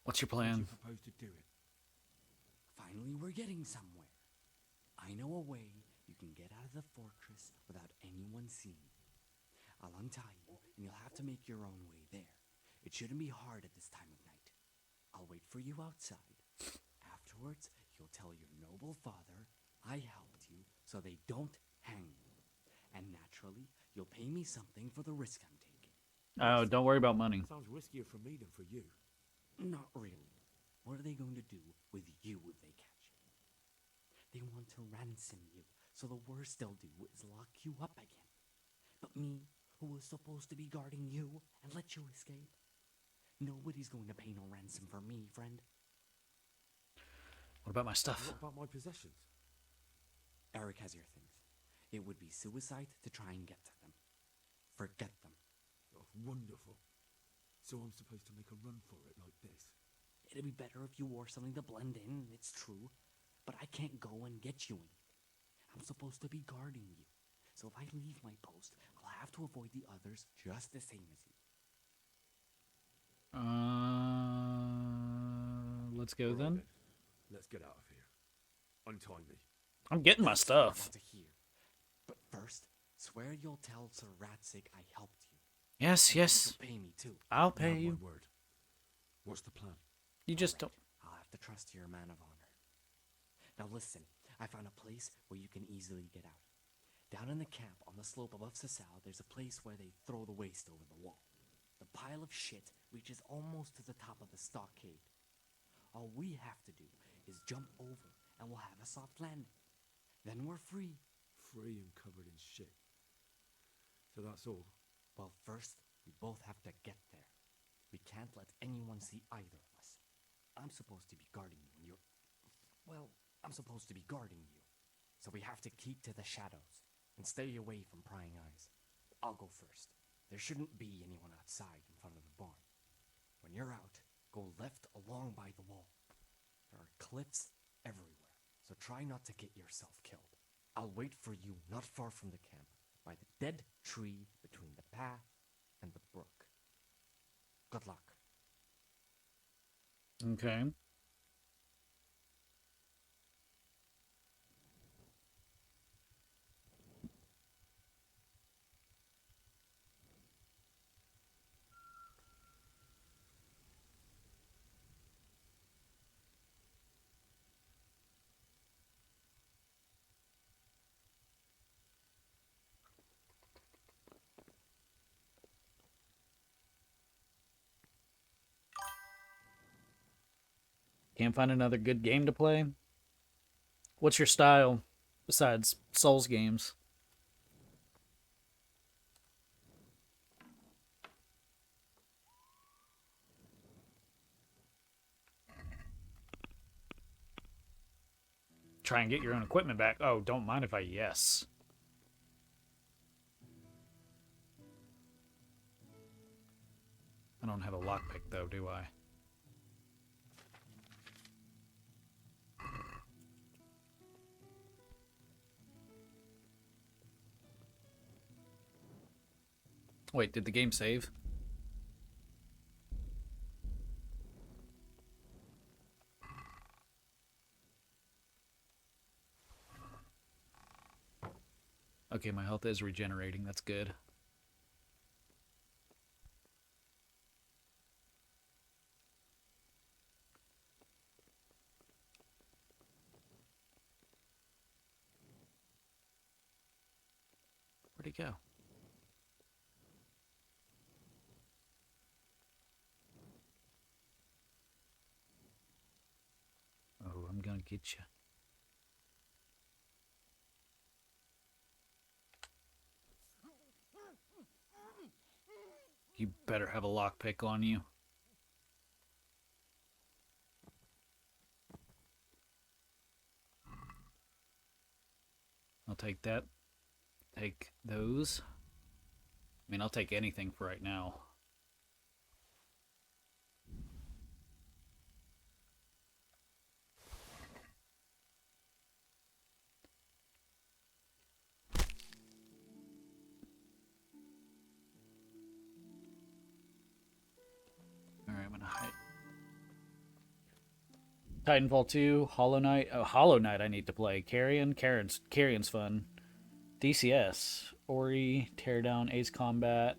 What's your plan? How do you propose to do it? Finally, we're getting somewhere. I know a way you can get out of the fortress without anyone seeing. I'll untie you, and you'll have to make your own way there. It shouldn't be hard at this time of night. I'll wait for you outside. Afterwards, you'll tell your noble father I helped you so they don't hang you. And naturally, you'll pay me something for the risk I'm taking. Oh, don't worry about money. Sounds riskier for me than for you. Not really. What are they going to do with you if they catch you? They want to ransom you, so the worst they'll do is lock you up again. But me, who was supposed to be guarding you and let you escape? Nobody's going to pay no ransom for me, friend. What about my stuff? What about my possessions? Eric has your things. It would be suicide to try and get to them. Forget them. Oh, wonderful. So I'm supposed to make a run for it like this? It'd be better if you wore something to blend in, it's true. But I can't go and get you anything. I'm supposed to be guarding you. So if I leave my post, I'll have to avoid the others just the same as you. Let's go then. Let's get out of here. Untie me. I'm getting my stuff. Want to hear. But first, swear you'll tell Sir Ratzik I helped you. Yes, yes. You'll pay me too. I'll pay you. My word. What's the plan? You just don't. I'll have to trust you're a man of honor. Now listen, I found a place where you can easily get out. Down in the camp on the slope above Sasau, there's a place where they throw the waste over the wall. The pile of shit reaches almost to the top of the stockade. All we have to do is jump over and we'll have a soft landing. Then we're free. Free and covered in shit. So that's all? Well, first, we both have to get there. We can't let anyone see either of us. I'm supposed to be guarding you and you're... Well, I'm supposed to be guarding you. So we have to keep to the shadows and stay away from prying eyes. I'll go first. There shouldn't be anyone outside in front of the barn. When you're out, go left along by the wall. There are cliffs everywhere, so try not to get yourself killed. I'll wait for you not far from the camp, by the dead tree between the path and the brook. Good luck. Okay. Can't find another good game to play? What's your style besides Souls games? Try and get your own equipment back. Oh, don't mind if I yes. I don't have a lockpick though, do I? Wait, did the game save? Okay, my health is regenerating. That's good. Where'd he go? get you. You better have a lockpick on you. I'll take that. Take those. I mean, I'll take anything for right now. Alright, I'm gonna hide. Titanfall 2, Hollow Knight. Oh, Hollow Knight I need to play. Carrion's fun. DCS. Ori, Teardown, Ace Combat,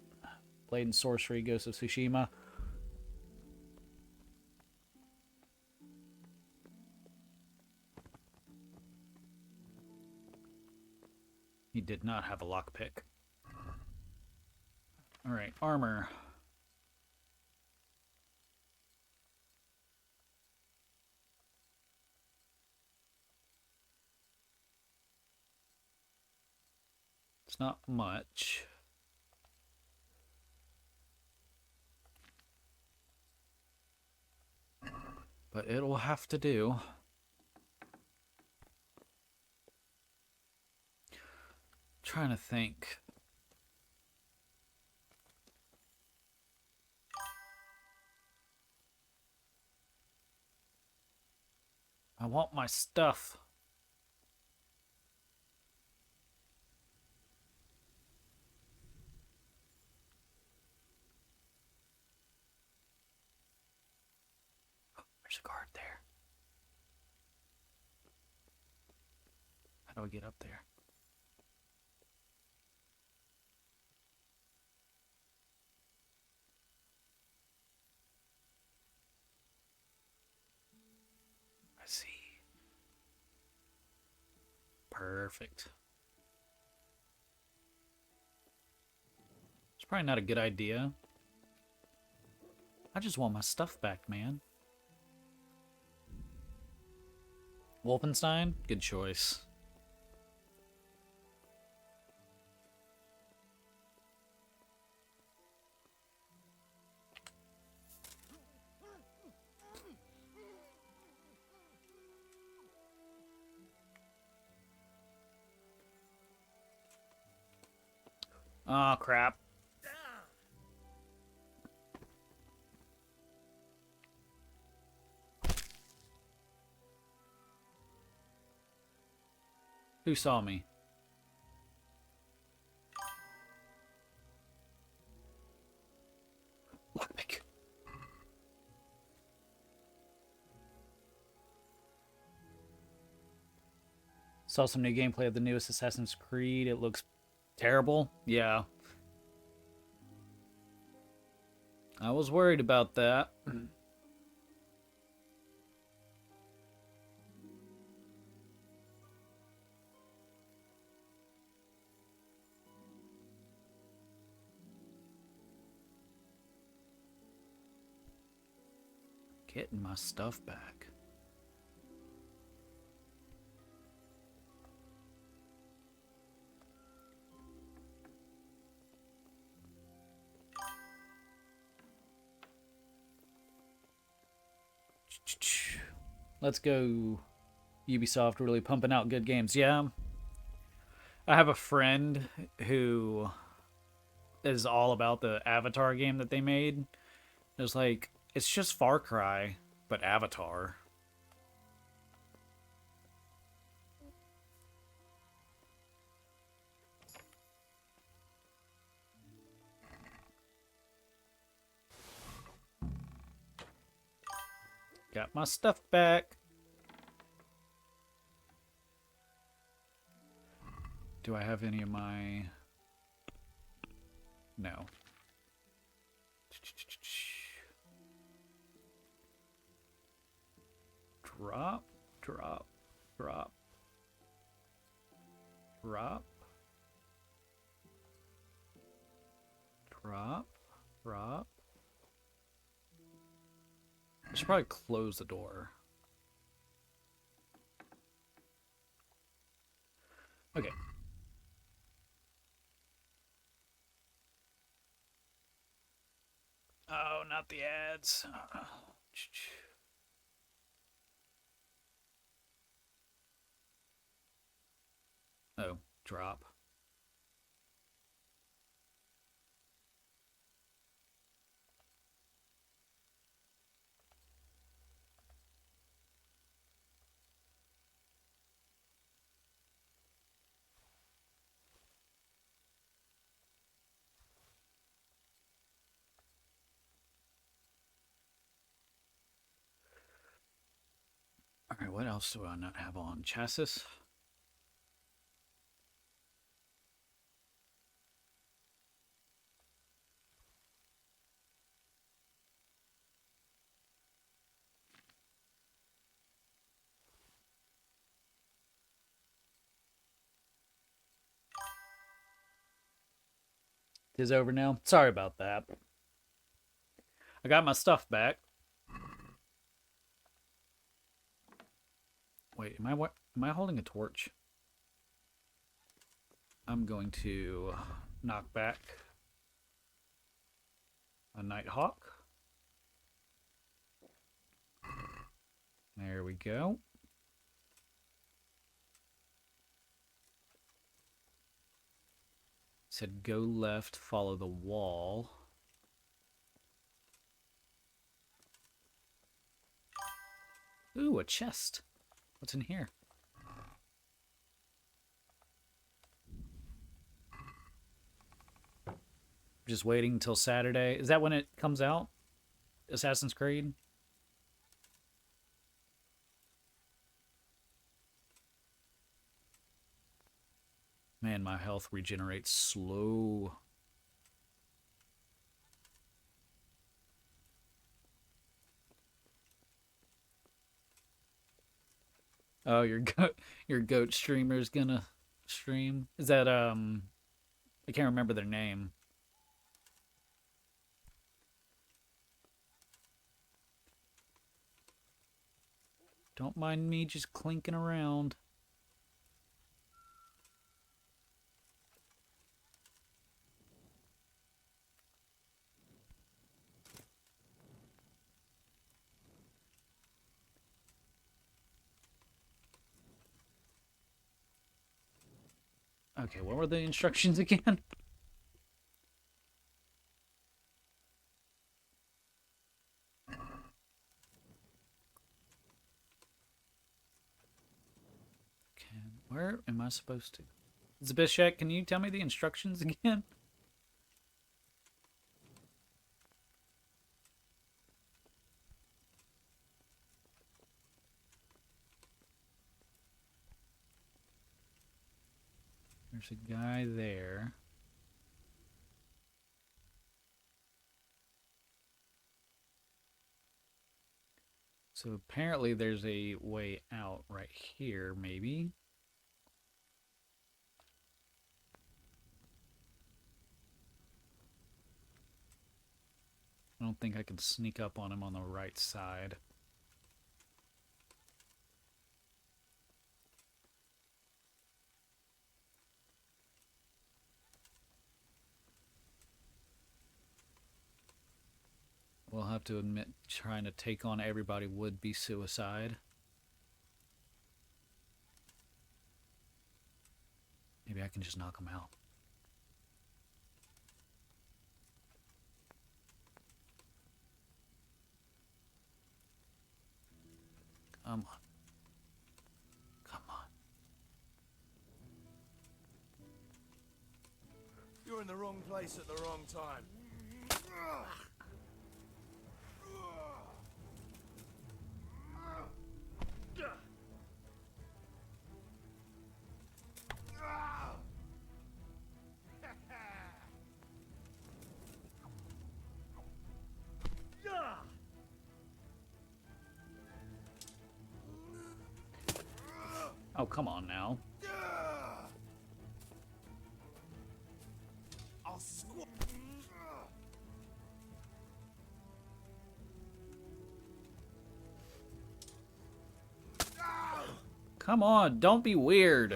Blade and Sorcery, Ghost of Tsushima. He did not have a lockpick. Alright, armor. It's not much. But it'll have to do. Trying to think. I want my stuff. There's a guard there. How do I get up there? I see. Perfect. It's probably not a good idea. I just want my stuff back, man. Wolfenstein? Good choice. Oh, crap. Who saw me? Lockpick. Saw some new gameplay of the newest Assassin's Creed. It looks terrible. Yeah. I was worried about that. Getting my stuff back. Let's go. Ubisoft really pumping out good games. Yeah. I have a friend who is all about the Avatar game that they made. It's like, it's just Far Cry, but Avatar. Got my stuff back. Do I have any of my... No. Drop, drop, drop. Drop. Drop, drop. I should probably close the door. Okay. Oh, not the ads. Oh, drop. All right, what else do I not have on? Chassis? It is over now. Sorry about that. I got my stuff back. Wait, am I holding a torch? I'm going to knock back a Nighthawk. There we go. Said go left, follow the wall. Ooh, a chest. What's in here? Just waiting until Saturday. Is that when it comes out? Assassin's Creed? Man, my health regenerates slow. Oh, your goat streamer's gonna stream. Is that I can't remember their name. Don't mind me just clinking around. Okay, what were the instructions again? Where am I supposed to? Zabishek, can you tell me the instructions again? There's a guy there. So apparently there's a way out right here, maybe. I don't think I can sneak up on him on the right side. We'll have to admit, trying to take on everybody would be suicide. Maybe I can just knock him out. Come on. Come on. You're in the wrong place at the wrong time. Oh, come on now. I'll squat. Come on, don't be weird.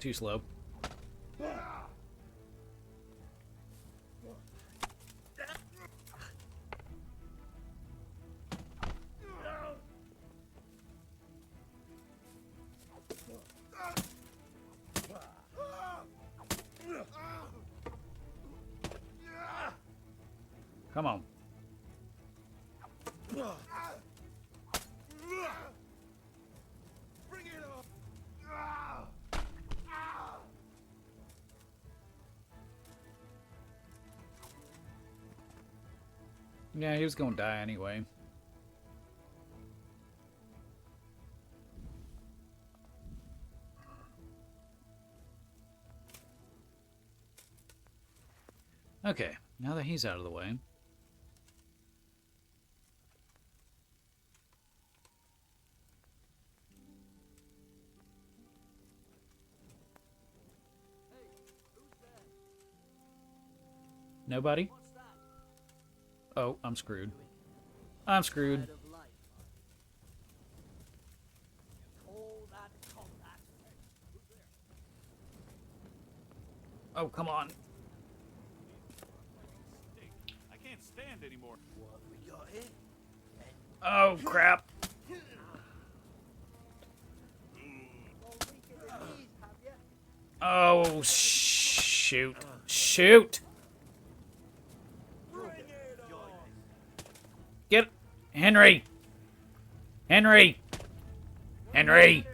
too slow. Come on. Bring it on! Yeah, he was gonna die anyway. Okay, now that he's out of the way. Nobody? Oh, I'm screwed. I'm screwed. Oh, come on. I can't stand anymore. What we got here? Oh, crap. Oh, shoot. Shoot! Get... Henry! Henry! Henry!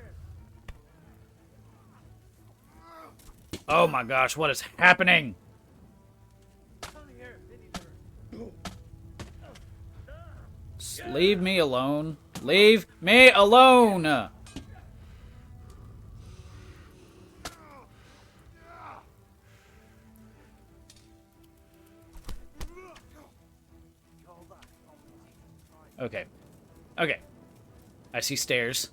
Oh my gosh, what is happening? Leave me alone. Leave me alone! Okay. Okay. I see stairs.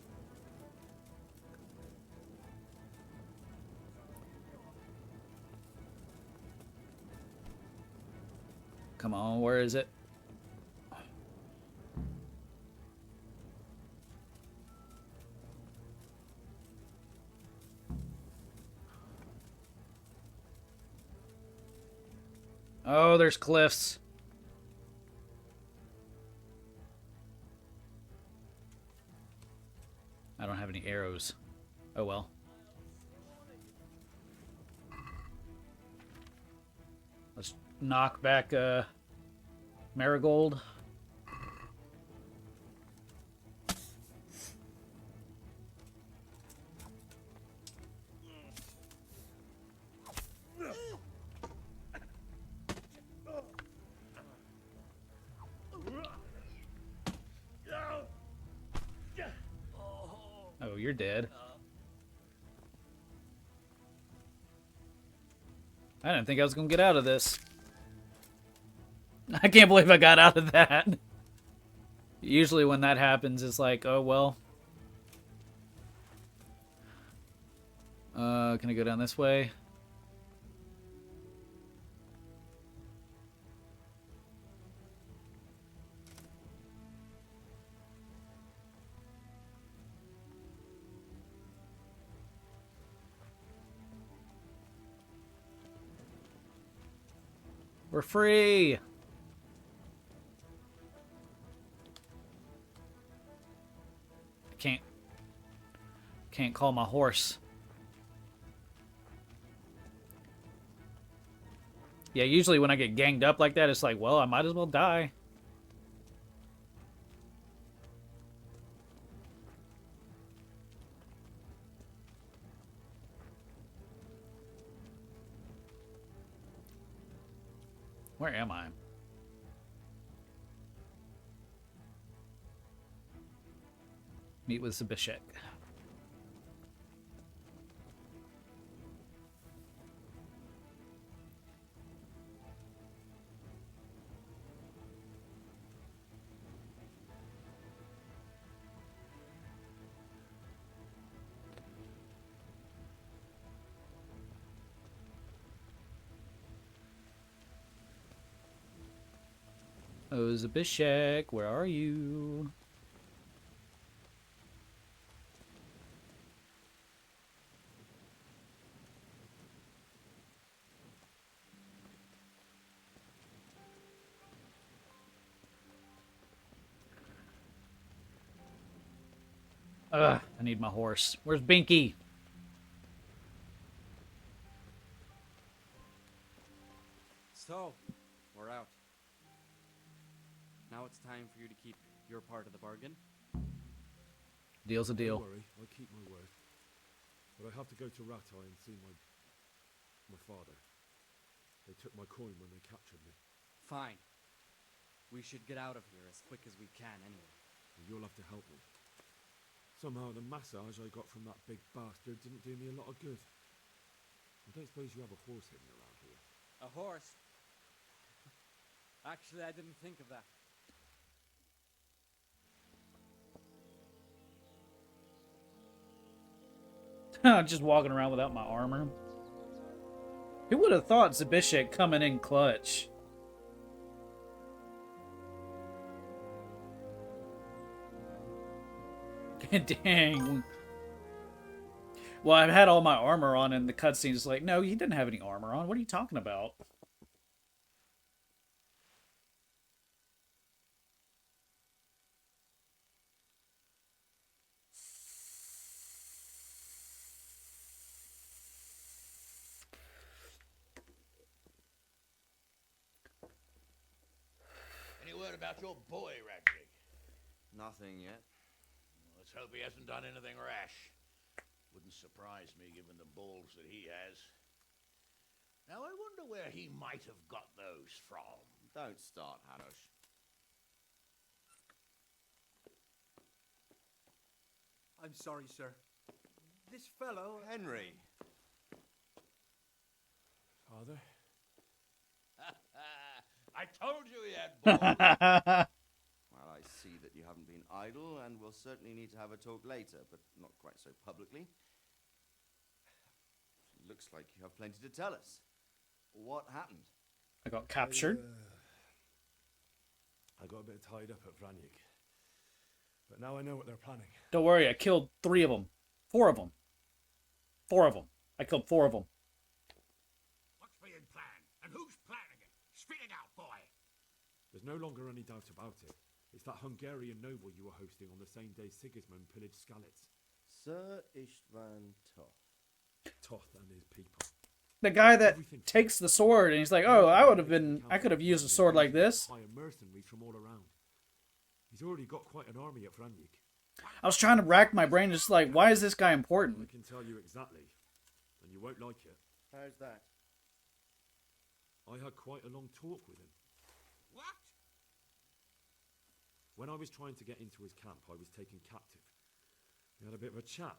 Come on, where is it? Oh, there's cliffs. I don't have any arrows. Oh well. Let's knock back Marigold. Oh, you're dead. I didn't think I was going to get out of this. I can't believe I got out of that. Usually when that happens, it's like, oh, well. Can I go down this way? We're free! Can't call my horse. Yeah, usually when I get ganged up like that, it's like, well, I might as well die. Where am I? Meet with Zabishek. Oh, Zabishek, where are you? Ugh, I need my horse. Where's Binky? So, we're out. Now it's time for you to keep your part of the bargain. Deal's a deal. Don't worry, I'll keep my word. But I have to go to Ratai and see my father. They took my coin when they captured me. Fine. We should get out of here as quick as we can anyway. You'll have to help me. Somehow the massage I got from that big bastard didn't do me a lot of good. I don't suppose you have a horse hidden around here. A horse? Actually, I didn't think of that. Just walking around without my armor. Who would have thought Zabishek coming in clutch? Dang. Well, I've had all my armor on, and the cutscene's like, no, he didn't have any armor on. What are you talking about? Any word about your boy, Radrig? Nothing yet. Let's hope he hasn't done anything rash. Wouldn't surprise me given the balls that he has. Now I wonder where he might have got those from. Don't start, Hanush. I'm sorry, sir. This fellow... Henry. Father? I told you he had balls. Well, I see that you haven't been idle, and we'll certainly need to have a talk later, but not quite so publicly. Looks like you have plenty to tell us. What happened? I got captured. I got a bit tied up at Vranyik. But now I know what they're planning. Don't worry, I killed 3 of them. 4 of them. 4 of them. I killed 4 of them. What's being planned? And who's planning it? Spit it out, boy. There's no longer any doubt about it. It's that Hungarian noble you were hosting on the same day Sigismund pillaged Skalitz. Sir Istvan Toth. Toth and his people. The guy that takes the sword and he's like, oh, I could have used a sword like this. Hire mercenaries from all around. He's already got quite an army at Vranyik. I was trying to rack my brain, just like, why is this guy important? I can tell you exactly, and you won't like it. How's that? I had quite a long talk with him. What? When I was trying to get into his camp, I was taken captive. We had a bit of a chat.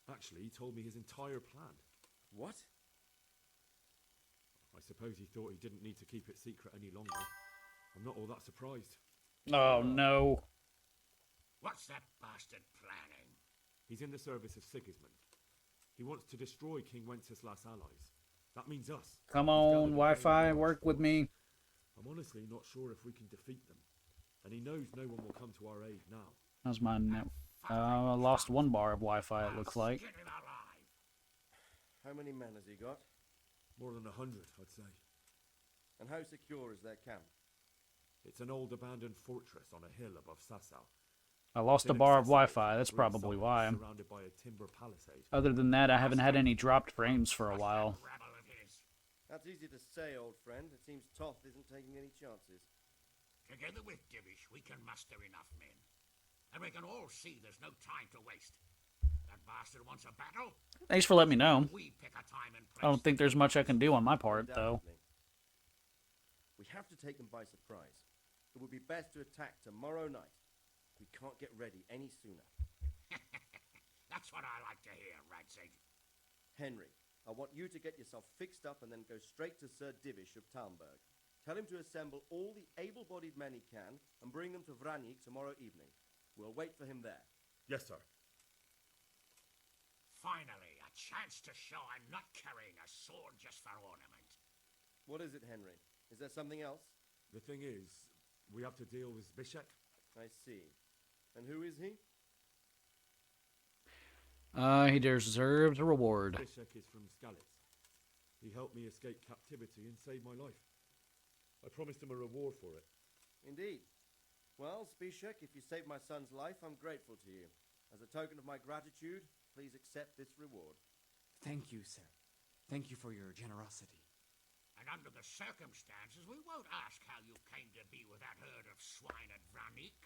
Actually, he told me his entire plan. What? I suppose he thought he didn't need to keep it secret any longer. I'm not all that surprised. Oh, no. What's that bastard planning? He's in the service of Sigismund. He wants to destroy King Wenceslas' allies. That means us. Come on, Wi-Fi, work with me. I'm honestly not sure if we can defeat them. And he knows no one will come to our aid now. How's my net? I lost 1 bar of Wi-Fi, it looks like. How many men has he got? More than 100, I'd say. And how secure is their camp? It's an old abandoned fortress on a hill above Sasau. I lost a bar of Wi-Fi, that's probably why. Surrounded by a timber palisade. Other than that, I haven't had any dropped frames for a while. That's easy to say, old friend. It seems Toth isn't taking any chances. Together with Divish, we can muster enough men. And we can all see there's no time to waste. That bastard wants a battle. Thanks for letting me know. We pick a time and place. I don't think there's much I can do on my part, though. We have to take them by surprise. It would be best to attack tomorrow night. We can't get ready any sooner. That's what I like to hear, Radzig. Henry, I want you to get yourself fixed up and then go straight to Sir Divish of Talmberg. Tell him to assemble all the able-bodied men he can and bring them to Vranyik tomorrow evening. We'll wait for him there. Yes, sir. Finally, a chance to show I'm not carrying a sword just for ornament. What is it, Henry? Is there something else? The thing is, we have to deal with Zbyszek. I see. And who is he? He deserves a reward. Zbyszek is from Skalitz. He helped me escape captivity and save my life. I promised him a reward for it. Indeed. Well, Zbyszek, if you saved my son's life, I'm grateful to you. As a token of my gratitude, please accept this reward. Thank you, sir. Thank you for your generosity. And under the circumstances, we won't ask how you came to be with that herd of swine at Vranik.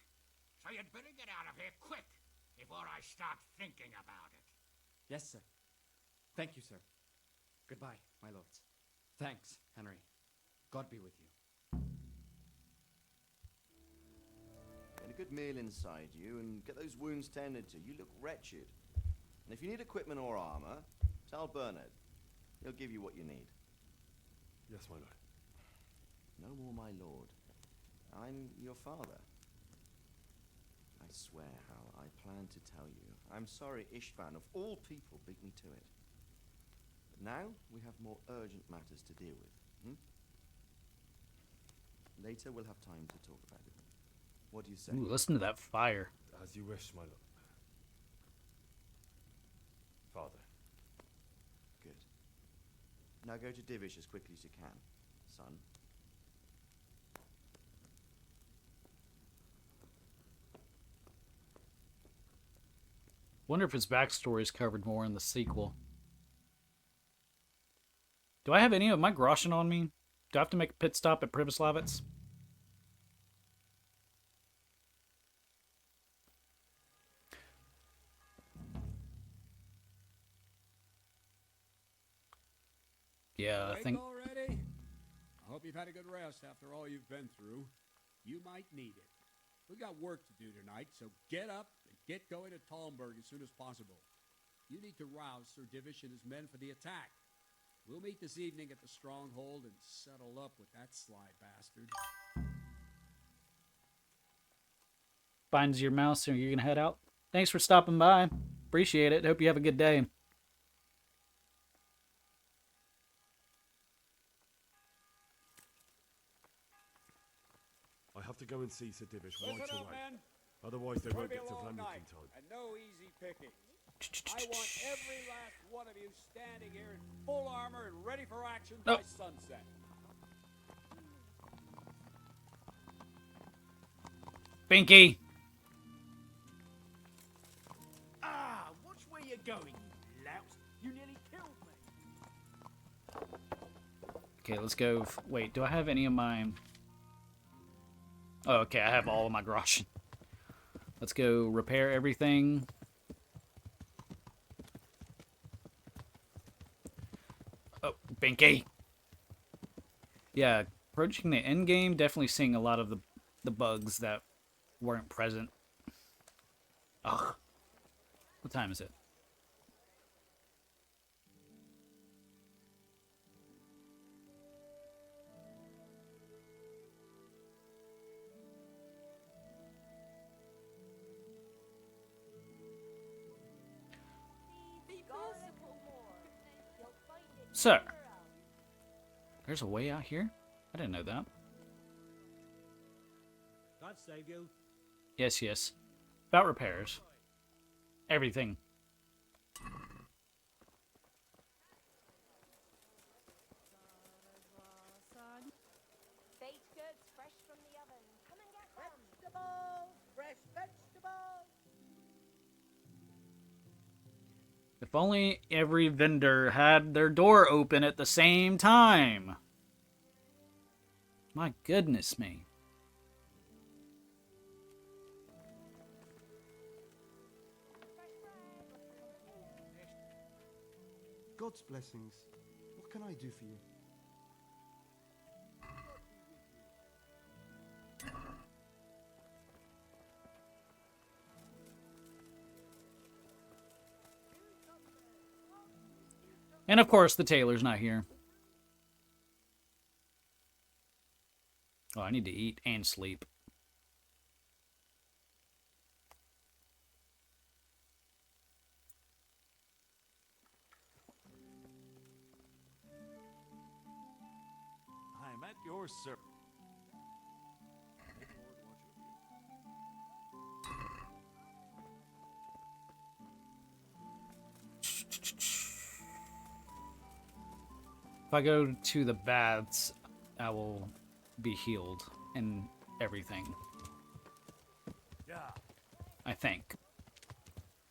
So you'd better get out of here quick, before I start thinking about it. Yes, sir. Thank you, sir. Goodbye, my lords. Thanks, Henry. God be with you. Get a good meal inside you and get those wounds tended to. You look wretched. And if you need equipment or armor, tell Bernard. He'll give you what you need. Yes, my lord. No more, my lord. I'm your father. I swear, Hal, I plan to tell you. I'm sorry Ishvan, of all people, beat me to it. But now we have more urgent matters to deal with. Later we'll have time to talk about it. What do you say? Ooh, listen to that fire. As you wish, my lord. Father. Good. Now go to Divish as quickly as you can, son. Wonder if his backstory is covered more in the sequel. Do I have any of my Groshen on me? Do I have to make a pit stop at Pribyslavitz? Yeah, I think... Already? I hope you've had a good rest after all you've been through. You might need it. We got work to do tonight, so get up and get going to Talmberg as soon as possible. You need to rouse Sir Divish and his men for the attack. We'll meet this evening at the stronghold and settle up with that sly bastard. Binds your mouse, so you're gonna head out. Thanks for stopping by. Appreciate it. Hope you have a good day. I have to go and see Sir Divish right Listen away. up, men. Otherwise, they It's won't gonna be get to a long Vlamnik night, in time. and no easy picking. I want every last one of you standing here in full armor and ready for action by sunset. Binky! Ah, watch where you're going, you lout. You nearly killed me. Okay, let's go. Wait, do I have any of my... Oh, okay, I have all of my Groshen. Let's go repair everything. Oh, Binky! Yeah, approaching the end game, definitely seeing a lot of the bugs that weren't present. Ugh. What time is it? Sir, there's a way out here? I didn't know that. God save you. Yes, yes. About repairs. Everything. Baked goods fresh from the oven. Come and get them. Vegetables! Fresh vegetables! If only every vendor had their door open at the same time. My goodness me. God's blessings. What can I do for you? And of course, the tailor's not here. Oh, I need to eat and sleep. I'm at your service. If I go to the baths, I will be healed and everything. Yeah. I think.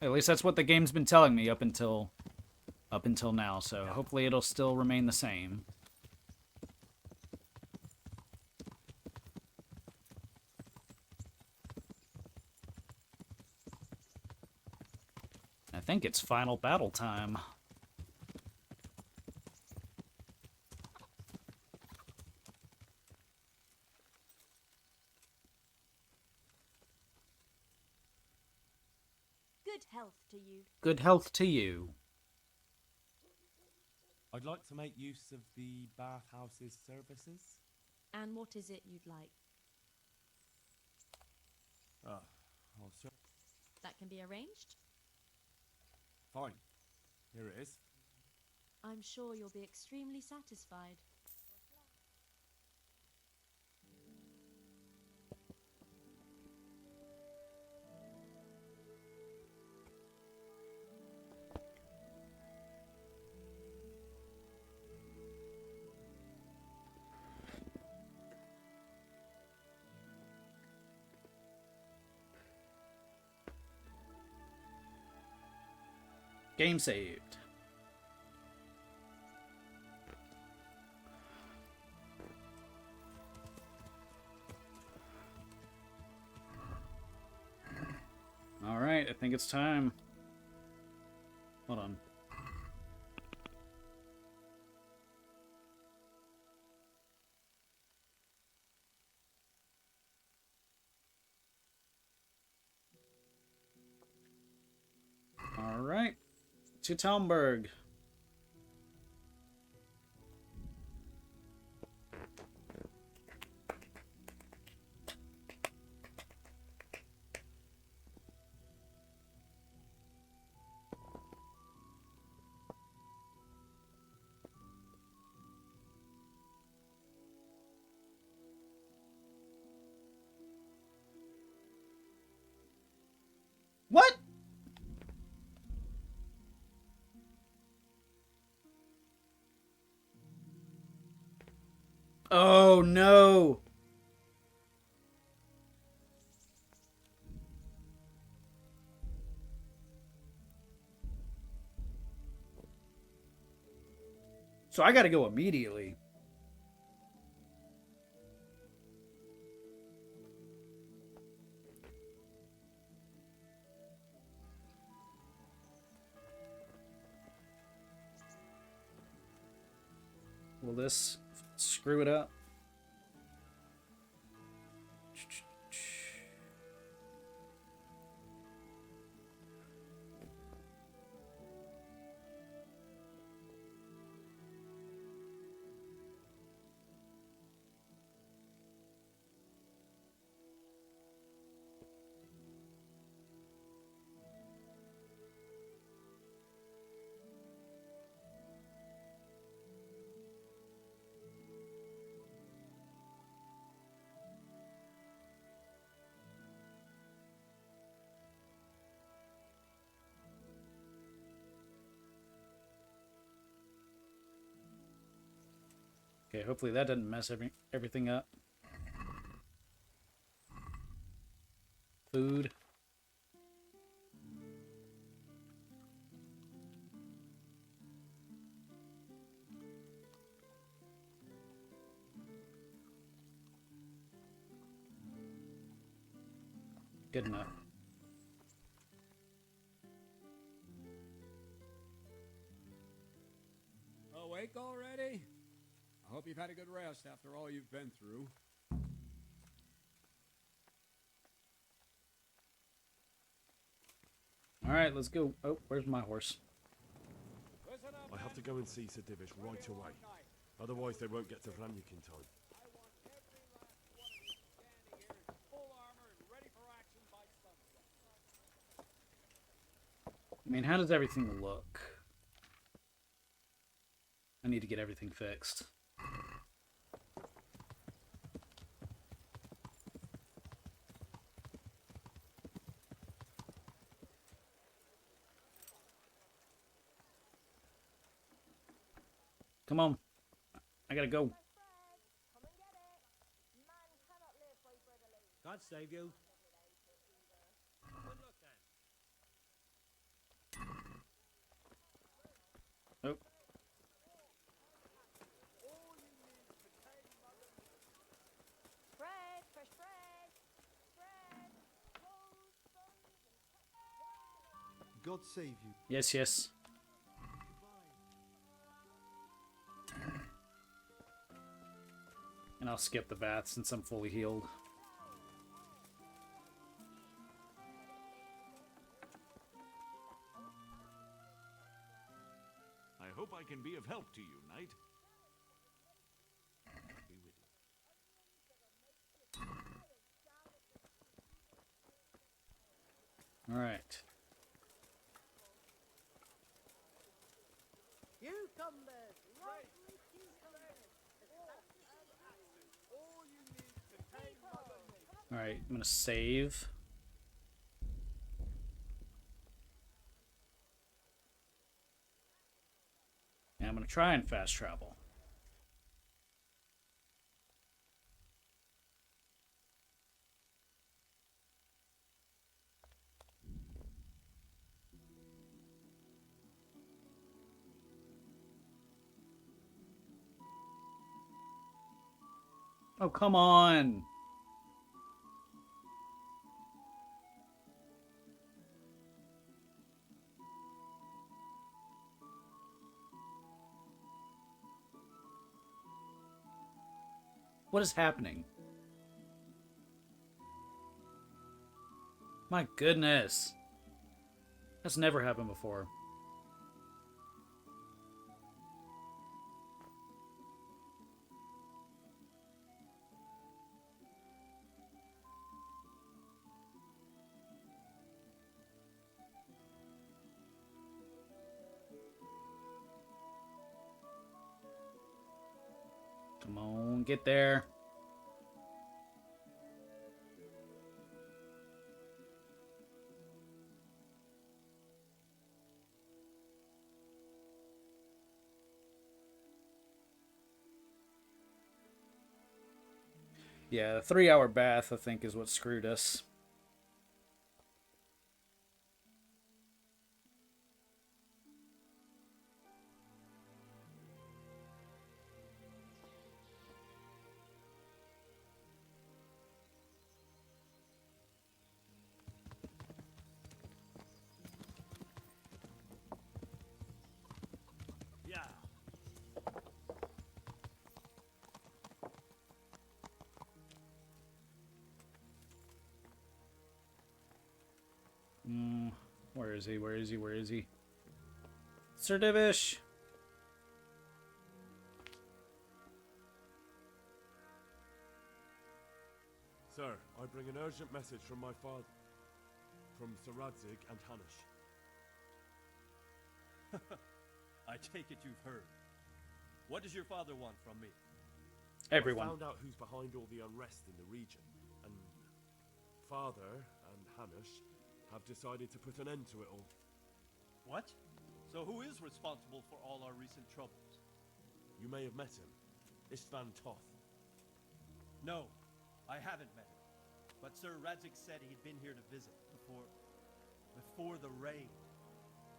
At least that's what the game's been telling me up until now, so hopefully it'll still remain the same. I think it's final battle time. Good health to you. Good health to you. I'd like to make use of the bathhouse's services. And what is it you'd like? Ah, oh, sure. That can be arranged. Fine. Here it is. I'm sure you'll be extremely satisfied. Game saved. Alright, I think it's time. Hold on. Alright. To Talmberg. What? Oh no. So I gotta go immediately. Will this screw it up? Okay, hopefully that doesn't mess everything up. Food. Good enough. Awake already? I hope you've had a good rest after all you've been through. Alright, let's go. Oh, where's my horse? I have to go and see Sir Divish right away. Otherwise they won't get to Vlamnik in time. I mean, how does everything look? I need to get everything fixed. Come on. I gotta go. God save you. Good luck then. God save you. Yes, yes. And I'll skip the bath since I'm fully healed. I hope I can be of help to you, knight. Be with you. All right. Cucumbers! Lovely cucumbers! All you need to tame Mother Nature. All right. I'm gonna save. And I'm gonna try and fast travel. Oh, come on. What is happening? My goodness. That's never happened before. Come on, get there. Yeah, the 3-hour bath, I think, is what screwed us. Yeah. Where is he? Where is he? Where is he? Sir Divish! Sir, I bring an urgent message from my father. From Sir Radzig and Hanish. I take it you've heard. What does your father want from me? Everyone. I found out who's behind all the unrest in the region, and father and Hanish have decided to put an end to it all. What? So who is responsible for all our recent troubles? You may have met him. Istvan Toth. No, I haven't met him. But Sir Radzig said he'd been here to visit before the raid.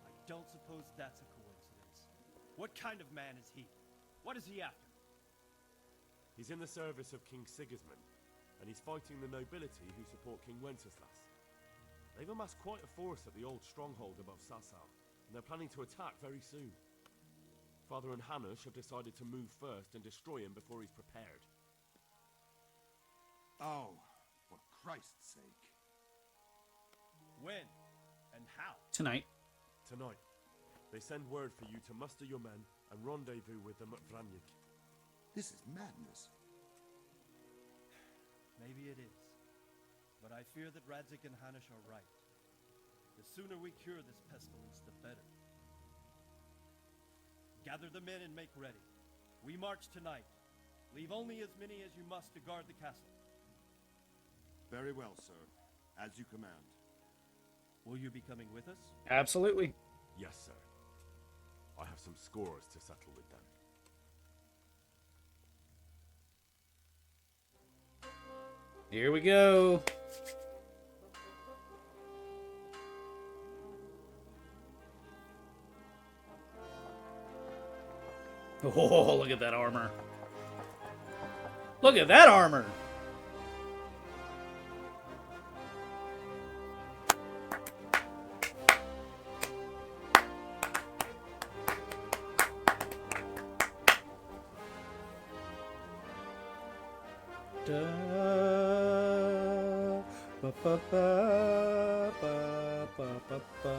I don't suppose that's a coincidence. What kind of man is he? What is he after? He's in the service of King Sigismund, and he's fighting the nobility who support King Wenceslas. They've amassed quite a force at the old stronghold above Sasau, and they're planning to attack very soon. Father and Hanish have decided to move first and destroy him before he's prepared. Oh, for Christ's sake. When? And how? Tonight. Tonight. They send word for you to muster your men and rendezvous with them at Vranyik. This is madness. Maybe it is. But I fear that Radzig and Hanish are right. The sooner we cure this pestilence, the better. Gather the men and make ready. We march tonight. Leave only as many as you must to guard the castle. Very well, sir. As you command. Will you be coming with us? Absolutely. Yes, sir. I have some scores to settle with them. Here we go. Oh, look at that armor. Look at that armor. Ba, ba, ba, ba, ba, ba, ba,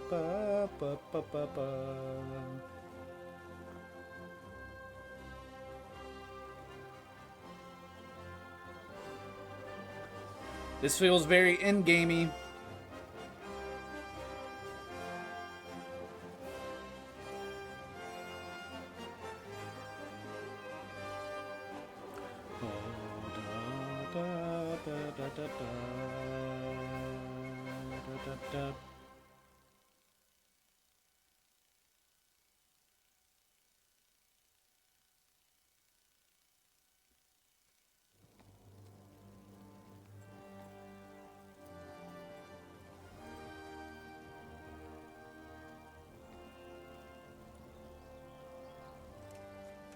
ba, ba, ba, ba, ba. This feels very endgamey.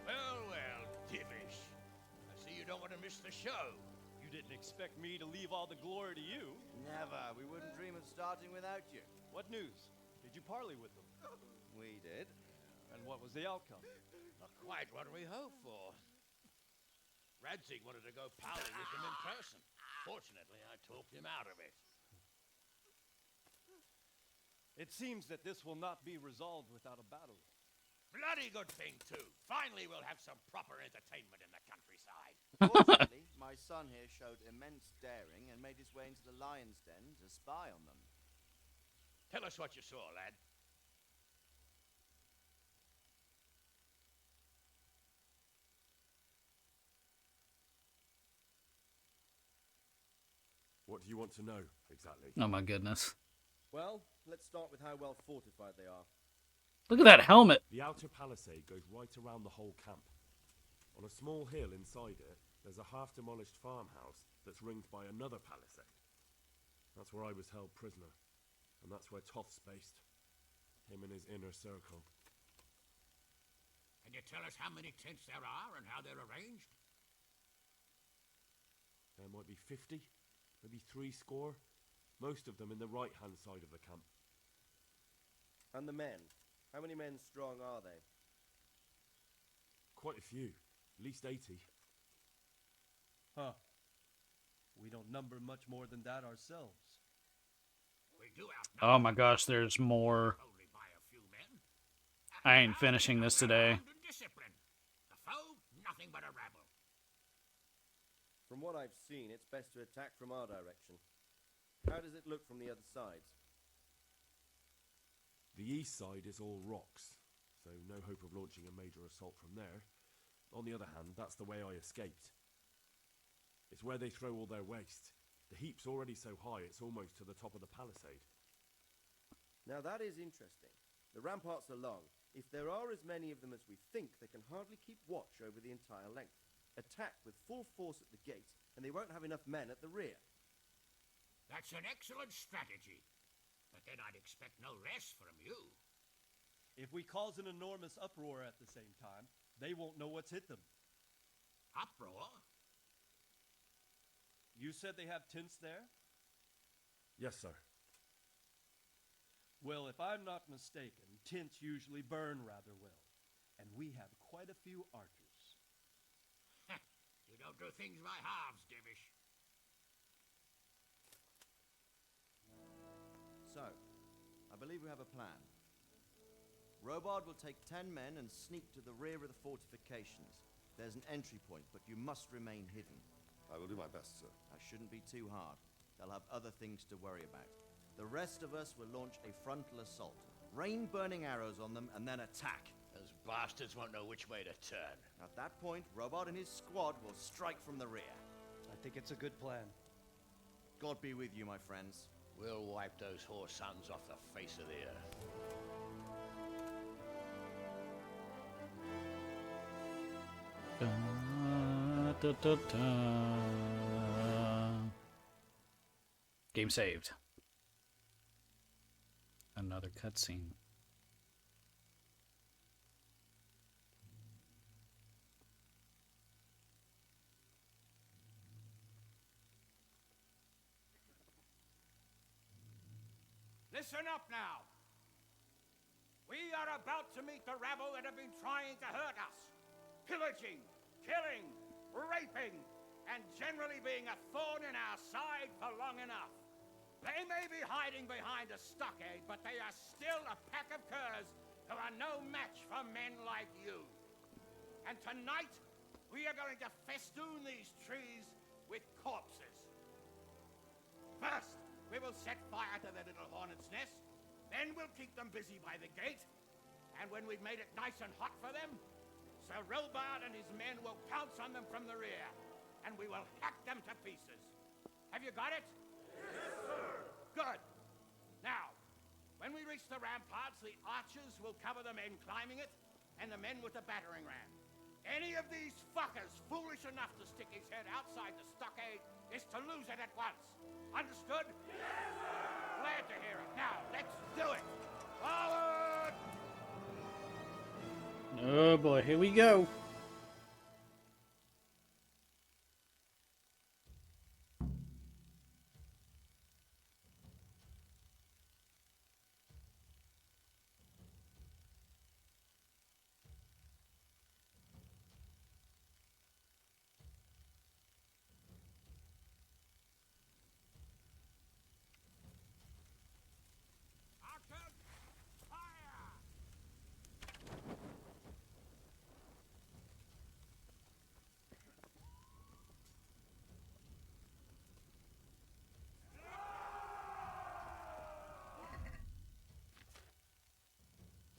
Well, Divish. I see you don't want to miss the show. You didn't expect me to leave all the glory to you? Never. We wouldn't dream of starting without you. What news? Did you parley with them? We did. And what was the outcome? Not quite what we hoped for. Radzig wanted to go pally with them in person. Fortunately, I talked him out of it. It seems that this will not be resolved without a battle. Bloody good thing, too. Finally, we'll have some proper entertainment in the countryside. Fortunately, my son here showed immense daring and made his way into the lion's den to spy on them. Tell us what you saw, lad. What do you want to know, exactly? Oh my goodness. Well, let's start with how well fortified they are. Look at that helmet. The outer palisade goes right around the whole camp. On a small hill inside it, there's a half-demolished farmhouse that's ringed by another palisade. That's where I was held prisoner, and that's where Toth's based. Him and his inner circle. Can you tell us how many tents there are and how they're arranged? There might be 50, maybe 300, most of them in the right-hand side of the camp. And the men? How many men strong are they? Quite a few, at least 80. Huh. We don't number much more than that ourselves. We do Oh my gosh, there's more. only by a few men. I ain't finishing this today. Armed and disciplined. The foe, nothing but a rabble. From what I've seen, it's best to attack from our direction. How does it look from the other sides? The east side is all rocks, so no hope of launching a major assault from there. On the other hand, that's the way I escaped. It's where they throw all their waste. The heap's already so high it's almost to the top of the palisade. Now that is interesting. The ramparts are long. If there are as many of them as we think, they can hardly keep watch over the entire length. Attack with full force at the gates, and they won't have enough men at the rear. That's an excellent strategy. But then I'd expect no less from you. If we cause an enormous uproar at the same time, they won't know what's hit them. Uproar? You said they have tents there? Yes, sir. Well, if I'm not mistaken, tents usually burn rather well. And we have quite a few archers. You don't do things by halves, Divish. So, I believe we have a plan. Robard will take 10 men and sneak to the rear of the fortifications. There's an entry point, but you must remain hidden. I will do my best, sir. That shouldn't be too hard. They'll have other things to worry about. The rest of us will launch a frontal assault. Rain burning arrows on them and then attack. Those bastards won't know which way to turn. At that point, Robard and his squad will strike from the rear. I think it's a good plan. God be with you, my friends. We'll wipe those whore sons off the face of the earth. Da, da, da. Game saved. Another cutscene. Listen up now. We are about to meet the rabble that have been trying to hurt us. Pillaging, killing, raping, and generally being a thorn in our side for long enough. They may be hiding behind a stockade, but they are still a pack of curs who are no match for men like you. And tonight, we are going to festoon these trees with corpses. First, we will set fire to their little hornet's nest. Then we'll keep them busy by the gate. And when we've made it nice and hot for them, Sir Rilbard and his men will pounce on them from the rear, and we will hack them to pieces. Have you got it? Yes, sir. Good. Now, when we reach the ramparts, the archers will cover the men climbing it, and the men with the battering ram. Any of these fuckers foolish enough to stick his head outside the stockade is to lose it at once. Understood? Yes, sir. Glad to hear it. Now, let's do it. Forward! Oh boy, here we go.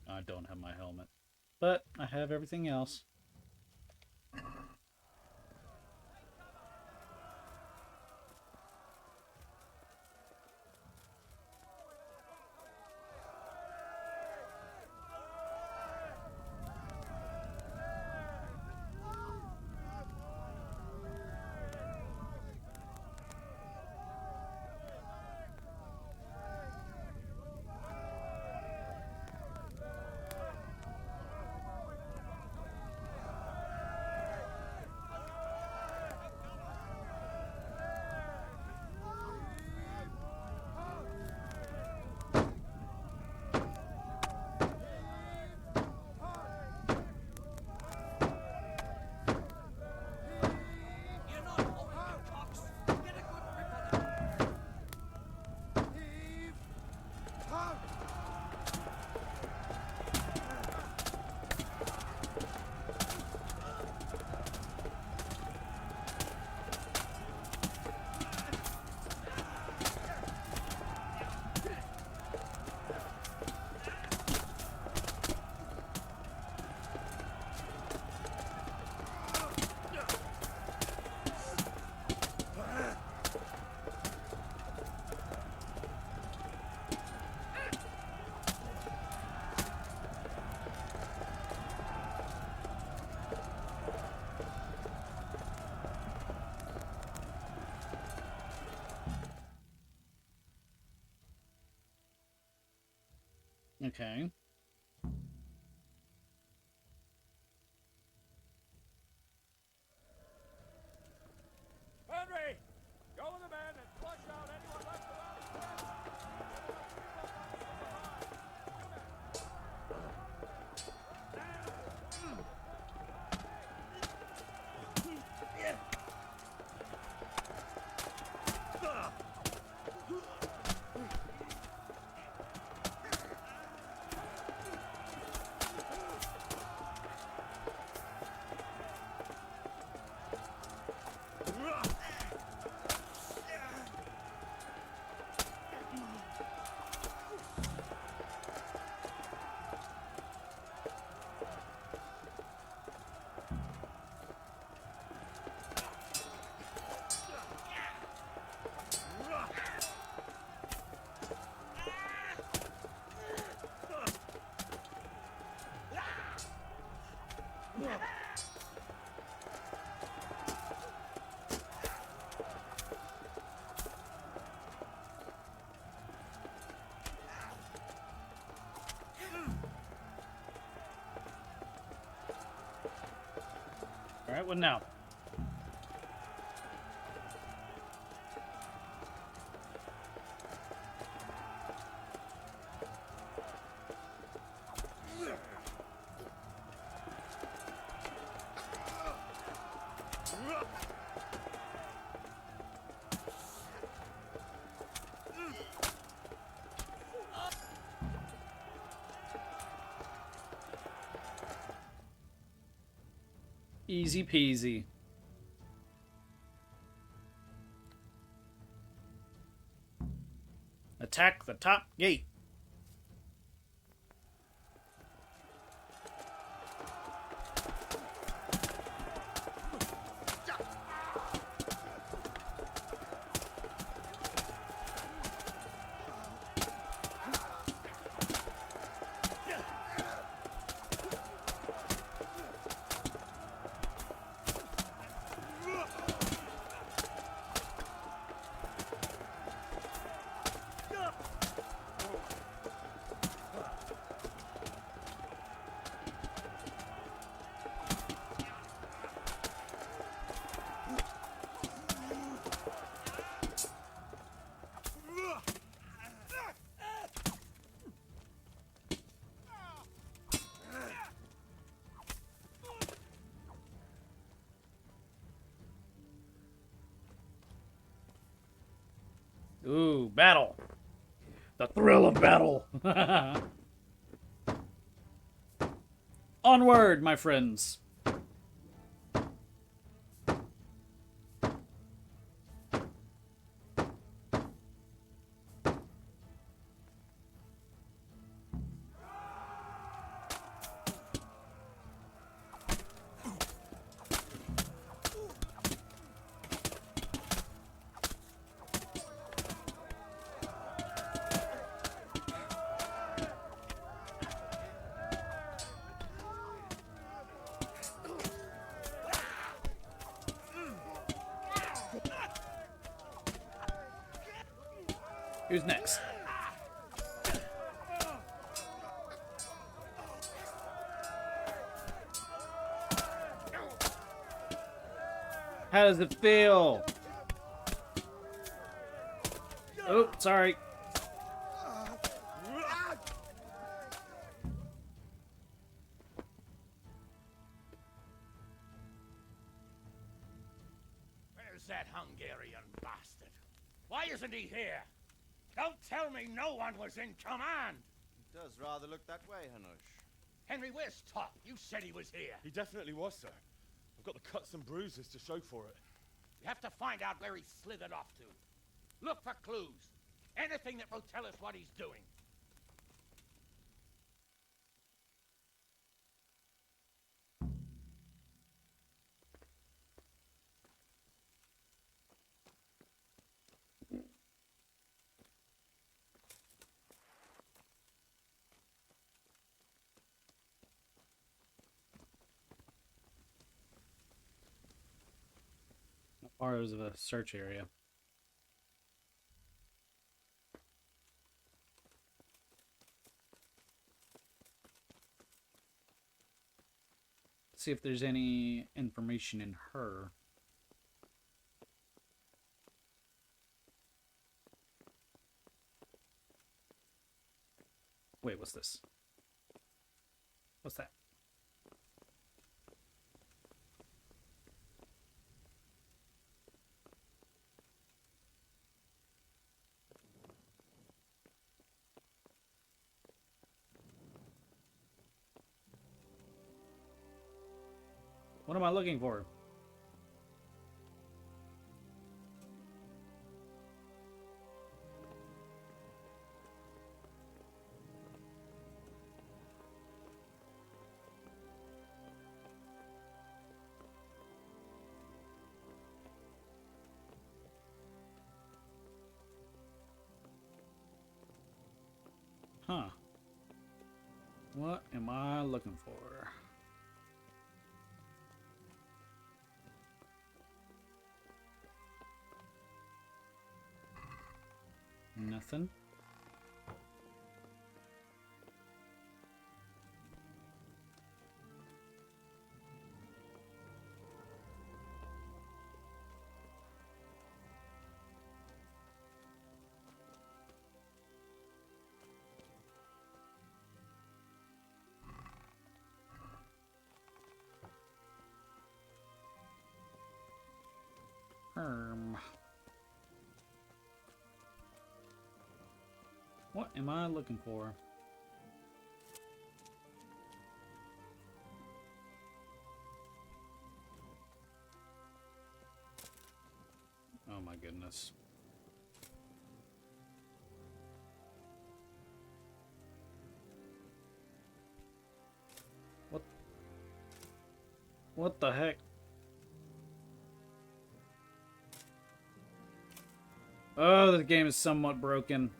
I don't have my helmet, but I have everything else. Okay. Henry! Go with the men and flush out anyone left around the fence! All right, what now? Easy peasy. Attack the top gate. Ooh, battle. The thrill of battle. Onward, my friends. Who's next? How does it feel? Oh, sorry. Where's that Hungarian bastard? Why isn't he here? Don't tell me no one was in command! It does rather look that way, Hanush. Henry, where's Top? You said he was here. He definitely was, sir. I've got the cuts and bruises to show for it. You have to find out where he slithered off to. Look for clues. Anything that will tell us what he's doing. Or is a search area. See if there's any information in her. Wait, what's this? What's that? What am I looking for? Huh. What am I looking for? Nothing. What am I looking for? was. What the heck? Oh, the game is somewhat broken.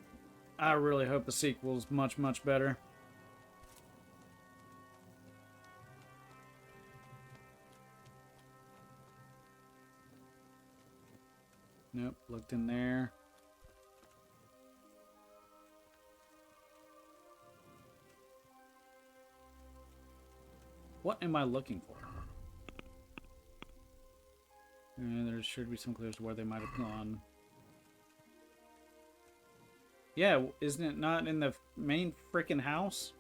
I really hope the sequel is much, much better. Nope, looked in there. What am I looking for? There should be some clues where they might have gone. Yeah, isn't it not in the main frickin' house?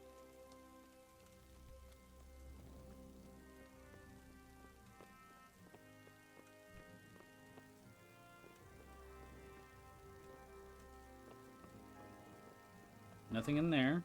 Nothing in there.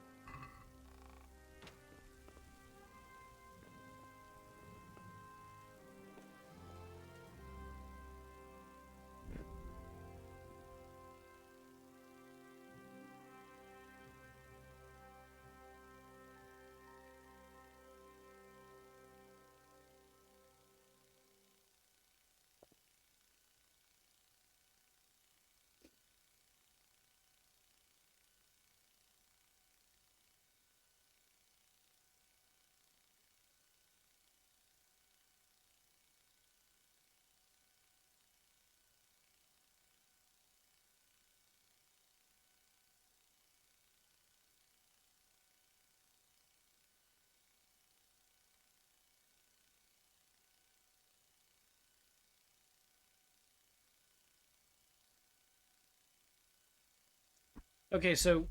Okay, so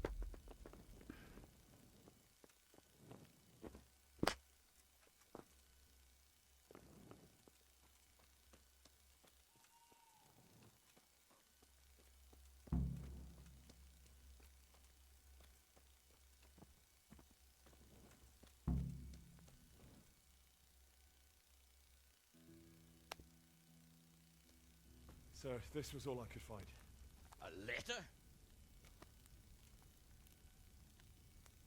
Sir, this was all I could find. A letter?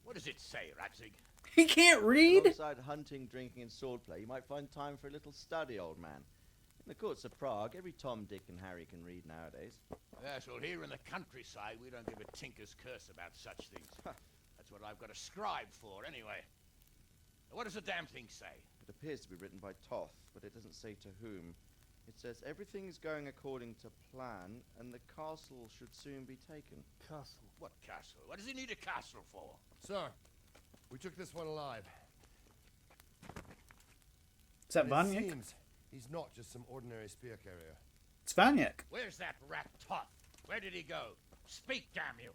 What does it say, Ratzig? he can't read. Alongside hunting, drinking, and swordplay, you might find time for a little study, old man. In the courts of Prague, every Tom, Dick, and Harry can read nowadays. Yes, well, here in the countryside, we don't give a tinker's curse about such things. That's what I've got a scribe for, anyway. What does the damn thing say? It appears to be written by Toth, but it doesn't say to whom. It says everything is going according to plan, and the castle should soon be taken. Castle? What castle? What does he need a castle for? Sir, we took this one alive. Is that And it Vanyek? seems he's not just some ordinary spear carrier. It's Vanyek. Where's that rat Toth? Where did he go? Speak, damn you!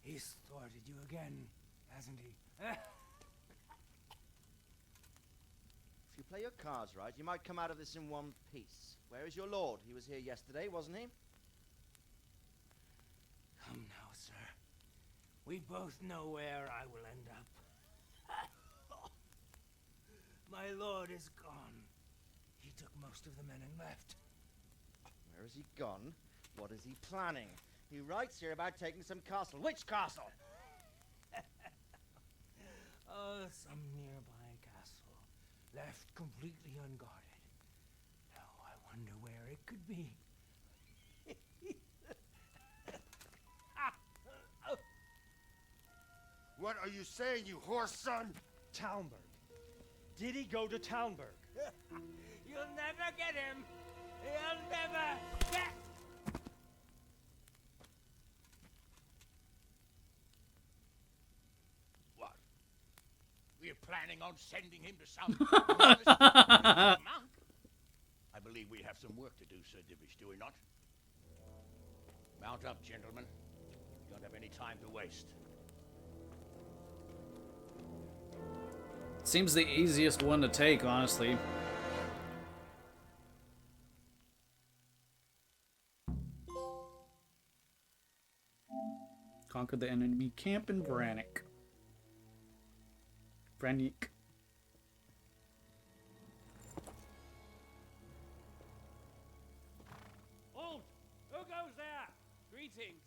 He's thwarted you again, hasn't he? If you play your cards right, you might come out of this in one piece. Where is your lord? He was here yesterday, wasn't he? Come now, sir. We both know where I will end up. My lord is gone. He took most of the men and left. Where has he gone? What is he planning? He writes here about taking some castle. Which castle? Oh, some nearby castle, left completely unguarded. Now I wonder where it could be. What are you saying, you horse son? Talmberg. Did he go to Talmberg? You'll never get him. You'll never get. What? We're planning on sending him to some monk? I believe we have some work to do, Sir Divish, do we not? Mount up, gentlemen. We don't have any time to waste. Seems the easiest one to take, honestly. Conquer the enemy camp in Vranik. Vranik. Hold! Greetings.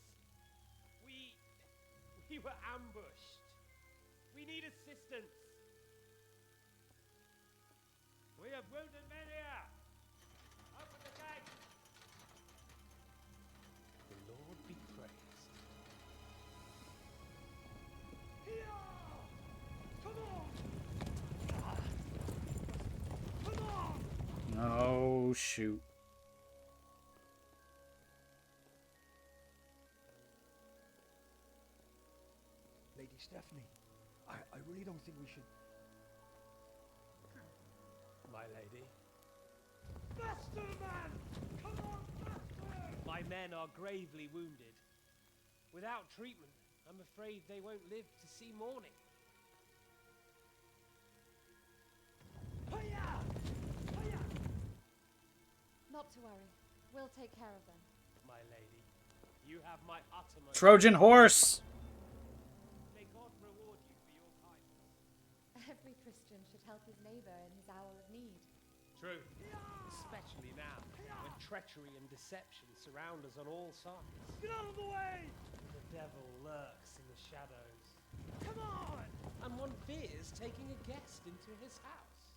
We were ambushed. We need assistance. We have wounded men here. Open the gate. The Lord be praised. Here! Come on! Come on! Oh, shoot. Lady Stephanie, I really don't think we should... My lady. Faster, man! Come on, faster! My men are gravely wounded. Without treatment, I'm afraid they won't live to see morning. Hiya! Hiya! Not to worry. We'll take care of them. My lady, you have my uttermost... Trojan horse! May God reward you for your kindness. Every Christian should help his neighbor in his hour of need. True. Especially now, when treachery and deception surround us on all sides. Get out of the way! The devil lurks in the shadows. Come on! And one fears taking a guest into his house.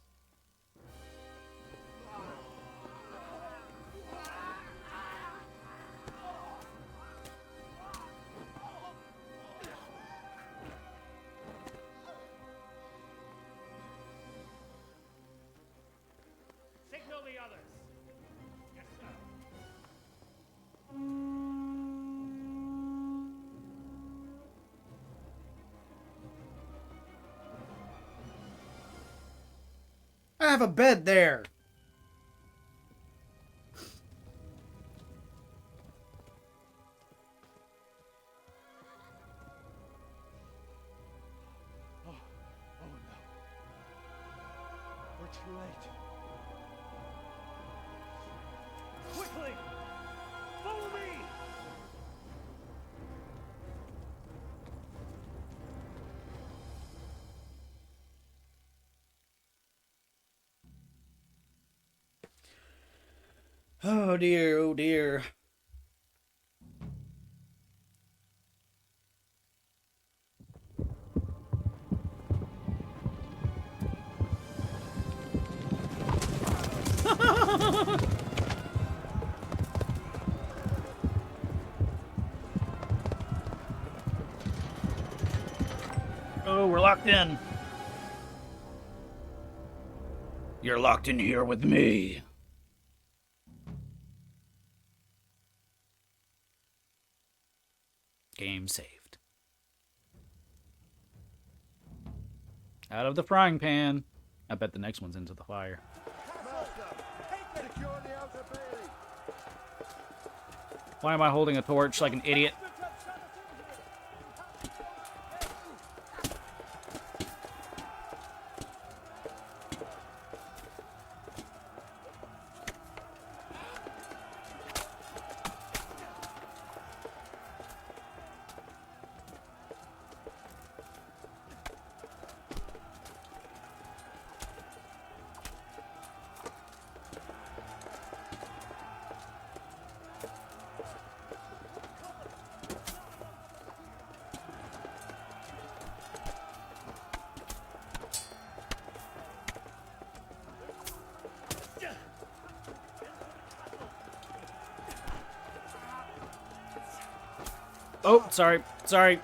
Signal the others. Yes, sir. I have a bed there. Oh no. We're too late. Quickly! Follow me! Oh dear, oh dear. Oh, we're locked in. You're locked in here with me. Game saved. Out of the frying pan. I bet the next one's into the fire. Why am I holding a torch like an idiot? Oh, sorry. Sorry.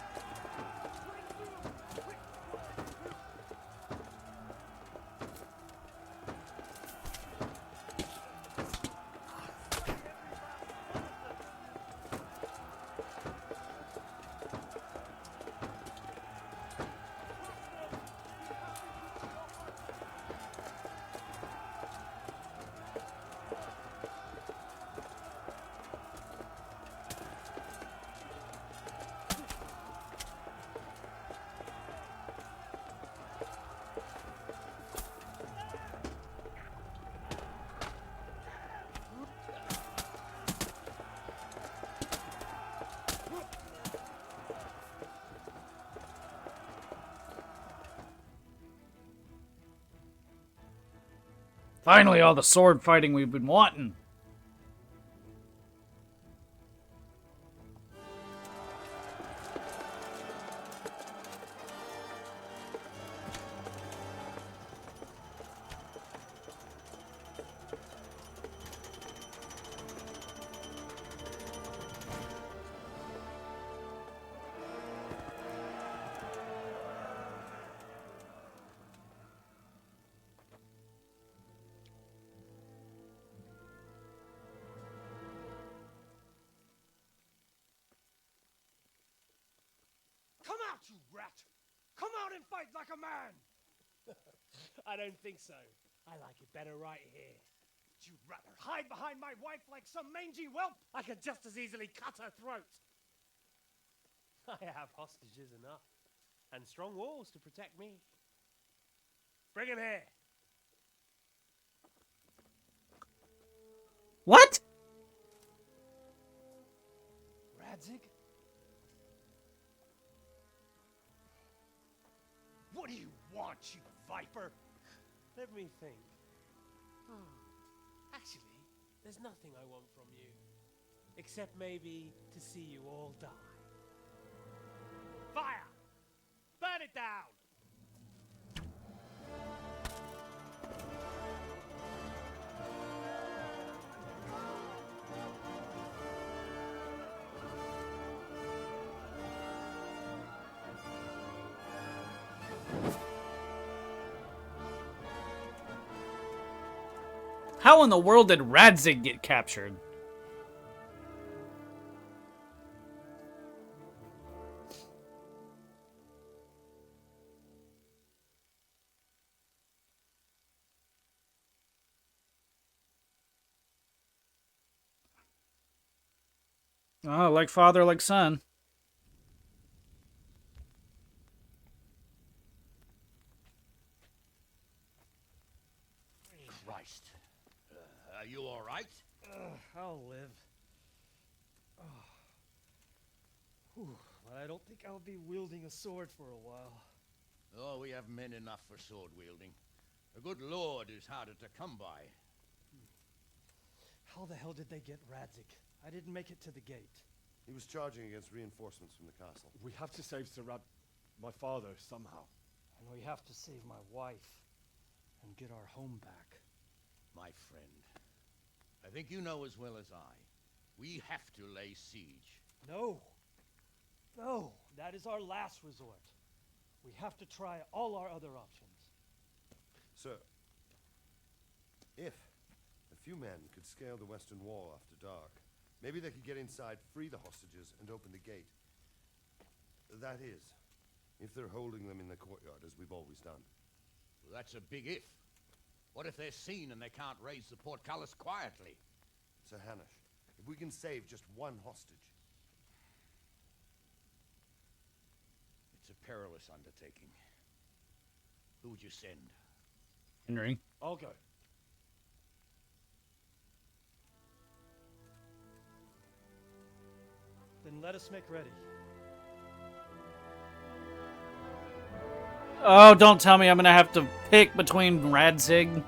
Finally, all the sword fighting we've been wanting. out, you rat! Come out and fight like a man! I don't think so. I like it better right here. Would you rather hide behind my wife like some mangy whelp? I could just as easily cut her throat. I have hostages enough, and strong walls to protect me. Bring him here. What? Radzig? What do you want, you viper? Let me think. Actually, there's nothing I want from you. Except maybe to see you all die. Fire! Burn it down! How in the world did Radzig get captured? Oh, like father, like son. Christ. Are you all right? I'll live. Whew, but I don't think I'll be wielding a sword for a while. Oh, we have men enough for sword wielding. A good lord is harder to come by. How the hell did they get Radzig? I didn't make it to the gate. He was charging against reinforcements from the castle. We have to save my father, somehow. And we have to save my wife and get our home back. My friend, I think you know as well as I. We have to lay siege. No. No, that is our last resort. We have to try all our other options. Sir, if a few men could scale the western wall after dark, maybe they could get inside, free the hostages, and open the gate. That is, if they're holding them in the courtyard, as we've always done. Well, that's a big if. What if they're seen and they can't raise the portcullis quietly? Sir Hanish, if we can save just one hostage. It's a perilous undertaking. Who would you send? Henry. I'll go. Then let us make ready. Oh, don't tell me I'm gonna have to pick between Radzig.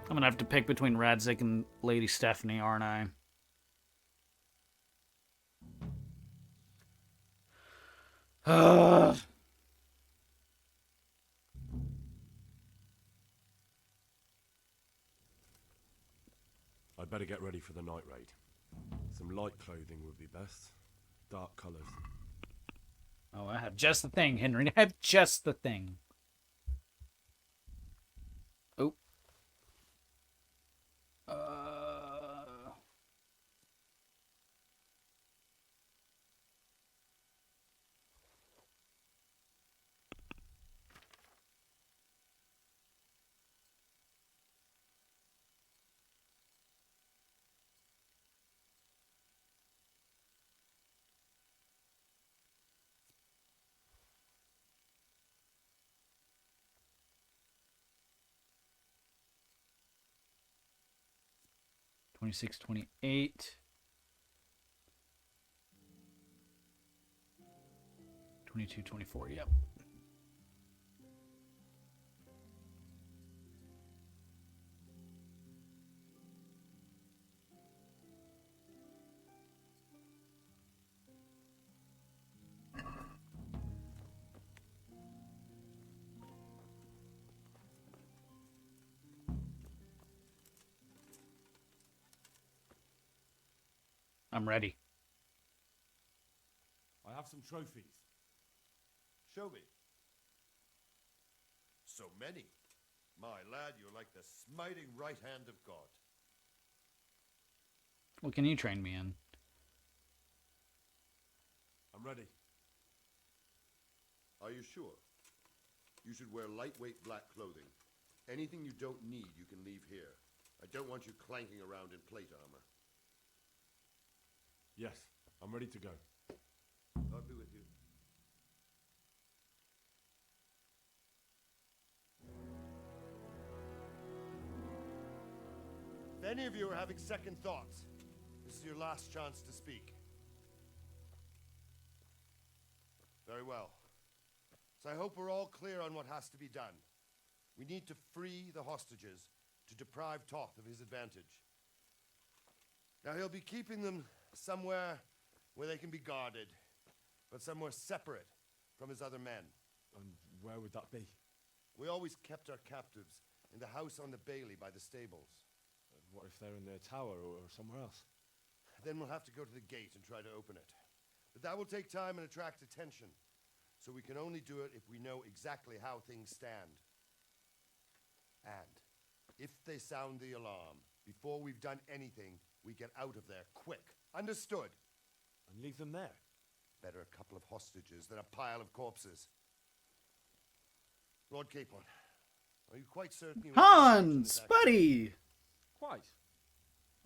I'm gonna have to pick between Radzig and Lady Stephanie, aren't I? Ugh. I'd better get ready for the night raid. Some light clothing would be best. Dark colours. Oh, I have just the thing, Henry. I have just the thing. Oh. $26, $28. $22, $24. Yep. I'm ready. I have some trophies. Show me. So many. My lad, you're like the smiting right hand of God. What can you train me in? ready. Are you sure? You should wear lightweight black clothing. Anything you don't need, you can leave here. I don't want you clanking around in plate armor. Yes, I'm ready to go. God be with you. If any of you are having second thoughts, this is your last chance to speak. Very well. So I hope we're all clear on what has to be done. We need to free the hostages to deprive Toth of his advantage. Now he'll be keeping them somewhere where they can be guarded, but somewhere separate from his other men. And where would that be? We always kept our captives in the house on the Bailey by the stables. What if they're in their tower or somewhere else? Then we'll have to go to the gate and try to open it. But that will take time and attract attention. So we can only do it if we know exactly how things stand. And if they sound the alarm, before we've done anything, we get out of there quick. Understood? And leave them there? Better a couple of hostages than a pile of corpses. Lord Capon, are you quite certain you... Hans, buddy! Quite.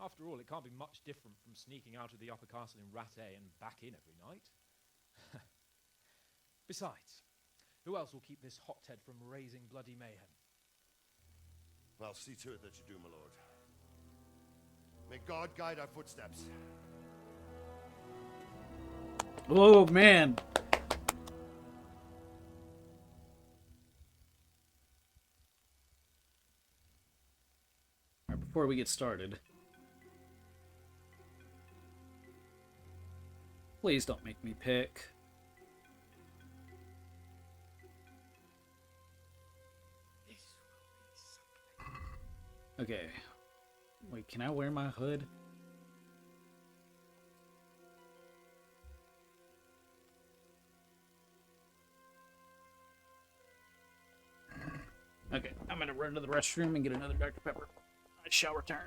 After all, it can't be much different from sneaking out of the upper castle in Rattay and back in every night. Besides, who else will keep this hothead from raising bloody mayhem? I'll see to it that you do, my lord. May God guide our footsteps. Oh, man. All right, before we get started, please don't make me pick. Okay. Wait, can I wear my hood? Okay, I'm gonna run to the restroom and get another Dr. Pepper. I shall return.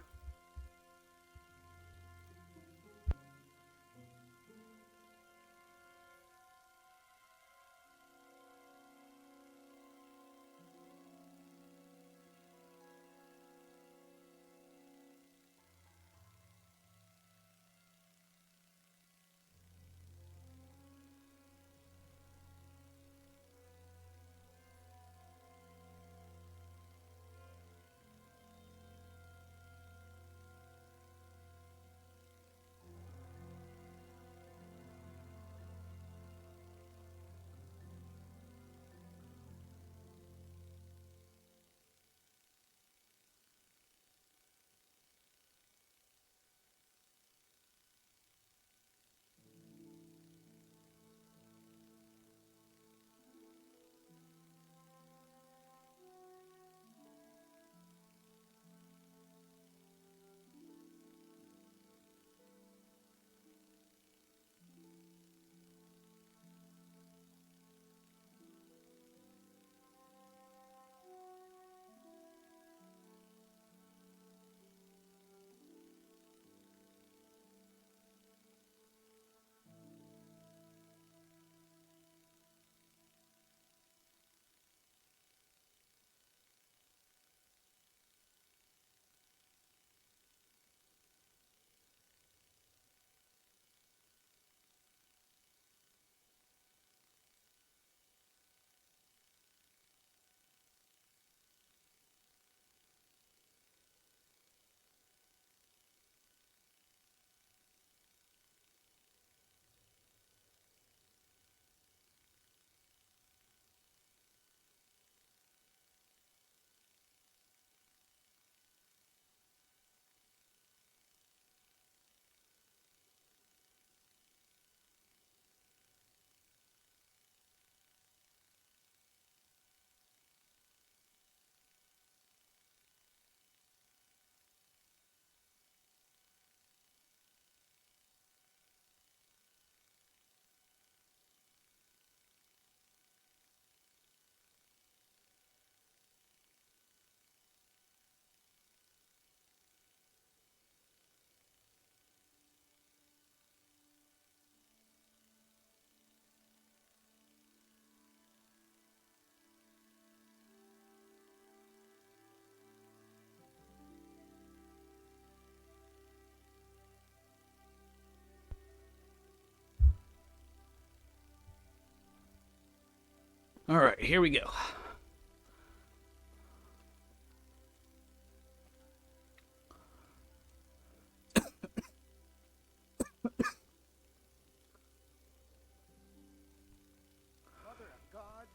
All right, here we go. Mother of God.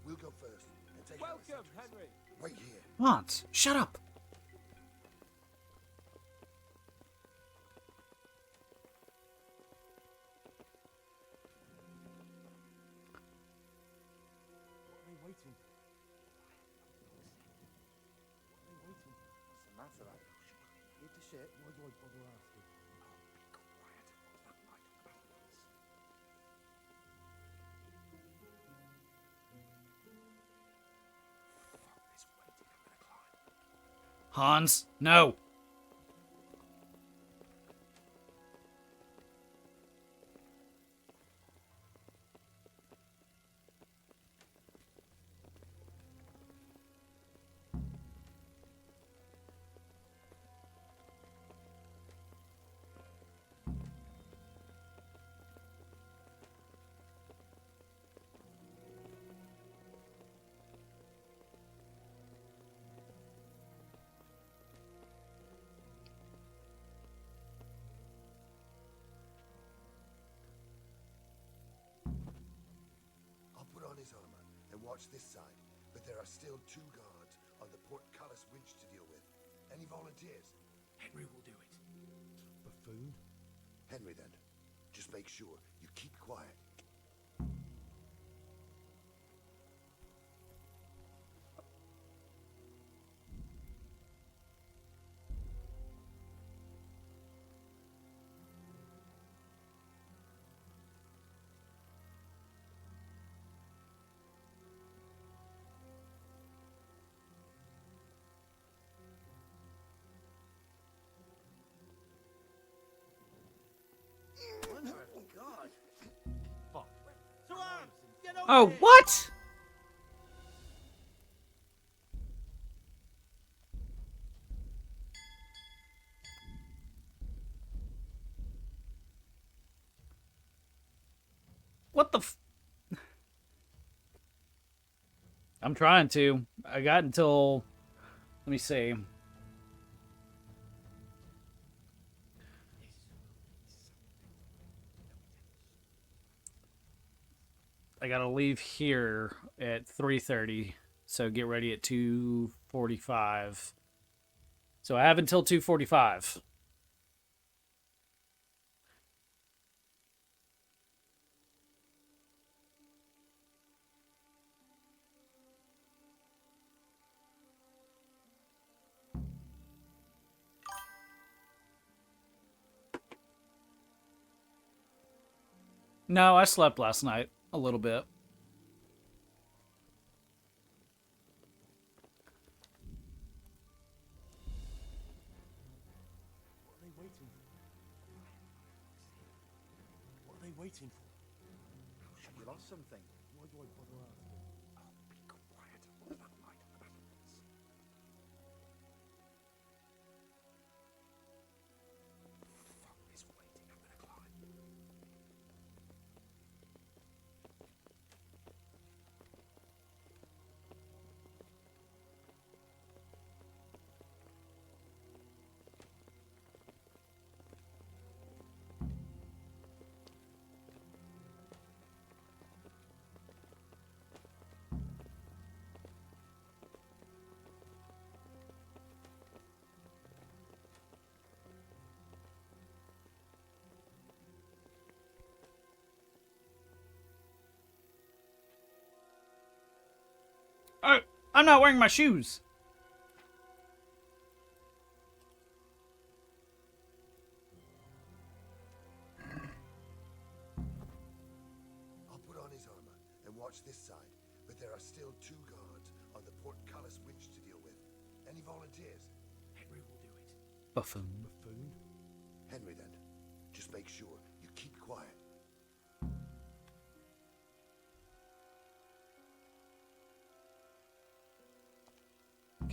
We'll go first and take Welcome, Henry. Wait here. Hans, shut up. What are they waiting for? What are they waiting for? What's the matter, lad? Need to shit? Why do I bother asking? Hans, no. I'll put on his armor and watch this side, but there are still 2 guards on the portcullis winch to deal with. Any volunteers? Henry will do it. Buffoon? Henry, then. Just make sure you keep quiet. Mother of God. Fuck. To arms! Get over Oh, here! what? What the f... I'm trying to. I got until... Let me see. I gotta leave here at 3:30, so get ready at 2:45. So I have until 2:45. No, I slept last night a little bit. What are they waiting for? What are they waiting for? You lost something. Why do I bother asking? Be quiet. What that light on the battlements? Fuck is waiting. I'm gonna climb. Oh, I'm not wearing my shoes. I'll put on his armor and watch this side, but there are still 2 guards on the portcullis winch to deal with. Any volunteers? Henry will do it. Buffoon. Buffoon? Henry, then. Just make sure you keep quiet.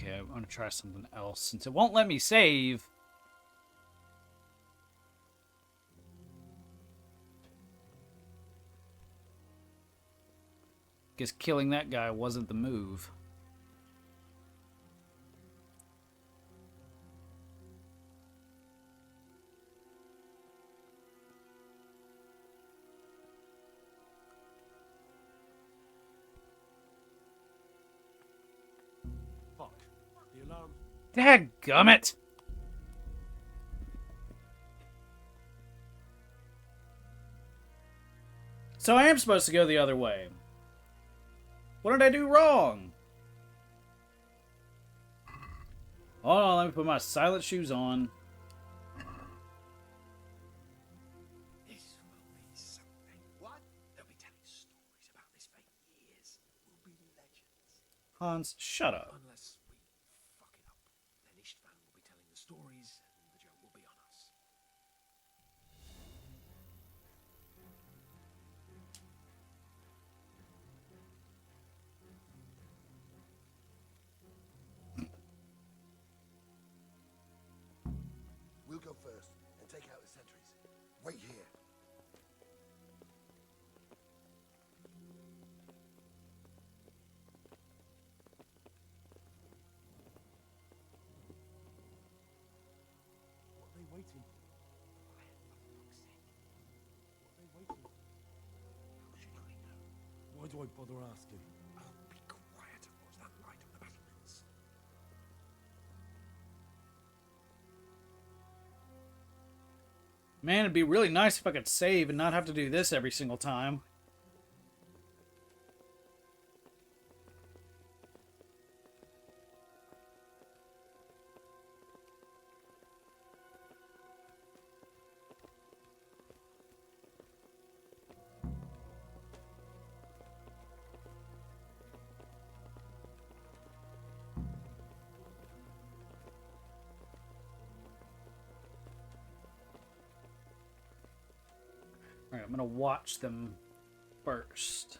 Okay, I'm gonna try something else since it won't let me save. Guess killing that guy wasn't the move. Fuck. The alarm. Dadgummit! So I am supposed to go the other way. What did I do wrong? Hold on, let me put my silent shoes on. This will be something. What? They'll be telling stories about this for years. We'll be legends. Hans, shut up. Unless we fuck it up, then Istvan will be telling the stories, and the joke will be on us. We'll go first and take out the sentries. Wait here. What are they waiting for? Quiet, for fuck's sake. What are they waiting for? How should I know? Why do I bother asking? Oh, be quiet, or is that light on the battlements? Man, it'd be really nice if I could save and not have to do this every single time. Alright, I'm gonna watch them first.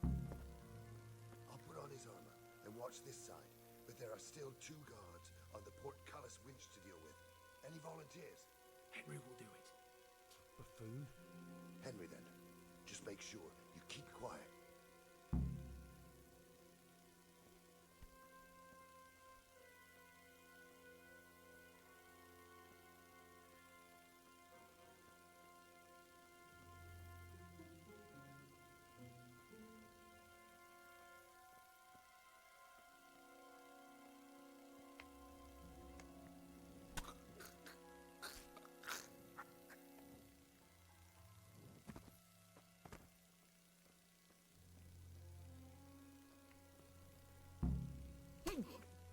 I'll put on his armor and watch this side, but there are still 2 guards on the portcullis winch to deal with. Any volunteers? Henry will do it. Buffoon? Henry, then. Just make sure you keep quiet.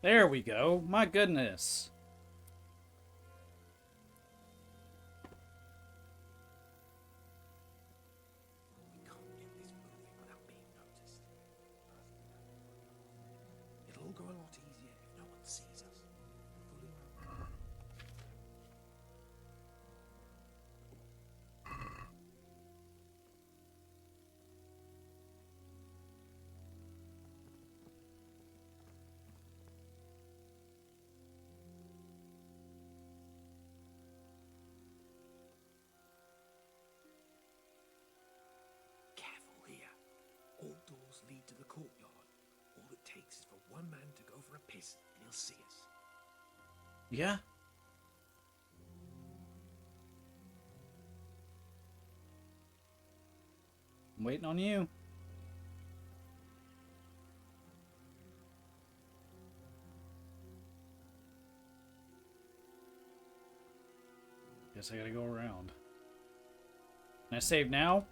There we go. My goodness. We can't get this moving without being noticed. It'll all go a lot easier if no one sees us. Fully well. Careful here. All doors lead to the courtyard. All it takes is for one man to go for a piss and he'll see us. Yeah? I'm waiting on you. Guess I gotta go around. Can I save now?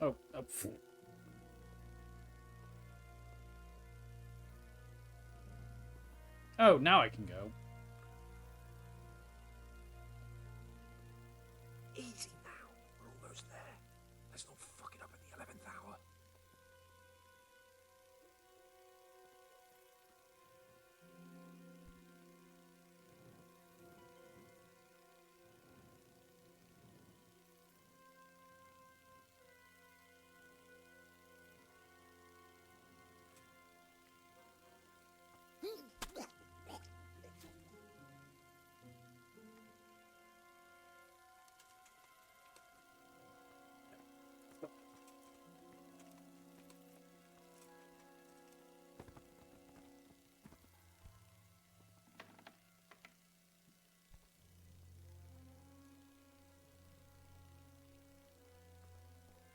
Oh, phew. Oh, now I can go. Easy now. We're almost there. Let's not fuck it up at the 11th hour.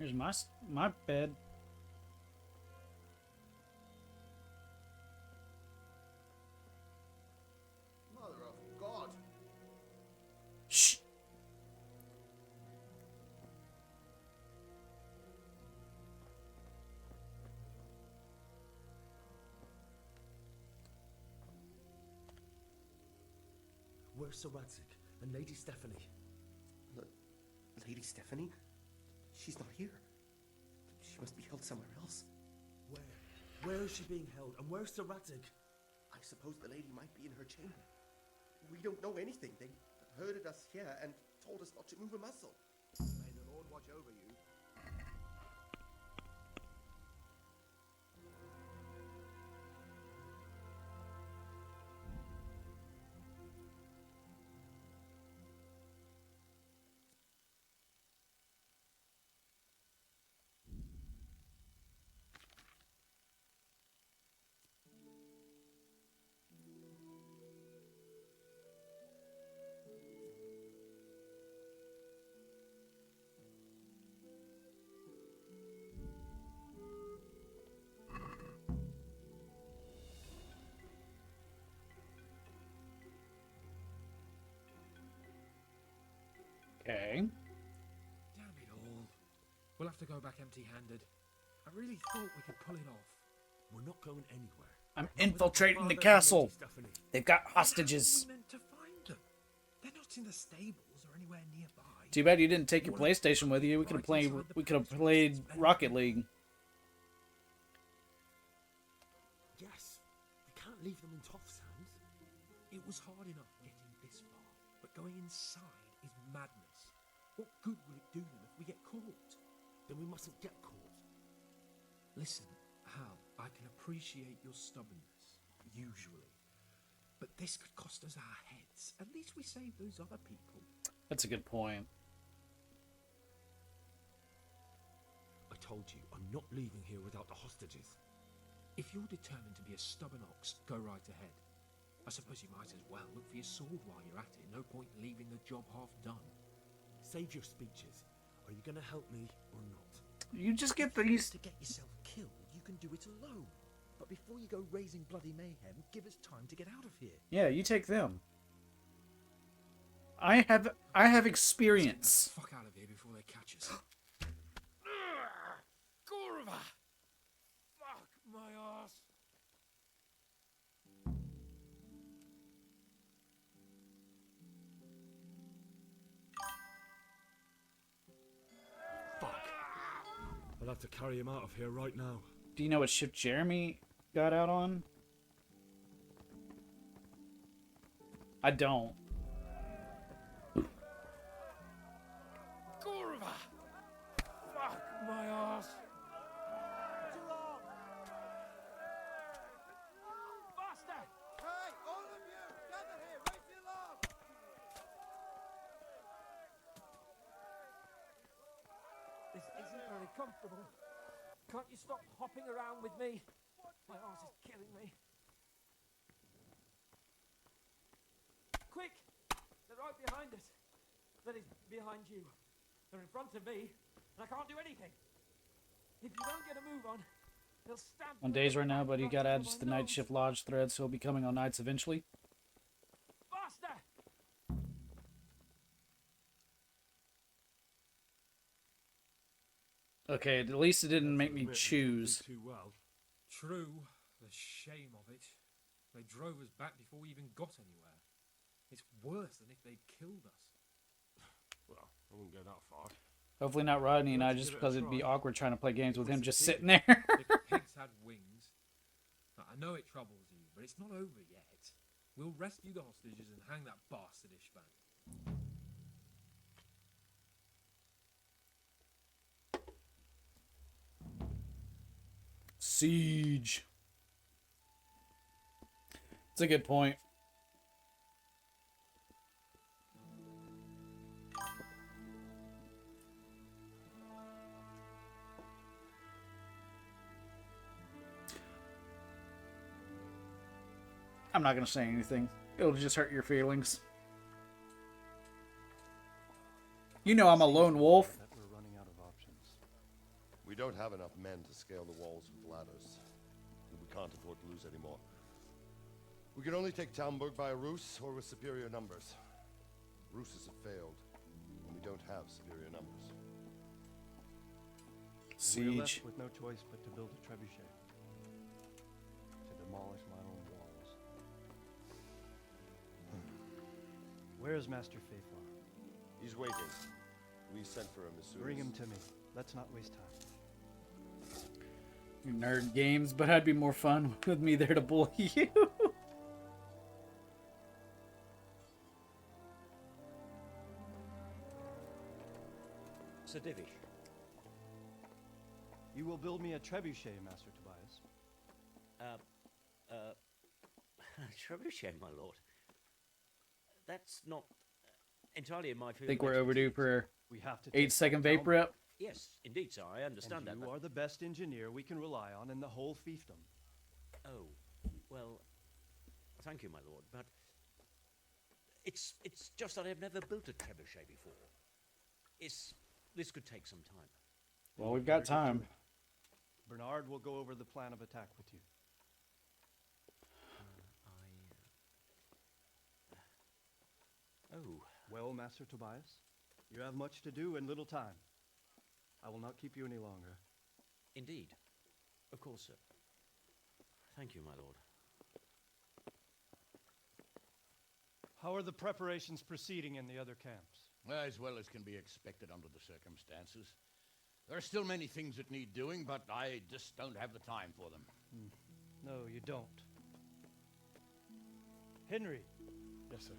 Here's my bed. Mother of God! Shh. Where's Sir Radzig and Lady Stephanie? Lady Stephanie? She's not here. She must be held somewhere else. Where? Where is she being held? And where's Sir Radzig? I suppose the lady might be in her chamber. We don't know anything. They herded us here and told us not to move a muscle. May the Lord watch over you. Okay. Damn it all. We'll have to go back empty-handed. I really thought we could pull it off. We're not going anywhere. I'm infiltrating the castle. They've got hostages. We're meant to find them. They're not in the stables or anywhere nearby. Too bad you didn't take your PlayStation with you. We could have played Rocket League. Yes. We can't leave them in Toff's hands. It was hard enough getting this far, but going inside is madness. What good will it do them if we get caught? Then we mustn't get caught. Listen, Hal, I can appreciate your stubbornness, usually. But this could cost us our heads. At least we save those other people. That's a good point. I told you, I'm not leaving here without the hostages. If you're determined to be a stubborn ox, go right ahead. I suppose you might as well look for your sword while you're at it. No point leaving the job half done. Save your speeches. Are you going to help me or not? You just get If you these. want to get yourself killed, you can do it alone. But before you go raising bloody mayhem, give us time to get out of here. Yeah, you take them. I have experience. Fuck out of here before they catch us. Gorva! Fuck my ass! Fuck. I'll have to carry him out of here right now. Do you know what ship Jeremy got out on? I don't. Gorva! Fuck my ass! Faster! Hey, all of you! Gather here! Raise the alarm! This isn't very comfortable. Can't you stop hopping around with me? My arse is killing me. Quick! They're right behind us. That is, behind you. They're in front of me, and I can't do anything. If you don't get a move on, they'll stab On days right now, but you got added to the night shift lodge thread, so he'll be coming on nights eventually. Faster! Okay, at least it didn't make me choose. Too well. True, the shame of it. They drove us back before we even got anywhere. It's worse than if they'd killed us. Well, I wouldn't go that far. Hopefully not Rodney and I, Let's just give it a because it'd be try. awkward trying to play games with him What's just the sitting deal? there. If pigs had wings. Now, I know it troubles you, but it's not over yet. We'll rescue the hostages and hang that bastard Ishvan. Siege. It's a good point. I'm not going to say anything. It'll just hurt your feelings. You know I'm a lone wolf. That we're running out of options. don't have enough men to scale the walls with ladders. And we can't afford to lose any more. We can only take Talmberg by a ruse or with superior numbers. Ruses have failed, and we don't have superior numbers. We're left Siege. with no choice but to build a trebuchet. To demolish my own walls. Where's Master Fafar? He's waiting. We sent for him as soon Bring as... him to me. Let's not waste time. Nerd games, but I'd be more fun with me there to bully you. Sir Divish. You will build me a trebuchet, Master Tobias. Trebuchet, my lord. That's not entirely in my field. Think of we're overdue expertise. for We have to 8 second vape rip. Yes, indeed, sir. I understand that. You are the best engineer we can rely on in the whole fiefdom. Oh, well, thank you, my lord, but it's just that I've never built a trebuchet before. This could take some time. Well, we've got time. Bernard will go over the plan of attack with you. Oh. Well, Master Tobias, you have much to do and little time. I will not keep you any longer. Indeed. Of course, sir. Thank you, my lord. How are the preparations proceeding in the other camps? As well as can be expected under the circumstances. There are still many things that need doing, but I just don't have the time for them. No, you don't. Henry. Yes, sir.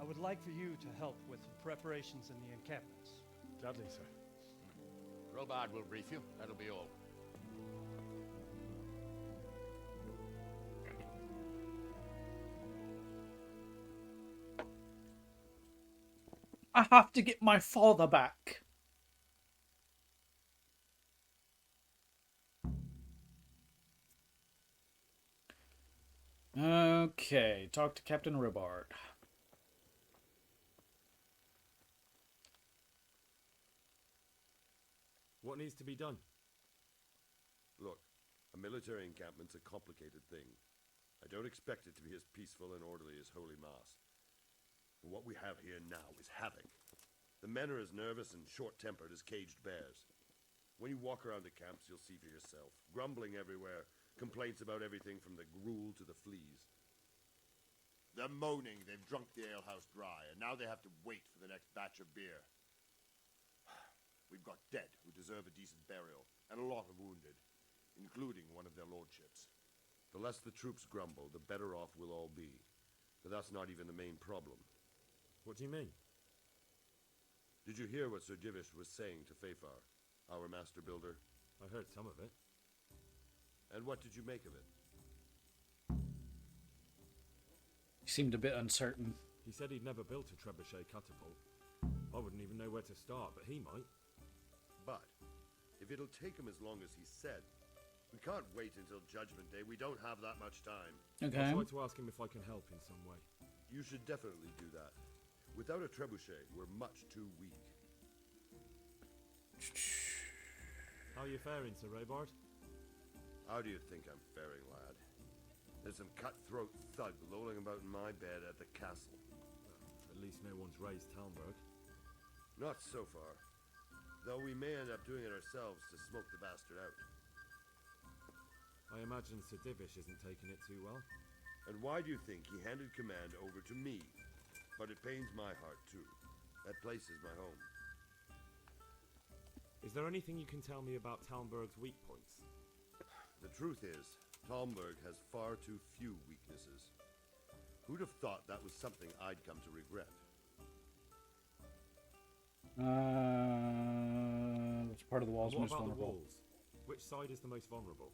I would like for you to help with the preparations in the encampments. Gladly, sir. Robard will brief you. That'll be all. I have to get my father back. Okay, talk to Captain Robard. What needs to be done? Look, a military encampment's a complicated thing. I don't expect it to be as peaceful and orderly as Holy Mass. But what we have here now is havoc. The men are as nervous and short-tempered as caged bears. When you walk around the camps, you'll see for yourself. Grumbling everywhere, complaints about everything from the gruel to the fleas. They're moaning they've drunk the alehouse dry, and now they have to wait for the next batch of beer. We've got dead who deserve a decent burial, and a lot of wounded, including one of their lordships. The less the troops grumble, the better off we'll all be. But that's not even the main problem. What do you mean? Did you hear what Sir Divish was saying to Fafar, our master builder? I heard some of it. And what did you make of it? He seemed a bit uncertain. He said he'd never built a trebuchet catapult. I wouldn't even know where to start, but he might. But if it'll take him as long as he said, we can't wait until Judgment Day. We don't have that much time. Okay. I'll try to ask him if I can help in some way. You should definitely do that. Without a trebuchet, we're much too weak. How are you faring, Sir Robard? How do you think I'm faring, lad? There's some cutthroat thug lolling about in my bed at the castle. At least no one's raised Talmberg. Not so far. Though we may end up doing it ourselves to smoke the bastard out. I imagine Sir Divish isn't taking it too well. And why do you think he handed command over to me? But it pains my heart, too. That place is my home. Is there anything you can tell me about Talmberg's weak points? The truth is, Talmberg has far too few weaknesses. Who'd have thought that was something I'd come to regret? Which part of the wall's What most about the vulnerable? walls? Which side is the most vulnerable?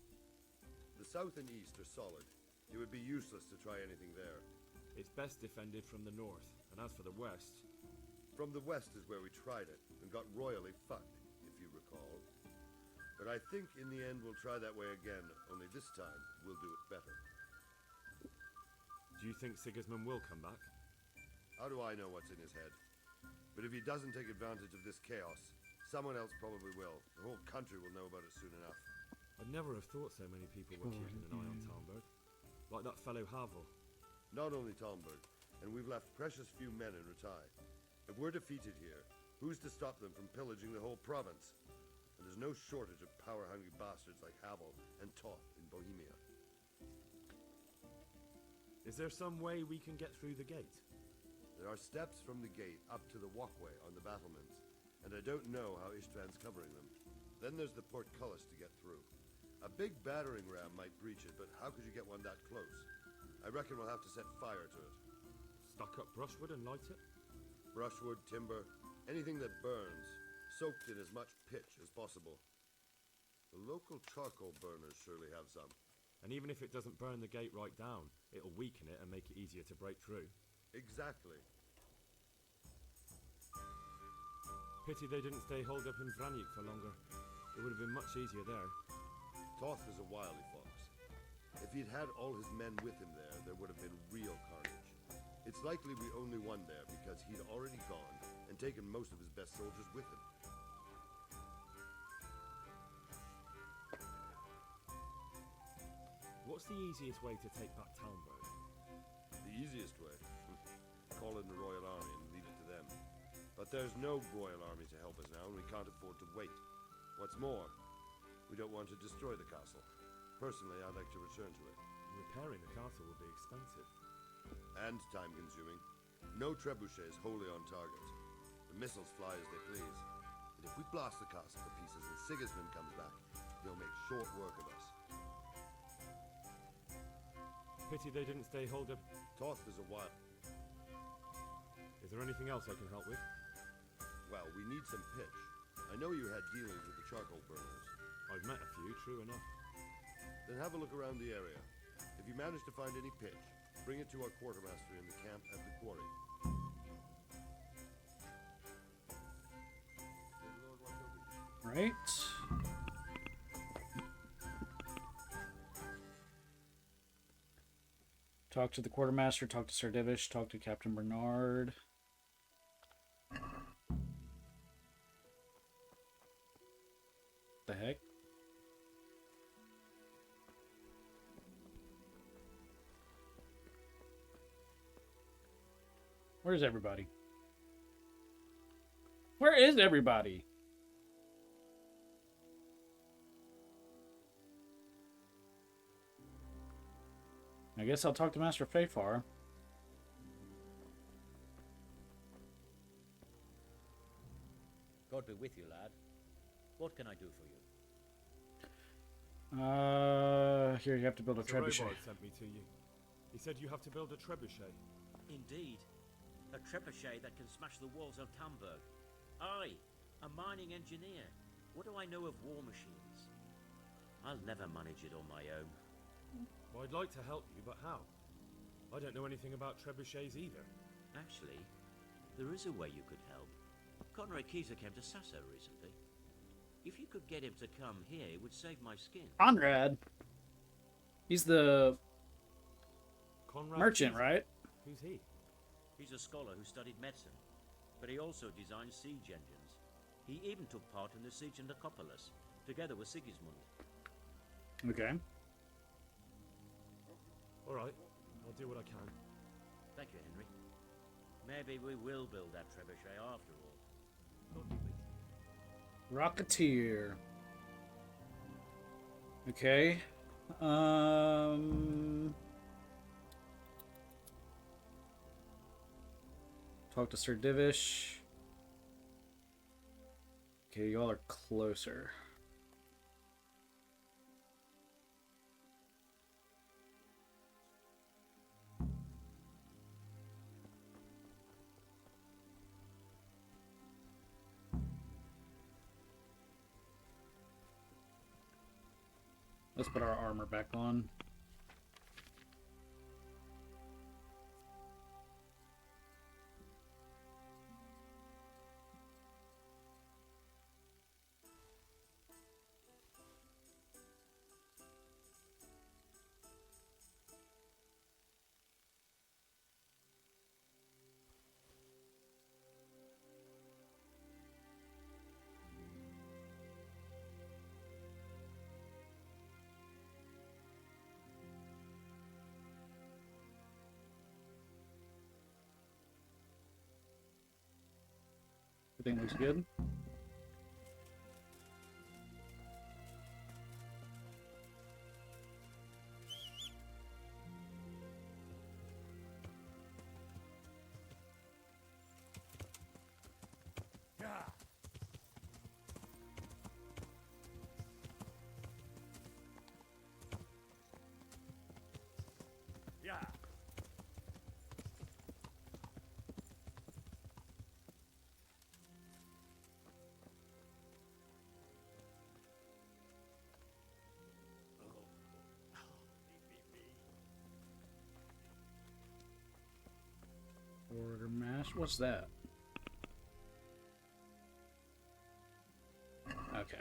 The south and east are solid. It would be useless to try anything there. It's best defended from the north, and as for the west... From the west is where we tried it, and got royally fucked, if you recall. But I think in the end we'll try that way again, only this time we'll do it better. Do you think Sigismund will come back? How do I know what's in his head? But if he doesn't take advantage of this chaos, Someone else probably will. The whole country will know about it soon enough. I'd never have thought so many people were keeping an eye on Talmberg. Like that fellow Havel. Not only Talmberg, and we've left precious few men in Ratai. If we're defeated here, who's to stop them from pillaging the whole province? And there's no shortage of power-hungry bastards like Havel and Toth in Bohemia. Is there some way we can get through the gate? There are steps from the gate up to the walkway on the battlements, and I don't know how Ishtvan's covering them. Then there's the portcullis to get through. A big battering ram might breach it, but how could you get one that close? I reckon we'll have to set fire to it. Stuck up brushwood and light it? Brushwood, timber, anything that burns, soaked in as much pitch as possible. The local charcoal burners surely have some. And even if it doesn't burn the gate right down, it'll weaken it and make it easier to break through. Exactly. Pity they didn't stay holed up in Vranjik for longer. It would have been much easier there. Toth is a wily fox. If he'd had all his men with him there would have been real carnage. It's likely we only won there because he'd already gone and taken most of his best soldiers with him. What's the easiest way to take back Talmberg? The easiest way? Call in the Royal Army and leave it to them. But there's no Royal Army to help us now, and we can't afford to wait. What's more, we don't want to destroy the castle. Personally, I'd like to return to it. Repairing the castle will be expensive. And time-consuming. No trebuchets wholly on target. The missiles fly as they please. And if we blast the castle to pieces and Sigismund comes back, he'll make short work of us. Pity they didn't stay holed up. Toth is a while. Is there anything else I can help with? Well, we need some pitch. I know you had dealings with the charcoal burners. I've met a few, true enough. Then have a look around the area. If you manage to find any pitch, bring it to our quartermaster in the camp at the quarry. Right. Talk to the quartermaster, talk to Sir Divish, talk to Captain Bernard. The heck? Where's everybody? Where is everybody? I guess I'll talk to Master Fafar. God be with you, lad. What can I do for you? Here you have to build a trebuchet. Robot sent me to you. He said you have to build a trebuchet. Indeed. A trebuchet that can smash the walls of Talmberg. I, a mining engineer. What do I know of war machines? I'll never manage it on my own. Well, I'd like to help you, but how? I don't know anything about trebuchets either. Actually, there is a way you could help. Conrad Kieser came to Sasso recently. If you could get him to come here, it would save my skin. Conrad? He's the Conrad merchant, Kieser? right? Who's he? He's a scholar who studied medicine, but he also designed siege engines. He even took part in the siege in Nicopolis, together with Sigismund. Okay. All right, I'll do what I can. Thank you, Henry. Maybe we will build that trebuchet after all. Rocketeer. Okay. Talk to Sir Divish. Okay, y'all are closer. Let's put our armor back on. Everything looks good. Yeah. Order mash. What's that? Okay.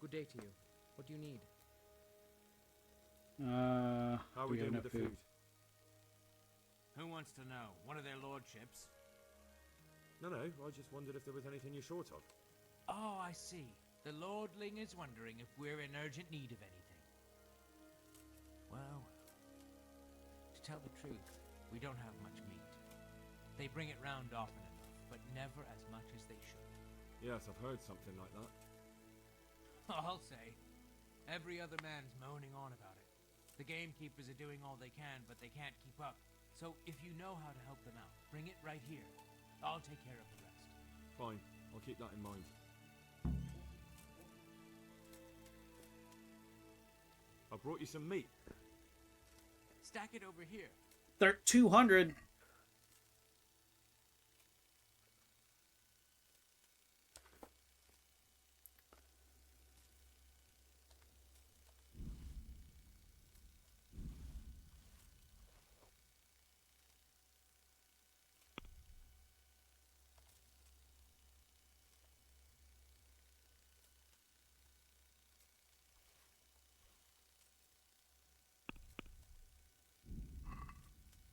Good day to you. What do you need? How are do we have doing enough with the food? Who wants to know? One of their lordships? No, I just wondered if there was anything you're short of. Oh, I see. The lordling is wondering if we're in urgent need of anything. Well, to tell the truth, we don't have much meat. They bring it round often enough, but never as much as they should. Yes, I've heard something like that. I'll say. Every other man's moaning on about it. The gamekeepers are doing all they can, but they can't keep up. So if you know how to help them out, bring it right here. I'll take care of the rest. Fine, I'll keep that in mind. I brought you some meat. Stack it over here. 200.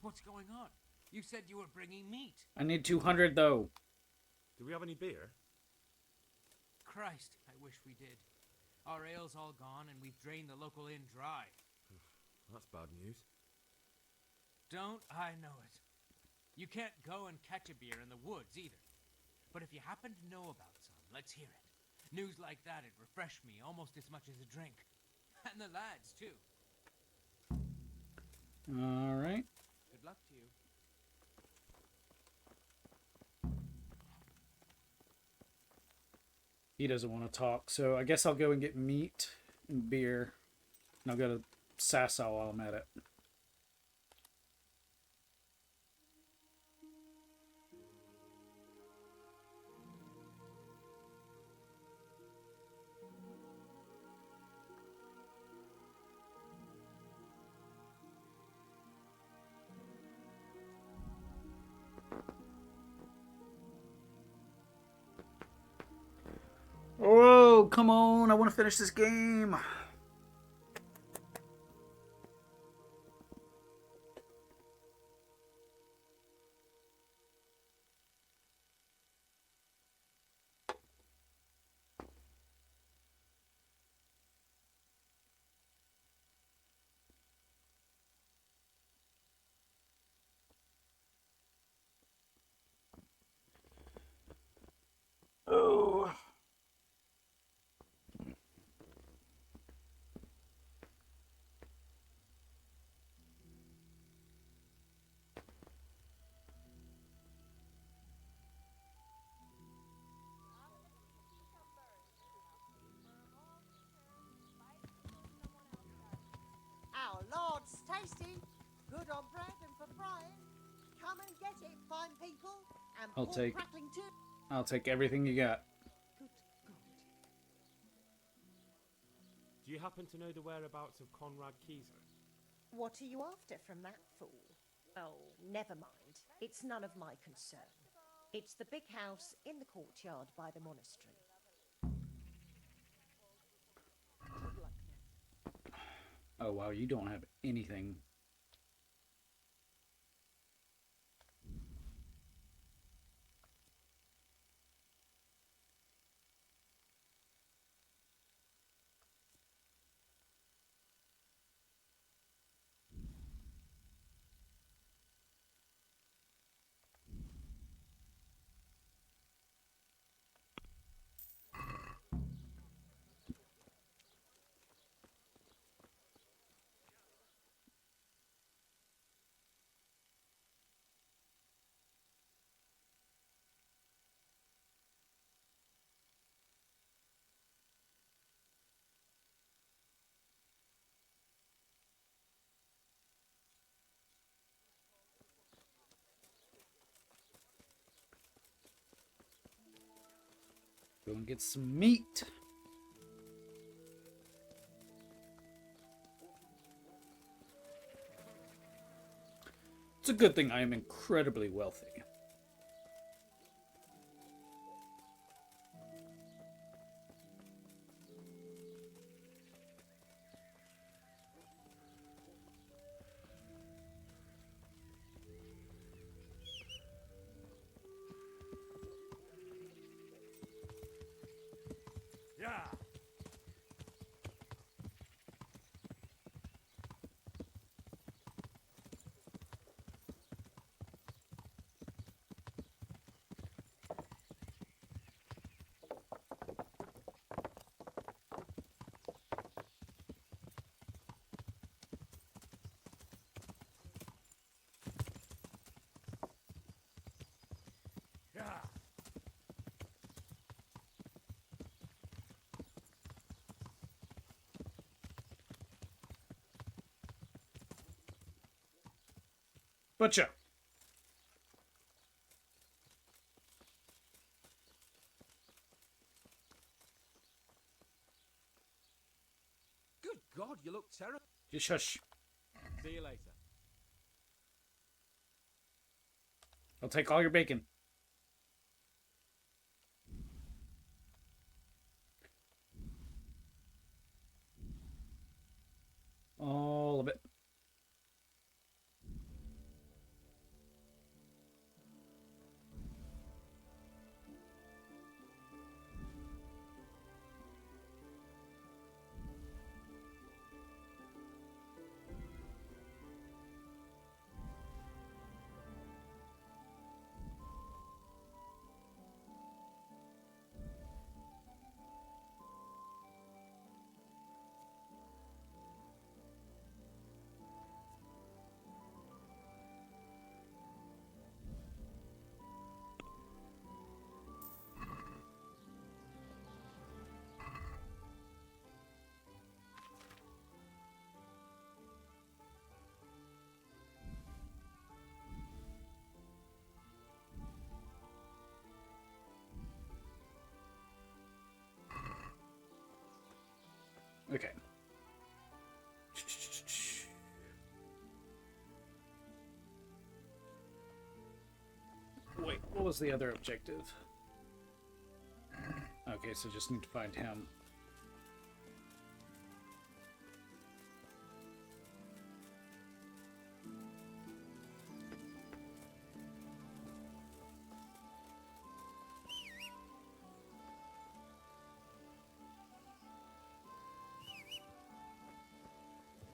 What's going on? You said you were bringing meat. I need 200 though. Do we have any beer? Christ, I wish we did. Our ale's all gone and we've drained the local inn dry. That's bad news. Don't I know it? You can't go and catch a beer in the woods either. But if you happen to know about some, let's hear it. News like that'd refresh me almost as much as a drink. And the lads, too. All right. Good luck to you. He doesn't want to talk, so I guess I'll go and get meat and beer. And I'll go to Sasau while I'm at it. Oh, come on. I want to finish this game. Oh. Our Lord's tasty. Good on bread and for frying. Come and get it, fine people. And I'll pork take crackling too. I'll take everything you got. Do you happen to know the whereabouts of Conrad Kieser? What are you after from that fool? Oh, never mind. It's none of my concern. It's the big house in the courtyard by the monastery. Good luck then. Oh wow, you don't have anything. Go and get some meat. It's a good thing I am incredibly wealthy. Yeah. Yeah. Butcher. Good God, you look terrible. Just shush. See you later. I'll take all your bacon. All of it. Okay. Wait, what was the other objective? Okay, so just need to find him.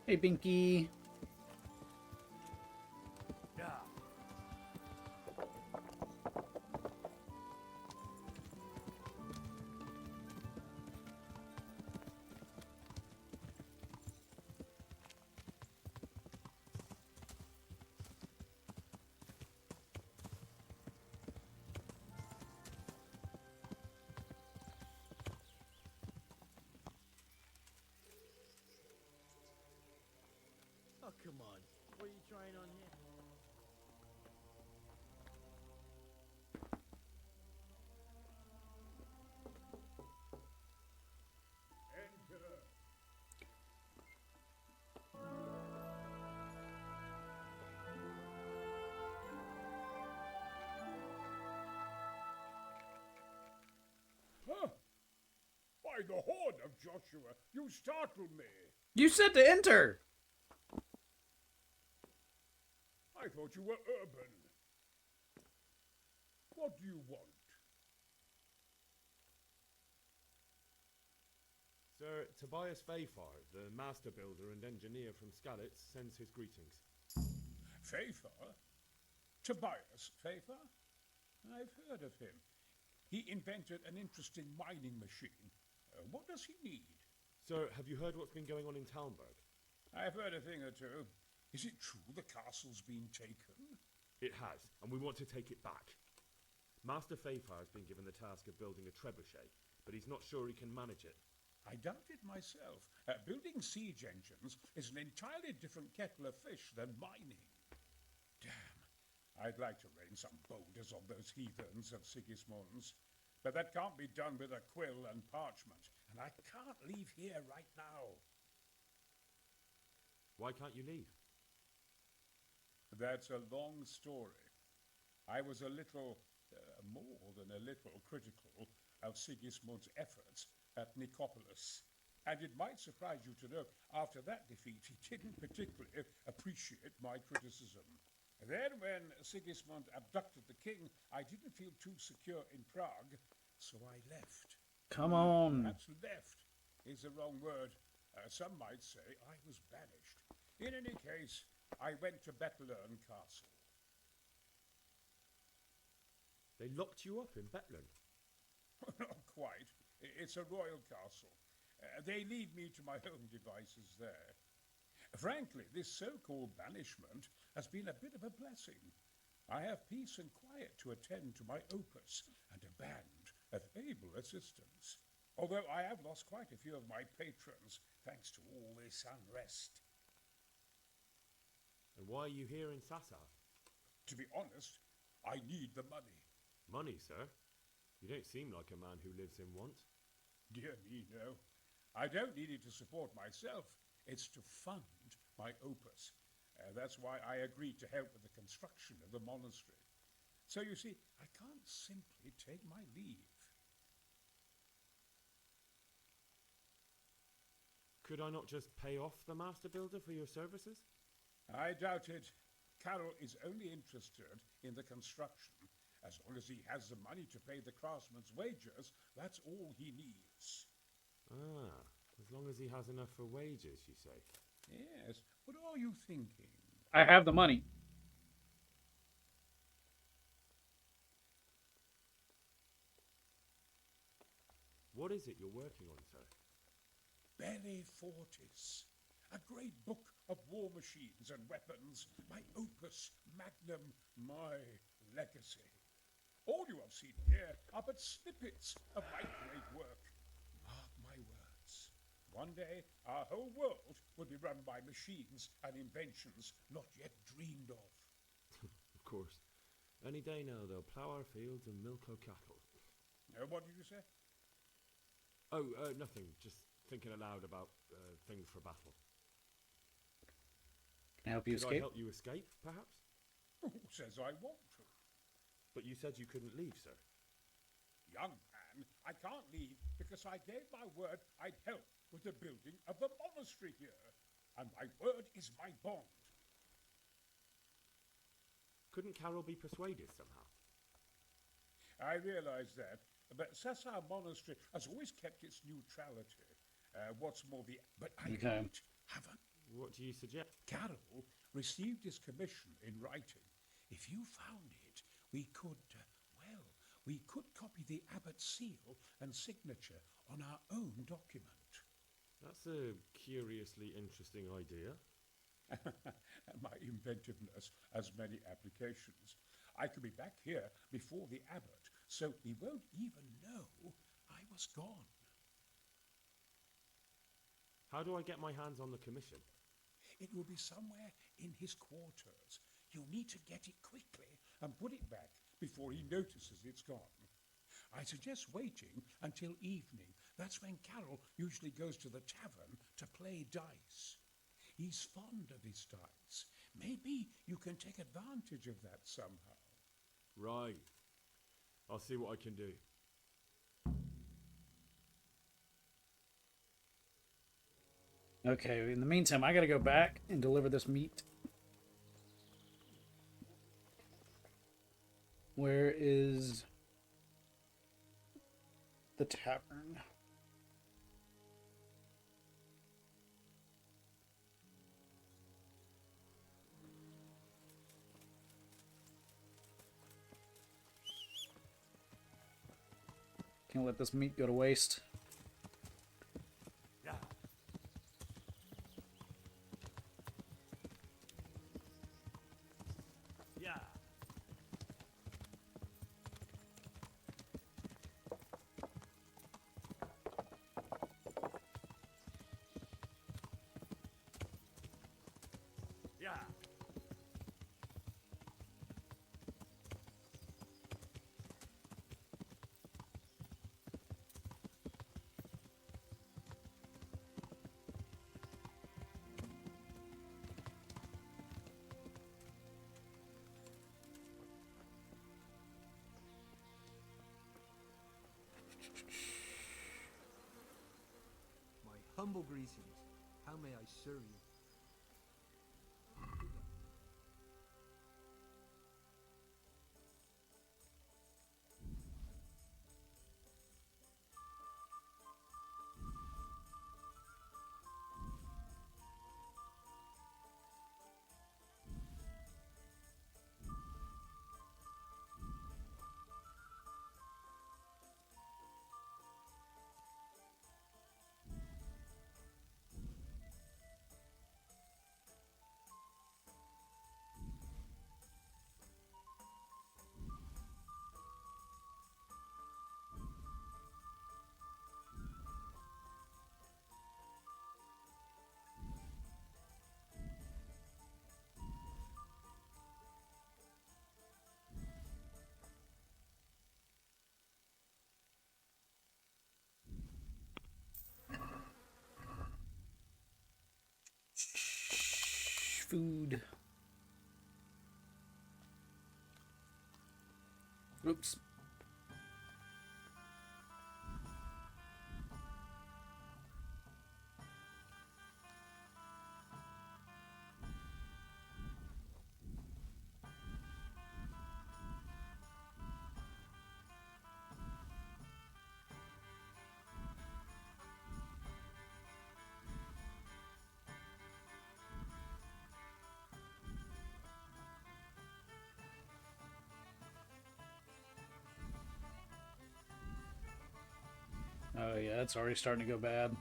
Hey, Binky. Yeah. Oh, come on. What are you trying on here? Enter. Huh? By the horn of Joshua, you startled me. You said to enter. I thought you were urban. What do you want? Sir Tobias Fayfar, the master builder and engineer from Skalitz, sends his greetings. Fayfar? Tobias Fayfar? I've heard of him. He invented an interesting mining machine. What does he need? Sir, have you heard what's been going on in Talmberg? I've heard a thing or two. Is it true the castle's been taken? It has, and we want to take it back. Master Fayfar has been given the task of building a trebuchet, but he's not sure he can manage it. I doubt it myself. Building siege engines is an entirely different kettle of fish than mining. Damn. I'd like to rain some boulders on those heathens of Sigismund's. But that can't be done with a quill and parchment, and I can't leave here right now. Why can't you leave? That's a long story. I was a little, more than a little, critical of Sigismund's efforts at Nicopolis. And it might surprise you to know, after that defeat, he didn't particularly appreciate my criticism. Then, when Sigismund abducted the king, I didn't feel too secure in Prague, so I left. Come on. Perhaps left is the wrong word. Some might say I was banished. In any case, I went to Bethlern Castle. They locked you up in Bethlern? Not quite. It's a royal castle. They leave me to my own devices there. Frankly, this so-called banishment has been a bit of a blessing. I have peace and quiet to attend to my opus and a band of able assistants. Although I have lost quite a few of my patrons, thanks to all this unrest. And why are you here in Sassa? To be honest, I need the money. Money, sir? You don't seem like a man who lives in want. Dear me, no. I don't need it to support myself. It's to fund my opus. That's why I agreed to help with the construction of the monastery. So you see, I can't simply take my leave. Could I not just pay off the master builder for your services? I doubt it. Carol is only interested in the construction. As long as he has the money to pay the craftsman's wages, that's all he needs. Ah, as long as he has enough for wages, you say? Yes. What are you thinking? I have the money. What is it you're working on, sir? Belli Fortis. A great book of war machines and weapons. My opus magnum, my legacy. All you have seen here are but snippets of my great work. Mark my words. One day, our whole world will be run by machines and inventions not yet dreamed of. Of course. Any day now, they'll plough our fields and milk our cattle. What did you say? Oh, nothing. Just thinking aloud about things for battle. Can I help you Could escape? I help you escape, perhaps? Who says I want to? But you said you couldn't leave, sir. Young man, I can't leave because I gave my word I'd help with the building of the monastery here. And my word is my bond. Couldn't Carol be persuaded somehow? I realize that, but Sassa Monastery has always kept its neutrality. What's more, but I don't have a... What do you suggest? Carol received his commission in writing. If you found it, we could copy the abbot's seal and signature on our own document. That's a curiously interesting idea. My inventiveness has many applications. I could be back here before the abbot, so he won't even know I was gone. How do I get my hands on the commission? It will be somewhere in his quarters. You'll need to get it quickly and put it back before he notices it's gone. I suggest waiting until evening. That's when Carol usually goes to the tavern to play dice. He's fond of his dice. Maybe you can take advantage of that somehow. Right. I'll see what I can do. Okay, in the meantime, I gotta go back and deliver this meat. Where is the tavern? Can't let this meat go to waste. Yeah. Yeah. Yeah. Humble greetings. How may I serve you? Food. Oops. Oh yeah, it's already starting to go bad.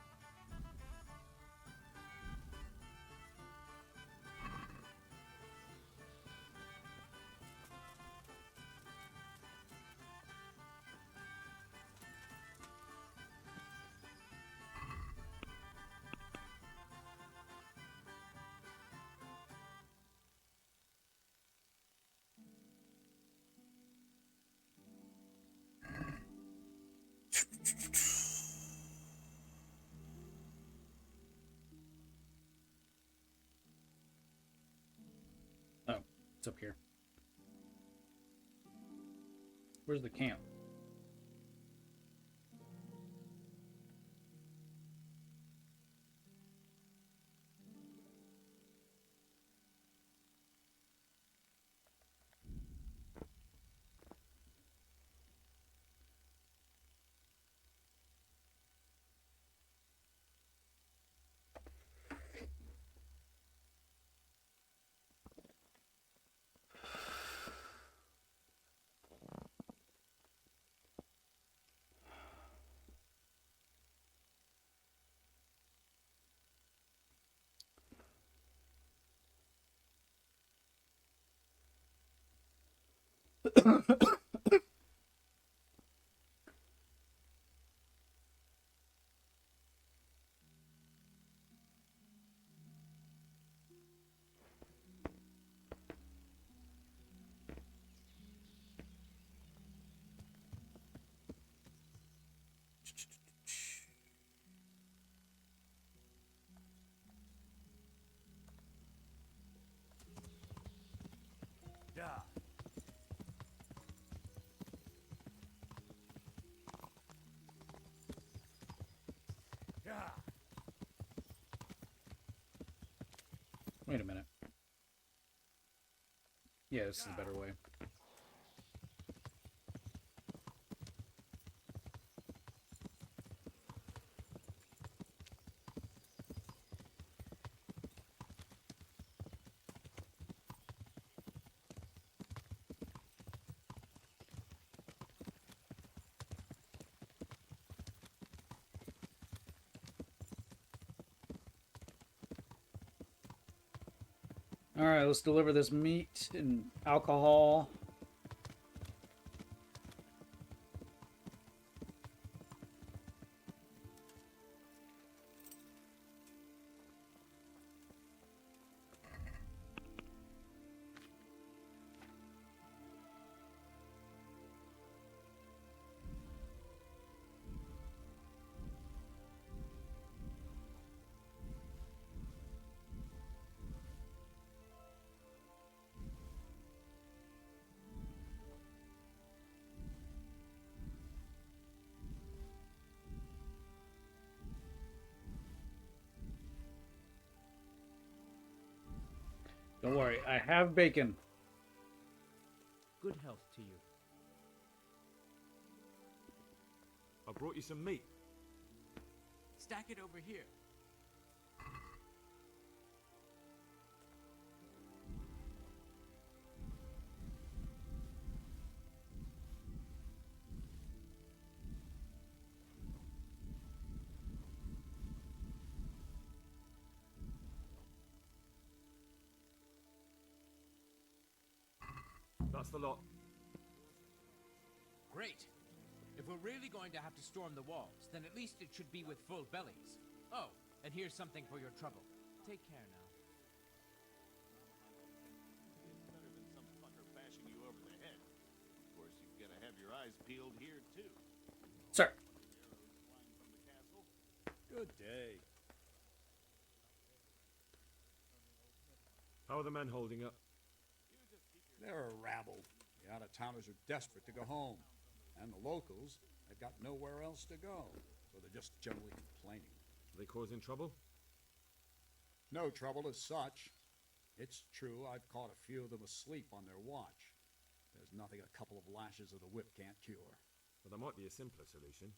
Oh, it's up here. Where's the camp? Yeah. Yeah. Wait a minute. Yeah, this is a better way. All right, let's deliver this meat and alcohol. Don't worry, I have bacon. Good health to you. I brought you some meat. Stack it over here. That's the lot. Great. If we're really going to have to storm the walls, then at least it should be with full bellies. Oh, and here's something for your trouble. Take care now. It's better than some fucker bashing you over the head. Of course, you've got to have your eyes peeled here, too. Sir. Good day. How are the men holding up? They're a rabble. The out-of-towners are desperate to go home. And the locals, they've got nowhere else to go. So they're just generally complaining. Are they causing trouble? No trouble as such. It's true, I've caught a few of them asleep on their watch. There's nothing a couple of lashes of the whip can't cure. Well, there might be a simpler solution.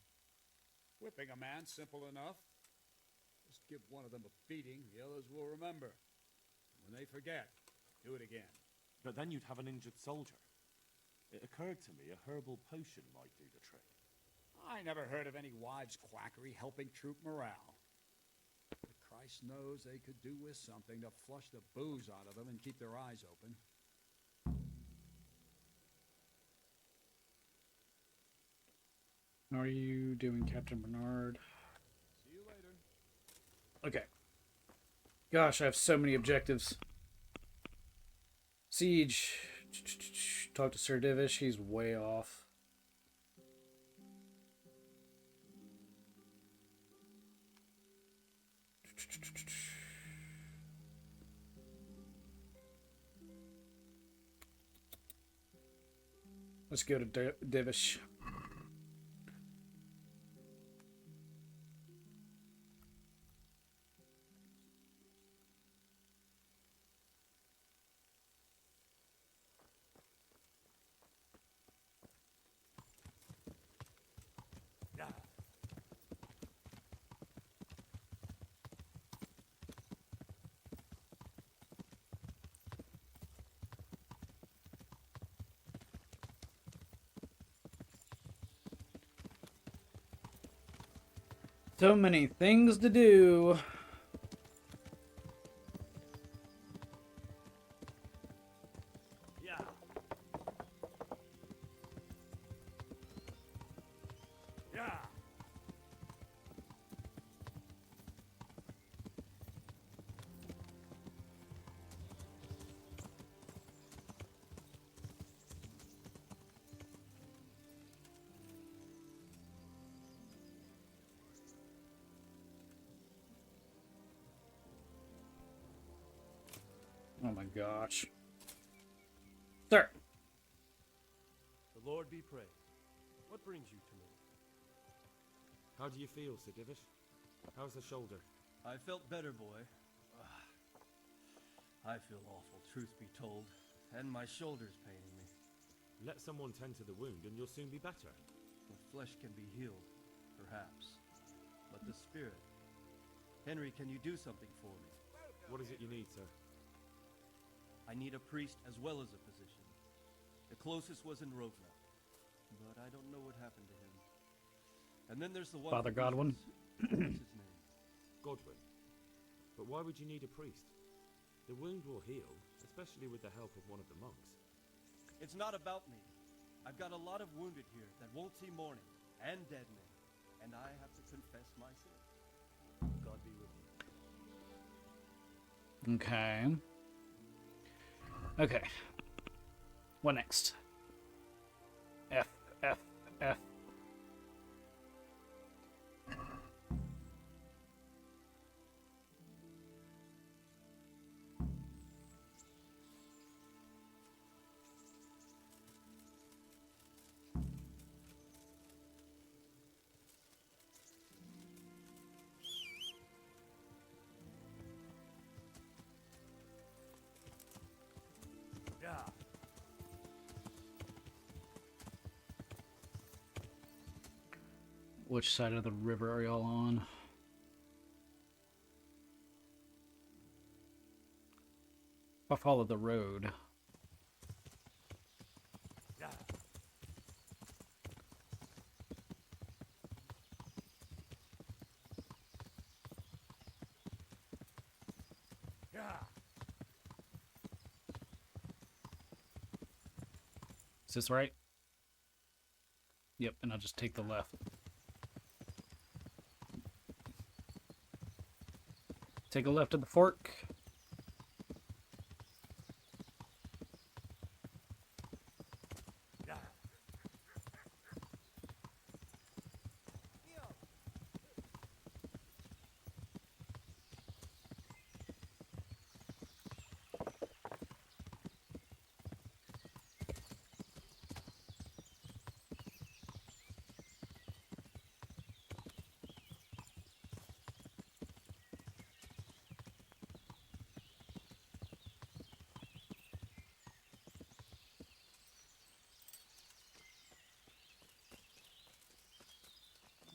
Whipping a man, simple enough. Just give one of them a beating, the others will remember. When they forget, do it again. But then you'd have an injured soldier. It occurred to me a herbal potion might do the trick. I never heard of any wives' quackery helping troop morale. But Christ knows they could do with something to flush the booze out of them and keep their eyes open. How are you doing, Captain Bernard? See you later. Okay. Gosh, I have so many objectives. Siege. Talk to Sir Divish. He's way off. Let's go to Divish. So many things to do. Yeah. Yeah. Oh my gosh. Sir. The Lord be praised. What brings you to me? How do you feel, Sir Divish? How's the shoulder? I felt better, boy. I feel awful, truth be told, and my shoulder's paining me. Let someone tend to the wound and you'll soon be better. The flesh can be healed, perhaps, but the spirit... Henry, can you do something for me? What is it you need, sir? I need a priest as well as a physician. The closest was in Rovna, but I don't know what happened to him. And then there's the one... Father Godwin. What's his name? Godwin. But why would you need a priest? The wound will heal, especially with the help of one of the monks. It's not about me. I've got a lot of wounded here that won't see morning, and dead men, and I have to confess my sin. God be with you. Okay. Okay. What next? F, F, F. Which side of the river are y'all on? If I follow the road. Is this right? Yep, and I'll just take the left. Take a left at the fork.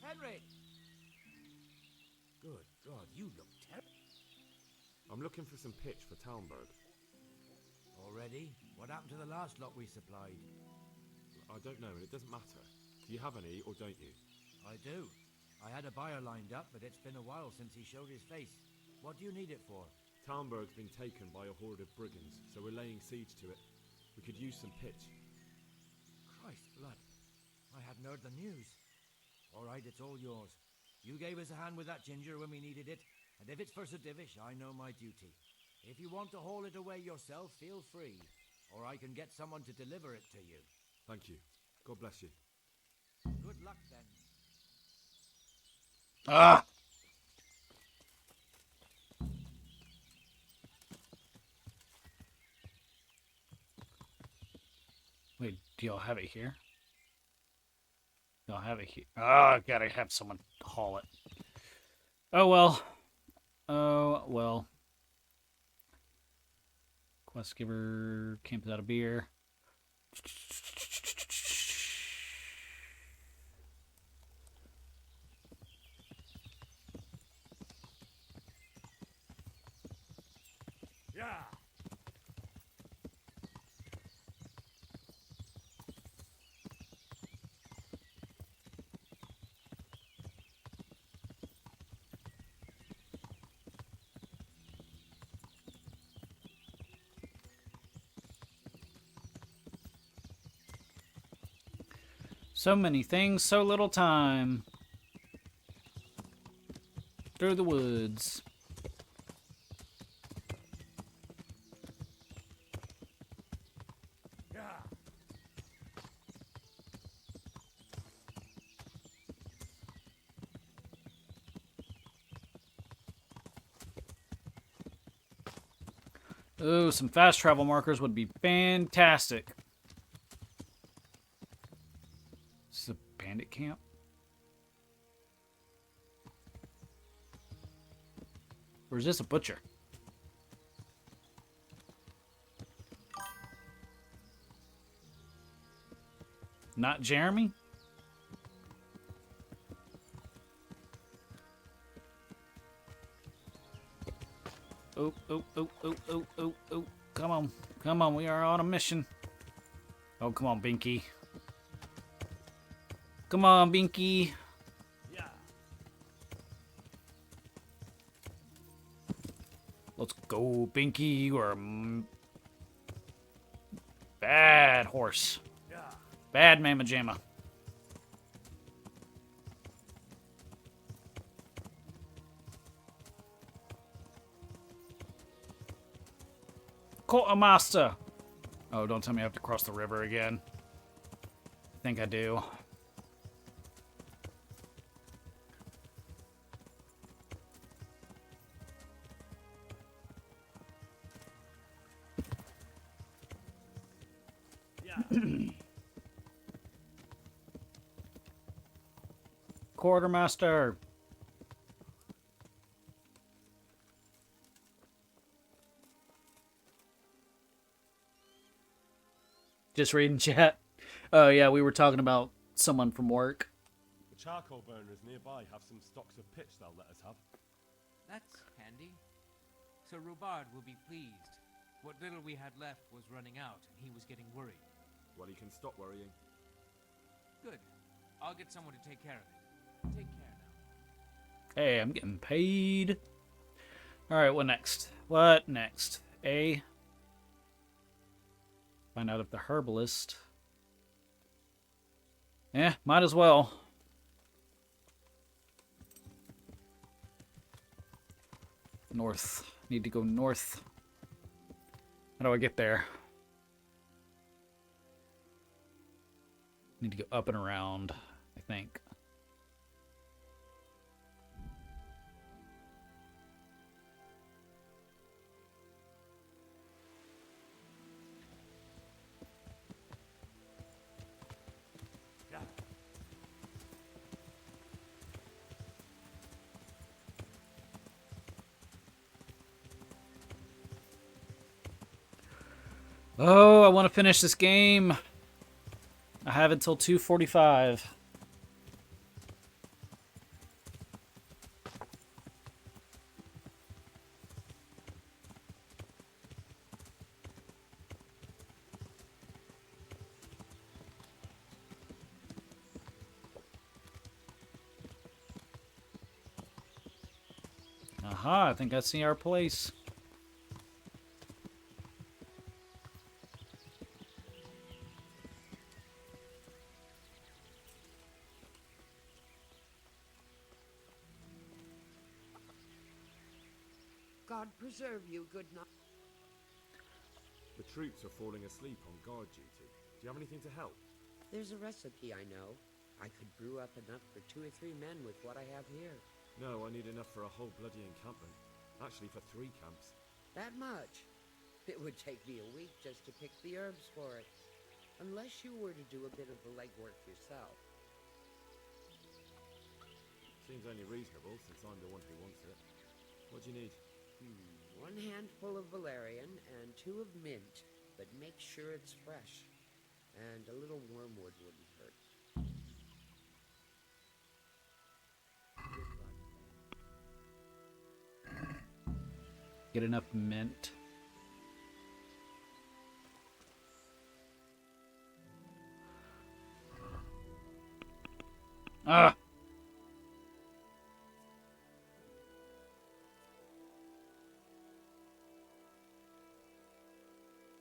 Henry! Good God, you look terrible. I'm looking for some pitch for Talmberg. Already? What happened to the last lot we supplied? I don't know, and it doesn't matter. Do you have any, or don't you? I do. I had a buyer lined up, but it's been a while since he showed his face. What do you need it for? Talmberg's been taken by a horde of brigands, so we're laying siege to it. We could use some pitch. Christ blood. I hadn't heard the news. All right, it's all yours. You gave us a hand with that ginger when we needed it, and if it's for Sir Divish, I know my duty. If you want to haul it away yourself, feel free, or I can get someone to deliver it to you. Thank you. God bless you. Good luck, then. Ah! Wait, do y'all have it here? Y'all have it here. Oh, I gotta have someone haul it. Oh well. Oh well. Quest giver camps out a beer. Yeah. So many things, so little time. Through the woods. Yeah. Oh, some fast travel markers would be fantastic. This is a bandit camp. Or is this a butcher? Not Jeremy? Oh, oh, oh, oh, oh, oh, oh. Come on. Come on, we are on a mission. Oh, come on, Binky. Come on, Binky. Yeah. Let's go, Binky. You are a bad horse. Yeah. Bad mamma jamma. Quartermaster. Oh, don't tell me I have to cross the river again. I think I do. Quartermaster. Just reading chat. Oh yeah, we were talking about someone from work. The charcoal burners nearby have some stocks of pitch they'll let us have. That's handy. Sir Robard will be pleased. What little we had left was running out, and he was getting worried. Well, he can stop worrying. Good. I'll get someone to take care of it. Take care now. Hey, I'm getting paid. Alright, what next? What next? A. Find out if the herbalist. Yeah, might as well. North. Need to go north. How do I get there? Need to go up and around, I think. Oh, I want to finish this game. I have until 2:45. Aha, I think I see our place. God preserve you, good night. The troops are falling asleep on guard duty. Do you have anything to help? There's a recipe I know. I could brew up enough for 2 or 3 men with what I have here. No, I need enough for a whole bloody encampment. Actually, for 3 camps. That much? It would take me a week just to pick the herbs for it. Unless you were to do a bit of the legwork yourself. Seems only reasonable, since I'm the one who wants it. What do you need? 1 handful of valerian and 2 of mint, but make sure it's fresh. And a little wormwood wouldn't hurt. Get enough mint. Ah!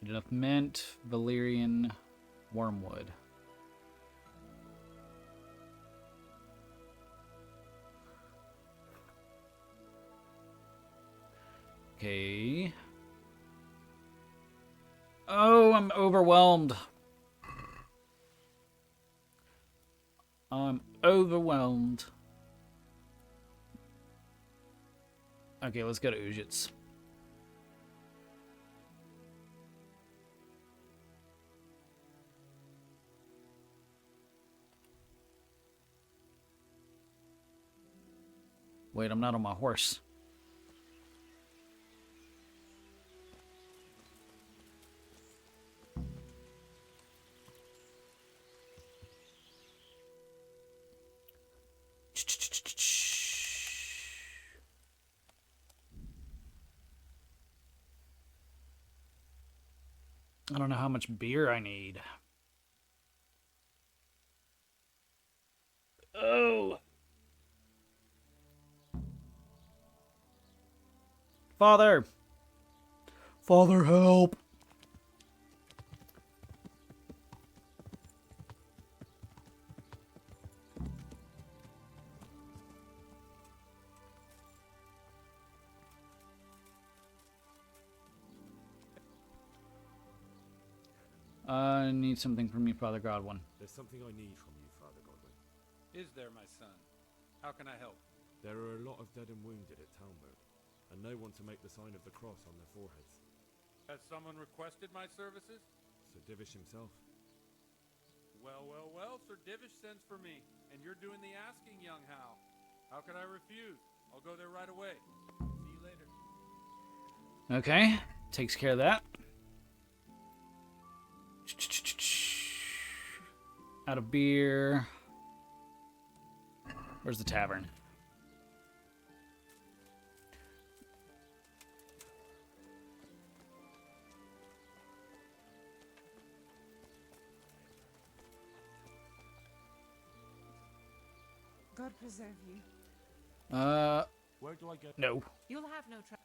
Get enough mint, valerian, wormwood. Okay. Oh, I'm overwhelmed. I'm overwhelmed. Okay, let's go to Ujits. Wait, I'm not on my horse. I don't know how much beer I need. Oh! Father! Father, help! I need something from you, Father Godwin. There's something I need from you, Father Godwin. Is there, my son? How can I help? There are a lot of dead and wounded at Talmberg, and no one to make the sign of the cross on their foreheads. Has someone requested my services? Sir Divish himself. Well, well, well, Sir Divish sends for me, and you're doing the asking, young Hal. How can I refuse? I'll go there right away. See you later. Okay, takes care of that. Out of beer. Where's the tavern? God preserve you. Where do I go? No. You'll have no trouble.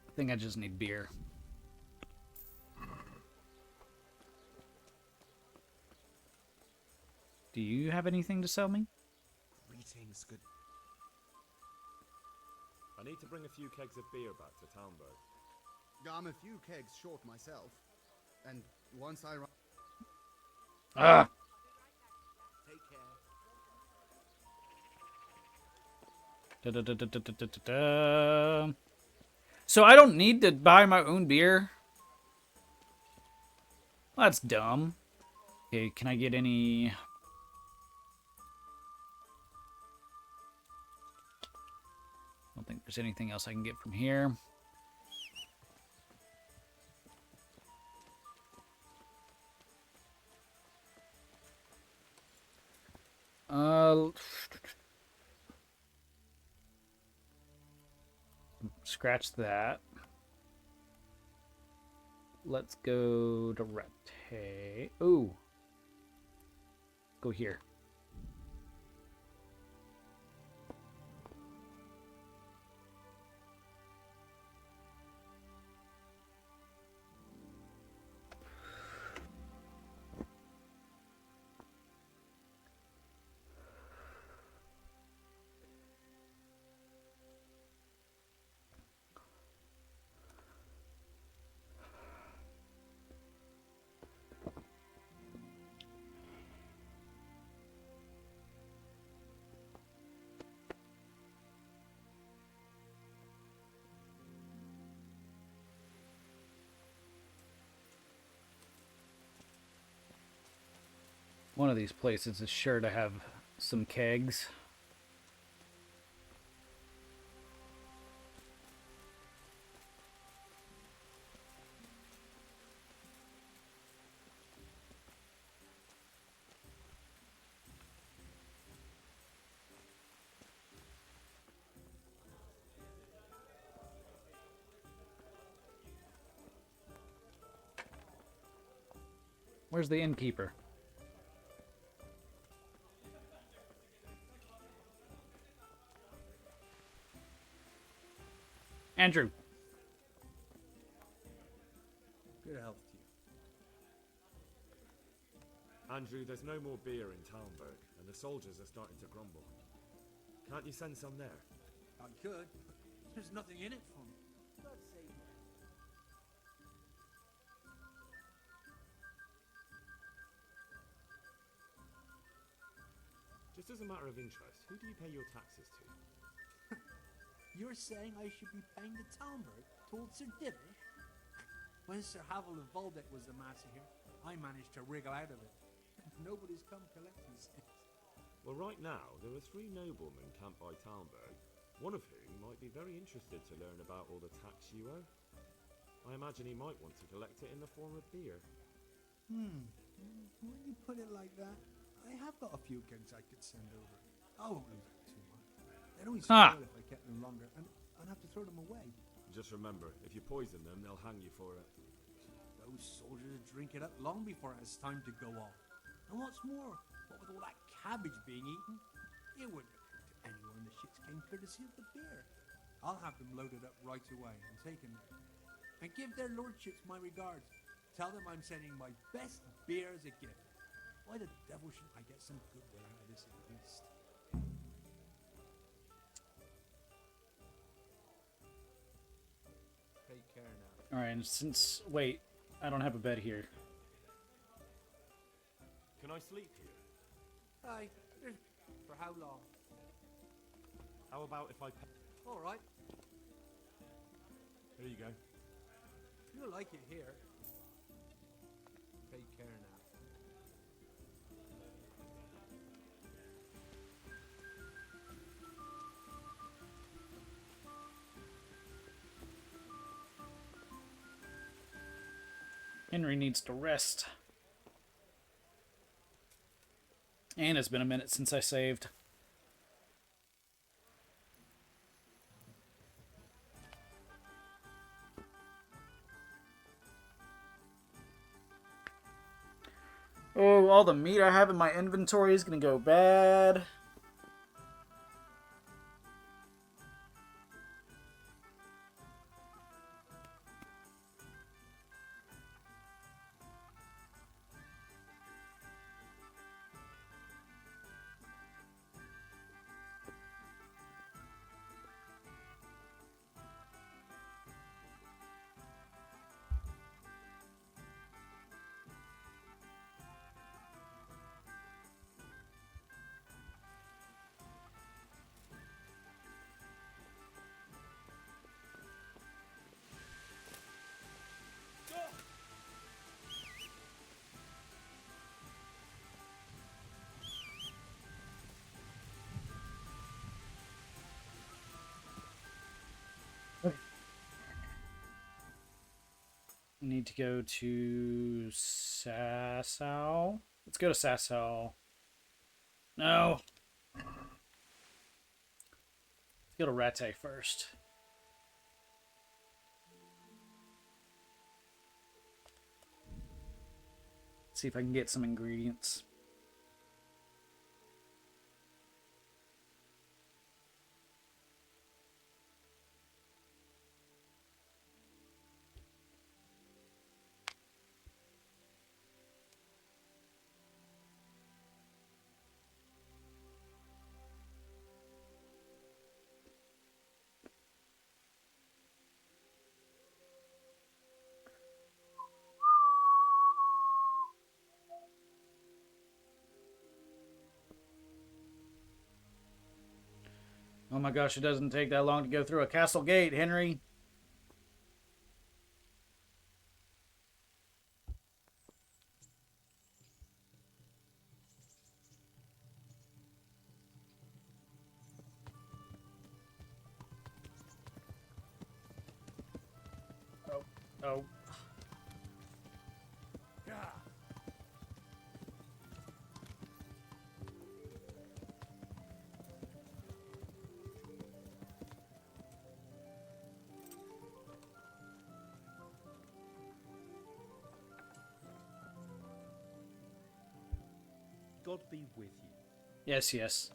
I think I just need beer. Do you have anything to sell me? Greetings, good. I need to bring a few kegs of beer back to Townburg. I'm a few kegs short myself, and once I run. Ah! Take care. Da-da-da-da-da-da-da-da. So I don't need to buy my own beer? Well, that's dumb. Okay, can I get any... I don't think there's anything else I can get from here. Scratch that. Let's go to Repte. Ooh. Go here. One of these places is sure to have some kegs. Where's the innkeeper? Andrew. Good health to you. Andrew, there's no more beer in Townburg, and the soldiers are starting to grumble. Can't you send some there? I could, but there's nothing in it for me. God's sake. Just as a matter of interest, who do you pay your taxes to? You're saying I should be paying the Talmberg told Sir Divish? When Sir Havel of Volbeck was the master here, I managed to wriggle out of it. Nobody's come collecting since. Well, right now, there are 3 noblemen camped by Talmberg, one of whom might be very interested to learn about all the tax you owe. I imagine he might want to collect it in the form of beer. When you put it like that, I have got a few kegs I could send over. I won't lose out too much. They'd only spoil if I kept them longer, and I'd have to throw them away. Just remember, if you poison them, they'll hang you for it. Those soldiers drink it up long before it has time to go off. And what's more, what with all that cabbage being eaten, it wouldn't occur to anyone the shits came courtesy of the beer. I'll have them loaded up right away and taken there. And give their lordships my regards. Tell them I'm sending my best beer as a gift. Why the devil shouldn't I get some goodwill out of this at least? Take care now. Alright, and since... Wait, I don't have a bed here. Can I sleep here? Aye. For how long? How about if I pay... All right. Here you go. You'll like it here. Take care now. Henry needs to rest. And it's been a minute since I saved. Oh, all the meat I have in my inventory is going to go bad. We need to go to Sasau. Let's go to Sasau. No. Let's go to Rattay first. See if I can get some ingredients. Oh my gosh, it doesn't take that long to go through a castle gate, Henry. Oh. Oh. God be with you. Yes, yes.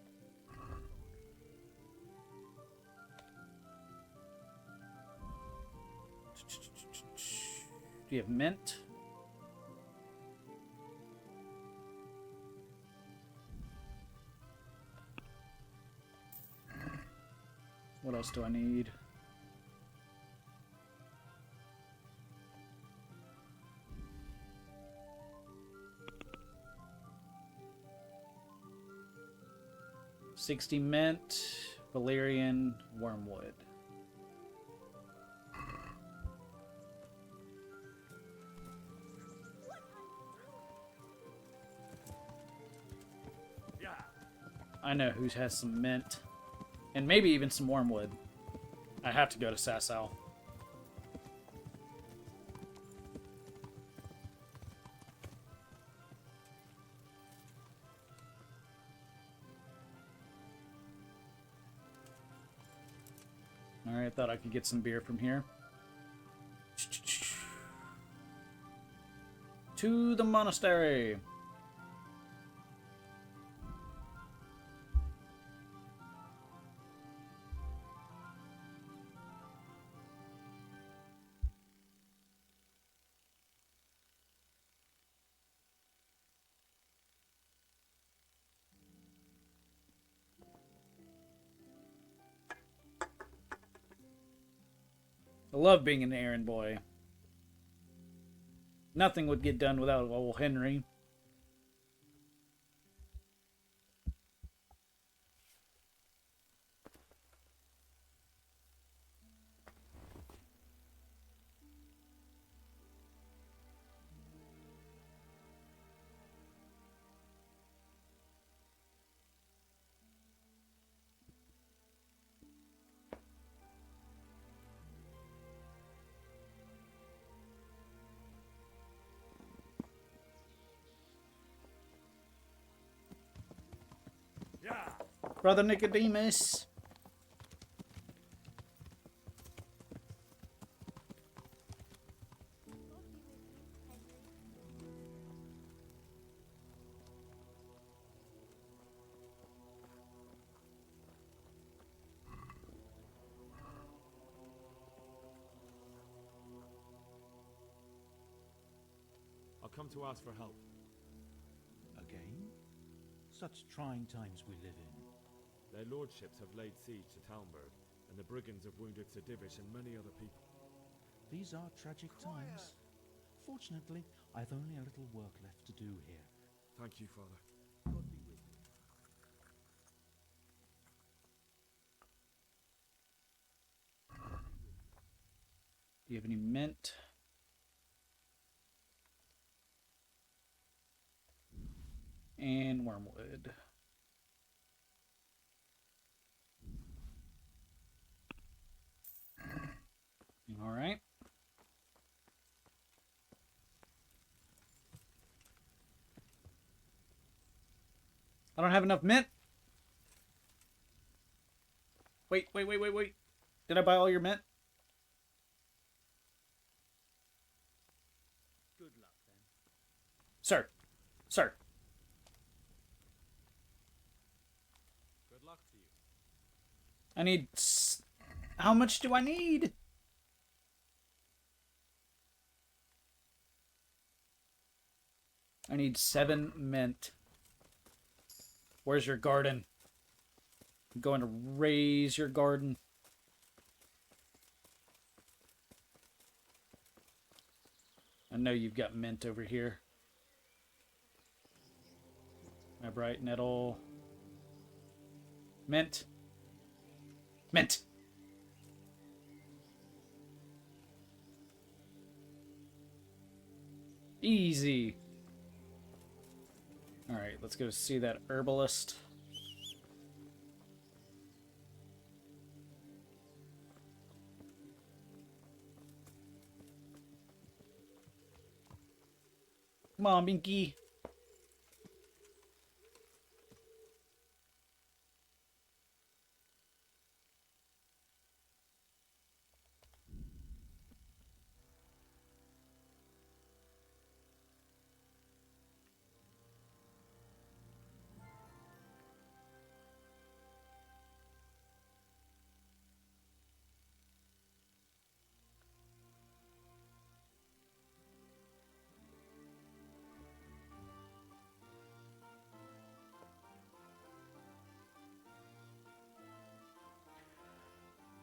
Do you have mint? What else do I need? $60 mint, valerian, wormwood. I know who has some mint. And maybe even some wormwood. I have to go to Sasau. Alright, thought I could get some beer from here. To the monastery. I love being an errand boy. Nothing would get done without old Henry. Brother Nicodemus. I'll come to ask for help. Again? Such trying times we live in. Their lordships have laid siege to Talmberg, and the brigands have wounded Sir Divish and many other people. These are tragic times. Fortunately, I've only a little work left to do here. Thank you, Father. God be with you. Do you have any mint? And wormwood. All right. I don't have enough mint. Wait. Did I buy all your mint? Good luck, then. Sir. Good luck to you. I need... How much do I need? I need 7 mint. Where's your garden? I'm going to raise your garden. I know you've got mint over here. My bright nettle. Mint. Mint. Easy. All right, let's go see that herbalist. Come on, Binky.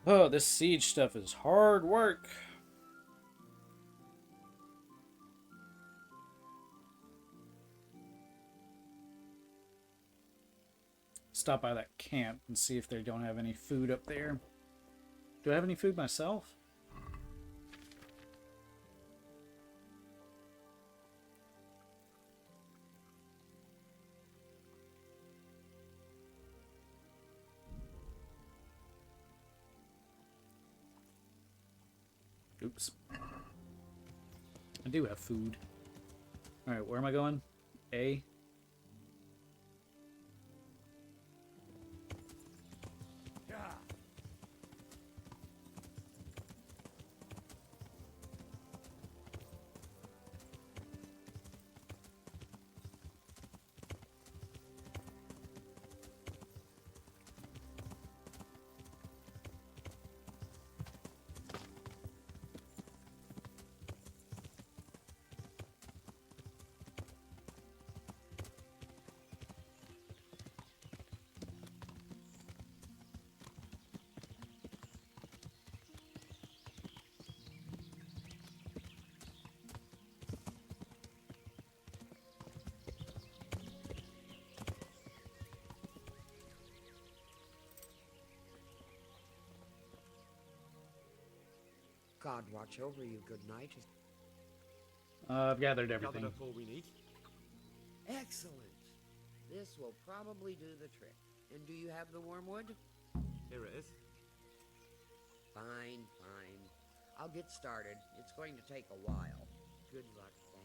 Oh, this siege stuff is hard work. Stop by that camp and see if they don't have any food up there. Do I have any food myself? Oops. I do have food. Alright, where am I going? A. God watch over you. Good night. I've gathered everything. Gathered up all we need. Excellent. This will probably do the trick. And do you have the wormwood? Here it is. Fine. I'll get started. It's going to take a while. Good luck, then.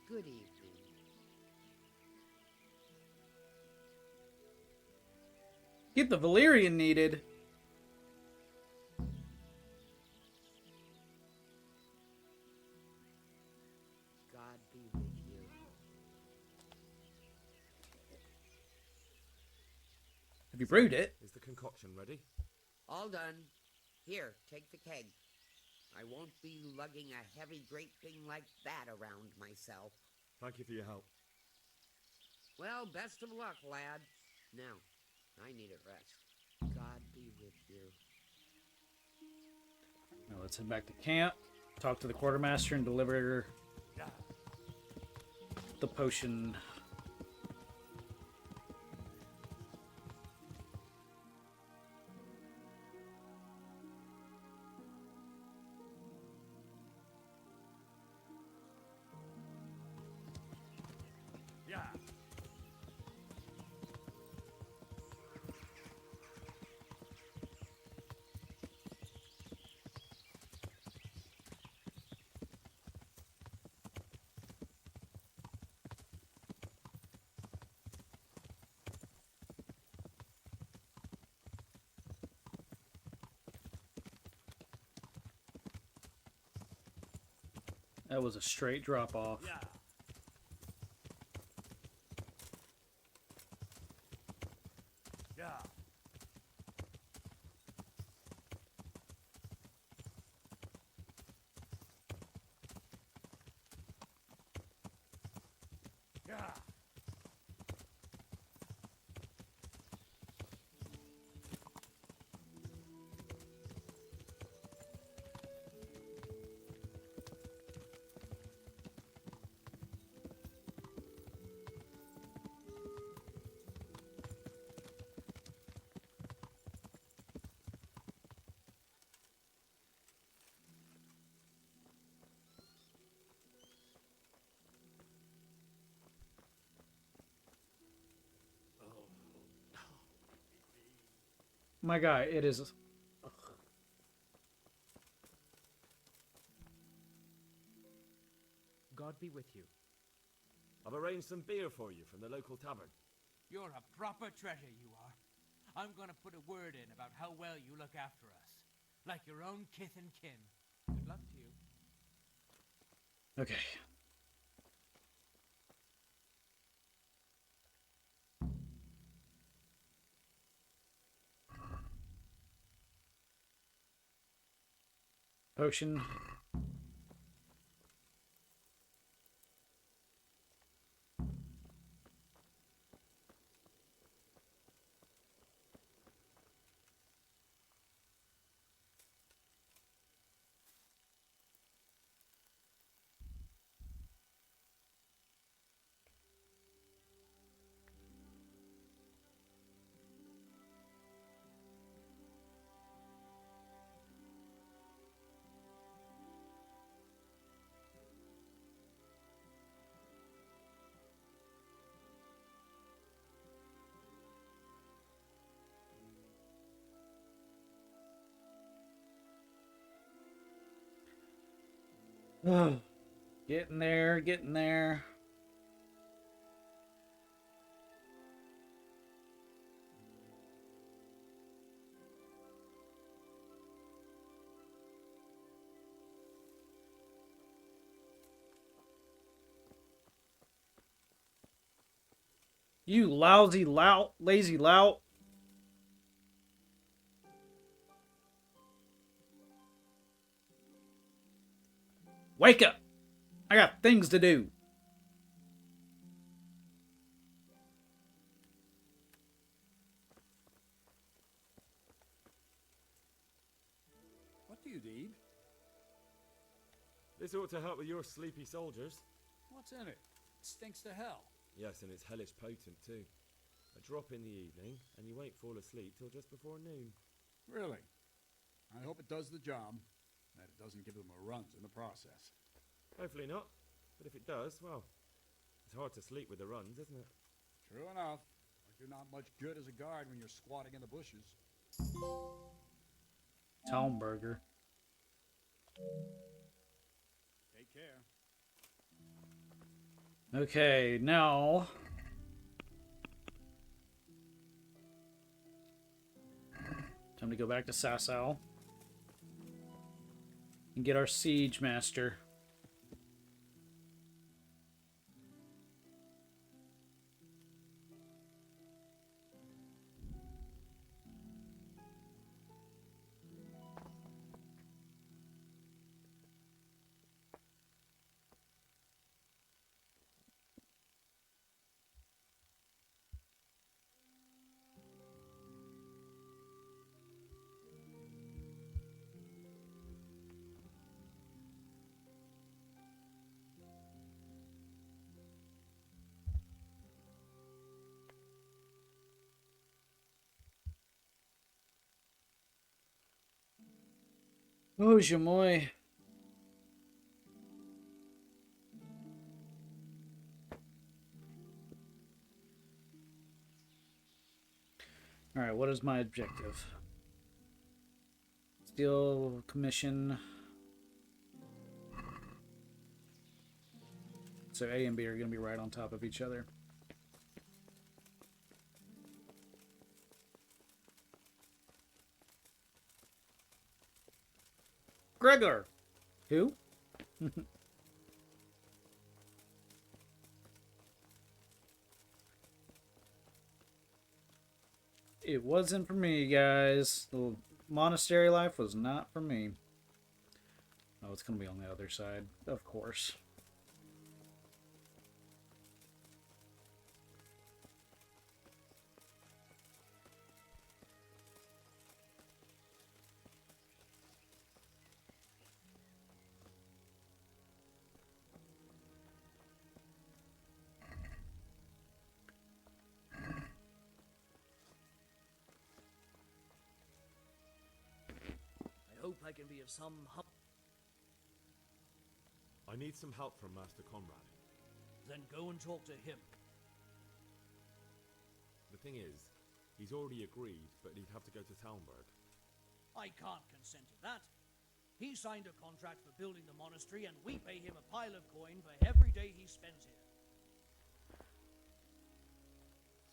Good evening. Get the Valerian needed. God be with you. Have you brewed it? Is the concoction ready? All done. Here, take the keg. I won't be lugging a heavy great thing like that around myself. Thank you for your help. Well, best of luck, lad. Now, I need a rest. God be with you. Now let's head back to camp, talk to the quartermaster, and deliver the potion. Yeah. That was a straight drop off. Yeah. Yeah. Yeah. My guy, it is. God be with you. I've arranged some beer for you from the local tavern. You're a proper treasure, you are. I'm gonna put a word in about how well you look after us. Like your own kith and kin. Good luck to you. Okay. Potion. Getting there, getting there. You lousy lout, lazy lout. Wake up! I got things to do. What do you need? This ought to help with your sleepy soldiers. What's in it? It stinks to hell. Yes, and it's hellish potent too. A drop in the evening, and you won't fall asleep till just before noon. Really? I hope it does the job. That it doesn't give them a runs in the process. Hopefully not. But if it does, well, it's hard to sleep with the runs, isn't it? True enough. But you're not much good as a guard when you're squatting in the bushes. Townburger. Take care. Okay, now time to go back to Sasau and get our siege master. Oh, Jamoy. Alright, what is my objective? Steel commission. So A and B are going to be right on top of each other. Gregor! Who? It wasn't for me, guys. The monastery life was not for me. Oh, it's going to be on the other side, of course. I hope I can be of some help. I need some help from Master Conrad. Then go and talk to him. The thing is, he's already agreed, but he'd have to go to Talmberg. I can't consent to that. He signed a contract for building the monastery, and we pay him a pile of coin for every day he spends here.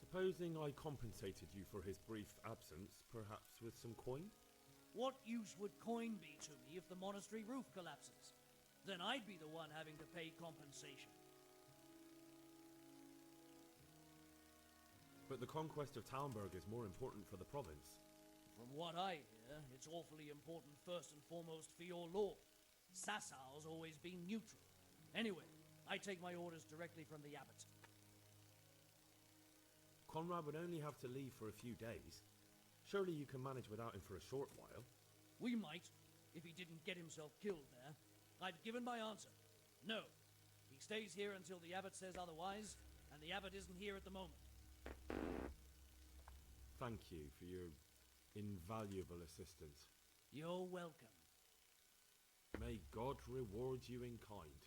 Supposing I compensated you for his brief absence, perhaps with some coin? What use would coin be to me if the monastery roof collapses? Then I'd be the one having to pay compensation. But the conquest of Talmberg is more important for the province. From what I hear, it's awfully important first and foremost for your lord. Sassau's always been neutral. Anyway, I take my orders directly from the abbot. Conrad would only have to leave for a few days. Surely you can manage without him for a short while. We might, if he didn't get himself killed there. I've given my answer. No. He stays here until the abbot says otherwise, and the abbot isn't here at the moment. Thank you for your invaluable assistance. You're welcome. May God reward you in kind.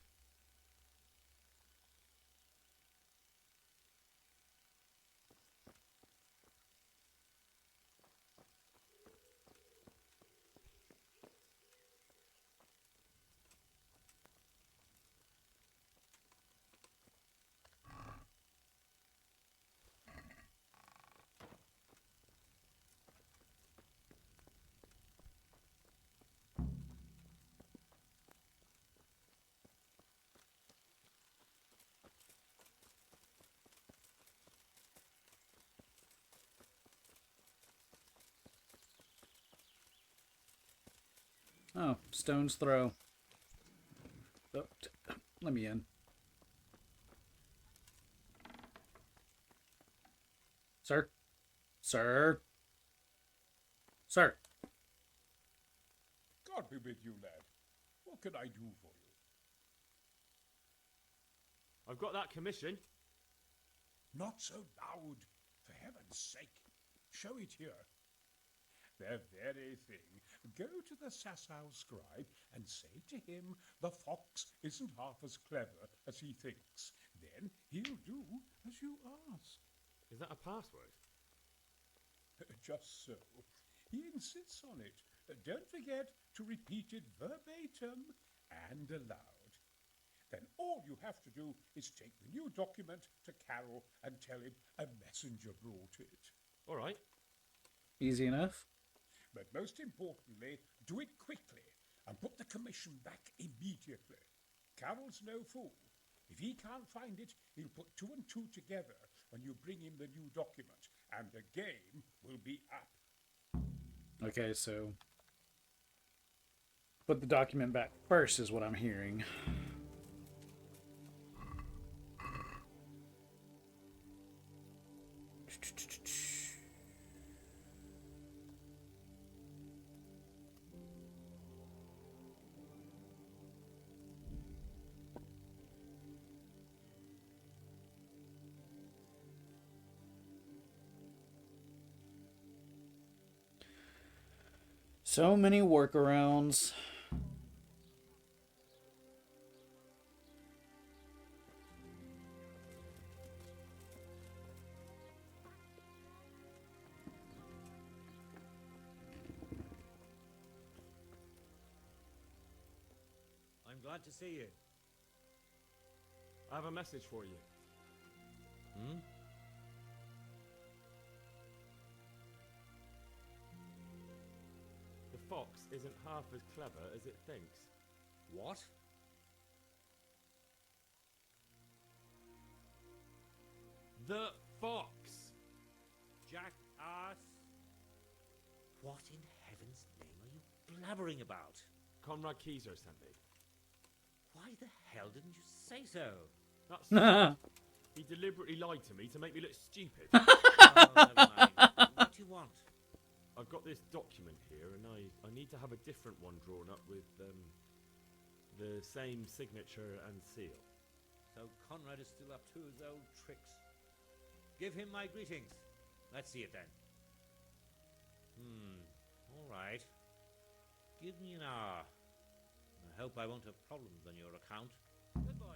Oh, stone's throw. Oh, let me in. Sir? Sir? Sir? God be with you, lad. What can I do for you? I've got that commission. Not so loud, for heaven's sake. Show it here. The very thing. Go to the Sassau scribe and say to him the fox isn't half as clever as he thinks. Then he'll do as you ask. Is that a password? Just so. He insists on it. Don't forget to repeat it verbatim and aloud. Then all you have to do is take the new document to Carol and tell him a messenger brought it. All right. Easy enough. But most importantly, do it quickly and put the commission back immediately. Carol's no fool. If he can't find it, he'll put 2 and 2 together when you bring him the new document, and the game will be up. Okay, so put the document back first is what I'm hearing. So many workarounds. I'm glad to see you. I have a message for you. Hmm? The fox isn't half as clever as it thinks. What? The fox! Jackass! What in heaven's name are you blabbering about? Conrad Keyser sent me. Why the hell didn't you say so? That's he deliberately lied to me to make me look stupid. Oh, never mind. What do you want? I've got this document here, and I need to have a different one drawn up with the same signature and seal. So Conrad is still up to his old tricks. Give him my greetings. Let's see it then. All right. Give me an hour. I hope I won't have problems on your account. Good boy.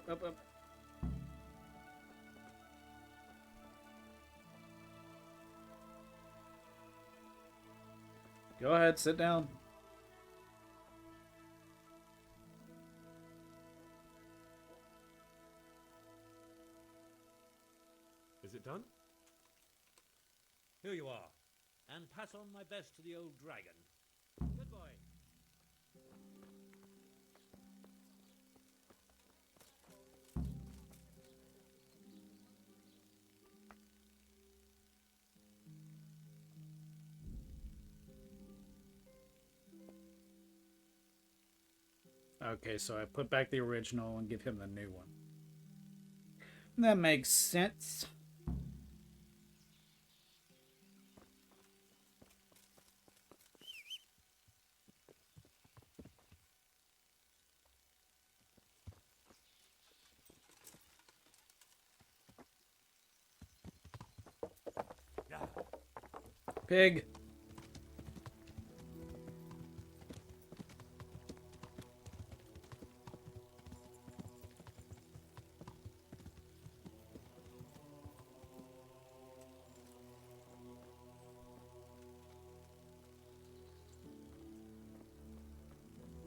Up. Go ahead, sit down. Is it done? Here you are. And pass on my best to the old dragon. Good boy. Okay, so I put back the original and give him the new one. That makes sense. Pig.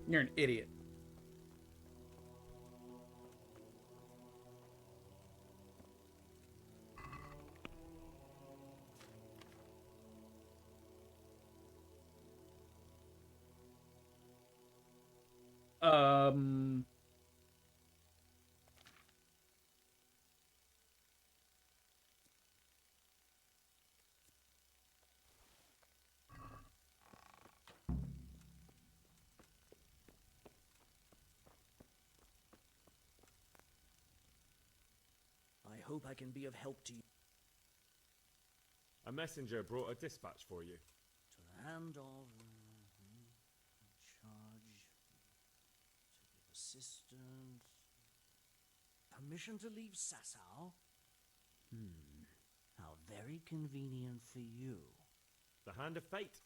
You're an idiot. Um... I hope I can be of help to you. A messenger brought a dispatch for you. To the hand of charge to give assistance. Permission to leave Sasau? How very convenient for you. The hand of fate.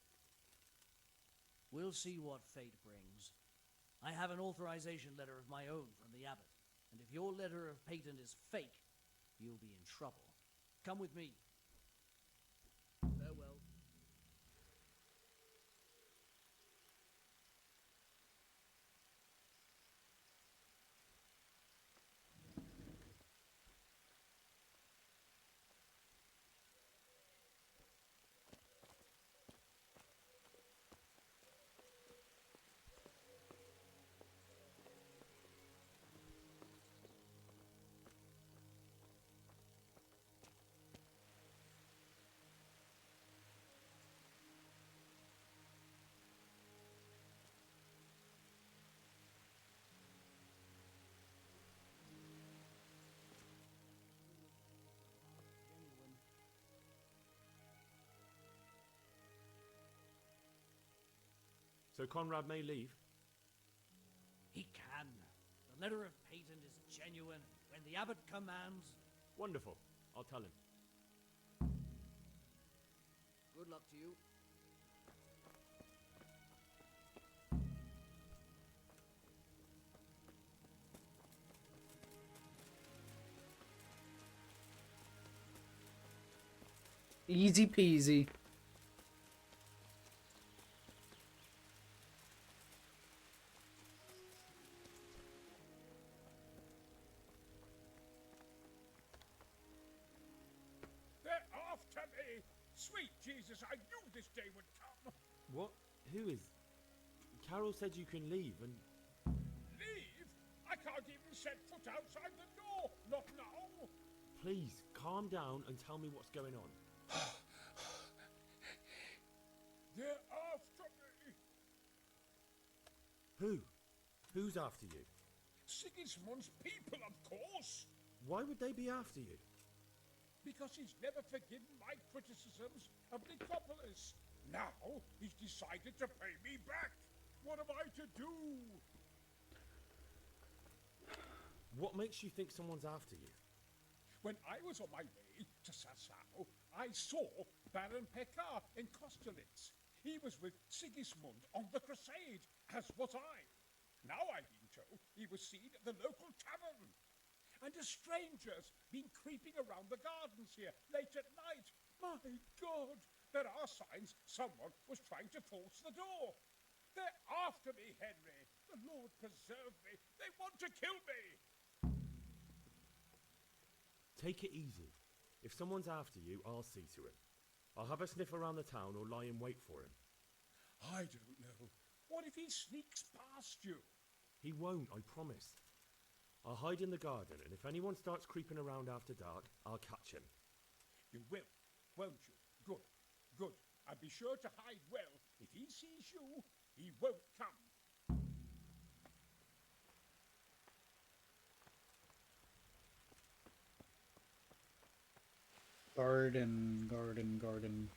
We'll see what fate brings. I have an authorization letter of my own from the abbot, and if your letter of patent is fake, you'll be in trouble. Come with me. Farewell. So Conrad may leave? He can. The letter of patent is genuine. When the abbot commands... Wonderful. I'll tell him. Good luck to you. Easy peasy. They're after me! Sweet Jesus, I knew this day would come! What? Who is... Carol said you can leave and... Leave? I can't even set foot outside the door! Not now! Please, calm down and tell me what's going on. They're after me! Who? Who's after you? Sigismund's people, of course! Why would they be after you? Because he's never forgiven my criticisms of Nicopolis. Now he's decided to pay me back. What am I to do? What makes you think someone's after you? When I was on my way to Sassau, I saw Baron Pekar in Kostelitz. He was with Sigismund on the crusade, as was I. Now I've been told he was seen at the local tavern. And a stranger's been creeping around the gardens here late at night. My God, there are signs someone was trying to force the door. They're after me, Henry. The Lord preserve me. They want to kill me. Take it easy. If someone's after you, I'll see to it. I'll have a sniff around the town or lie in wait for him. I don't know. What if he sneaks past you? He won't, I promise. I'll hide in the garden, and if anyone starts creeping around after dark, I'll catch him. You will, won't you? Good, good. And be sure to hide well. If he sees you, he won't come. Garden, garden, garden.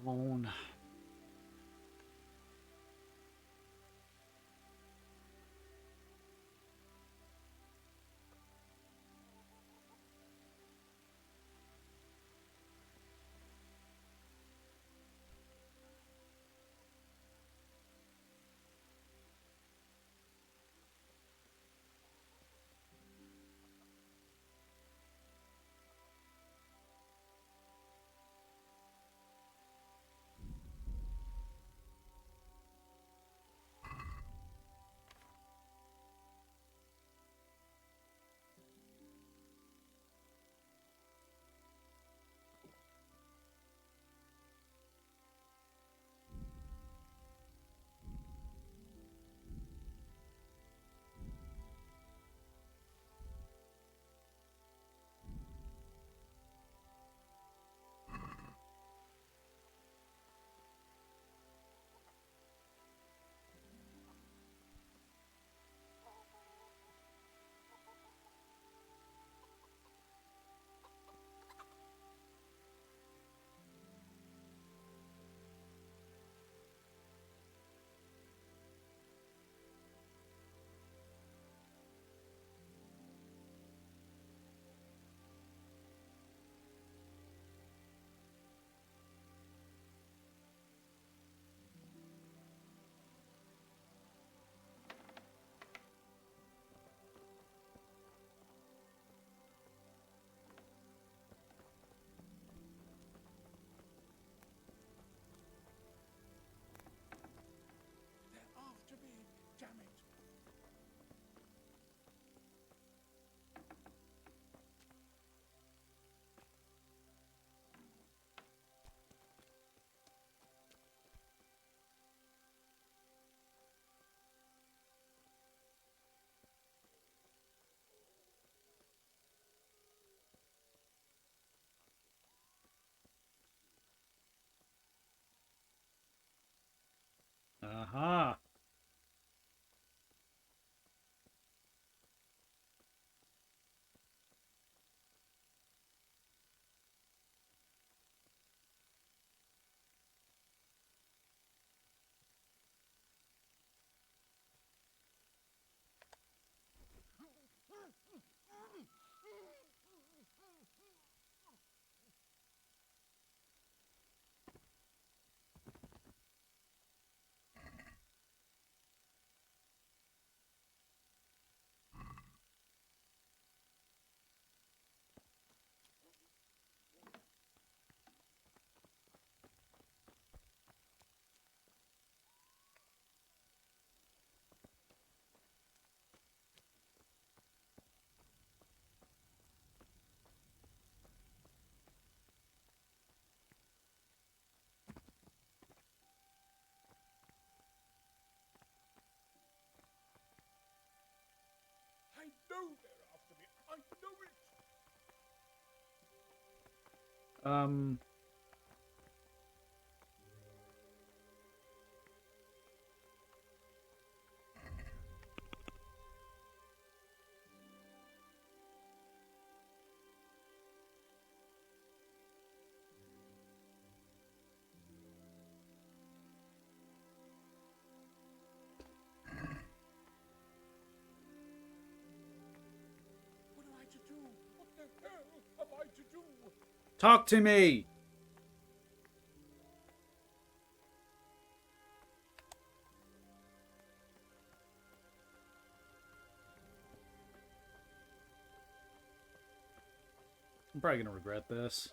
On. They're after me. Damn it. Aha. I know they're after me. I know it. What am I to do? What the hell am I to do? Talk to me. I'm probably gonna regret this.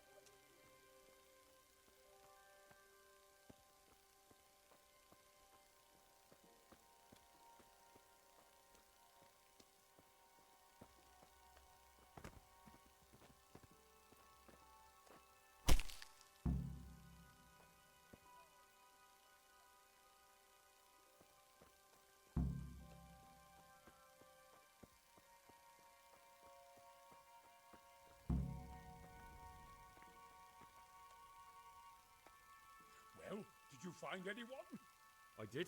Well, did you find anyone? I did.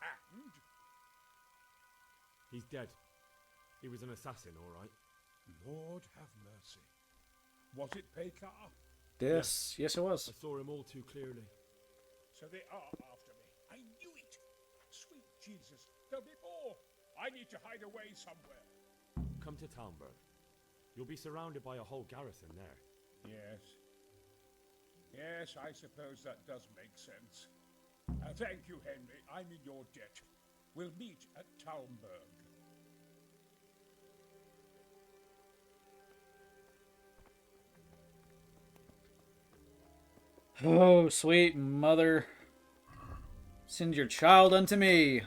And? He's dead. He was an assassin, all right. Lord have mercy. Was it Pekar? Yes, it was. I saw him all too clearly. So they are after me. I knew it. Sweet Jesus, there'll be more. I need to hide away somewhere. Come to Talmberg. You'll be surrounded by a whole garrison there. Yes. Yes, I suppose that does make sense. Thank you, Henry. I'm in your debt. We'll meet at Talmberg. Oh, sweet mother, send your child unto me.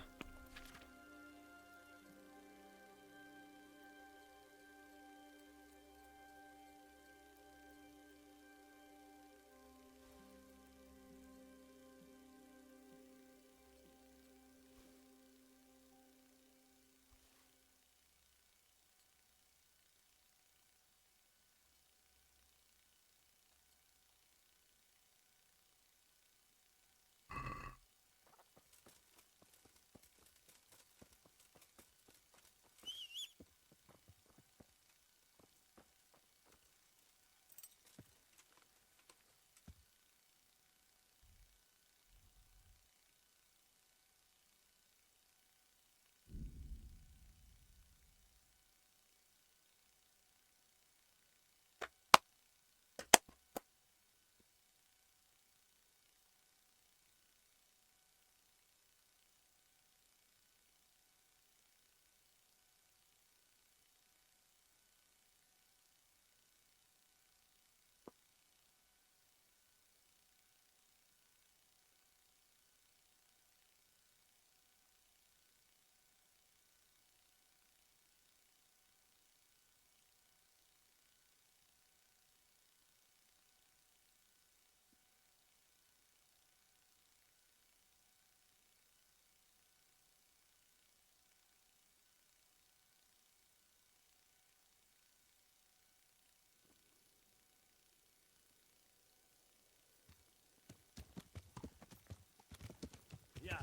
Yeah.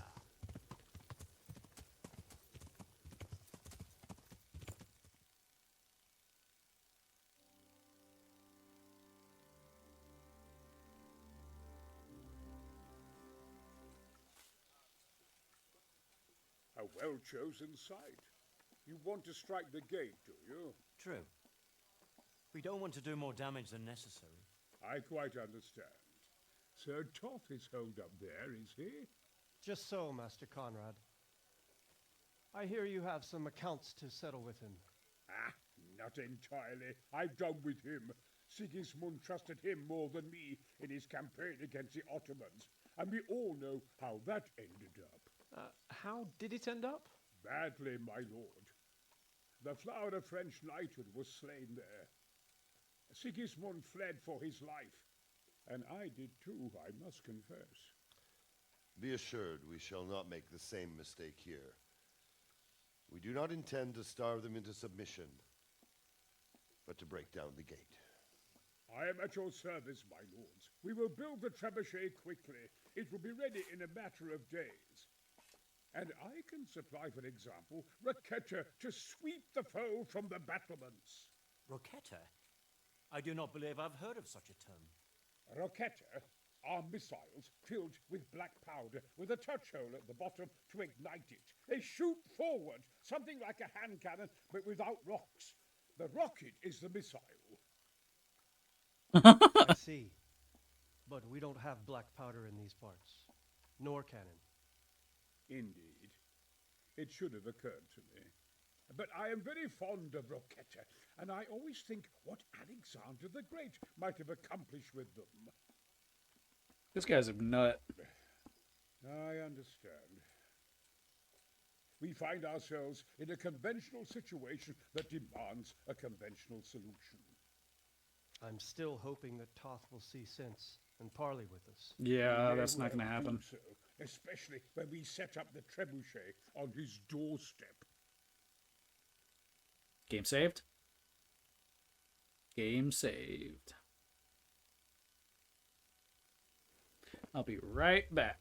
A well-chosen site. You want to strike the gate, do you? True. We don't want to do more damage than necessary. I quite understand. Sir Toth is holed up there, is he? Just so, Master Conrad. I hear you have some accounts to settle with him. Ah, not entirely. I've done with him. Sigismund trusted him more than me in his campaign against the Ottomans, and we all know how that ended up. How did it end up? Badly, my lord. The flower of French knighthood was slain there. Sigismund fled for his life, and I did too, I must confess. Be assured we shall not make the same mistake here. We do not intend to starve them into submission, but to break down the gate. I am at your service, my lords. We will build the trebuchet quickly. It will be ready in a matter of days. And I can supply, for example, Roquetta to sweep the foe from the battlements. Roquetta? I do not believe I've heard of such a term. Roquetta are missiles filled with black powder with a touch hole at the bottom to ignite it. They shoot forward, something like a hand cannon, but without rocks. The rocket is the missile. I see. But we don't have black powder in these parts, nor cannon. Indeed. It should have occurred to me. But I am very fond of Roquetta, and I always think what Alexander the Great might have accomplished with them. This guy's a nut. I understand. We find ourselves in a conventional situation that demands a conventional solution. I'm still hoping that Toth will see sense and parley with us. Yeah, that's not going to happen. So, especially when we set up the trebuchet on his doorstep. Game saved. Game saved. I'll be right back.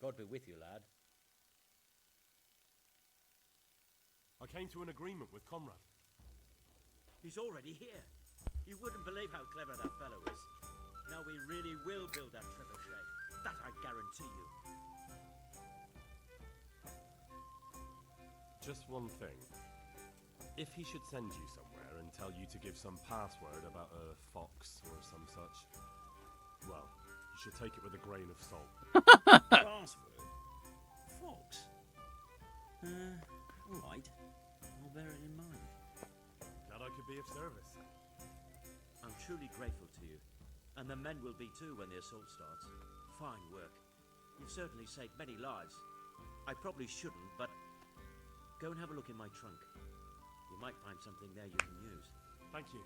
God be with you, lad. I came to an agreement with Conrad. He's already here. You wouldn't believe how clever that fellow is. Now we really will build that trebuchet. That I guarantee you. Just one thing. If he should send you somewhere and tell you to give some password about a fox or some such, well, you should take it with a grain of salt. Password? Fox? Alright. I'll bear it in mind. Glad I could be of service. I'm truly grateful to you. And the men will be too when the assault starts. Fine work. You've certainly saved many lives. I probably shouldn't, but go and have a look in my trunk. You might find something there you can use. Thank you.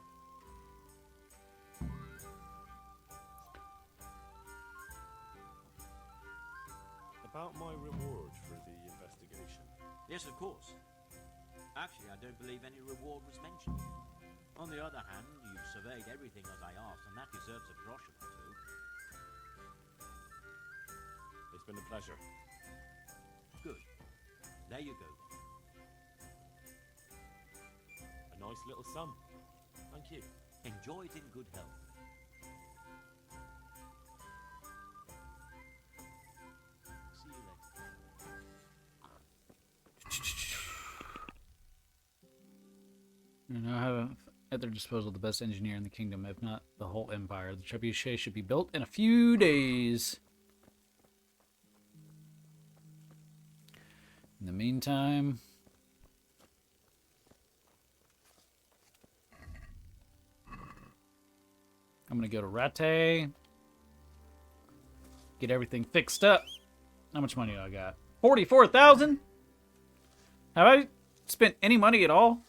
About my reward for the investigation. Yes, of course. Actually, I don't believe any reward was mentioned. On the other hand, you've surveyed everything as I asked, and that deserves a groschen or two. It's been a pleasure. Good. There you go, then. A nice little sum. Thank you. Enjoy it in good health. See you later. You know, have at their disposal the best engineer in the kingdom, if not the whole empire. The trebuchet should be built in a few days. In the meantime, I'm gonna go to Rattay, get everything fixed up. How much money do I got? 44,000? Have I spent any money at all?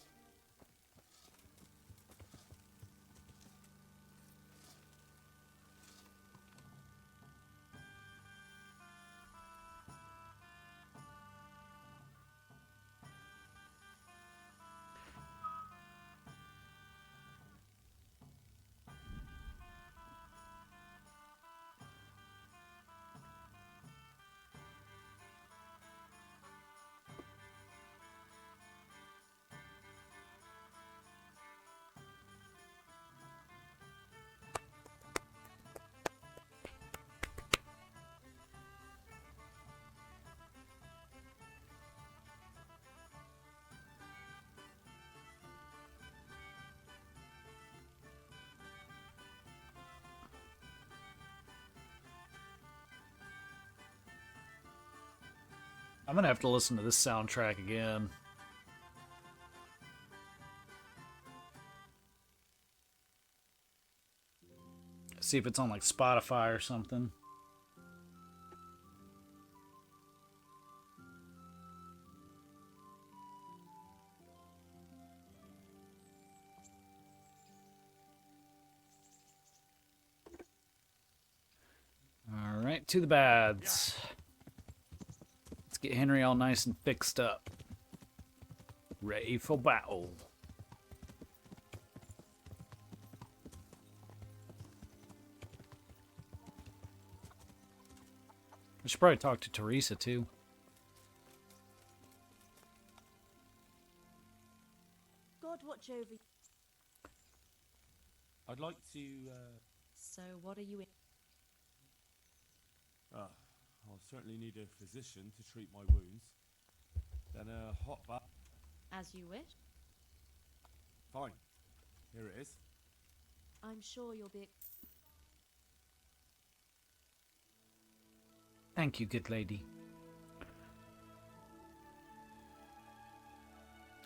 I'm gonna have to listen to this soundtrack again. See if it's on like Spotify or something. All right, to the baths. Let's get Henry all nice and fixed up. Ready for battle. I should probably talk to Teresa too. God watch over you. I'd like to, So what are you in? I'll certainly need a physician to treat my wounds. Then a hot bath. As you wish. Fine. Here it is. I'm sure you'll be... Thank you, good lady.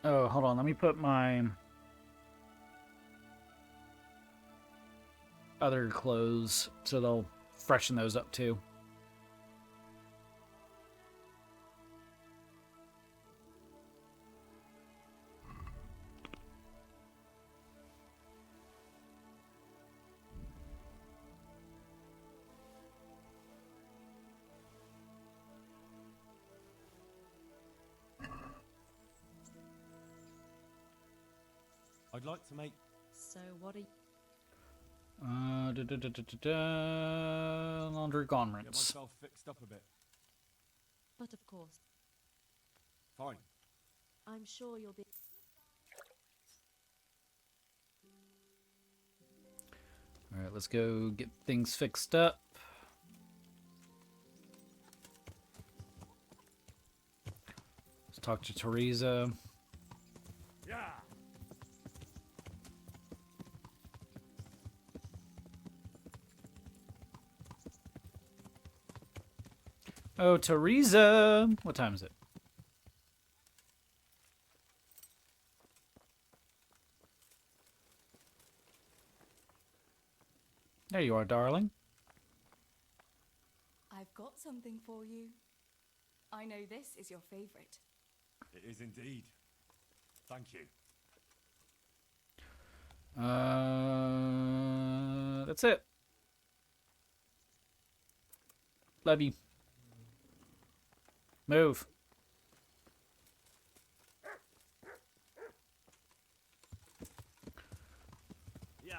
Oh, hold on. Let me put my other clothes so they'll freshen those up too. I'd like to make... So what are you... Laundry Get garments. myself fixed up a bit. But of course, Fine. I'm sure you'll be. All right, let's go get things fixed up. Let's talk to Teresa. Yeah. Oh, Teresa! What time is it? There you are, darling. I've got something for you. I know this is your favorite. It is indeed. Thank you. That's it. Love you. Move. Yeah.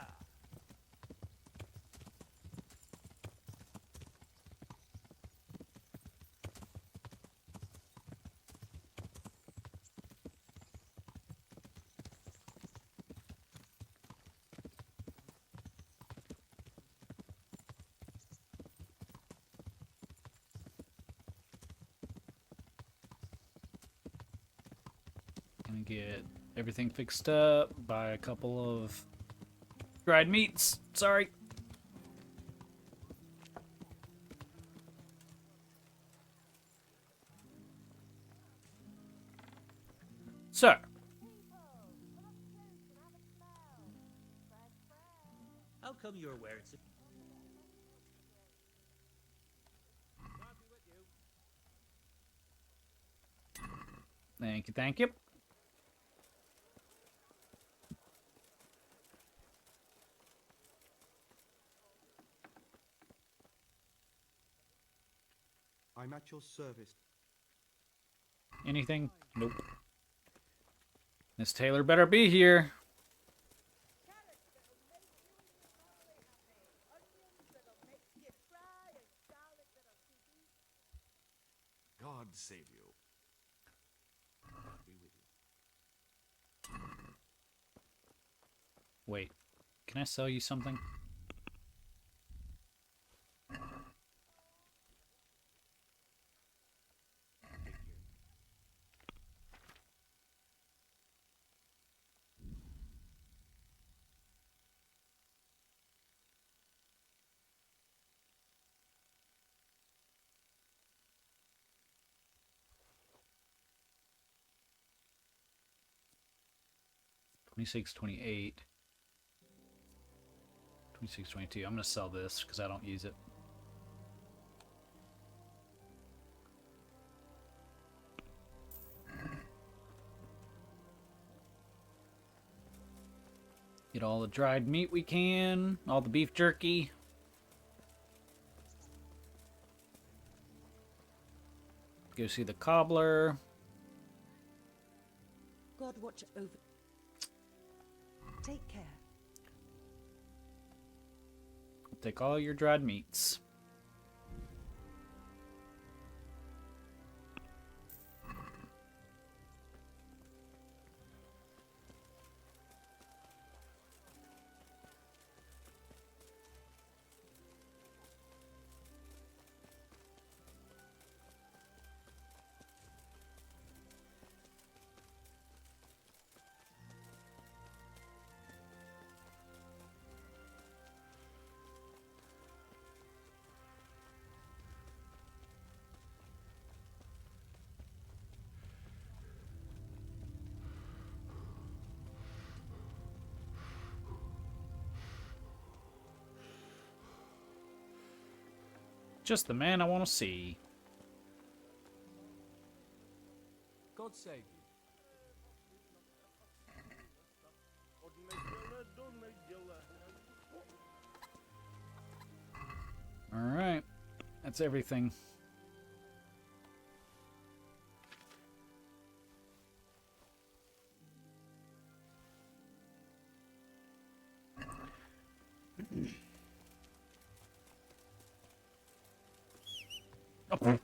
Gonna get everything fixed up. Buy a couple of dried meats. Sorry. So, How come you're wearing such... thank you, thank you. I'm at your service. Anything? Nope. Miss Taylor better be here. God save you. Be with you. Wait, can I sell you something? $26, $28, $26, $22. I'm gonna sell this because I don't use it. Get all the dried meat we can, all the beef jerky. Go see the cobbler. God watch over. Take care. Take all your dried meats. Just the man I want to see. God save you. Alright. That's everything. Oh.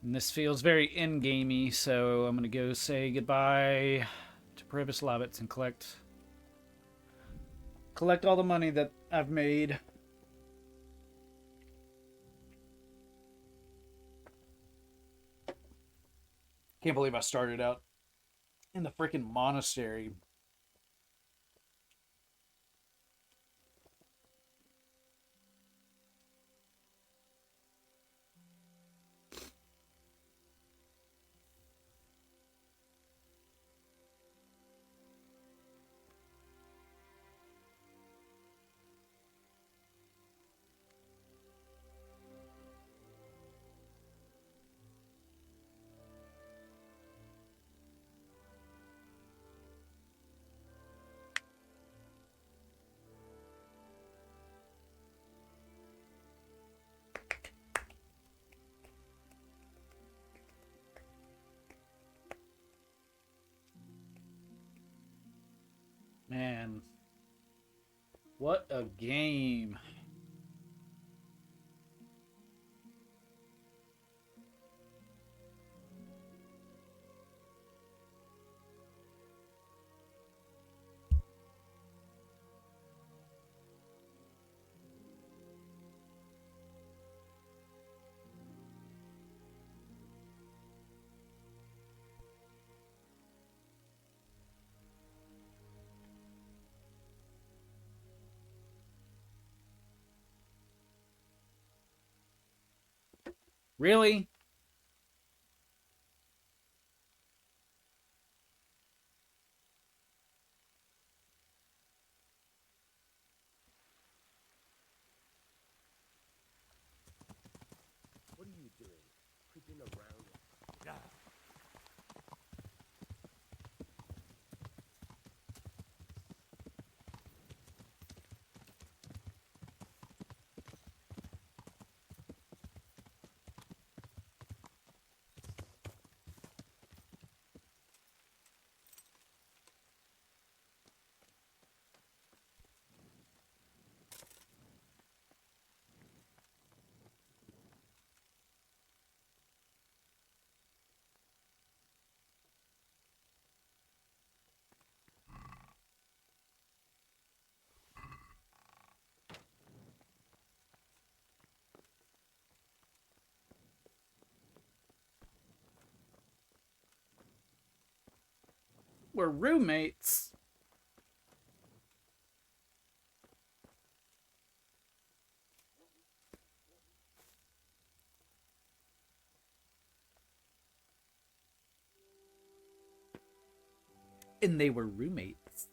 And this feels very in-gamey, so I'm going to go say goodbye to Priebus Labbits and collect all the money that I've made. Can't believe I started out in the freaking monastery. Man, what a game. Really? What are you doing? Creeping around? Yeah. We're roommates. And they were roommates.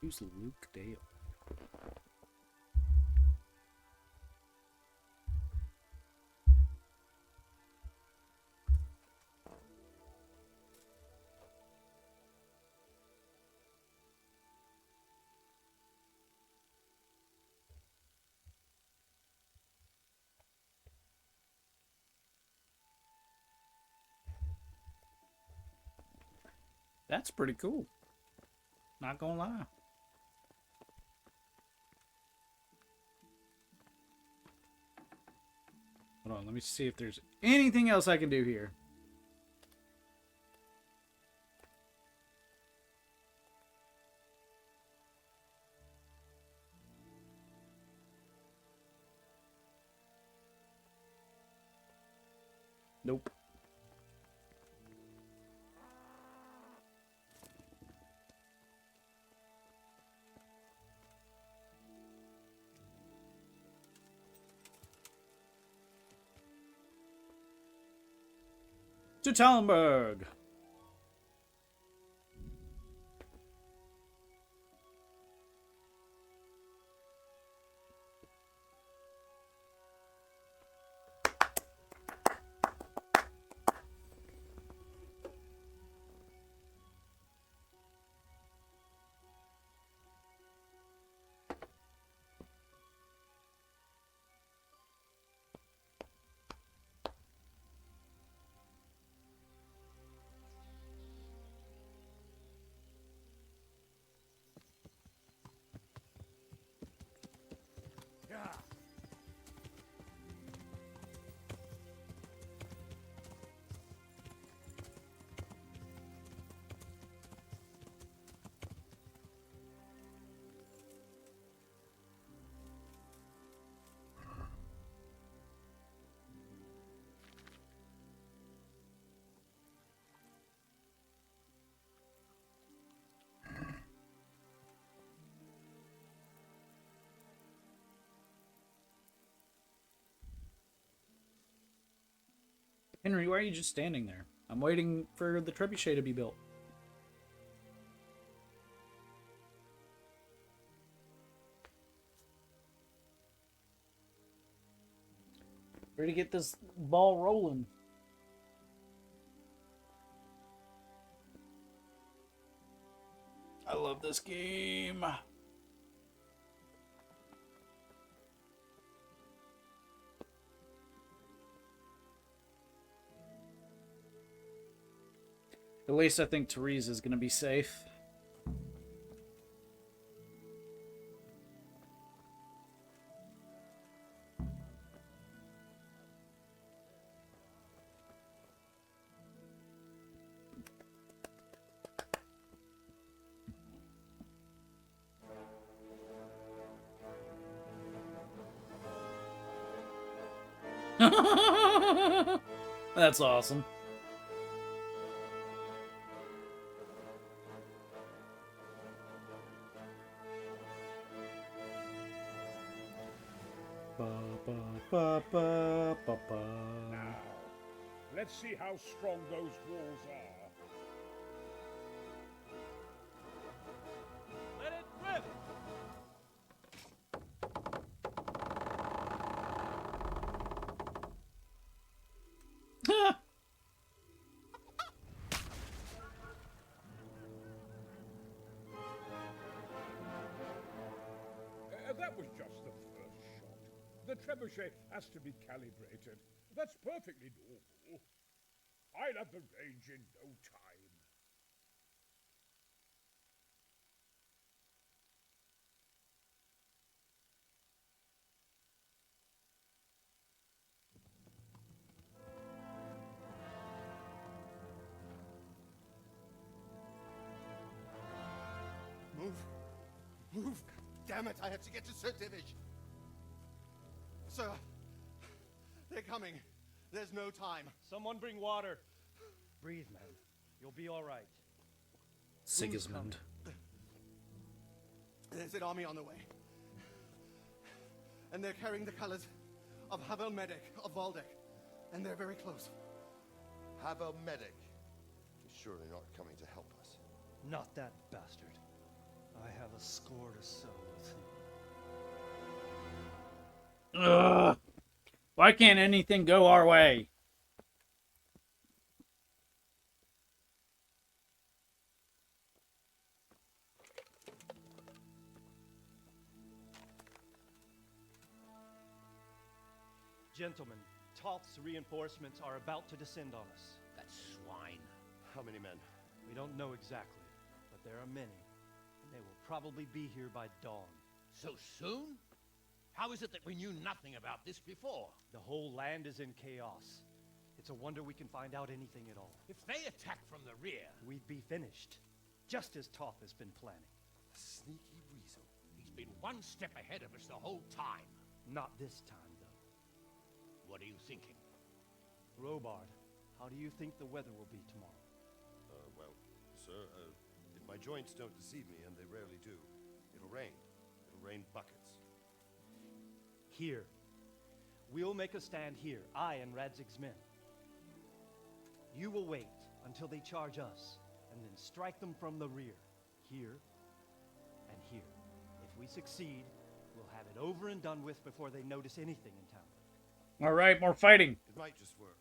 Who's Luke Dale? That's pretty cool. Not gonna lie. Hold on, let me see if there's anything else I can do here. Nope. To Tallenberg. Henry, why are you just standing there? I'm waiting for the trebuchet to be built. Ready to get this ball rolling. I love this game. At least I think Therese is going to be safe. That's awesome. Now, let's see how strong those walls are. Let it rip! That was just the first shot. The trebuchet has to be calibrated. That's perfectly normal. I'll have the range in no time. Move. Move. Damn it, I have to get to Sir Divish. Sir, they're coming. There's no time. Someone bring water. Breathe, man. You'll be all right. Sigismund. There's an army on the way. And they're carrying the colors of Havel Medic of Valdek. And they're very close. Havel Medic? He's surely not coming to help us. Not that bastard. I have a score to settle with him. Ugh. Why can't anything go our way? Gentlemen, Toth's reinforcements are about to descend on us. That swine. How many men? We don't know exactly, but there are many. And they will probably be here by dawn. So soon? How is it that we knew nothing about this before? The whole land is in chaos. It's a wonder we can find out anything at all. If they attack from the rear, we'd be finished. Just as Toth has been planning. A sneaky weasel. He's been one step ahead of us the whole time. Not this time, though. What are you thinking? Robard, how do you think the weather will be tomorrow? Well, sir, if my joints don't deceive me, and they rarely do, it'll rain. It'll rain buckets. Here. We'll make a stand here, I and Radzig's men. You will wait until they charge us, and then strike them from the rear. Here and here. If we succeed, we'll have it over and done with before they notice anything in town. All right, more fighting. It might just work.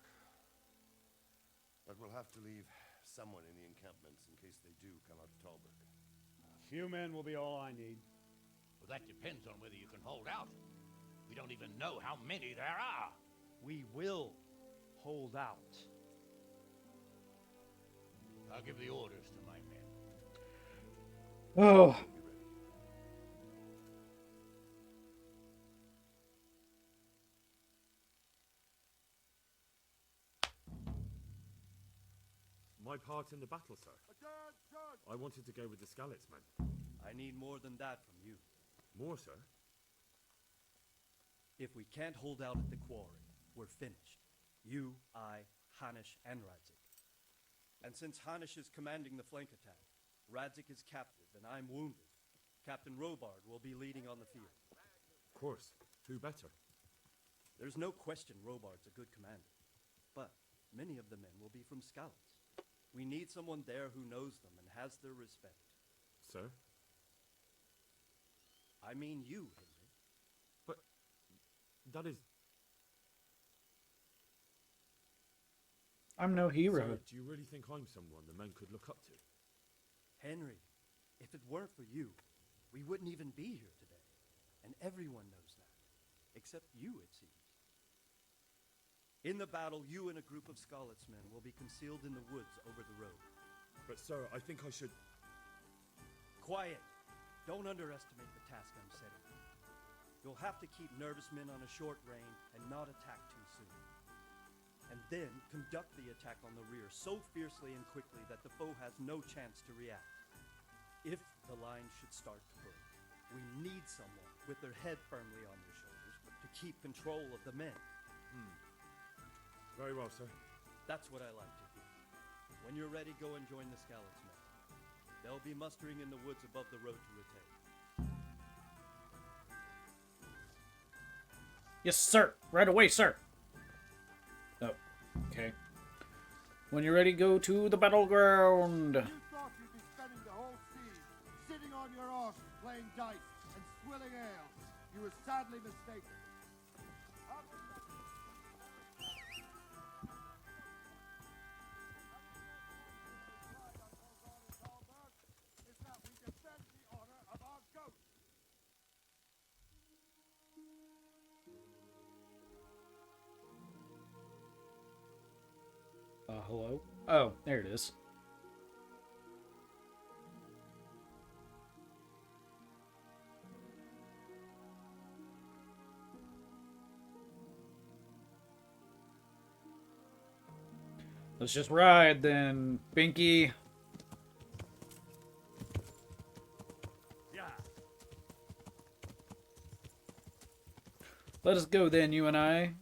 But we'll have to leave someone in the encampments in case they do come out of Talbot. A few men will be all I need. Well, that depends on whether you can hold out. We don't even know how many there are. We will hold out. I'll give the orders to my men. Oh. My part in the battle, sir. I wanted to go with the Skalitz men. I need more than that from you. More, sir? If we can't hold out at the quarry, we're finished. You, I, Hanish, and Radzik. And since Hanish is commanding the flank attack, Radzik is captive and I'm wounded, Captain Robard will be leading on the field. Of course. Who better? There's no question Robard's a good commander. But Many of the men will be from Scouts. We need someone there who knows them and has their respect. Sir? I mean you, Henry. But that is... I'm no hero. Sir, do you really think I'm someone the men could look up to? Henry, if it weren't for you, we wouldn't even be here today. And everyone knows that. Except you, it seems. In the battle, you and a group of Scarlet's men will be concealed in the woods over the road. But sir, I think I should... Quiet! Don't underestimate the task I'm setting. You'll have to keep nervous men on a short rein and not attack too soon. And then conduct the attack on the rear so fiercely and quickly that the foe has no chance to react. If the line should start to break, we need someone with their head firmly on their shoulders to keep control of the men. Very well, sir. That's what I like to hear. When you're ready, go and join the Scouts men. They'll be mustering in the woods above the road to Ratay. Yes, sir. Right away, sir. Oh, okay. When you're ready, go to the battleground. You thought you'd be spending the whole siege sitting on your arse playing dice and swilling ale. You were sadly mistaken. Hello? Oh, there it is. Let's just ride then, Binky. Yeah. Let us go then, you and I.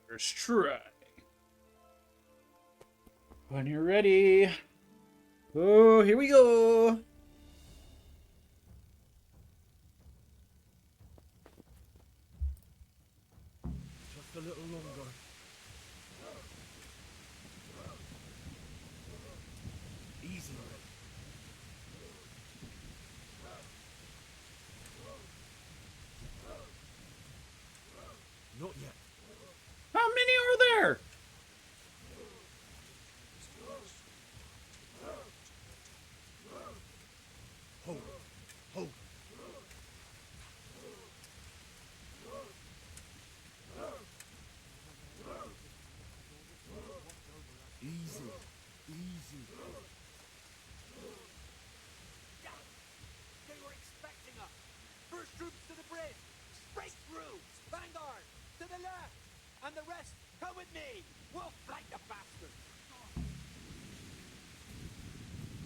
First try. When you're ready. Oh, here we go. Just a little longer. Easy. Not yet. How many are there? Hold. Hold. Easy. Easy. They were expecting us. First troops to the bridge. Break through. Vanguard. To the left. And the rest, come with me. We'll flank the bastards.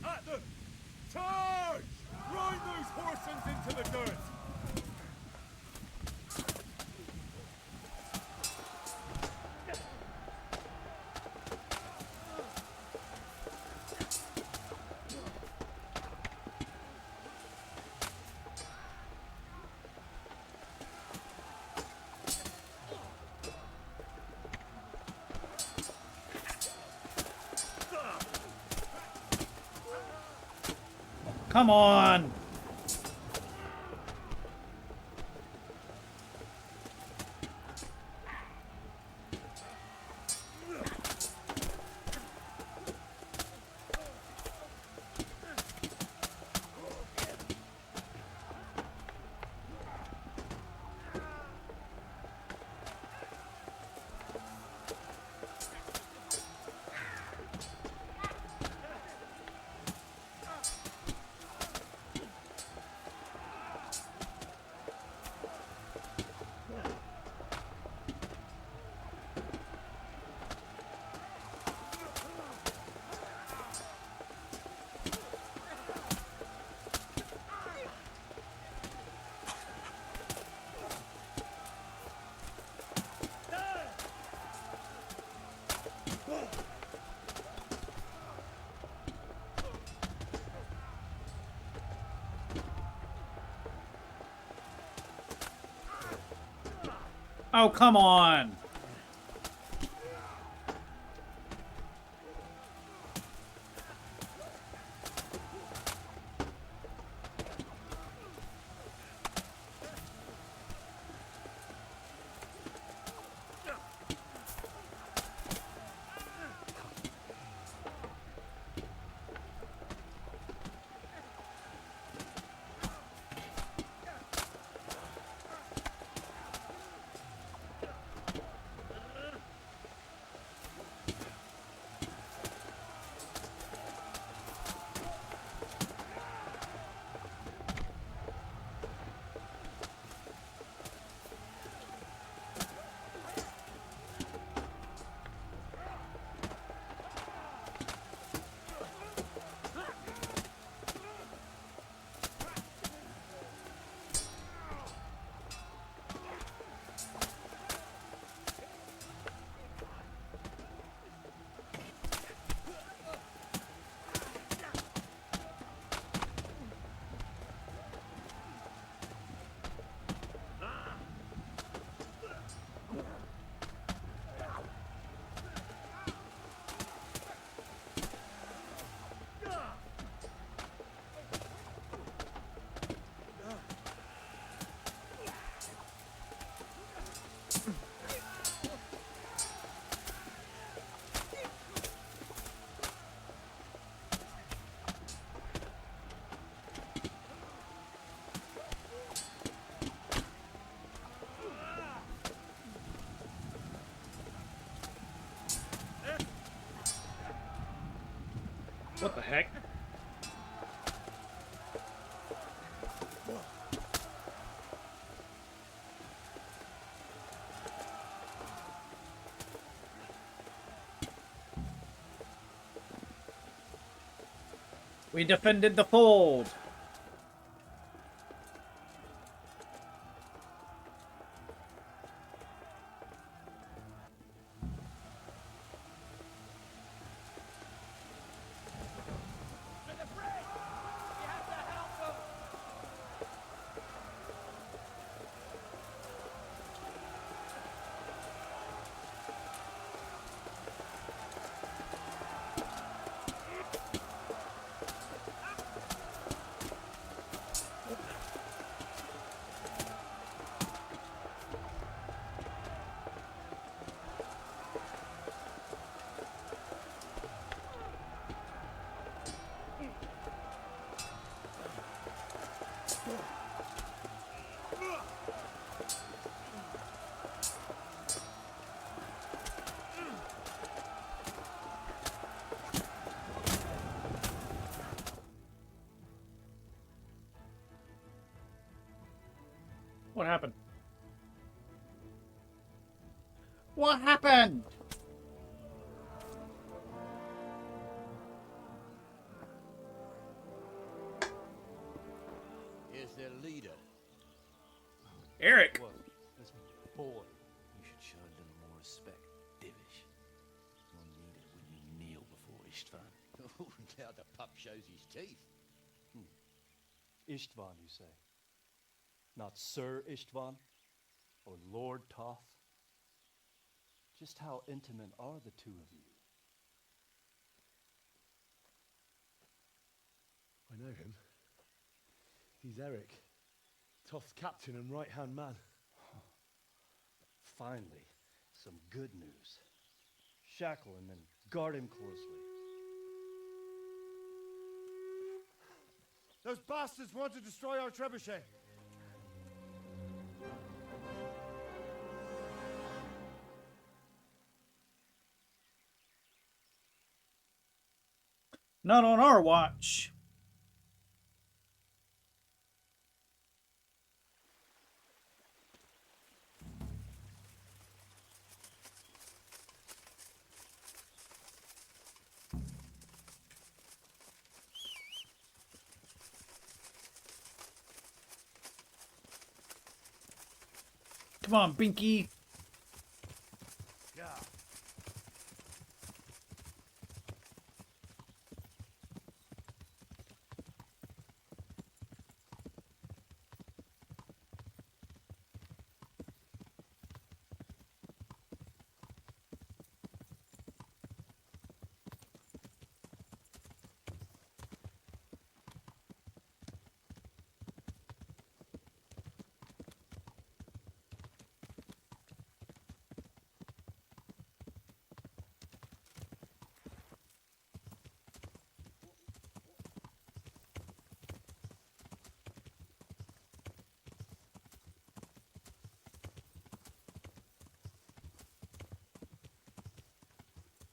At them! Charge! Ride those horses into the dirt! come on! Oh, come on! What the heck? We defended the fold! What happened? What happened? Here's their leader. Eric! What? This boy. You should show a little more respect, Divish. You'll need it when you kneel before Istvan. Oh, now the pup shows his teeth. Istvan, you say? Not Sir Istvan? Or Lord Toth? Just how intimate are the two of you? I know him. He's Eric. Toth's captain and right-hand man. Finally, some good news. Shackle him and guard him closely. Those bastards want to destroy our trebuchet. Not on our watch. Come on, Binky. Yeah.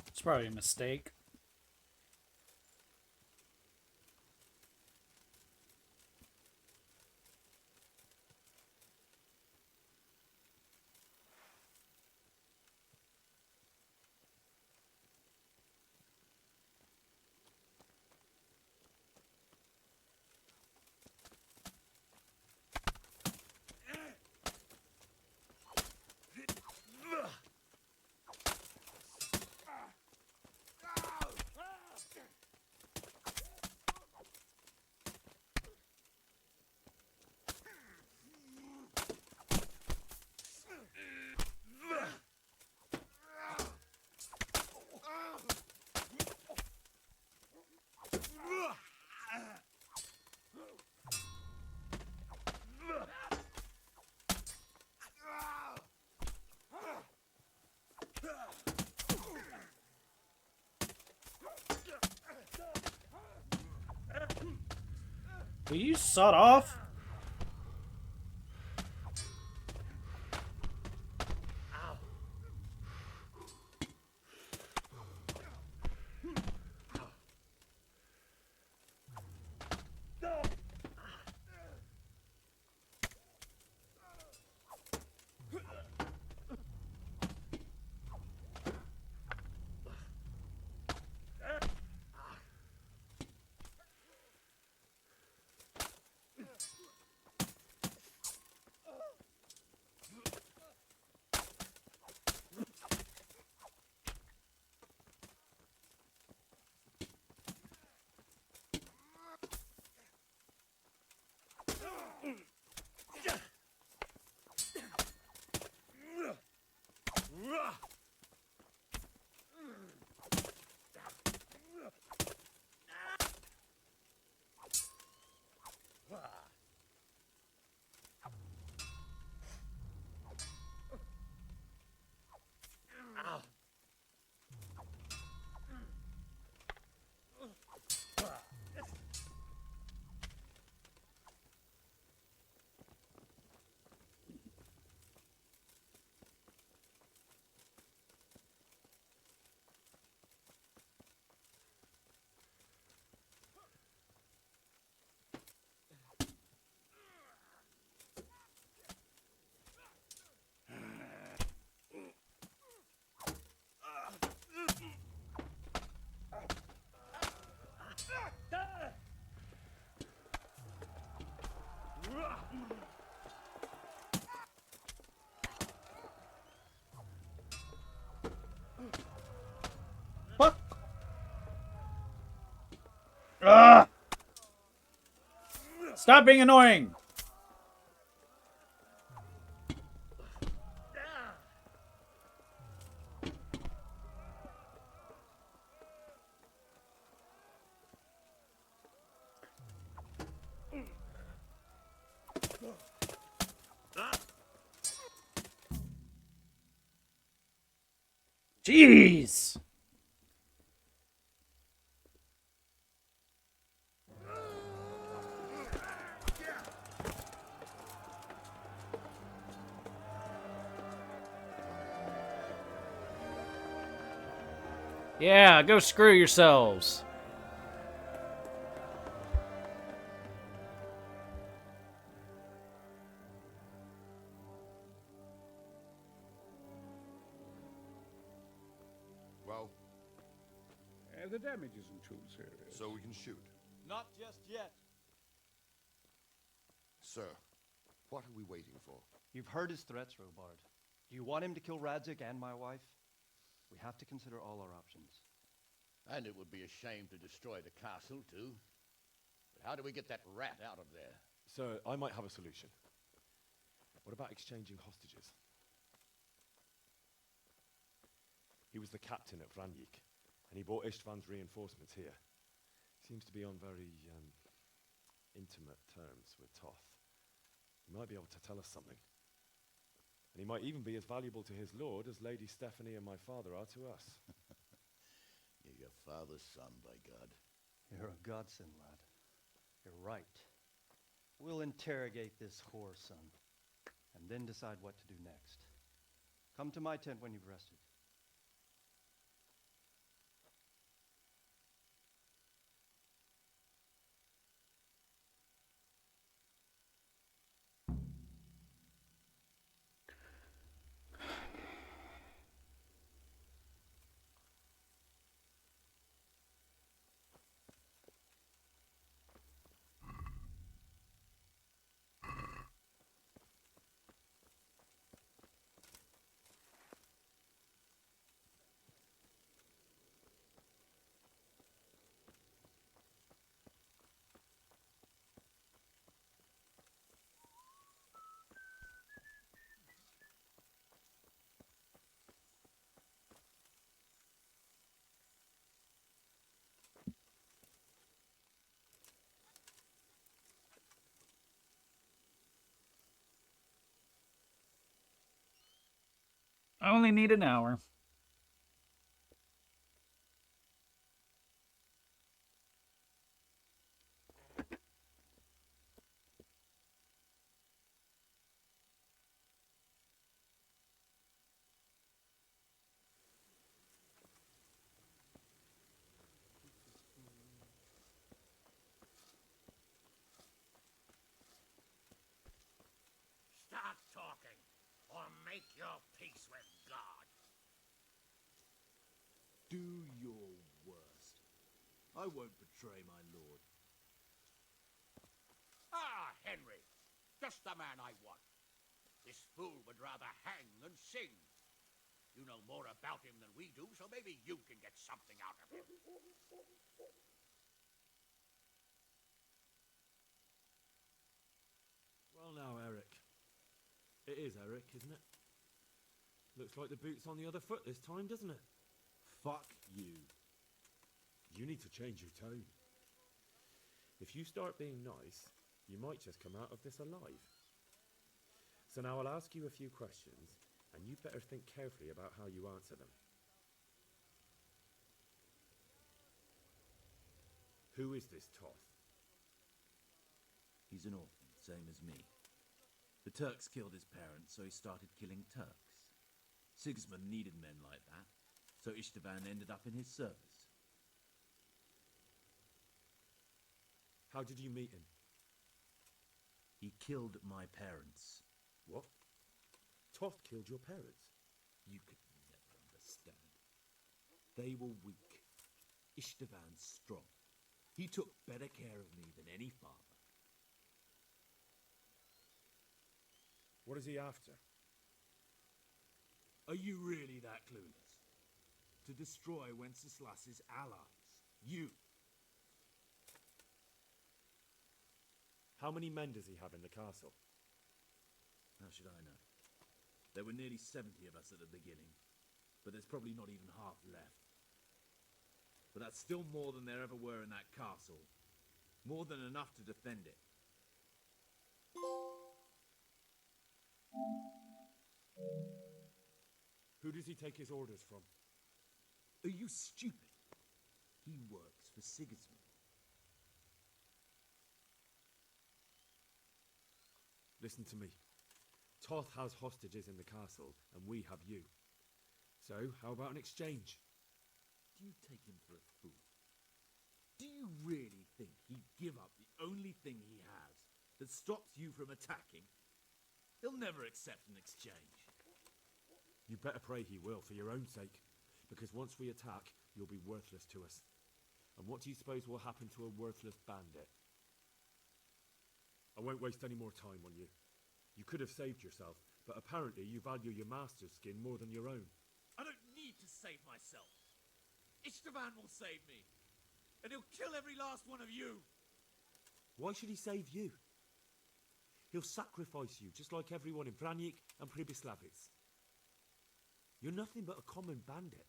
It's probably a mistake. Will you sod off? Fuck! Ugh! Stop being annoying! Jeez! Yeah, go screw yourselves. Well, The damage isn't too serious. so we can shoot. Not just yet. Sir, what are we waiting for? You've heard his threats, Robard. Do you want him to kill Radzik and my wife? We have to consider all our options. And it would be a shame to destroy the castle, too. But how do we get that rat out of there? Sir, I might have a solution. What about exchanging hostages? He was the captain at Vranjik, and he brought Istvan's reinforcements here. He seems to be on very, intimate terms with Toth. He might be able to tell us something. And he might even be as valuable to his lord as Lady Stephanie and my father are to us. You're your father's son, by God. You're a godsend, lad. You're right. We'll interrogate this whore, son, and then decide what to do next. Come to my tent when you've rested. I only need an hour. Start talking, or make your peace with God. Do your worst. I won't betray my lord. Ah, Henry, just the man I want. This fool would rather hang than sing. You know more about him than we do, so maybe you can get something out of him. Well now, Eric. It is Eric, isn't it? Looks like the boot's on the other foot this time, doesn't it? Fuck you. You need to change your tone. If you start being nice, you might just come out of this alive. So now I'll ask you a few questions, and you better think carefully about how you answer them. Who is this Toth? He's an orphan, same as me. The Turks killed his parents, so he started killing Turks. Sigismund needed men like that, so Istvan ended up in his service. How did you meet him? He killed my parents. What? Toth killed your parents? You could never understand. They were weak. Istvan's strong. He took better care of me than any father. What is he after? Are you really that clueless? To destroy Wenceslas's allies. You. How many men does he have in the castle? How should I know? There were nearly 70 of us at the beginning, but there's probably not even half left. But that's still more than there ever were in that castle. More than enough to defend it. Who does he take his orders from? Are you stupid? He works for Sigismund. Listen to me. Toth has hostages in the castle, and we have you. So, how about an exchange? Do you take him for a fool? Do you really think he'd give up the only thing he has that stops you from attacking? He'll never accept an exchange. You better pray he will, for your own sake. Because once we attack, you'll be worthless to us. And what do you suppose will happen to a worthless bandit? I won't waste any more time on you. You could have saved yourself, but apparently you value your master's skin more than your own. I don't need to save myself. Istvan will save me. And he'll kill every last one of you. Why should he save you? He'll sacrifice you, just like everyone in Vranyik and Pribyslavitz. You're nothing but a common bandit.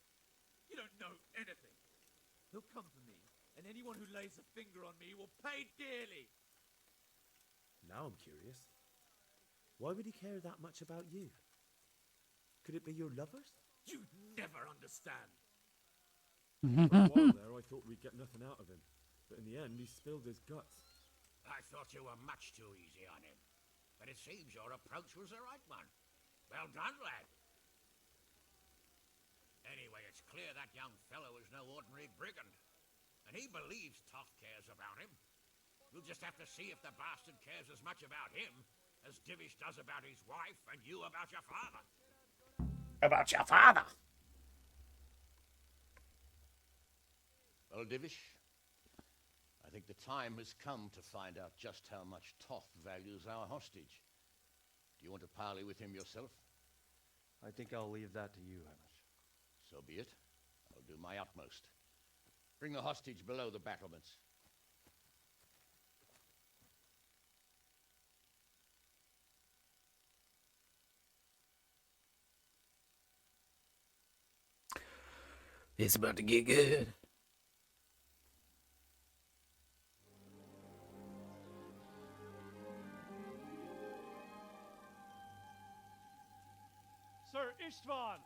You don't know anything. He'll come for me, and anyone who lays a finger on me will pay dearly. Now I'm curious. Why would he care that much about you? Could it be your lovers? You'd never understand. For a while there, I thought we'd get nothing out of him. But in the end, he spilled his guts. I thought you were much too easy on him. But it seems your approach was the right one. Well done, lad. Anyway, it's clear that young fellow is no ordinary brigand. And he believes Toth cares about him. We'll just have to see if the bastard cares as much about him as Divish does about his wife and you about your father. About your father? Well, Divish, I think the time has come to find out just how much Toth values our hostage. Do you want to parley with him yourself? I think I'll leave that to you, Hamish. So be it. I'll do my utmost. Bring the hostage below the battlements. It's about to get good. Sir Istvan!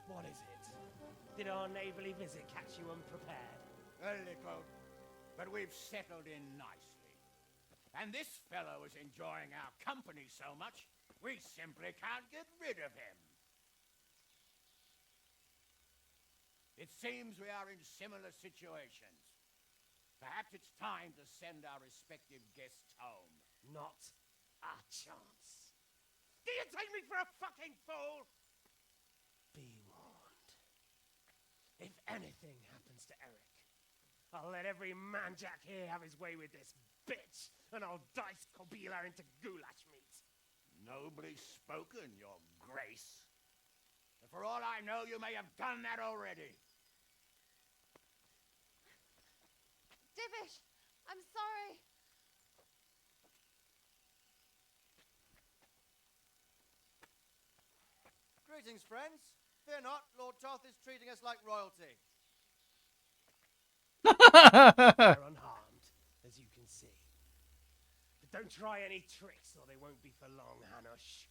What is it? Did our neighborly visit catch you unprepared? A little, but we've settled in nicely. And this fellow is enjoying our company so much, we simply can't get rid of him. It seems we are in similar situations. Perhaps it's time to send our respective guests home. Not a chance. Do you take me for a fucking fool? Be warned. If anything happens to Eric, I'll let every manjack here have his way with this bitch, and I'll dice Kobila into goulash meat. Nobly spoken, your grace. But for all I know, you may have done that already. Divish, I'm sorry. Greetings, friends. Fear not, Lord Toth is treating us like royalty. They're unharmed, as you can see. But don't try any tricks, or they won't be for long, Hanush.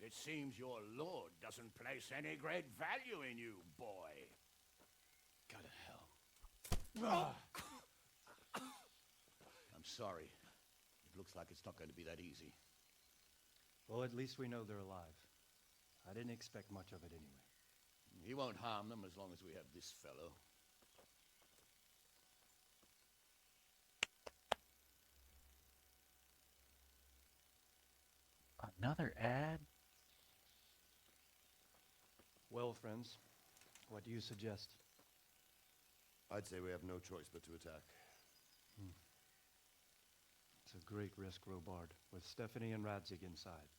It seems your lord doesn't place any great value in you, boy. Go to hell. I'm sorry. It looks like it's not going to be that easy. Well, at least we know they're alive. I didn't expect much of it anyway. He won't harm them as long as we have this fellow. Another ad? Well, friends, what do you suggest? I'd say we have no choice but to attack. It's a great risk, Robard, with Stephanie and Radzig inside.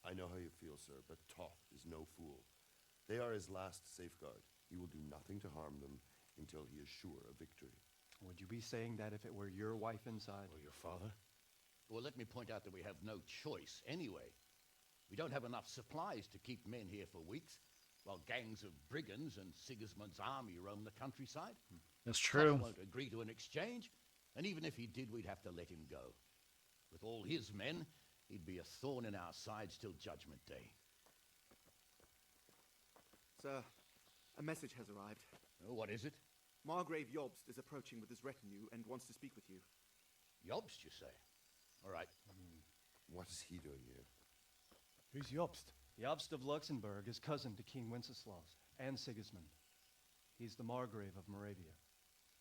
I know how you feel, sir, but Toth is no fool. They are his last safeguard. He will do nothing to harm them until he is sure of victory. Would you be saying that if it were your wife inside? Or your father? Well, let me point out that we have no choice anyway. We don't have enough supplies to keep men here for weeks, while gangs of brigands and Sigismund's army roam the countryside. That's true. Toth won't agree to an exchange, and even if he did, we'd have to let him go. With all his men, he'd be a thorn in our sides till Judgment Day. Sir, a message has arrived. Oh, what is it? Margrave Jobst is approaching with his retinue and wants to speak with you. Jobst, you say? All right. What is he doing here? Who's Jobst? Jobst of Luxembourg is cousin to King Wenceslaus and Sigismund. He's the Margrave of Moravia.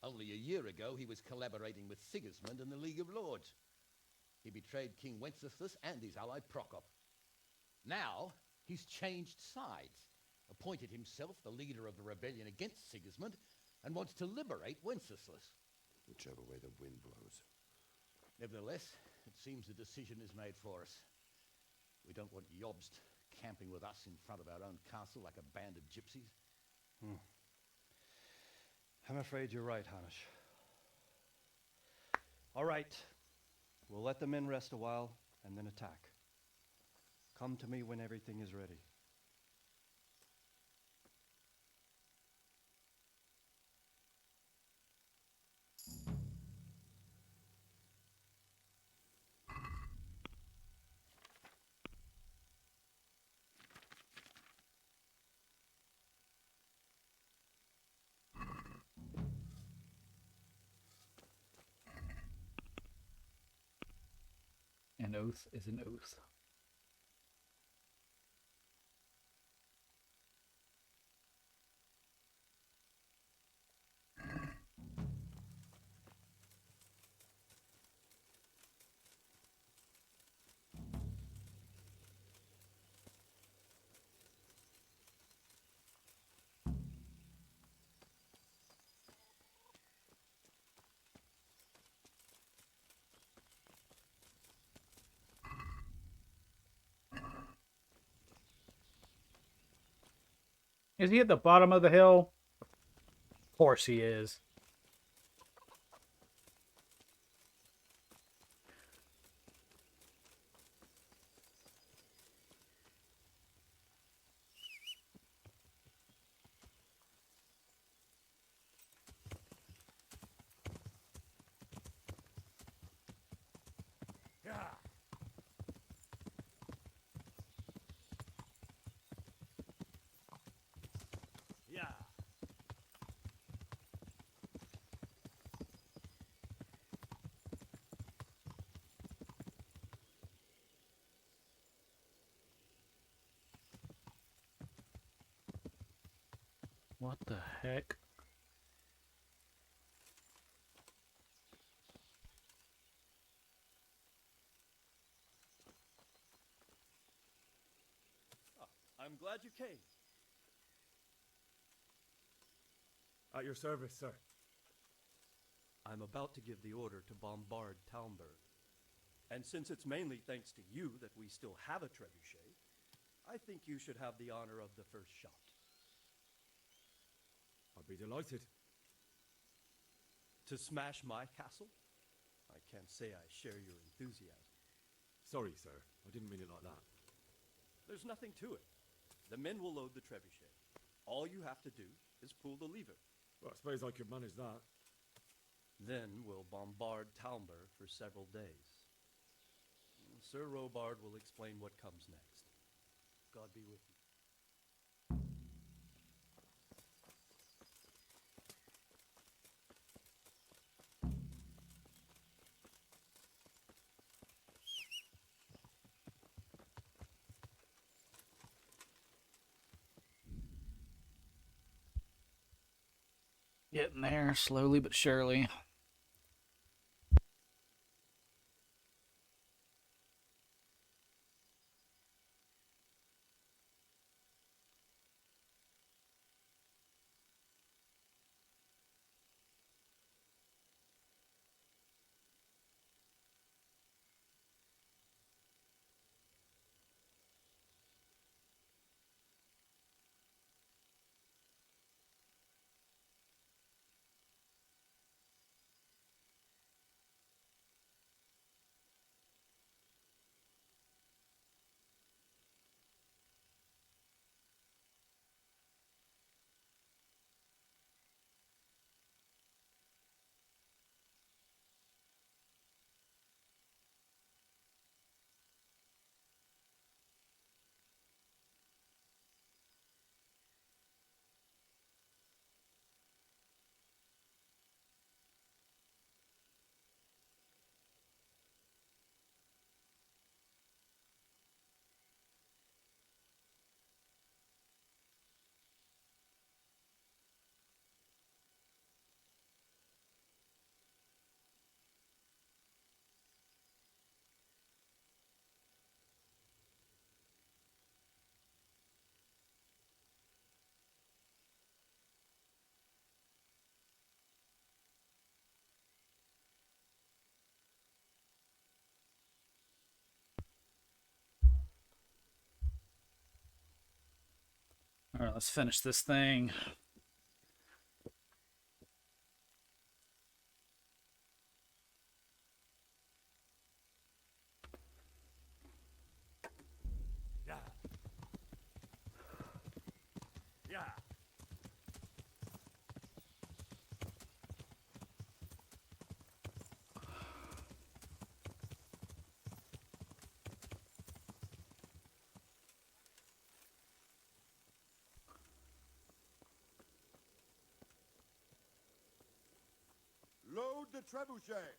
Only a year ago, he was collaborating with Sigismund and the League of Lords. He betrayed King Wenceslas and his ally Prokop. Now, he's changed sides, appointed himself the leader of the rebellion against Sigismund, and wants to liberate Wenceslas. Whichever way the wind blows. Nevertheless, it seems the decision is made for us. We don't want Jobst camping with us in front of our own castle like a band of gypsies. I'm afraid you're right, Hanish. All right. We'll let the men rest a while and then attack. Come to me when everything is ready. An oath is an oath. Is he at the bottom of the hill? Of course he is. Yeah. Yeah. What the heck? I'm glad you came. At your service, sir. I'm about to give the order to bombard Talmberg. And since it's mainly thanks to you that we still have a trebuchet, I think you should have the honor of the first shot. I'd be delighted. To smash my castle? I can't say I share your enthusiasm. Sorry, sir. I didn't mean it like that. There's nothing to it. The men will load the trebuchet. All you have to do is pull the lever. Well, I suppose I could manage that. Then we'll bombard Talmberg for several days. Sir Robard will explain what comes next. God be with you. Getting there slowly but surely. All right, let's finish this thing. Yeah. Yeah. Load the trebuchet.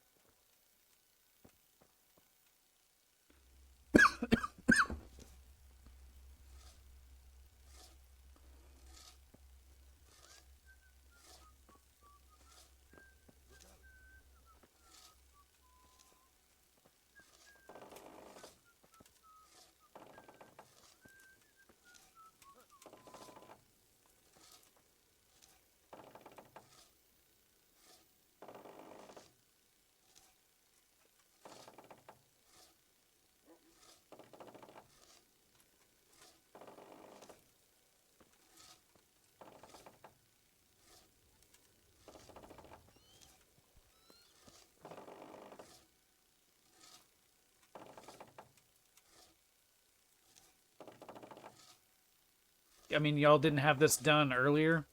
I mean, y'all didn't have this done earlier?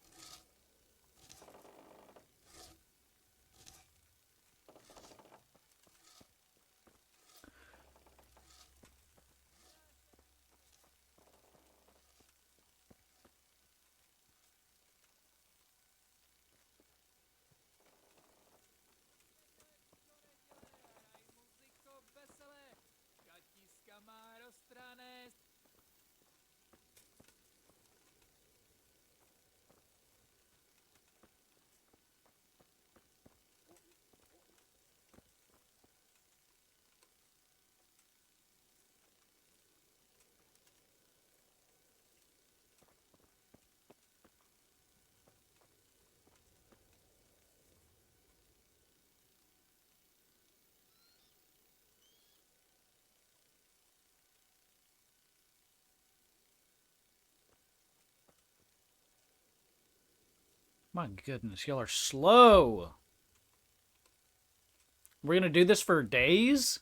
My goodness, y'all are slow. We're gonna do this for days?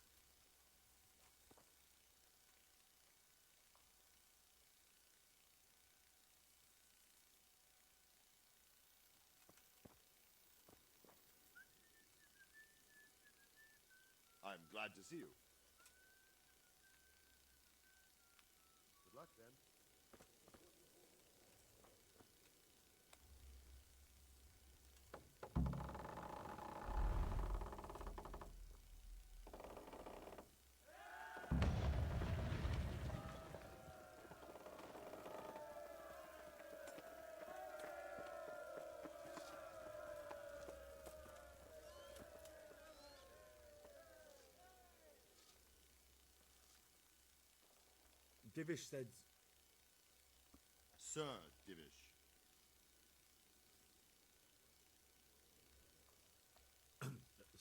I'm glad to see you. Good luck, then. Divish said... Sir Divish.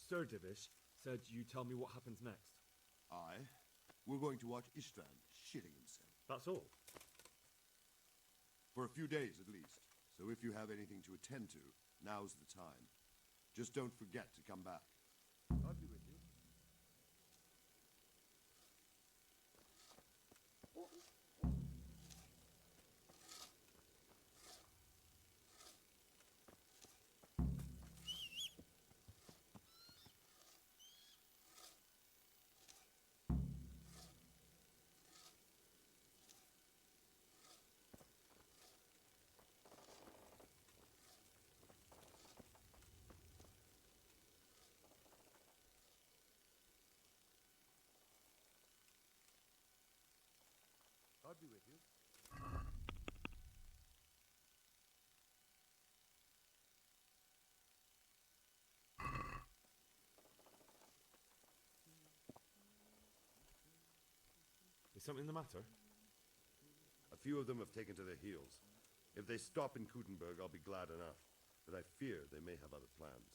Sir Divish said you tell me what happens next. We're going to watch Istvan shitting himself. That's all? For a few days, at least. So if you have anything to attend to, now's the time. Just don't forget to come back. I'll be with you. I'll be with you. Is something the matter? A few of them have taken to their heels. If they stop in Kutenberg, I'll be glad enough. But I fear they may have other plans.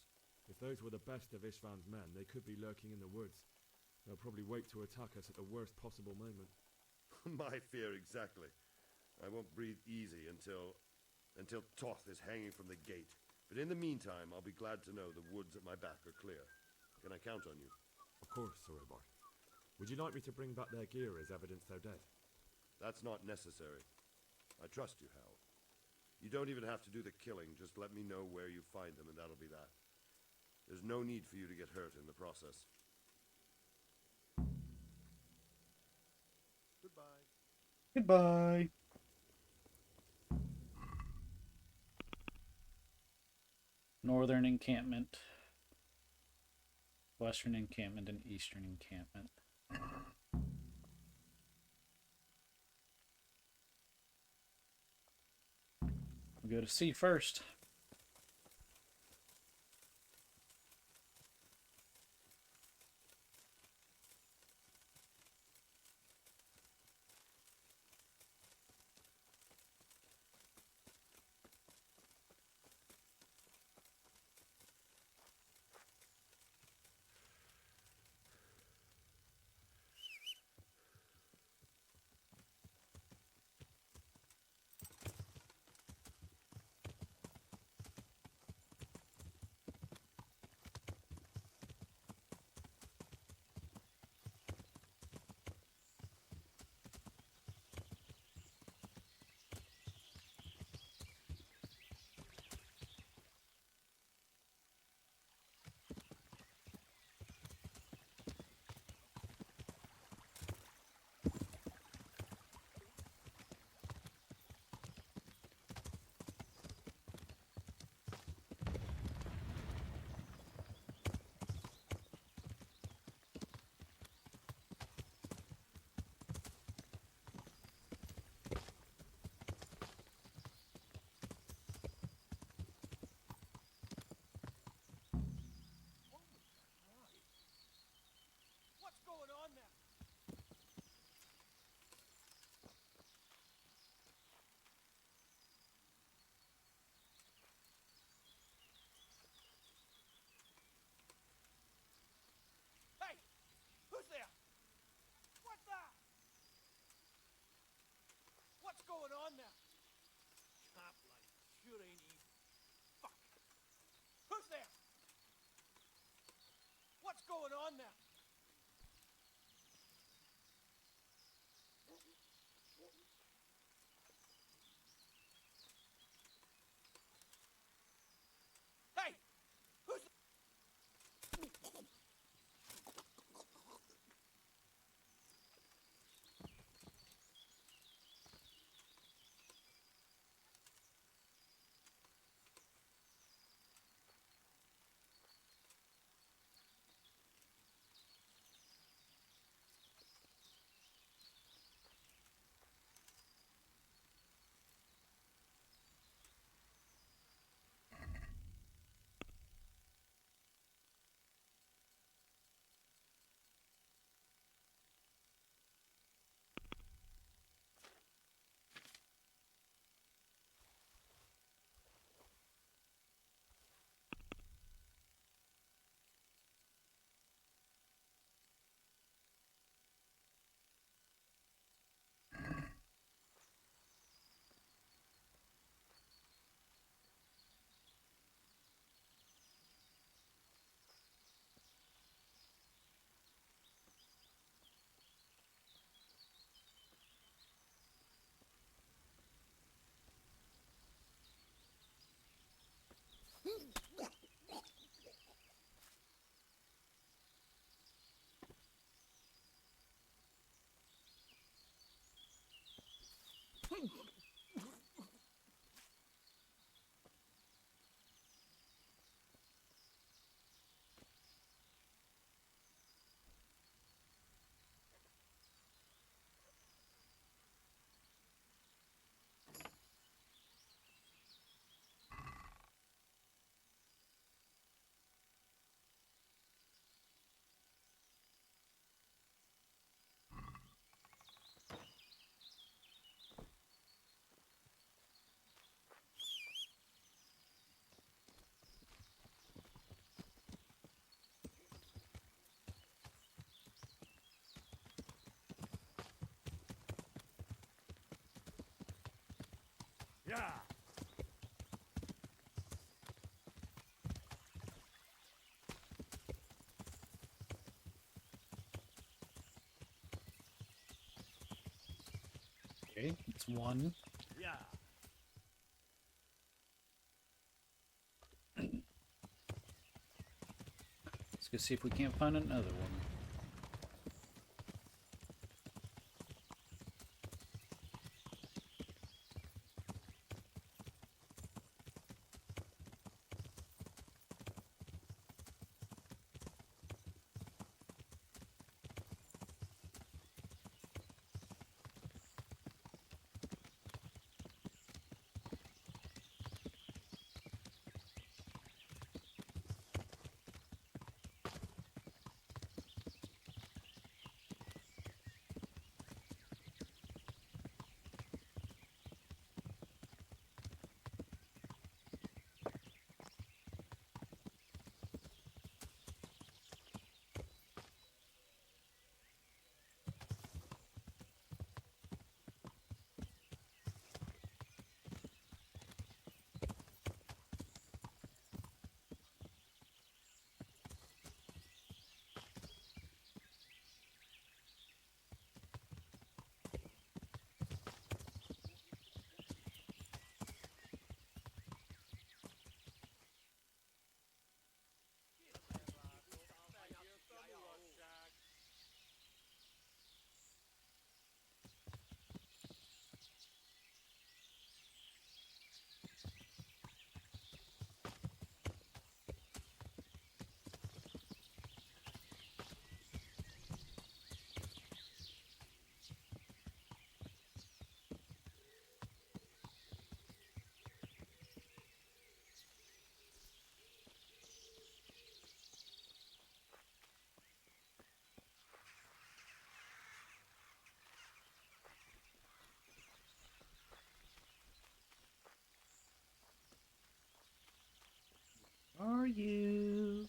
If those were the best of Istvan's men, they could be lurking in the woods. They'll probably wait to attack us at the worst possible moment. My fear exactly. I won't breathe easy until Toth is hanging from the gate. But in the meantime, I'll be glad to know the woods at my back are clear. Can I count on you? Of course, Sir Omar. Would you like me to bring back their gear as evidence they're dead? That's not necessary. I trust you, Hal. You don't even have to do the killing. Just let me know where you find them, and that'll be that. There's no need for you to get hurt in the process. Goodbye. Goodbye. Northern encampment, western encampment, and eastern encampment. We'll go to sea first. What's going on there? Hey! Who's there? What's that? What's going on there? Top light sure ain't easy. Fuck. Who's there? What's going on there? Hey! Who's Yeah. Okay, it's one. Yeah. Let's go see if we can't find another one. Are you?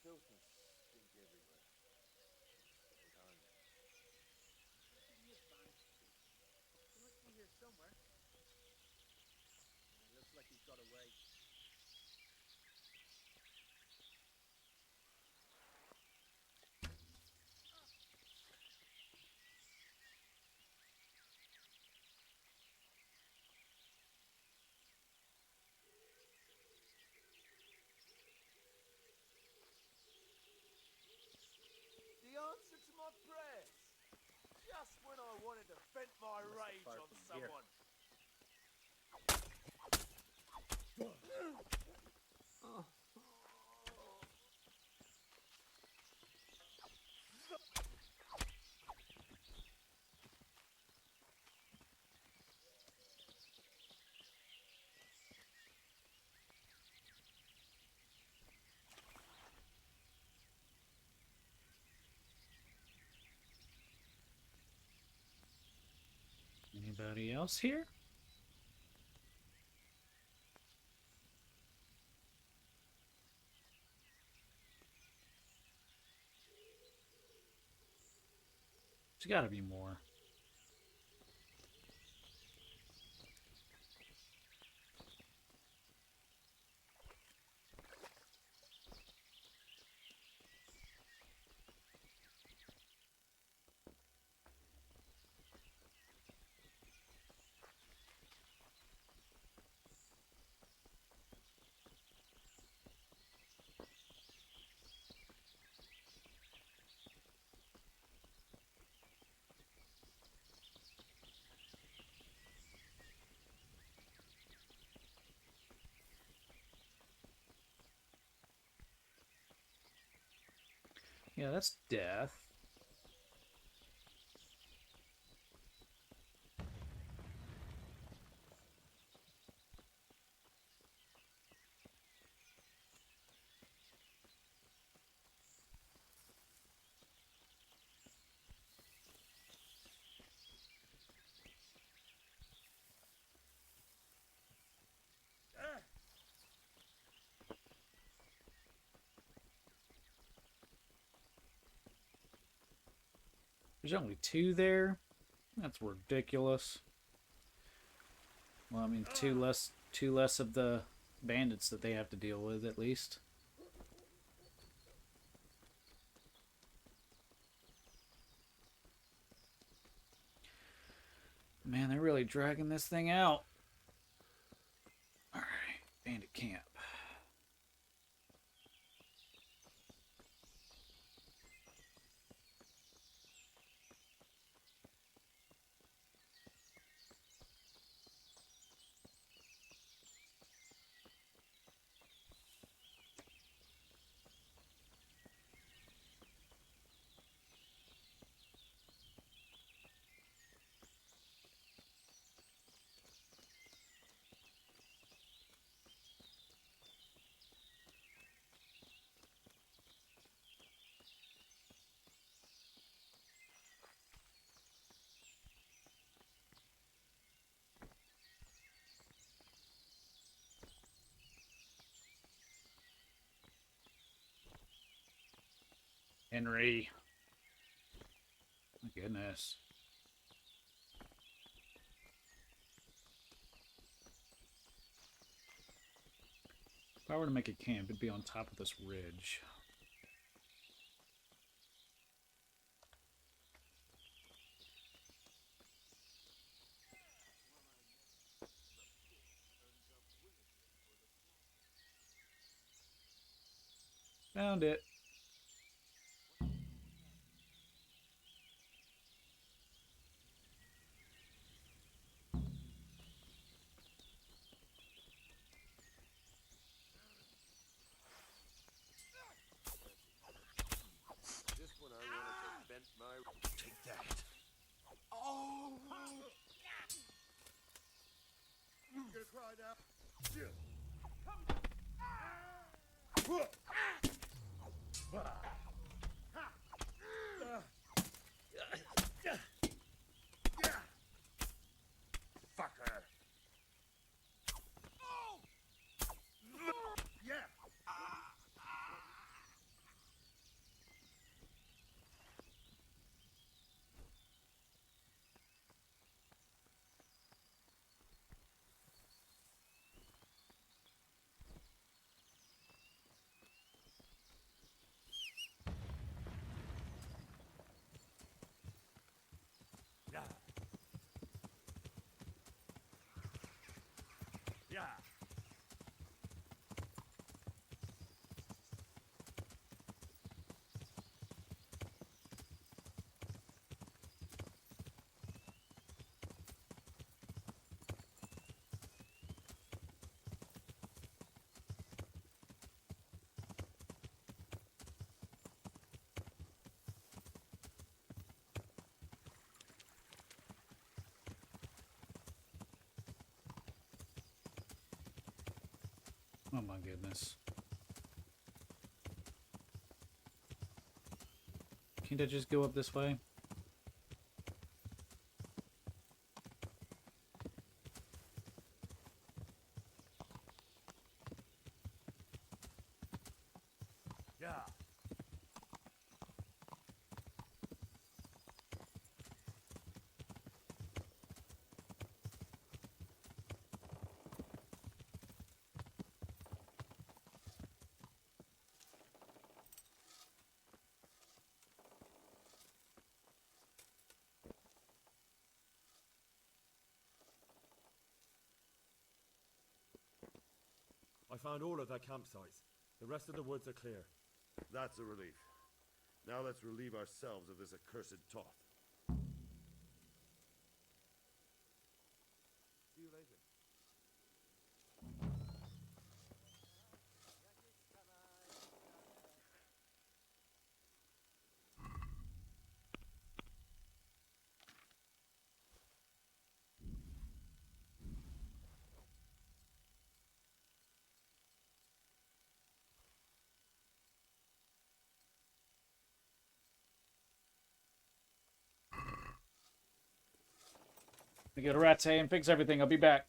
Filth and stink everywhere. Stay behind. He must be here somewhere. Looks like he's got away. Anybody else here? There's got to be more. Yeah, that's death. There's only 2 there. That's ridiculous. Well, I mean, two less of the bandits that they have to deal with, at least. Man, they're really dragging this thing out. Alright, bandit camp. Henry. My goodness. If I were to make a camp, it'd be on top of this ridge. Found it. Just when I wanted to vent my... Take that. Oh! You gonna cry now? Fucker. Yeah. Yeah. Oh my goodness. Can't I just go up this way? Yeah. I found all of their campsites. The rest of the woods are clear. That's a relief. Now let's relieve ourselves of this accursed Toth. See you later. I go to Rat's and fix everything. I'll be back.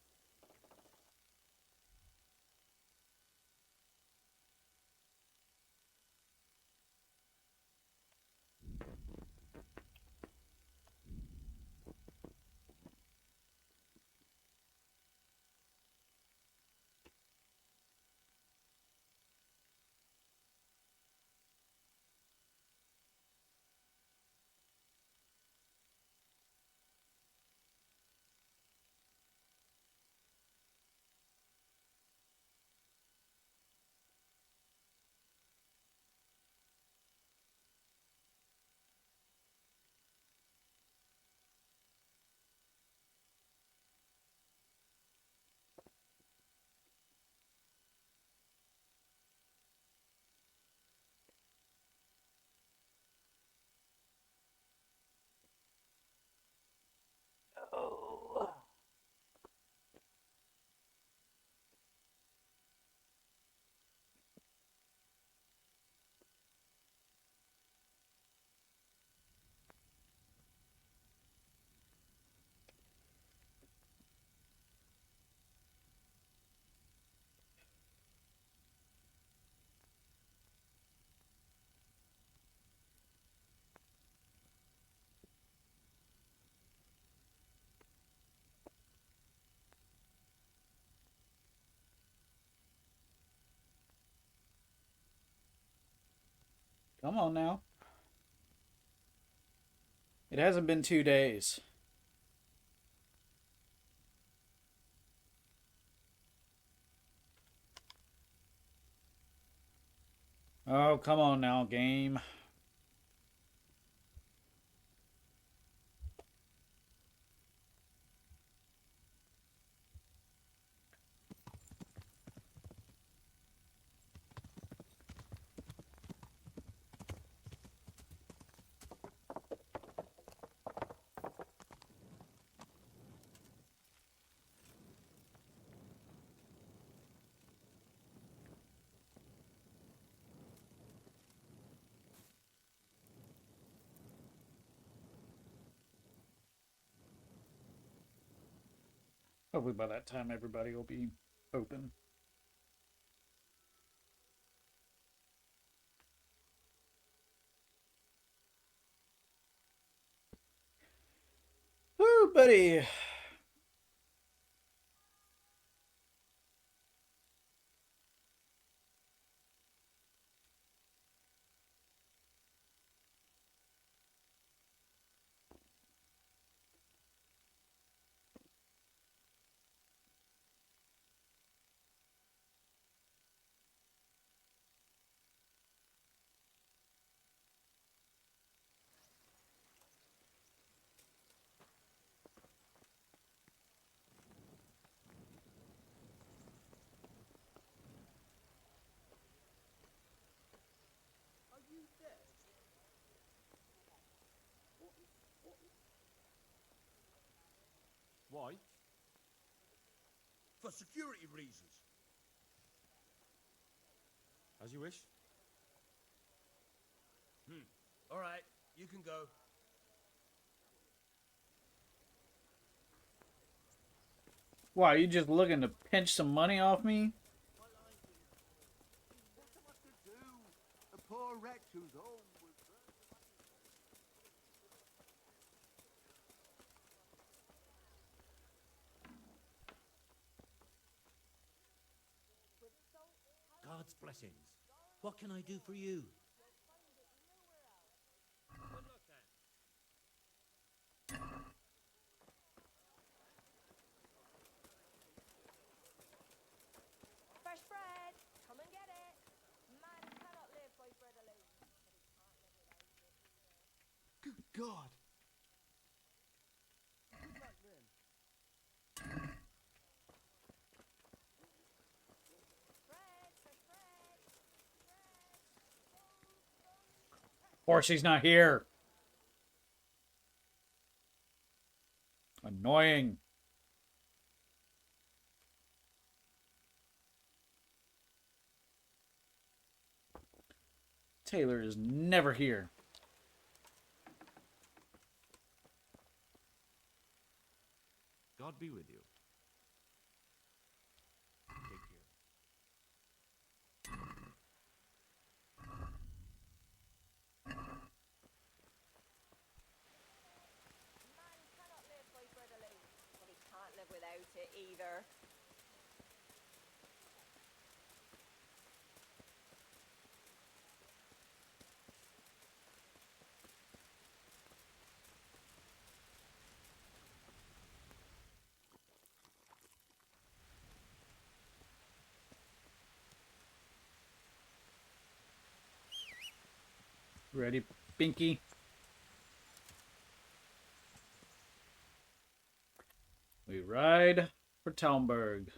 Come on now. It hasn't been 2 days. Oh, come on now, game. Hopefully by that time everybody will be open. Woo, buddy. Are you dead? Why? For security reasons. As you wish. All right, you can go. Why, are you just looking to pinch some money off me? whose home was burned. God's blessings. What can I do for you? Good luck then. Fresh bread! Come and get it! Man cannot live by bread alone. Good God! Who's that grin? Bread! Fresh bread! Horsey's not here. Annoying. Taylor is never here. God be with you. Take care. Man cannot live by bread alone. But he can't live without it either. Ready, Pinky? We ride for Talmberg.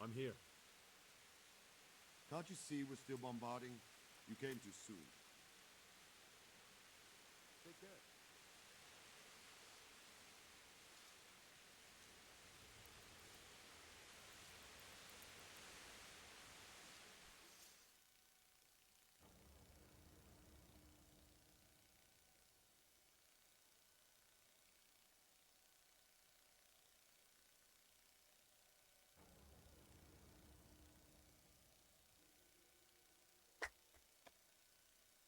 I'm here. Can't you see we're still bombarding? You came too soon. Take care.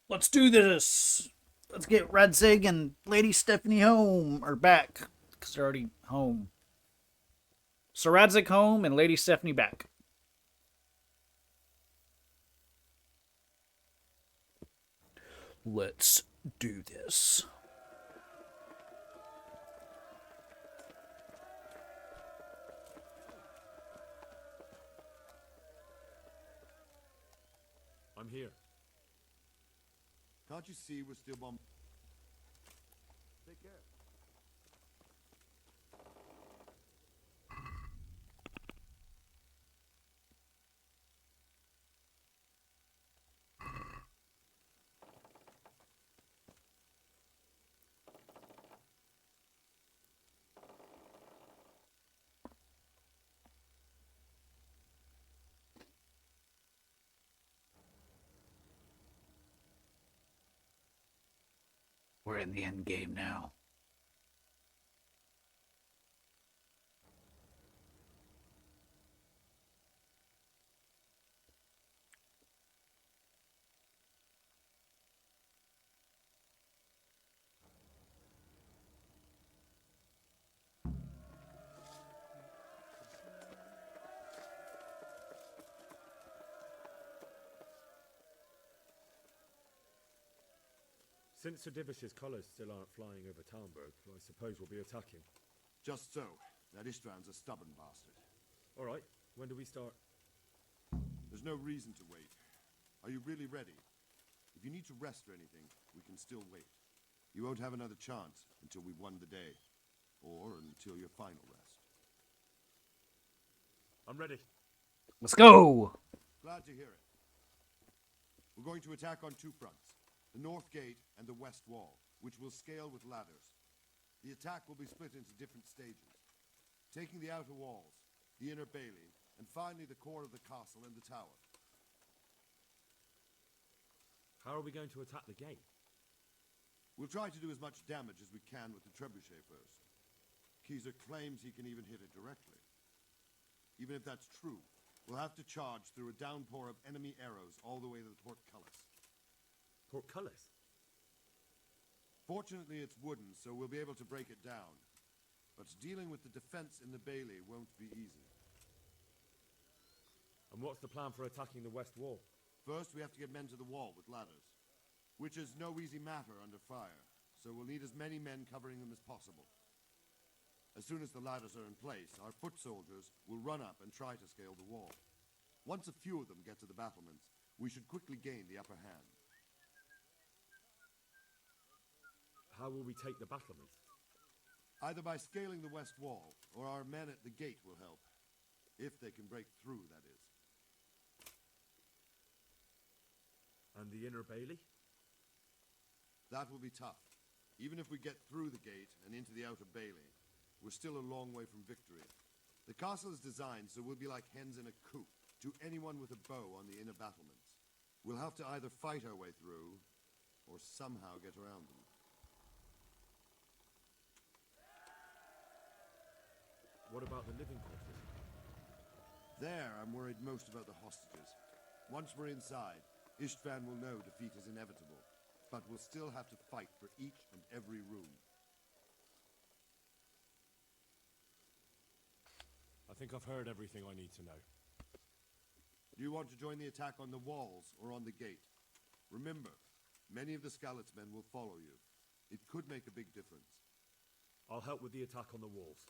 Let's do this. Let's get Radzig and Lady Stephanie home, or back, because they're already home. So Radzig home and Lady Stephanie back. Let's do this. I'm here. Can't you see we're still bombarding? Take care. We're in the end game now. Since Sir Divish's colours still aren't flying over Talmberg, I suppose we'll be attacking. Just so. That Istvand's a stubborn bastard. All right. When do we start? There's no reason to wait. Are you really ready? If you need to rest or anything, we can still wait. You won't have another chance until we've won the day. Or until your final rest. I'm ready. Let's go! Glad to hear it. We're going to attack on two fronts. The north gate and the west wall, which will scale with ladders. The attack will be split into different stages. Taking the outer walls, the inner bailey, and finally the core of the castle and the tower. How are we going to attack the gate? We'll try to do as much damage as we can with the trebuchet first. Keezer claims he can even hit it directly. Even if that's true, we'll have to charge through a downpour of enemy arrows all the way to the portcullis. Portcullis? Fortunately, it's wooden, so we'll be able to break it down. But dealing with the defense in the bailey won't be easy. And what's the plan for attacking the west wall? First, we have to get men to the wall with ladders, which is no easy matter under fire, so we'll need as many men covering them as possible. As soon as the ladders are in place, our foot soldiers will run up and try to scale the wall. Once a few of them get to the battlements, we should quickly gain the upper hand. How will we take the battlements? Either by scaling the west wall, or our men at the gate will help. If they can break through, that is. And the inner bailey? That will be tough. Even if we get through the gate and into the outer bailey, we're still a long way from victory. The castle is designed so we'll be like hens in a coop to anyone with a bow on the inner battlements. We'll have to either fight our way through, or somehow get around them. What about the living quarters? There, I'm worried most about the hostages. Once we're inside, Istvand will know defeat is inevitable, but we'll still have to fight for each and every room. I think I've heard everything I need to know. Do you want to join the attack on the walls or on the gate? Remember, many of the Skalitz men will follow you. It could make a big difference. I'll help with the attack on the walls.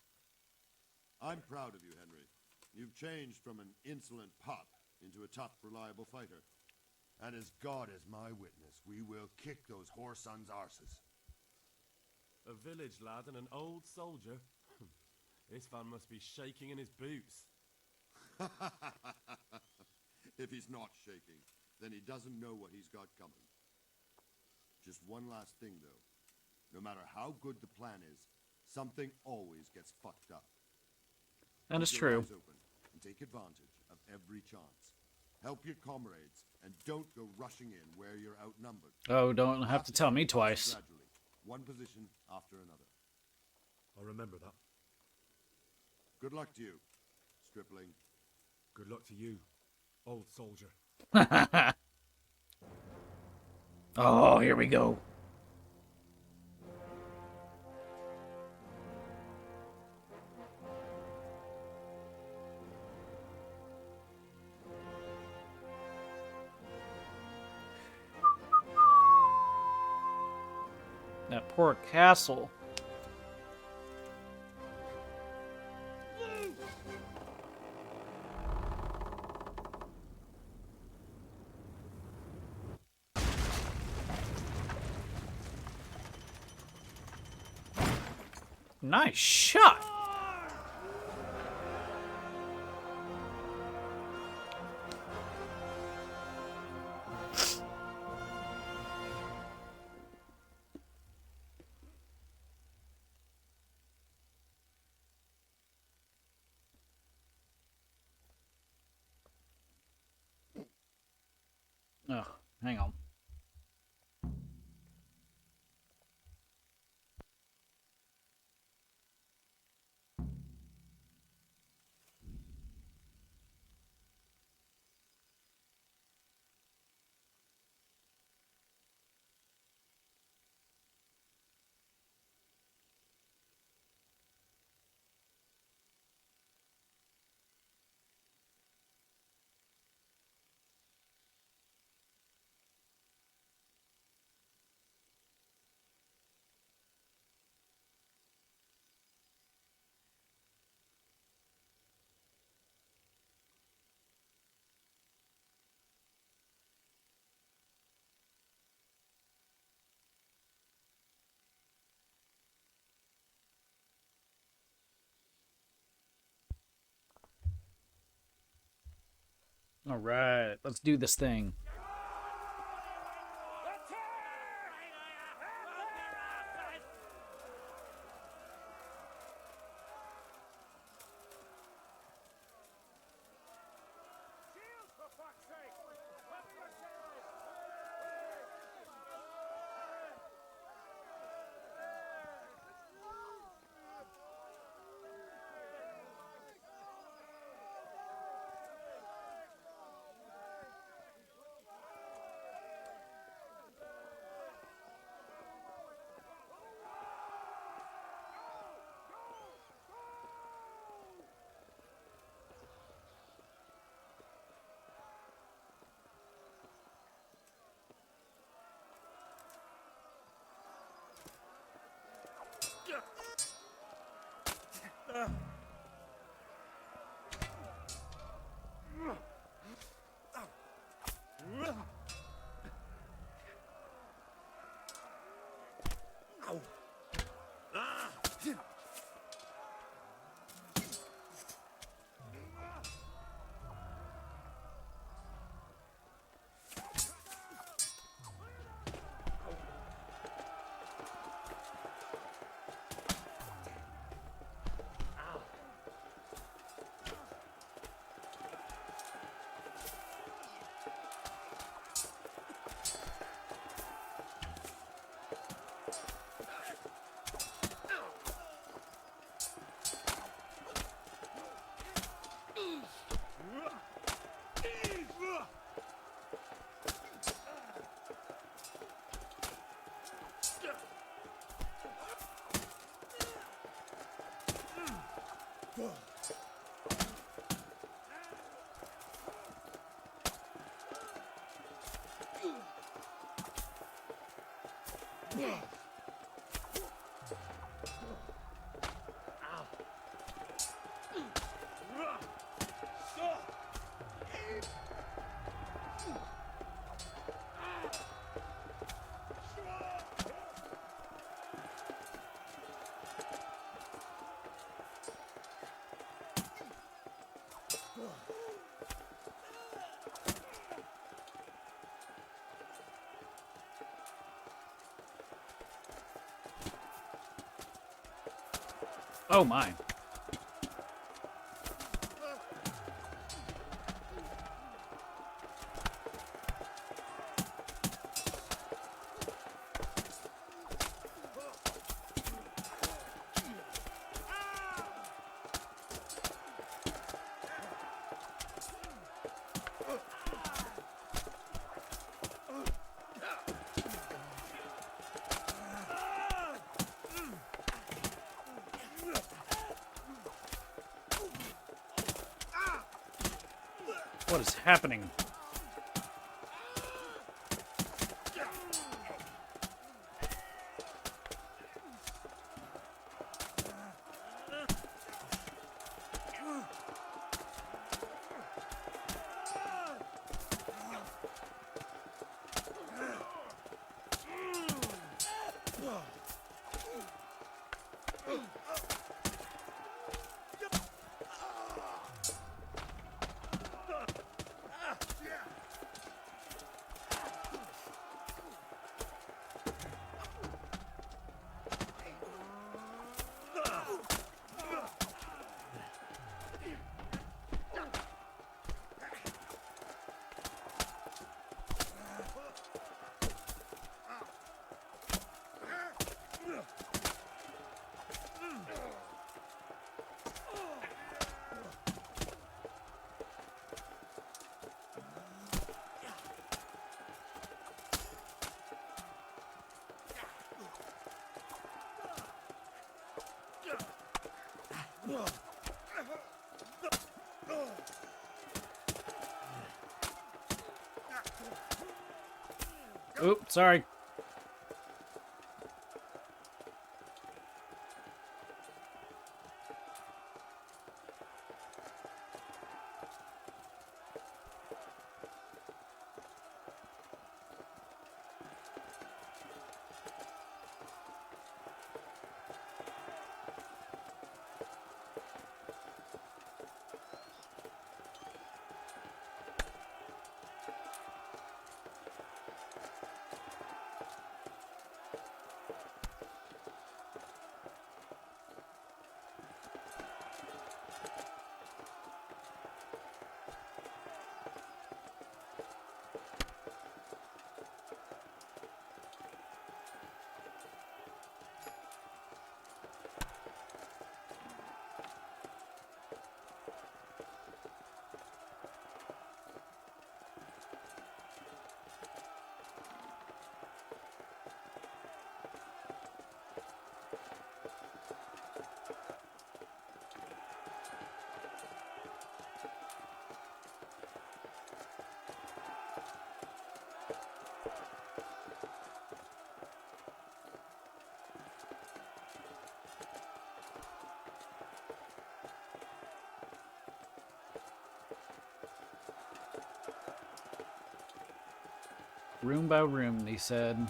I'm proud of you, Henry. You've changed from an insolent pup into a tough, reliable fighter. And as God is my witness, we will kick those whore sons' arses. A village lad and an old soldier? This man must be shaking in his boots. If he's not shaking, then he doesn't know what he's got coming. Just one last thing, though. No matter how good the plan is, something always gets fucked up. That is Keep your true. eyes open and take advantage of every chance. Help your comrades, and don't go rushing in where you're outnumbered. Oh, don't have to tell me twice. Gradually, one position after another. I'll remember that. Good luck to you, stripling. Good luck to you, old soldier. Oh, here we go. That poor castle. Nice shot. Oh, hang on. All right, let's do this thing. Oh my. What is happening? Oop, sorry. Room by room, he said.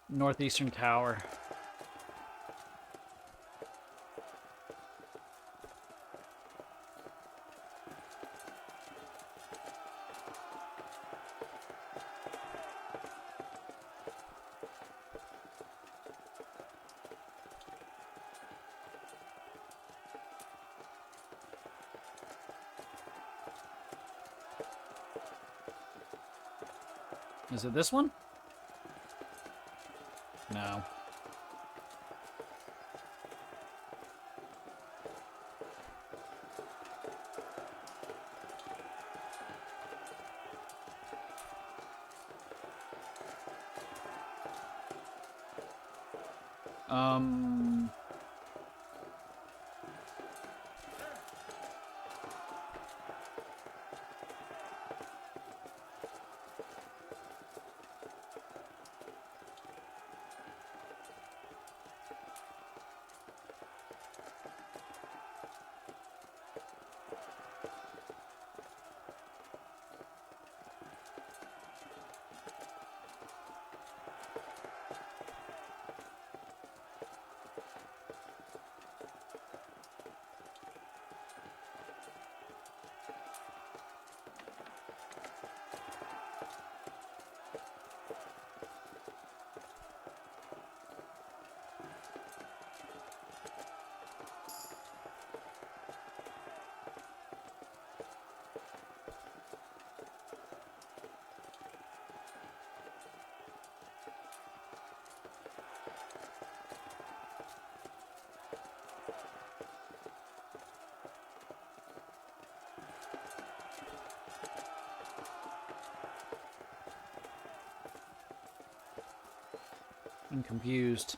Northeastern Tower. Is it this one? No. Um... I'm confused.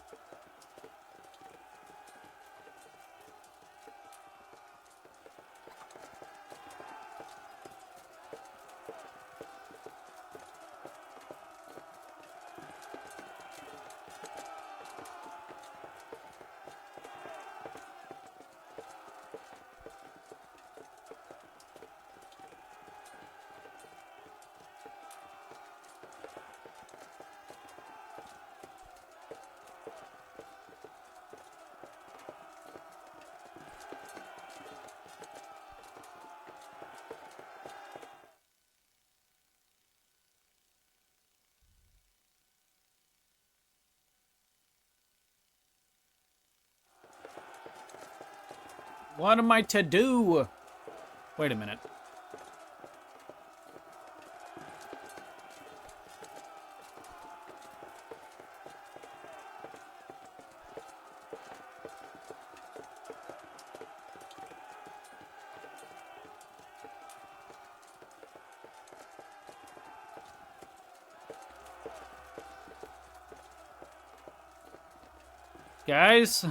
What am I to do? Wait a minute. Guys?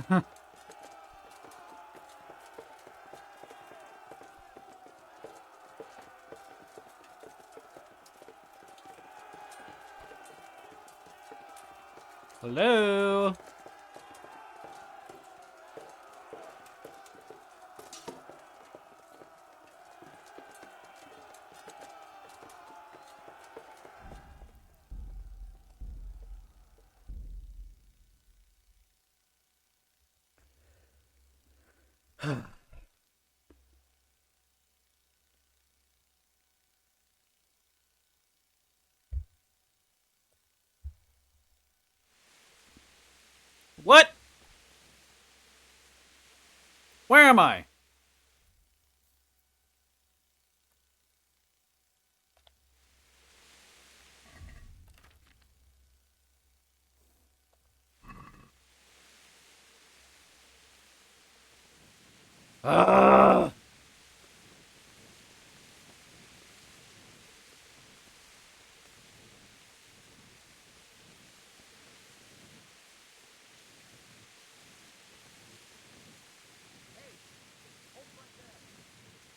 Hello? What? Where am I? Ah!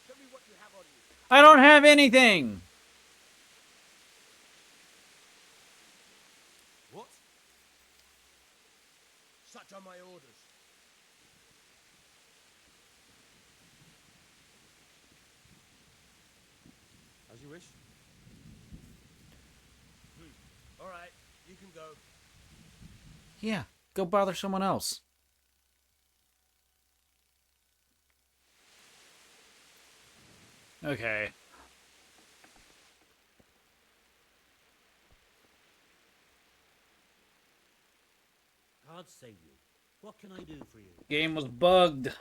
Show me what you have on you. I don't have anything. What? Such are my orders. As you wish. All right, you can go. Yeah, go bother someone else. Okay. God save you. What can I do for you? Game was bugged.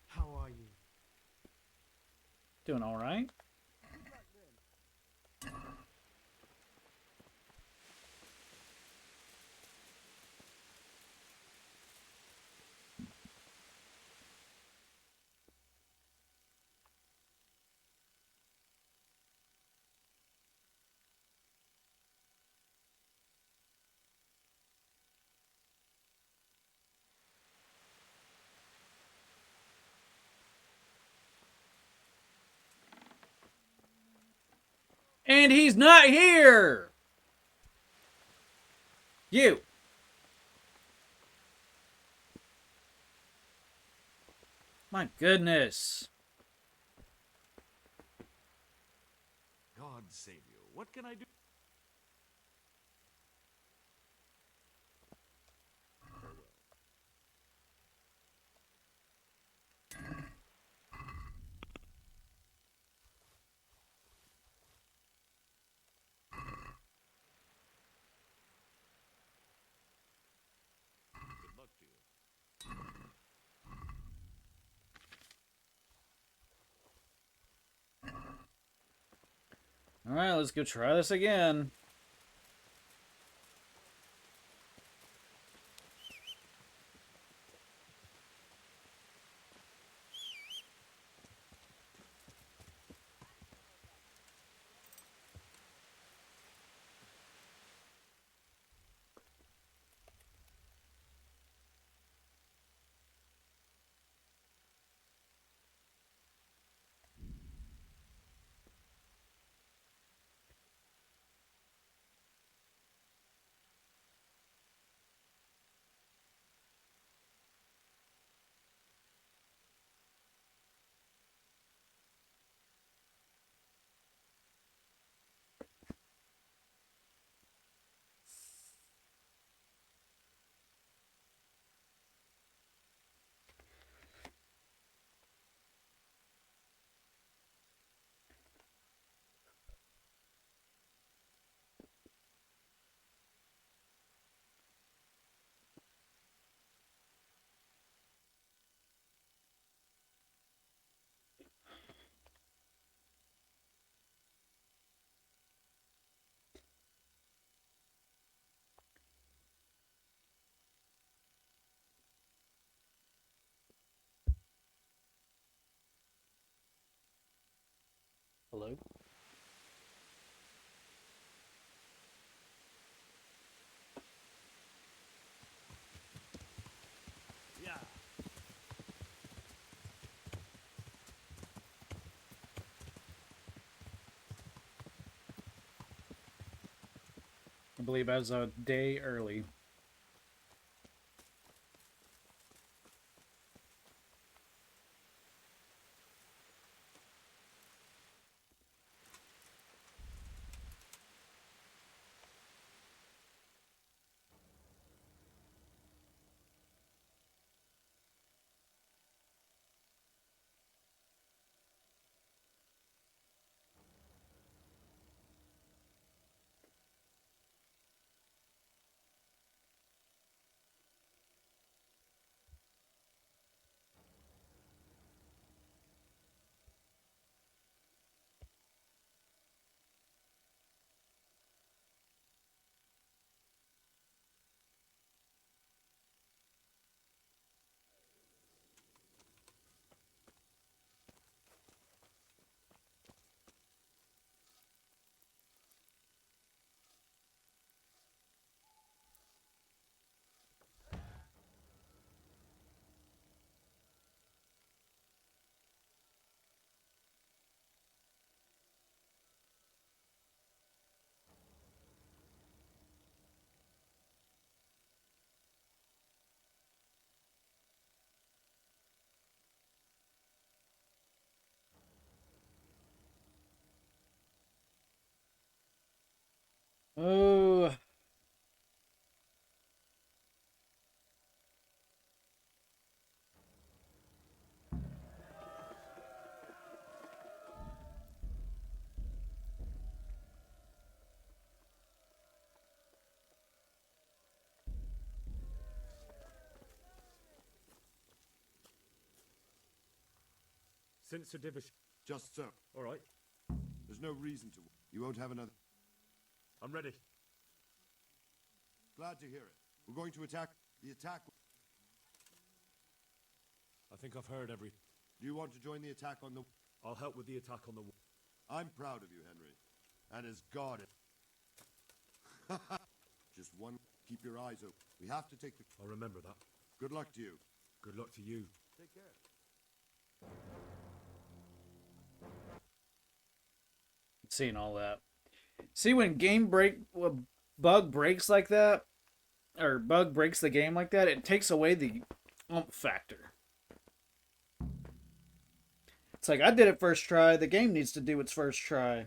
How are you? Doing all right. And he's not here. You. My goodness. God save you. What can I do? Good luck to you. All right, let's go try this again. Hello? Yeah. I believe I was a day early. Since the division. Just so. All right. There's no reason to. You won't have another. I'm ready. Glad to hear it. We're going to attack. The attack. I think I've heard every. Do you want to join the attack on the... I'll help with the attack on the wall. I'm proud of you, Henry. And as God... Just one... Keep your eyes open. We have to take the... I'll remember that. Good luck to you. Good luck to you. Take care. Seeing all that. See, when bug breaks like that, or bug breaks the game like that, it takes away the factor. It's like, I did it first try, the game needs to do its first try.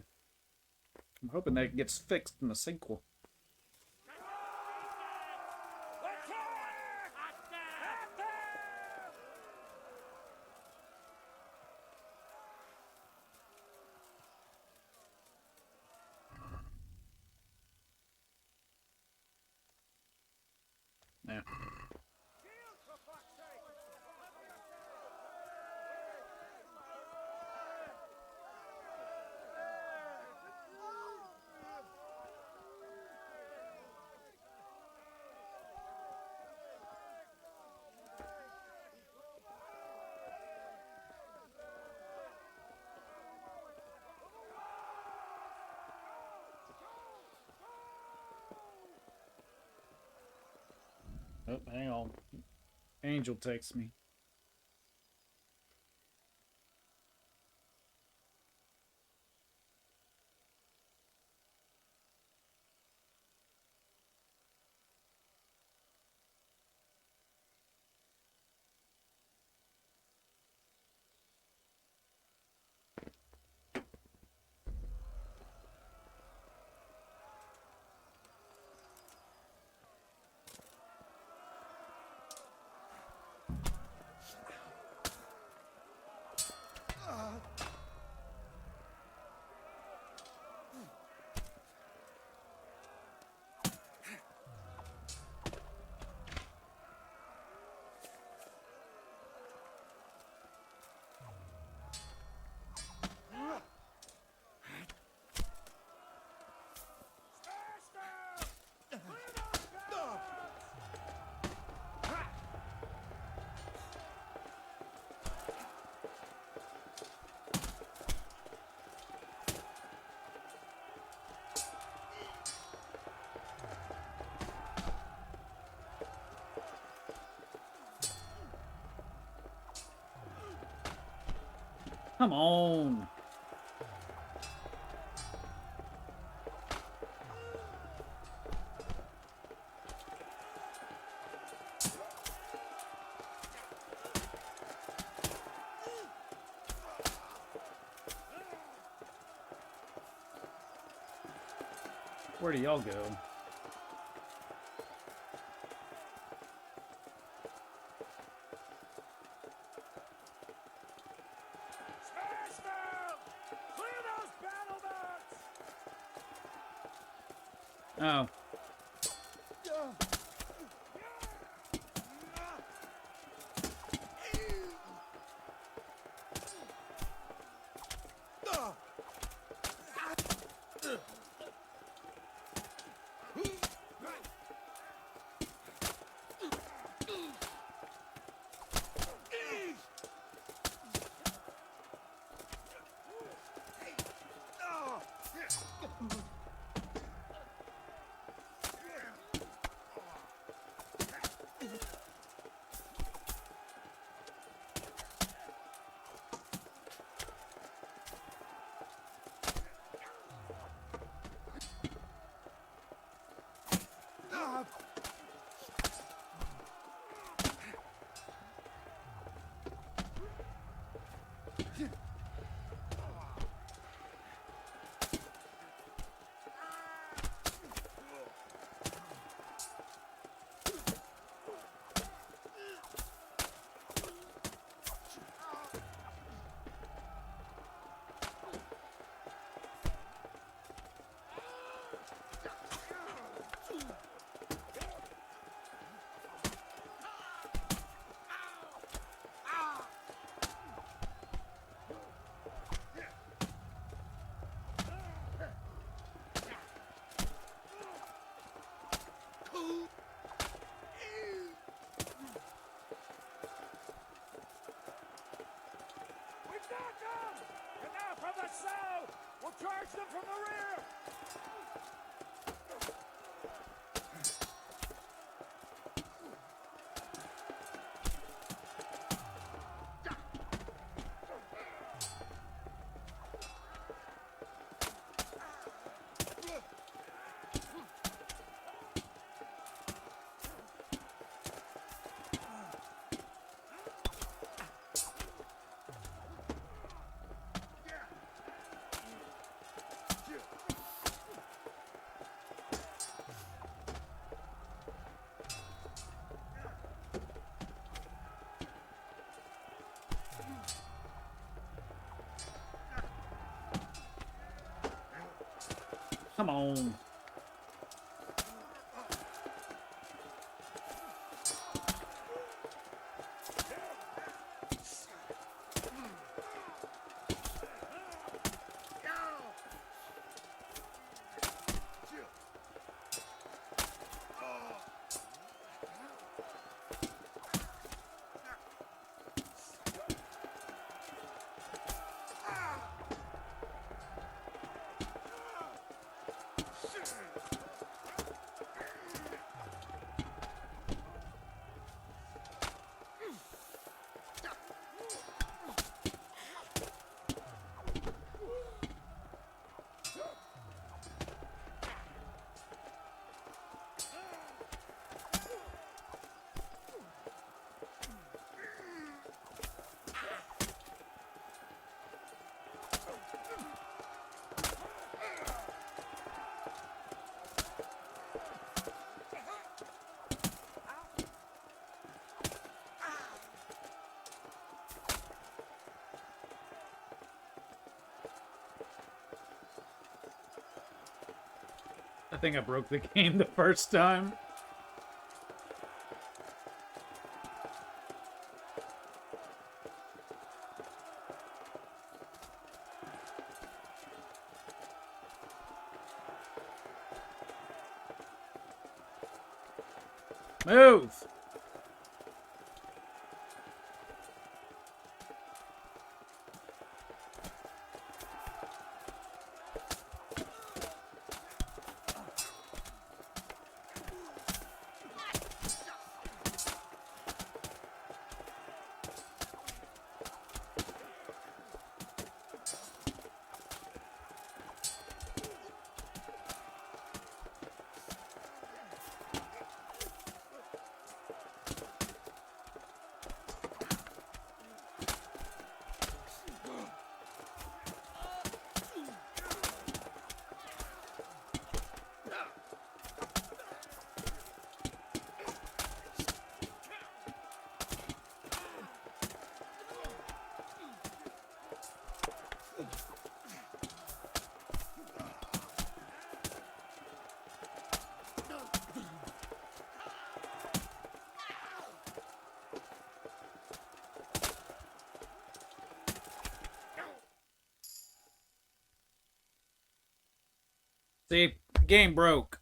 I'm hoping that gets fixed in the sequel. Yeah. Oh, hang on. Angel texts me. Come on. Where do y'all go? Oh. Come on. I think I broke the game the first time. Move! See, game broke.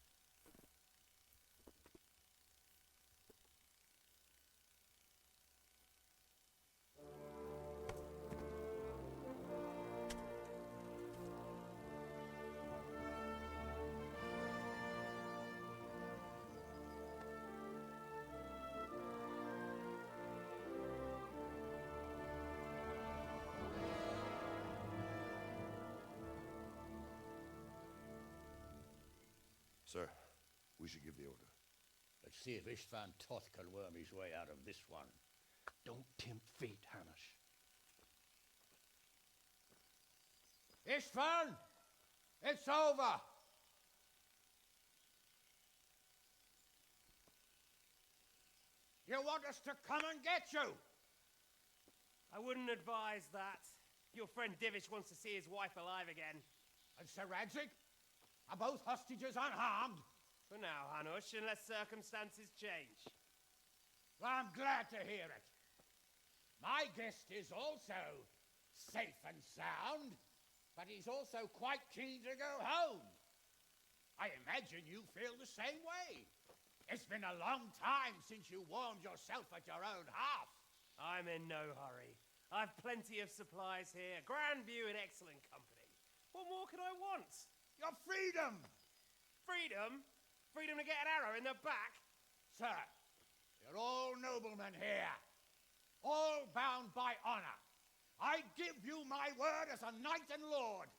Sir, we should give the order. Let's see if Istvan Toth can worm his way out of this one. Don't tempt fate, Hanish. Istvan! It's over! You want us to come and get you? I wouldn't advise that. Your friend Divish wants to see his wife alive again. And Sir Radzik? Are both hostages unharmed? For now, Hanush, unless circumstances change. Well, I'm glad to hear it. My guest is also safe and sound, but he's also quite keen to go home. I imagine you feel the same way. It's been a long time since you warmed yourself at your own hearth. I'm in no hurry. I've plenty of supplies here, grand view and excellent company. What more could I want? Your freedom! Freedom? Freedom to get an arrow in the back? Sir, you're all noblemen here, all bound by honor. I give you my word as a knight and lord,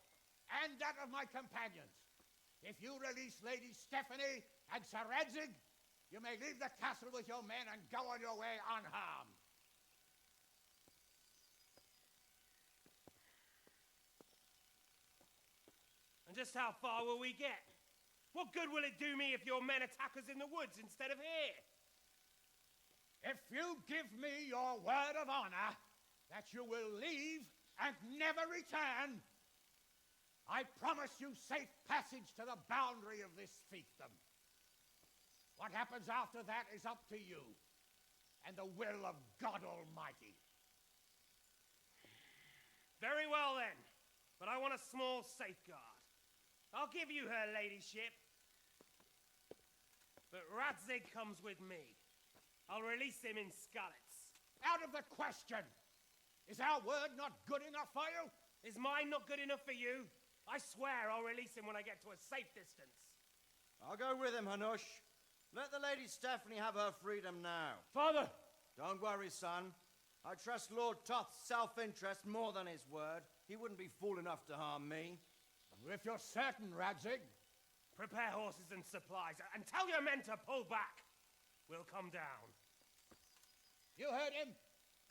and that of my companions. If you release Lady Stephanie and Sir Radzik, you may leave the castle with your men and go on your way unharmed. And just how far will we get? What good will it do me if your men attack us in the woods instead of here? If you give me your word of honor that you will leave and never return, I promise you safe passage to the boundary of this fiefdom. What happens after that is up to you and the will of God Almighty. Very well then, but I want a small safeguard. I'll give you her ladyship. But Radzig comes with me. I'll release him in Skalitz. Out of the question! Is our word not good enough for you? Is mine not good enough for you? I swear I'll release him when I get to a safe distance. I'll go with him, Hanush. Let the Lady Stephanie have her freedom now. Father! Don't worry, son. I trust Lord Toth's self-interest more than his word. He wouldn't be fool enough to harm me. If you're certain, Radzig. Prepare horses and supplies, and tell your men to pull back. We'll come down. You heard him.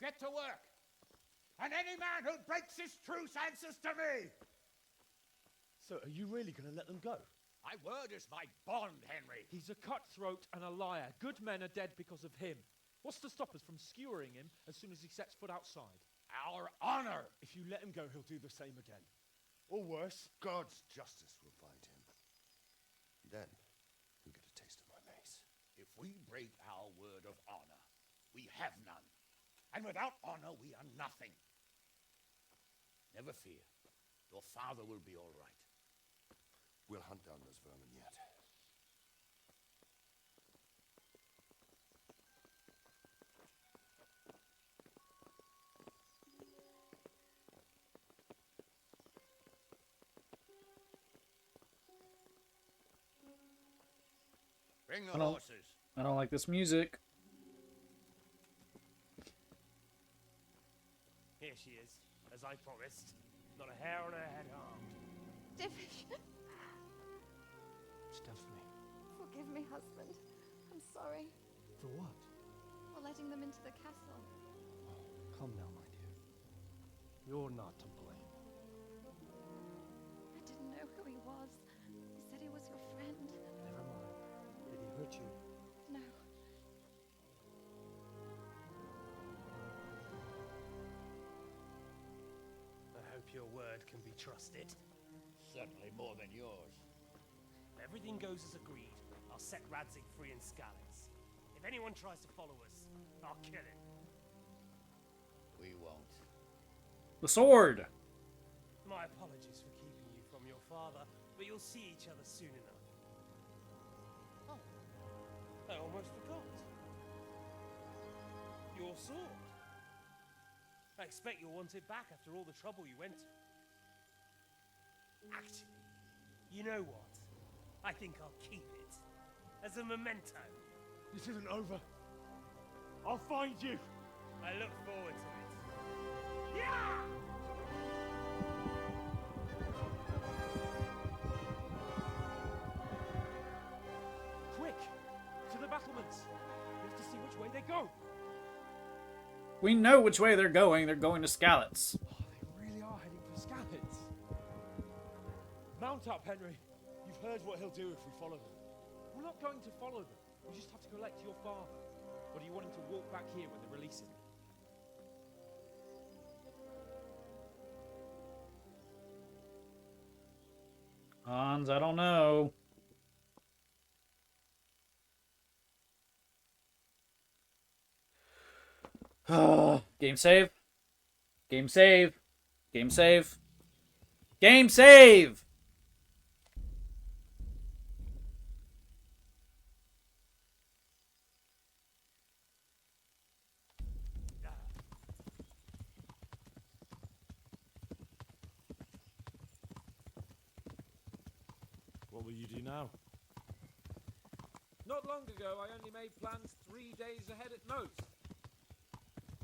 Get to work. And any man who breaks this truce answers to me. So are you really going to let them go? My word is my bond, Henry. He's a cutthroat and a liar. Good men are dead because of him. What's to stop us from skewering him as soon as he sets foot outside? Our honor. If you let him go, he'll do the same again. Or worse. God's justice will find him. Then you'll get a taste of my mace. If we break our word of honor, we have none. And without honor, we are nothing. Never fear. Your father will be all right. We'll hunt down those vermin yet. Bring the I don't- horses. I don't like this music. Here she is, as I promised. Not a hair on her head harmed. Divish, Stephanie. forgive me, husband. I'm sorry For what? for letting them into the castle. Come now, my dear. You're not to blame. I didn't know who he was. He said he was your friend. Never mind. Did he hurt you? No. I hope your word can be trusted. Certainly more than yours. If everything goes as agreed, I'll set Radzig free in Skalitz. If anyone tries to follow us, I'll kill him. We won't. The sword! My apologies for keeping you from your father, but you'll see each other soon enough. Oh, I almost forgot. Your sword. I expect you'll want it back after all the trouble you went to. Actually, you know what? I think I'll keep it. As a memento. This isn't over. I'll find you. I look forward to it. Yeah! Quick! To the battlements. We have to see which way they go. We know which way they're going. They're going to Skalitz. Oh, they really are heading for Skalitz. Mount up, Henry. You've heard what he'll do if we follow them. We're not going to follow them. We just have to collect your father. Or do you want him to walk back here when they release him? Hans, I don't know. Game save. Game save. Game save. Game save! What will you do now? Not long ago, I only made plans 3 days ahead at most.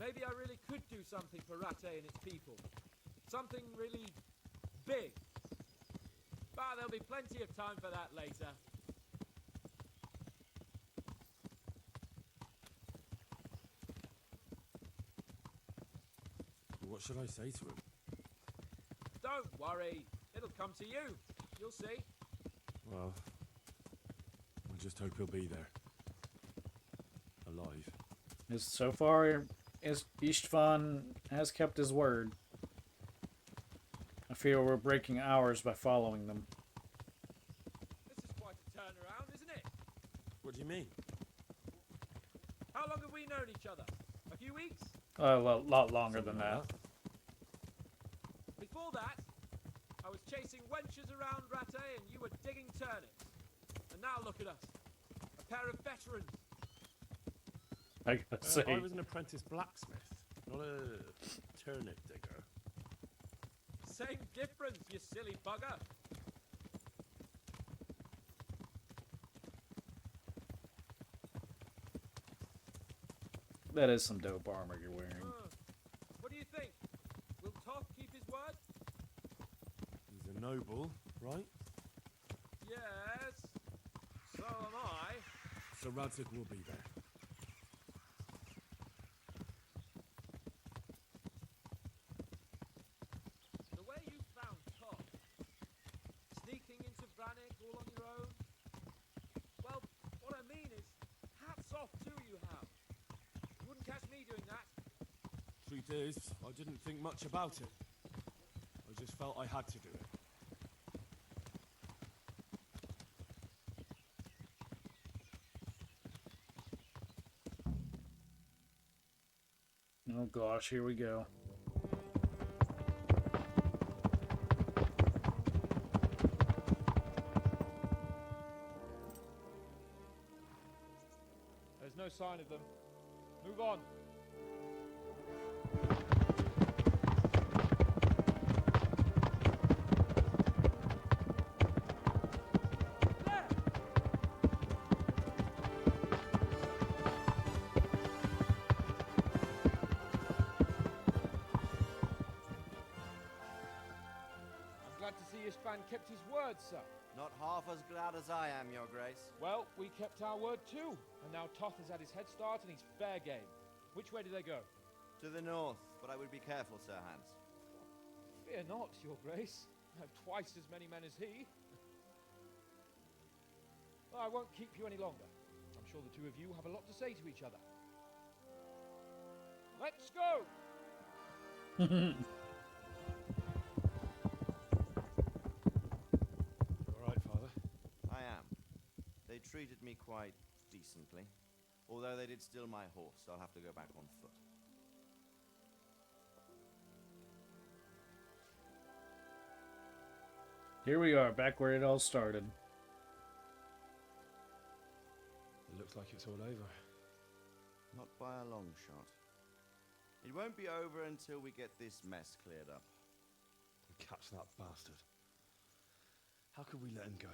Maybe I really could do something for Rattay and its people. Something really big. But there'll be plenty of time for that later. What should I say to him? Don't worry. It'll come to you. You'll see. Well, I just hope he'll be there. Alive. So far, Istvan has kept his word. fear we're breaking ours by following them. This is quite a turnaround, isn't it? What do you mean? How long have we known each other? A few weeks? A lot longer than that. Before that, I was chasing wenches around Rattay and you were digging turnips. And now look at us. A pair of veterans. I gotta say. I was an apprentice blacksmith, not a turnip digger. Same difference, you silly bugger. That is some dope armor you're wearing. What do you think? Will Toth keep his word? He's a noble, right? Yes. So am I. So Radzig will be there. The way you found Toth, sneaking into Brannick all on your own. Well, what I mean is, hats off to you, Hal. You wouldn't catch me doing that. Truth is, I didn't think much about it. I just felt I had to do it. Oh gosh, here we go. There's no sign of them. Move on. I'm glad to see Ishban kept his word, sir. Not half as glad as I am, Your Grace. Well, we kept our word too. And now Toth has had his head start and he's fair game. Which way do they go? To the north, but I would be careful, Sir Hans. Fear not, Your Grace. I have twice as many men as he. Well, I won't keep you any longer. I'm sure the two of you have a lot to say to each other. Let's go! All right, Father? I am. They treated me quite decently. Although they did steal my horse, so I'll have to go back on foot. Here we are, back where it all started. It looks like it's all over. Not by a long shot. It won't be over until we get this mess cleared up. Catch that bastard. How could we let him go?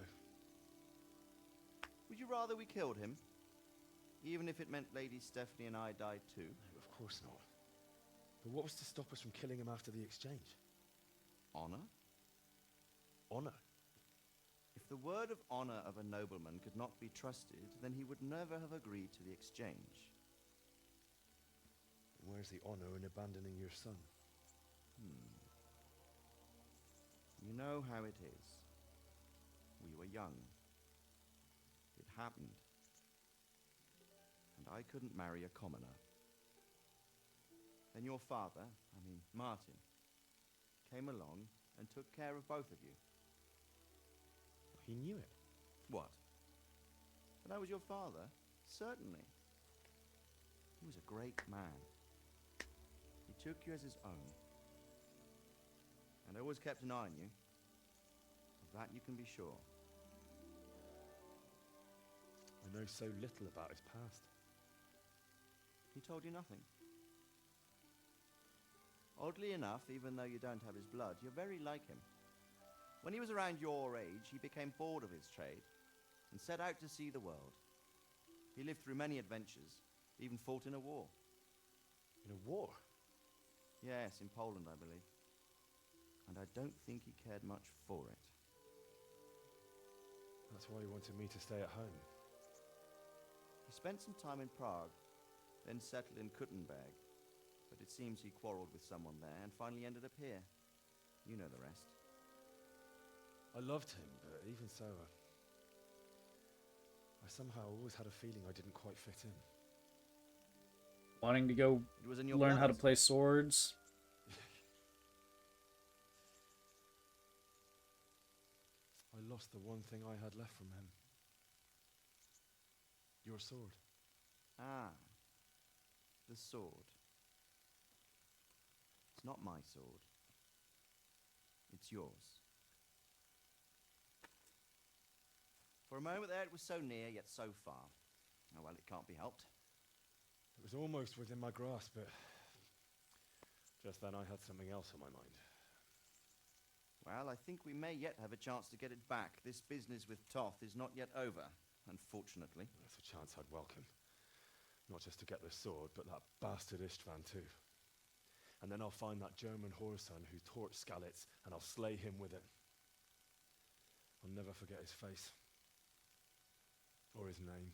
Would you rather we killed him? Even if it meant Lady Stephanie and I died too? No, of course not. But what was to stop us from killing him after the exchange? Honor? Honor? If the word of honor of a nobleman could not be trusted, then he would never have agreed to the exchange. Where's the honor in abandoning your son? You know how it is. We were young. It happened. And I couldn't marry a commoner. Then your father, Martin, came along and took care of both of you. He knew it. What? That I was your father? Certainly. He was a great man. He took you as his own. And always kept an eye on you. Of that you can be sure. I know so little about his past. He told you nothing. Oddly enough, even though you don't have his blood, you're very like him. When he was around your age, he became bored of his trade and set out to see the world. He lived through many adventures, even fought in a war. In a war? Yes, in Poland, I believe. And I don't think he cared much for it. That's why he wanted me to stay at home. He spent some time in Prague, then settled in Kuttenberg. But it seems he quarreled with someone there and finally ended up here. You know the rest. I loved him, but even so, I somehow always had a feeling I didn't quite fit in. Wanting to go It was in your learn how to blood. play swords. lost the one thing I had left from him. Your sword. Ah, the sword. It's not my sword. It's yours. For a moment there, it was so near, yet so far. Oh, well, it can't be helped. It was almost within my grasp, but just then I had something else on my mind. Well, I think we may yet have a chance to get it back. This business with Toth is not yet over, unfortunately. That's a chance I'd welcome. Not just to get the sword, but that bastard Istvan too. And then I'll find that German whoreson who torched Skalitz, and I'll slay him with it. I'll never forget his face. Or his name.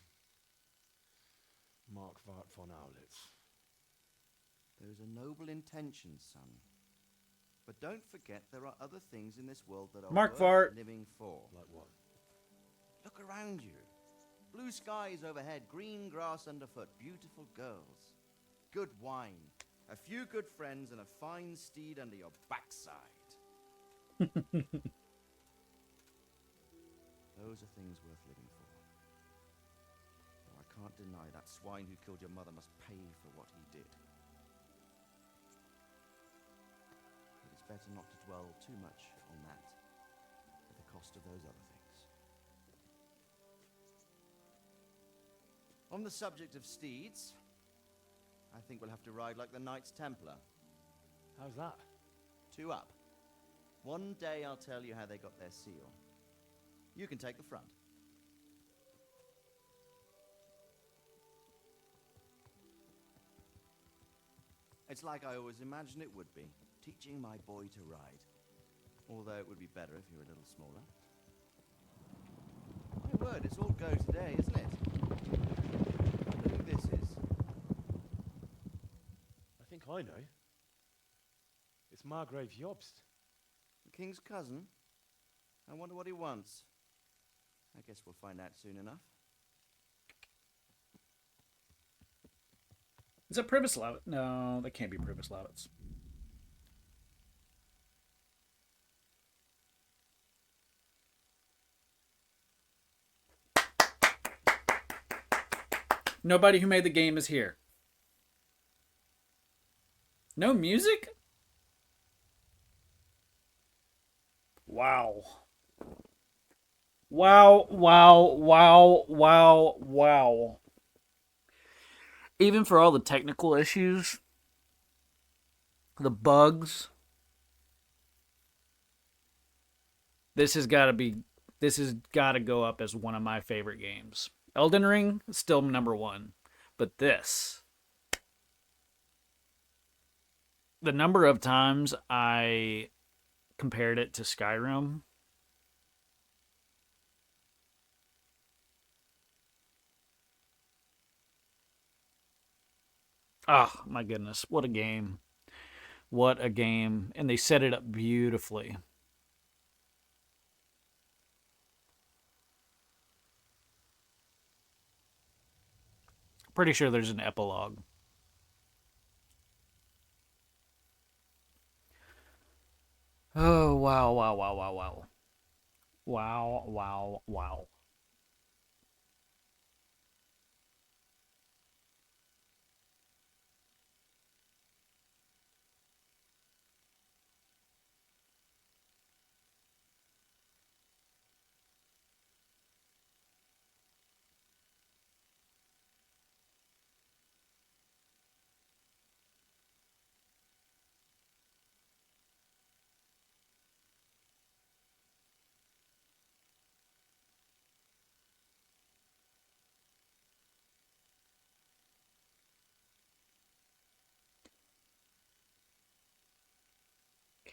Mark Vart von Aulitz. Those are noble intentions, son. But don't forget there are other things in this world that are Mark worth Vart. living for. Like what? Look around you. Blue skies overhead, green grass underfoot, beautiful girls, good wine, a few good friends, and a fine steed under your backside. Those are things worth living for. Though I can't deny that swine who killed your mother must pay for what he did. But it's better not to dwell too much on that at the cost of those other things. On the subject of steeds, I think we'll have to ride like the Knights Templar. How's that? 2 up. One day I'll tell you how they got their seal. You can take the front. It's like I always imagined it would be, teaching my boy to ride. Although it would be better if you were a little smaller. My word, it's all go today, isn't it? I wonder who this is. I think I know. It's Margrave Jobst. The king's cousin? I wonder what he wants. I guess we'll find out soon enough. Is that Pribyslavitz? No, that can't be Pribyslavitz. Nobody who made the game is here. No music? Wow. Wow, wow, wow, wow, wow. Even for all the technical issues, the bugs, this has got to go up as one of my favorite games. Elden Ring is still number 1, but this, the number of times I compared it to Skyrim, oh my goodness, what a game. What a game. And they set it up beautifully. Pretty sure there's an epilogue. Oh, wow, wow, wow, wow, wow. Wow, wow, wow.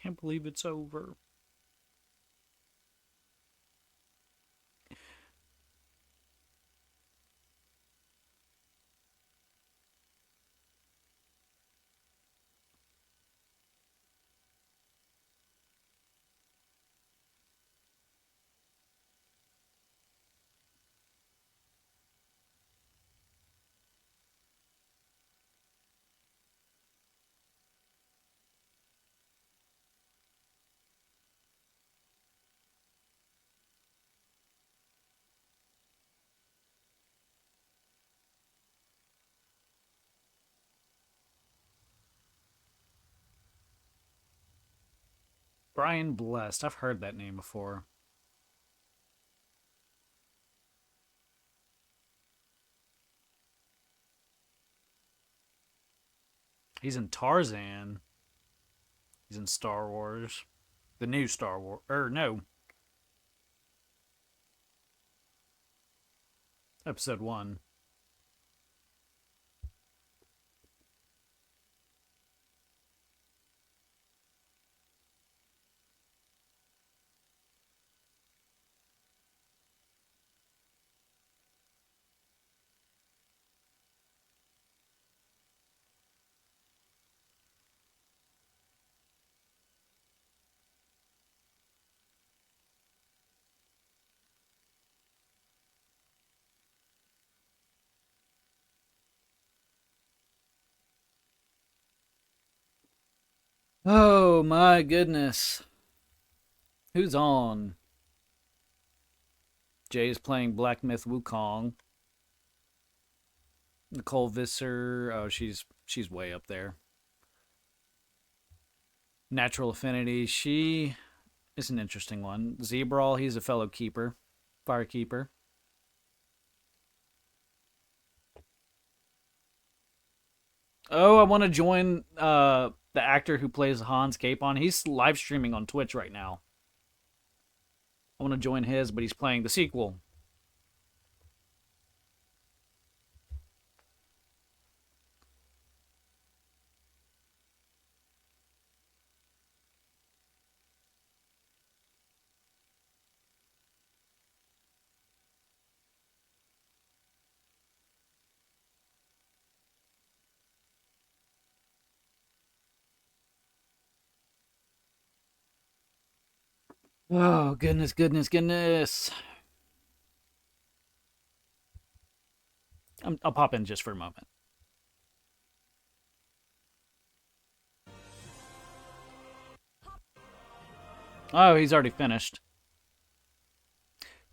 Can't believe it's over. Brian Blessed. I've heard that name before. He's in Tarzan. He's in Star Wars. The new Star Wars. No. Episode 1. Oh my goodness. Who's on? Jay is playing Black Myth Wukong. Nicole Visser. Oh, she's way up there. Natural Affinity. She is an interesting one. Zebral. He's a fellow keeper. Firekeeper. Oh, I want to join the actor who plays Hans Capon. He's live streaming on Twitch right now. I want to join his, but he's playing the sequel. Oh, goodness, goodness, goodness. I'll pop in just for a moment. Oh, he's already finished.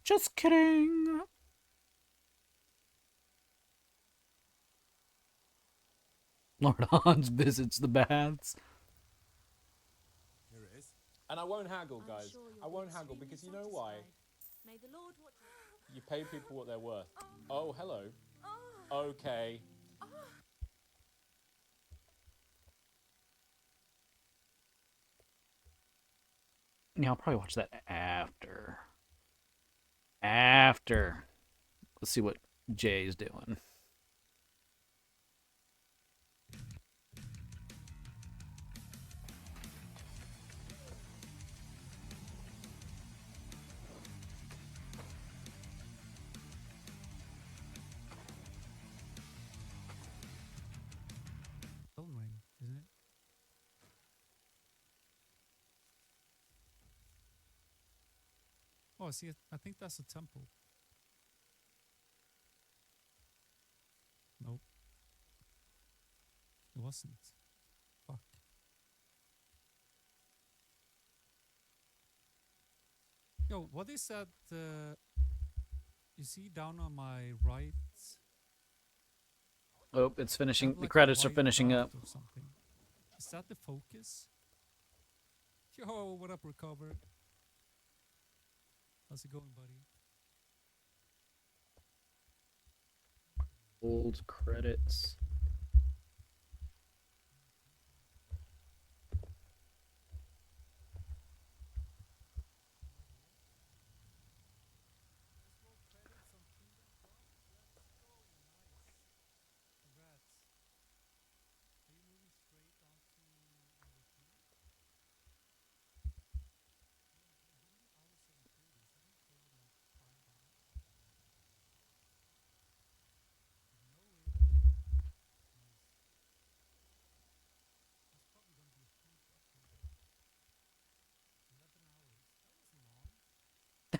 Just kidding. Lord Hans visits the baths. Here it is. And I won't haggle, guys. I won't haggle because you know why? May the Lord watch. You pay people what they're worth. Oh, hello. Okay. Yeah, I'll probably watch that after. After. Let's see what Jay's doing. Phone ring, isn't it? Oh, see, I think that's a temple. Nope. It wasn't. Fuck. Yo, what is that? You see down on my right? Oh, it's finishing. Like The credits are white finishing dot up. or something. Is that the focus? Yo, what up, Recover? How's it going, buddy? Old credits.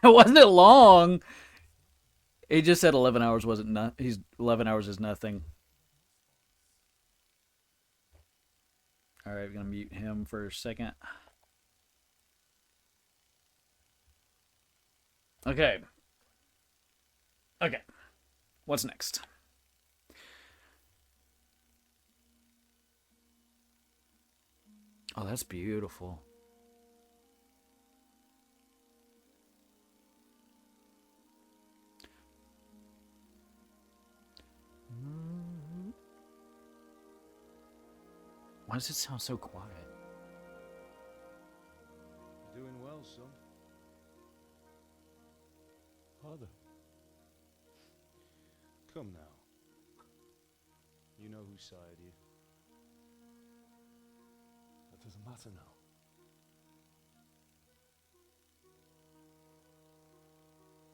Wasn't it long? He just said 11 hours wasn't. He's 11 hours is nothing. All right, we're gonna mute him for a second. Okay. Okay. What's next? Oh, that's beautiful. Why does it sound so quiet? Doing well, son. Father. Come now. You know who sired you. That doesn't matter now.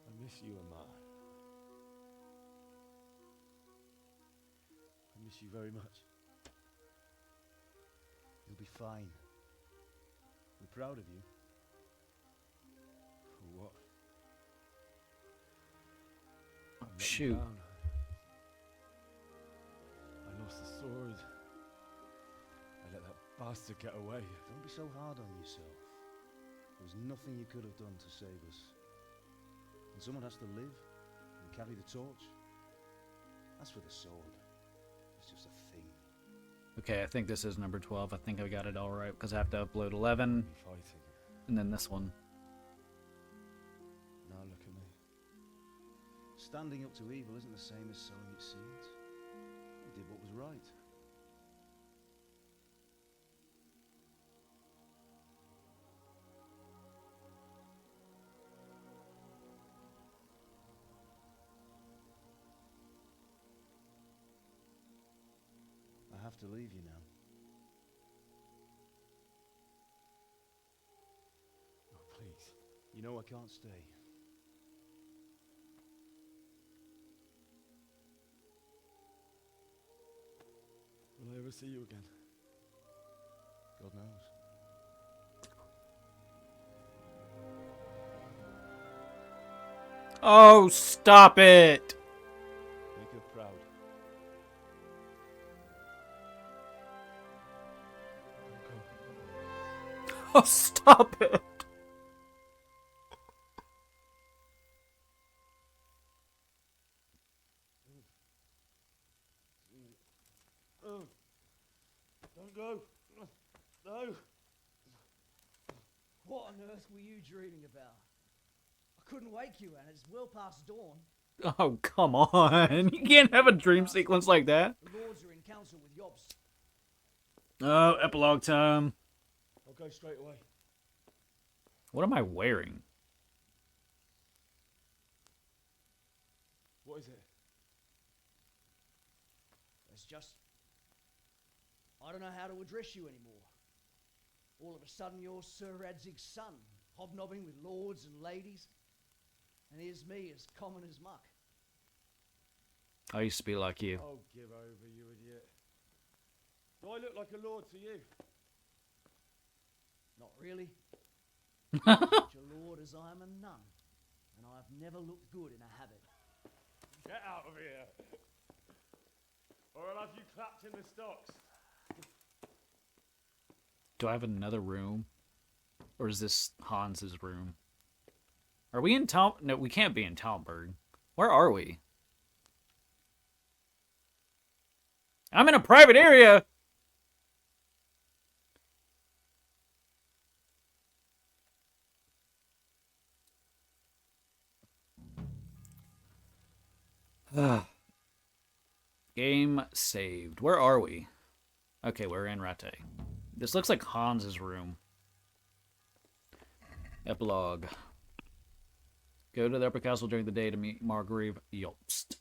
I miss you and Ma. I miss you very much. You'll be fine. We're proud of you. For what? Oh, I let you shoot. down. I lost the sword. I let that bastard get away. Don't be so hard on yourself. There was nothing you could have done to save us. And someone has to live and carry the torch. As for the sword, it's just a thing. Okay, I think this is number 12. I think I got it all right because I have to upload 11 Fighting. and then this one. Now look at me. Standing up to evil isn't the same as sowing its seeds. You did what was right. I have to leave you now. Oh, please. You know I can't stay. Will I ever see you again? God knows. Oh, stop it! Make her proud. Oh, stop it! Oh, don't go. No. What on earth were you dreaming about? I couldn't wake you, and it's well past dawn. Oh, come on. You can't have a dream sequence like that. The lords are in council with Yobs. Oh, epilogue time. I'll go straight away. What am I wearing? What is it? It's just... I don't know how to address you anymore. All of a sudden you're Sir Radzig's son, hobnobbing with lords and ladies. And here's me, as common as muck. I used to be like you. Oh, give over, you idiot. Do I look like a lord to you? Not really. Such a lord as I am a nun. And I've never looked good in a habit. Get out of here. Or I'll have you clapped in the stocks. Do I have another room? Or is this Hans's room? Are we in Tom? No, we can't be in Talmberg. Where are we? I'm in a private area! Game saved. Where are we? Okay, we're in Rattay. This looks like Hans's room. Epilogue. Go to the upper castle during the day to meet Margrave Jobst.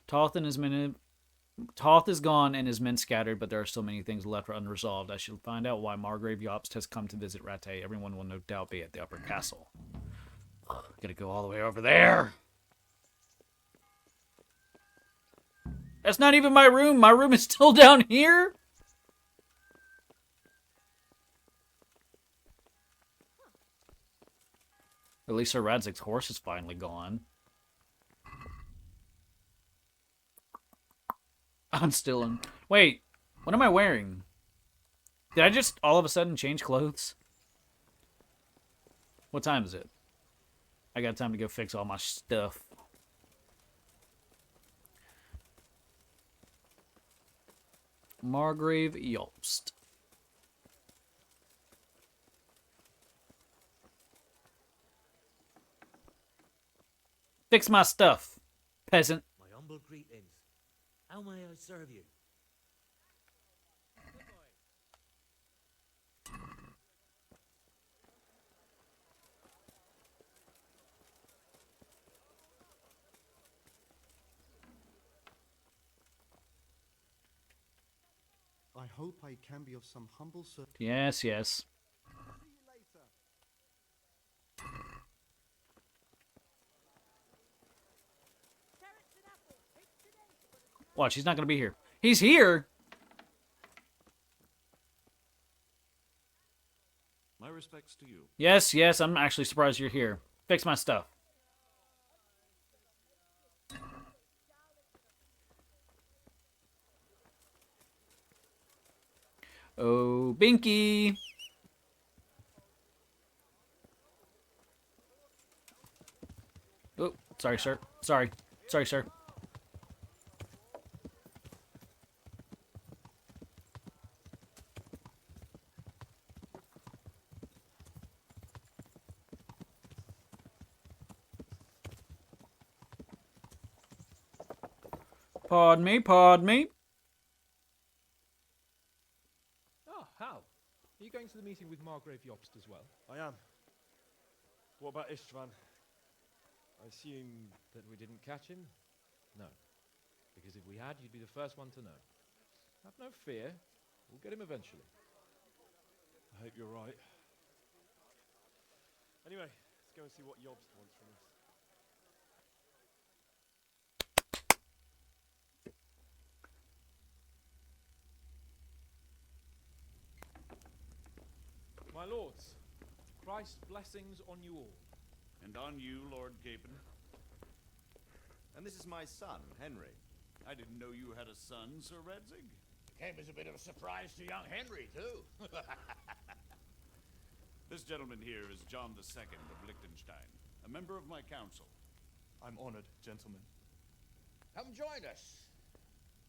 Toth is gone and his men scattered, but there are still many things left unresolved. I shall find out why Margrave Jobst has come to visit Rattay. Everyone will no doubt be at the upper castle. Gotta go all the way over there. That's not even my room. My room is still down here. At least Sir Radzig's horse is finally gone. I'm still in... Wait, what am I wearing? Did I just all of a sudden change clothes? What time is it? I got time to go fix all my stuff. Margrave Jobst. Fix my stuff, peasant. My humble greetings. How may I serve you? I hope I can be of some humble service. Yes, yes. Watch, he's not going to be here. He's here! My respects to you. Yes, yes, I'm actually surprised you're here. Fix my stuff. Oh, Binky! Oh, sorry, sir. Sorry. Sorry, sir. Pardon me, pardon me. Oh, Hal. Are you going to the meeting with Margrave Jobst as well? I am. What about Istvan? I assume that we didn't catch him? No. Because if we had, you'd be the first one to know. Have no fear. We'll get him eventually. I hope you're right. Anyway, let's go and see what Jobst wants from us. My lords, Christ's blessings on you all. And on you, Lord Gapen. And this is my son, Henry. I didn't know you had a son, Sir Radzig. Came as a bit of a surprise to young Henry, too. This gentleman here is John II of Liechtenstein, a member of my council. I'm honored, gentlemen. Come join us.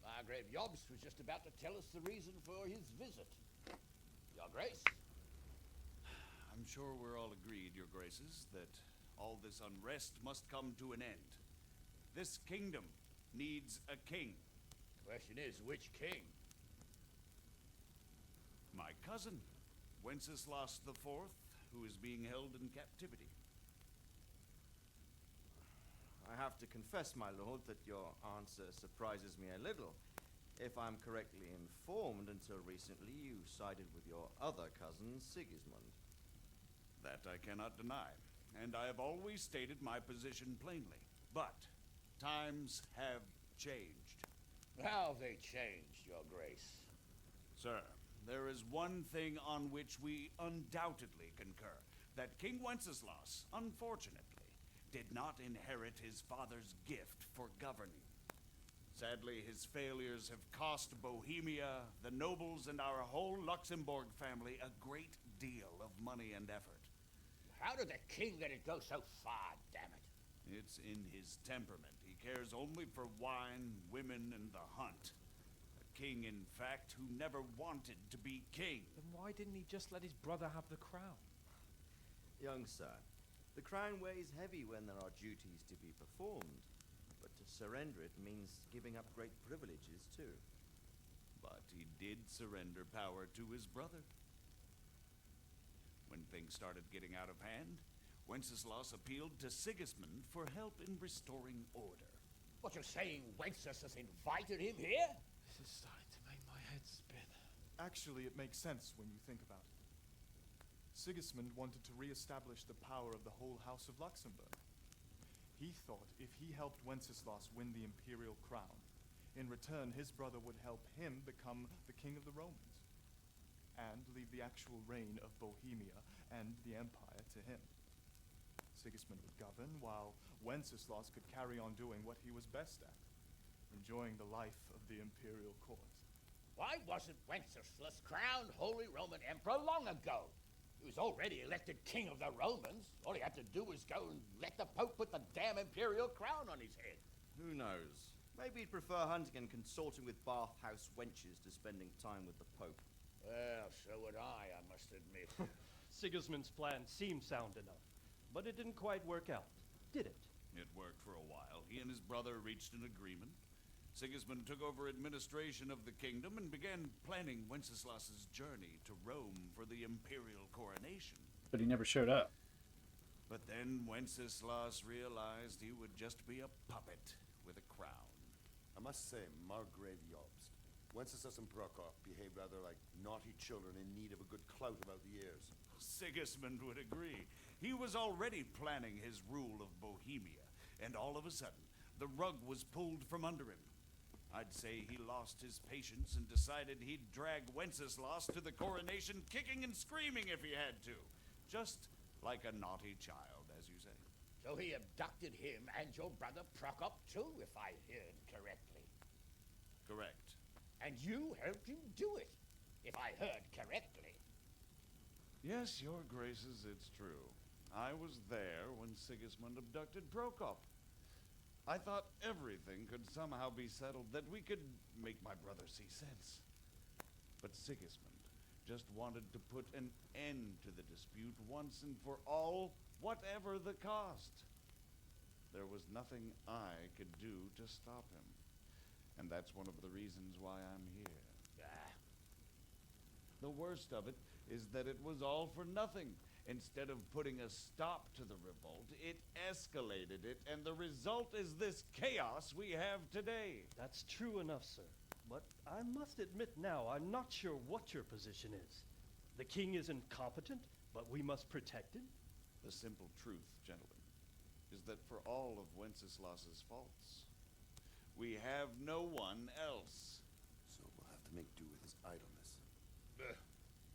Margrave Jobst was just about to tell us the reason for his visit. Your Grace? I'm sure we're all agreed, Your Graces, that all this unrest must come to an end. This kingdom needs a king. Question is, which king? My cousin, Wenceslas IV, who is being held in captivity. I have to confess, my lord, that your answer surprises me a little. If I'm correctly informed, until recently you sided with your other cousin, Sigismund. That I cannot deny, and I have always stated my position plainly. But times have changed. How have they changed, Your Grace? Sir, there is one thing on which we undoubtedly concur. That King Wenceslas, unfortunately, did not inherit his father's gift for governing. Sadly, his failures have cost Bohemia, the nobles, and our whole Luxembourg family a great deal of money and effort. How did the king let it go so far, damn it? It's in his temperament. He cares only for wine, women, and the hunt. A king, in fact, who never wanted to be king. Then why didn't he just let his brother have the crown? Young sir, the crown weighs heavy when there are duties to be performed, but to surrender it means giving up great privileges too. But he did surrender power to his brother. When things started getting out of hand, Wenceslas appealed to Sigismund for help in restoring order. What, you're saying Wenceslas invited him here? This is starting to make my head spin. Actually, it makes sense when you think about it. Sigismund wanted to re-establish the power of the whole House of Luxembourg. He thought if he helped Wenceslas win the imperial crown, in return his brother would help him become the king of the Romans, and leave the actual reign of Bohemia and the empire to him. Sigismund would govern, while Wenceslas could carry on doing what he was best at, enjoying the life of the imperial court. Why wasn't Wenceslas crowned Holy Roman Emperor long ago? He was already elected king of the Romans. All he had to do was go and let the Pope put the damn imperial crown on his head. Who knows? Maybe he'd prefer hunting and consorting with bathhouse wenches to spending time with the Pope. Well, so would I must admit. Sigismund's plan seemed sound enough, but it didn't quite work out, did it? It worked for a while. He and his brother reached an agreement. Sigismund took over administration of the kingdom and began planning Wenceslas's journey to Rome for the imperial coronation. But he never showed up. But then Wenceslas realized he would just be a puppet with a crown. I must say, Margrave Jobst, Wenceslas and Prokop behave rather like naughty children in need of a good clout about the ears. Sigismund would agree. He was already planning his rule of Bohemia, and all of a sudden, the rug was pulled from under him. I'd say he lost his patience and decided he'd drag Wenceslas to the coronation kicking and screaming if he had to. Just like a naughty child, as you say. So he abducted him and your brother Prokop too, if I heard correctly. Correct. And you helped him do it, if I heard correctly. Yes, your graces, it's true. I was there when Sigismund abducted Prokop. I thought everything could somehow be settled, that we could make my brother see sense. But Sigismund just wanted to put an end to the dispute once and for all, whatever the cost. There was nothing I could do to stop him. And that's one of the reasons why I'm here. The worst of it is that it was all for nothing. Instead of putting a stop to the revolt, it escalated it, and the result is this chaos we have today. That's true enough, sir. But I must admit now, I'm not sure what your position is. The king is incompetent, but we must protect him? The simple truth, gentlemen, is that for all of Wenceslas's faults, we have no one else. So we'll have to make do with his idleness.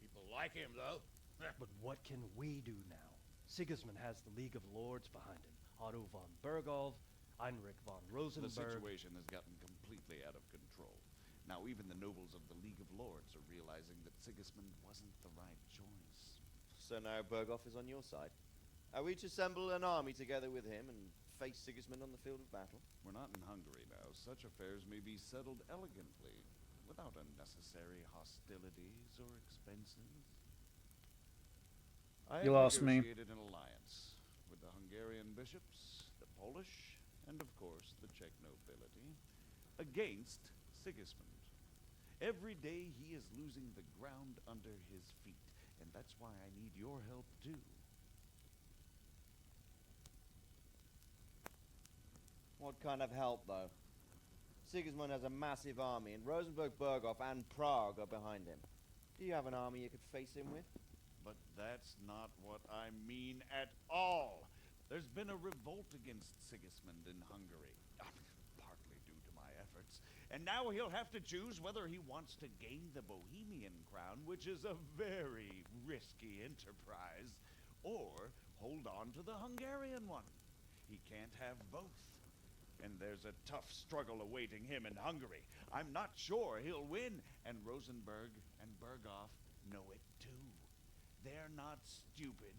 People like him, though. But what can we do now? Sigismund has the League of Lords behind him. Otto von Bergolf, Heinrich von Rosenberg. The situation has gotten completely out of control. Now even the nobles of the League of Lords are realizing that Sigismund wasn't the right choice. So now Berghoff is on your side. Are we to assemble an army together with him and face Sigismund on the field of battle? We're not in Hungary now. Such affairs may be settled elegantly, without unnecessary hostilities or expenses. I You have lost me. negotiated an alliance with the Hungarian bishops, the Polish, and of course the Czech nobility, against Sigismund. Every day he is losing the ground under his feet, and that's why I need your help too. What kind of help, though? Sigismund has a massive army, and Rosenberg, Berghoff, and Prague are behind him. Do you have an army you could face him with? But that's not what I mean at all. There's been a revolt against Sigismund in Hungary, partly due to my efforts. And now he'll have to choose whether he wants to gain the Bohemian crown, which is a very risky enterprise, or hold on to the Hungarian one. He can't have both. And there's a tough struggle awaiting him in Hungary. I'm not sure he'll win, and Rosenberg and Berghoff know it too. They're not stupid.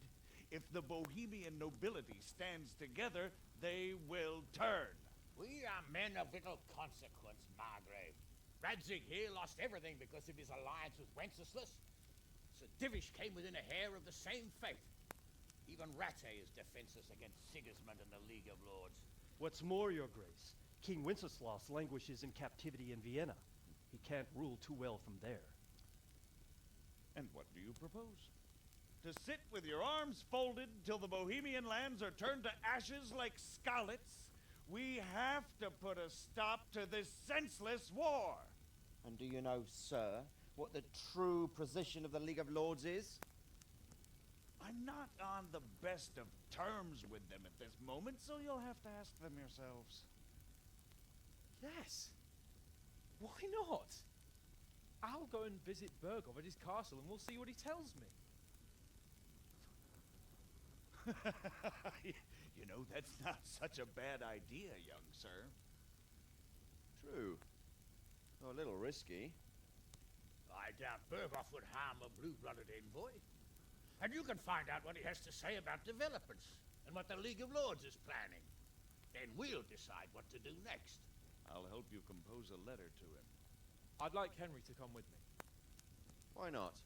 If the Bohemian nobility stands together, they will turn. We are men of little consequence, Margrave. Radzig here lost everything because of his alliance with Wenceslas. Sir Divish came within a hair of the same fate. Even Ratte is defenseless against Sigismund and the League of Lords. What's more, your grace, King Wenceslas languishes in captivity in Vienna. He can't rule too well from there. And what do you propose? To sit with your arms folded till the Bohemian lands are turned to ashes like scarlets? We have to put a stop to this senseless war. And do you know, sir, what the true position of the League of Lords is? I'm not on the best of terms with them at this moment, so you'll have to ask them yourselves. Yes. Why not? I'll go and visit Berghoff at his castle and we'll see what he tells me. You know, that's not such a bad idea, young sir. True. Though a little risky. I doubt Berghoff would harm a blue-blooded envoy. And you can find out what he has to say about developments and what the League of Lords is planning. Then we'll decide what to do next. I'll help you compose a letter to him. I'd like Henry to come with me. Why not?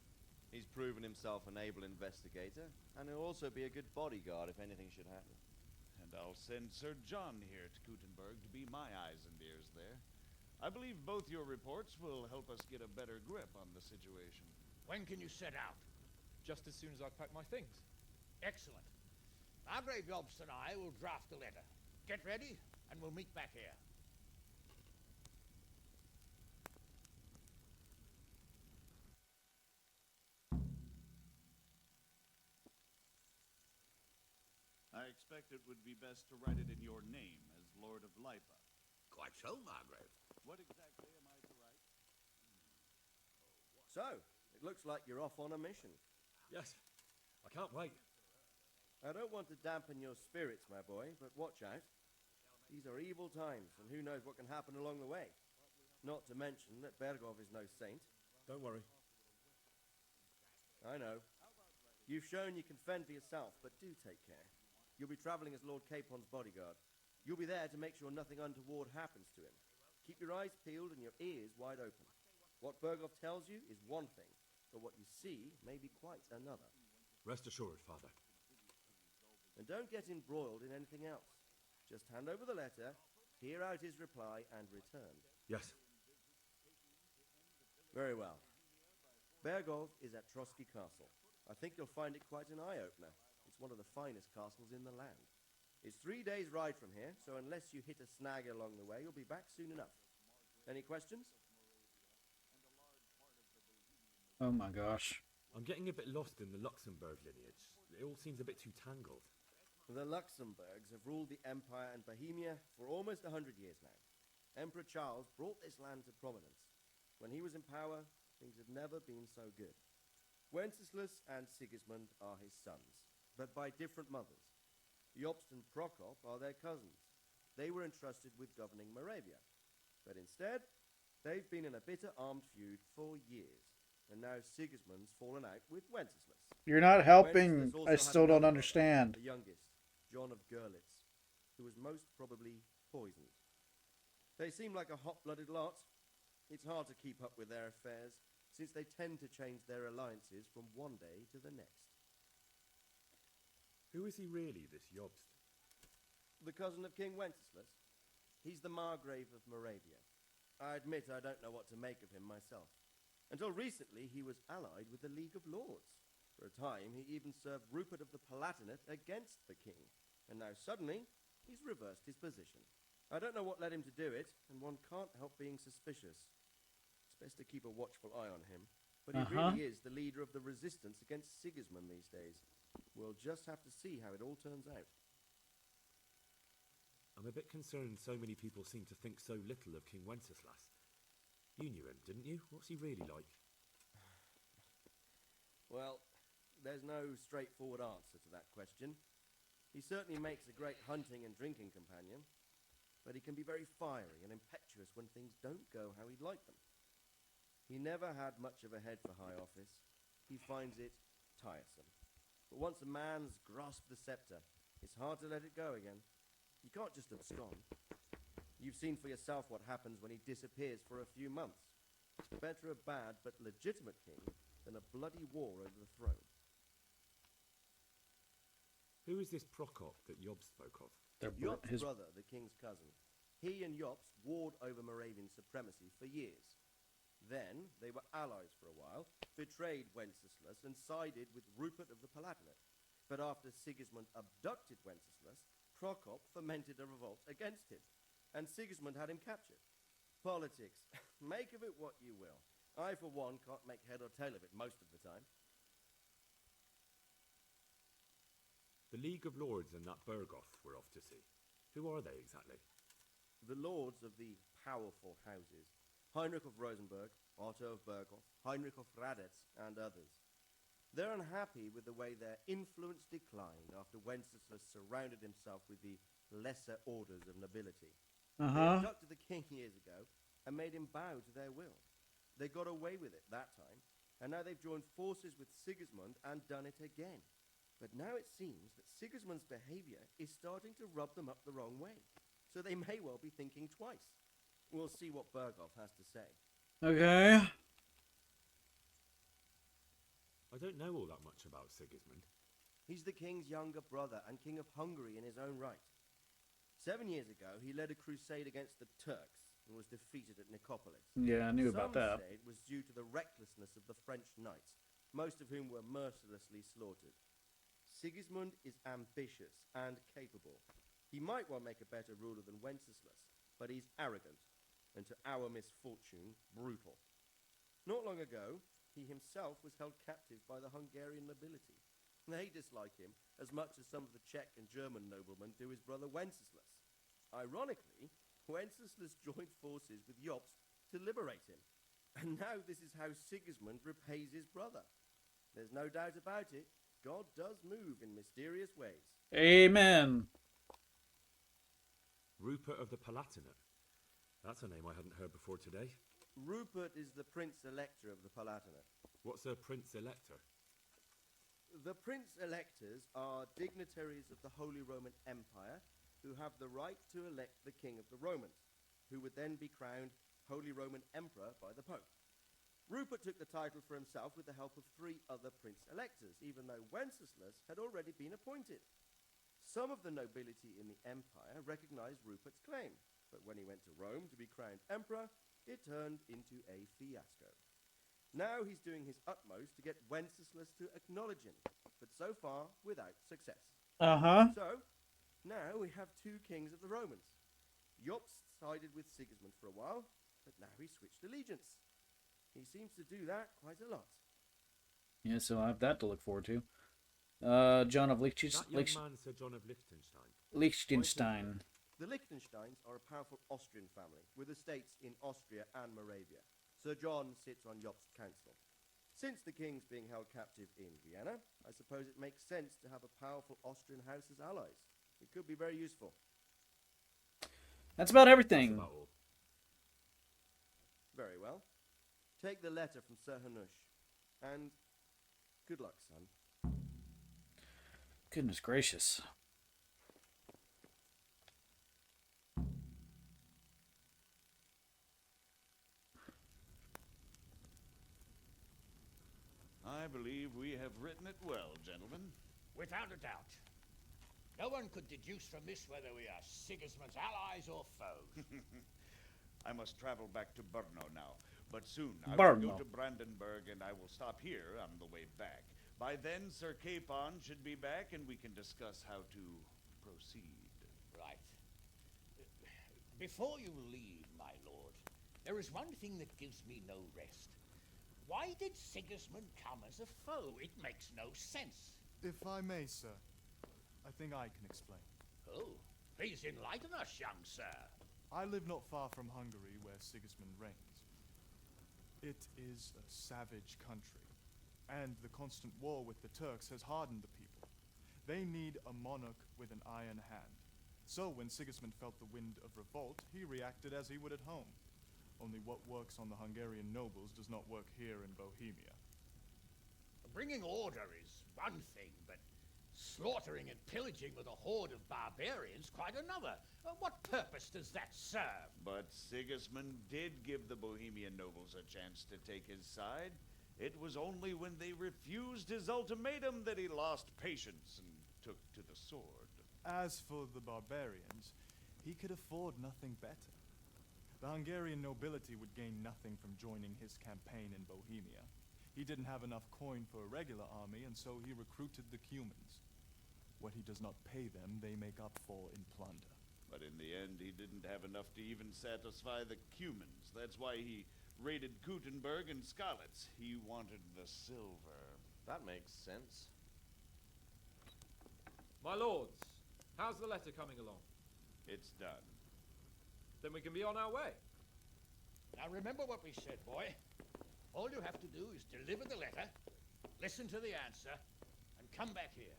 He's proven himself an able investigator, and he'll also be a good bodyguard if anything should happen. And I'll send Sir John here to Gutenberg to be my eyes and ears there. I believe both your reports will help us get a better grip on the situation. When can you set out? Just as soon as I've packed my things. Excellent. Margrave Jobst and I will draft the letter. Get ready, and we'll meet back here. I expect it would be best to write it in your name as Lord of Lipa. Quite so, Margrave. What exactly am I to write? So, it looks like you're off on a mission. Yes, I can't wait. I don't want to dampen your spirits, my boy, but watch out. These are evil times, and who knows what can happen along the way. Not to mention that Bergov is no saint. Don't worry. I know. You've shown you can fend for yourself, but do take care. You'll be traveling as Lord Capon's bodyguard. You'll be there to make sure nothing untoward happens to him. Keep your eyes peeled and your ears wide open. What Bergov tells you is one thing, but what you see may be quite another. Rest assured, Father. And don't get embroiled in anything else. Just hand over the letter, hear out his reply, and return. Yes. Very well. Bergov is at Trotsky Castle. I think you'll find it quite an eye-opener. It's one of the finest castles in the land. It's 3 days' ride from here, so unless you hit a snag along the way, you'll be back soon enough. Any questions? Oh my gosh. I'm getting a bit lost in the Luxembourg lineage. It all seems a bit too tangled. The Luxembourgs have ruled the Empire and Bohemia for almost 100 years now. Emperor Charles brought this land to prominence. When he was in power, things had never been so good. Wenceslas and Sigismund are his sons, but by different mothers. Jobst and Prokop are their cousins. They were entrusted with governing Moravia. But instead, they've been in a bitter armed feud for years. And now Sigismund's fallen out with Wenceslas. You're not helping. Wenceslas also I had still don't another understand. brother, the youngest, John of Görlitz, who was most probably poisoned. They seem like a hot-blooded lot. It's hard to keep up with their affairs, since they tend to change their alliances from one day to the next. Who is he really, this Jobst? The cousin of King Wenceslas. He's the Margrave of Moravia. I admit I don't know what to make of him myself. Until recently, he was allied with the League of Lords. For a time, he even served Rupert of the Palatinate against the king. And now suddenly, he's reversed his position. I don't know what led him to do it, and one can't help being suspicious. It's best to keep a watchful eye on him. But he really is the leader of the resistance against Sigismund these days. We'll just have to see how it all turns out. I'm a bit concerned so many people seem to think so little of King Wenceslas. You knew him, didn't you? What's he really like? Well, there's no straightforward answer to that question. He certainly makes a great hunting and drinking companion, but he can be very fiery and impetuous when things don't go how he'd like them. He never had much of a head for high office. He finds it tiresome. But once a man's grasped the scepter, it's hard to let it go again. You can't just abscond. You've seen for yourself what happens when he disappears for a few months. Better a bad but legitimate king than a bloody war over the throne. Who is this Prokop that Jobst spoke of? Jobst's brother, the king's cousin. He and Jobst warred over Moravian supremacy for years. Then they were allies for a while, betrayed Wenceslas and sided with Rupert of the Palatinate. But after Sigismund abducted Wenceslas, Prokop fomented a revolt against him, and Sigismund had him captured. Politics. Make of it what you will. I, for one, can't make head or tail of it most of the time. The League of Lords and that Berghoff we're off to see. Who are they exactly? The lords of the powerful houses. Heinrich of Rosenberg, Otto of Berghoff, Heinrich of Radetz, and others. They're unhappy with the way their influence declined after Wenceslas surrounded himself with the lesser orders of nobility. They abducted the king years ago and made him bow to their will. They got away with it that time, and now they've joined forces with Sigismund and done it again. But now it seems that Sigismund's behavior is starting to rub them up the wrong way, so they may well be thinking twice. We'll see what Berghoff has to say. Okay. I don't know all that much about Sigismund. He's the king's younger brother and king of Hungary in his own right. 7 years ago, he led a crusade against the Turks and was defeated at Nicopolis. Yeah, I knew about that. Some say it was due to the recklessness of the French knights, most of whom were mercilessly slaughtered. Sigismund is ambitious and capable. He might well make a better ruler than Wenceslas, but he's arrogant, and to our misfortune, brutal. Not long ago, he himself was held captive by the Hungarian nobility. They dislike him as much as some of the Czech and German noblemen do his brother Wenceslas. Ironically, Wenceslas joined forces with Jobst to liberate him. And now this is how Sigismund repays his brother. There's no doubt about it, God does move in mysterious ways. Amen. Rupert of the Palatinate. That's a name I hadn't heard before today. Rupert is the Prince-Elector of the Palatinate. What's a Prince-Elector? The Prince-Electors are dignitaries of the Holy Roman Empire who have the right to elect the King of the Romans, who would then be crowned Holy Roman Emperor by the Pope. Rupert took the title for himself with the help of 3 other Prince-Electors, even though Wenceslas had already been appointed. Some of the nobility in the empire recognized Rupert's claim, but when he went to Rome to be crowned emperor, it turned into a fiasco. Now he's doing his utmost to get Wenceslas to acknowledge him, but so far without success. Uh-huh. So, now we have 2 kings of the Romans. Jobst sided with Sigismund for a while, but now he's switched allegiance. He seems to do that quite a lot. Yeah, so I have that to look forward to. John of That young man Sir John of Liechtenstein. Liechtenstein. The Liechtensteins are a powerful Austrian family with estates in Austria and Moravia. Sir John sits on Jobst's council. Since the king's being held captive in Vienna, I suppose it makes sense to have a powerful Austrian house as allies. It could be very useful. That's about everything. That's about all. Very well. Take the letter from Sir Hanush, and good luck, son. Goodness gracious. I believe we have written it well, gentlemen. Without a doubt. No one could deduce from this whether we are Sigismund's allies or foes. I must travel back to Brno now, but soon I will Brno. go to Brandenburg and I will stop here on the way back. By then, Sir Capon should be back and we can discuss how to proceed. Right. Before you leave, my lord, there is one thing that gives me no rest. Why did Sigismund come as a foe? It makes no sense. If I may, sir, I think I can explain. Oh, please enlighten us, young sir. I live not far from Hungary, where Sigismund reigns. It is a savage country, and the constant war with the Turks has hardened the people. They need a monarch with an iron hand. So when Sigismund felt the wind of revolt, he reacted as he would at home. Only what works on the Hungarian nobles does not work here in Bohemia. Bringing order is one thing, but slaughtering and pillaging with a horde of barbarians quite another. What purpose does that serve? But Sigismund did give the Bohemian nobles a chance to take his side. It was only when they refused his ultimatum that he lost patience and took to the sword. As for the barbarians, he could afford nothing better. The Hungarian nobility would gain nothing from joining his campaign in Bohemia. He didn't have enough coin for a regular army, and so he recruited the Cumans. What he does not pay them, they make up for in plunder. But in the end, he didn't have enough to even satisfy the Cumans. That's why he raided Gutenberg and Skalitz. He wanted the silver. That makes sense. My lords, how's the letter coming along? It's done. Then we can be on our way. Now remember what we said, boy. All you have to do is deliver the letter, listen to the answer, and come back here.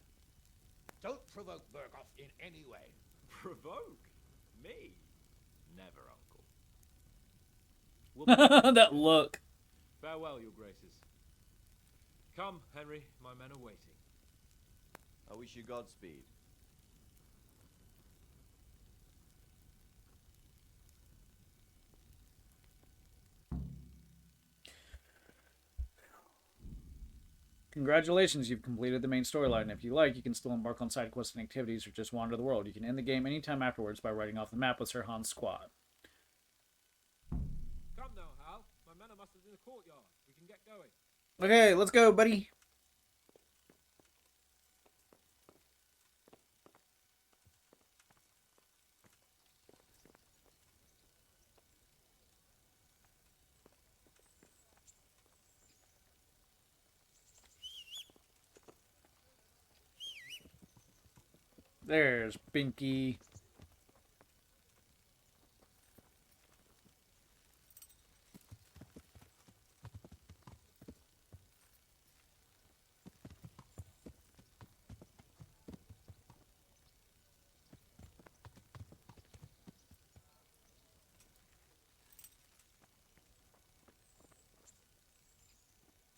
Don't provoke Berghoff in any way. Provoke? Me? Never, Uncle. That look. Farewell, your graces. Come, Henry, my men are waiting. I wish you Godspeed. Congratulations, you've completed the main storyline. If you like, you can still embark on side quests and activities or just wander the world. You can end the game anytime afterwards by writing off the map with Sir Han's squad. Come now, Hal. My men are mustered in the courtyard. We can get going. Okay, let's go, buddy. There's Binky.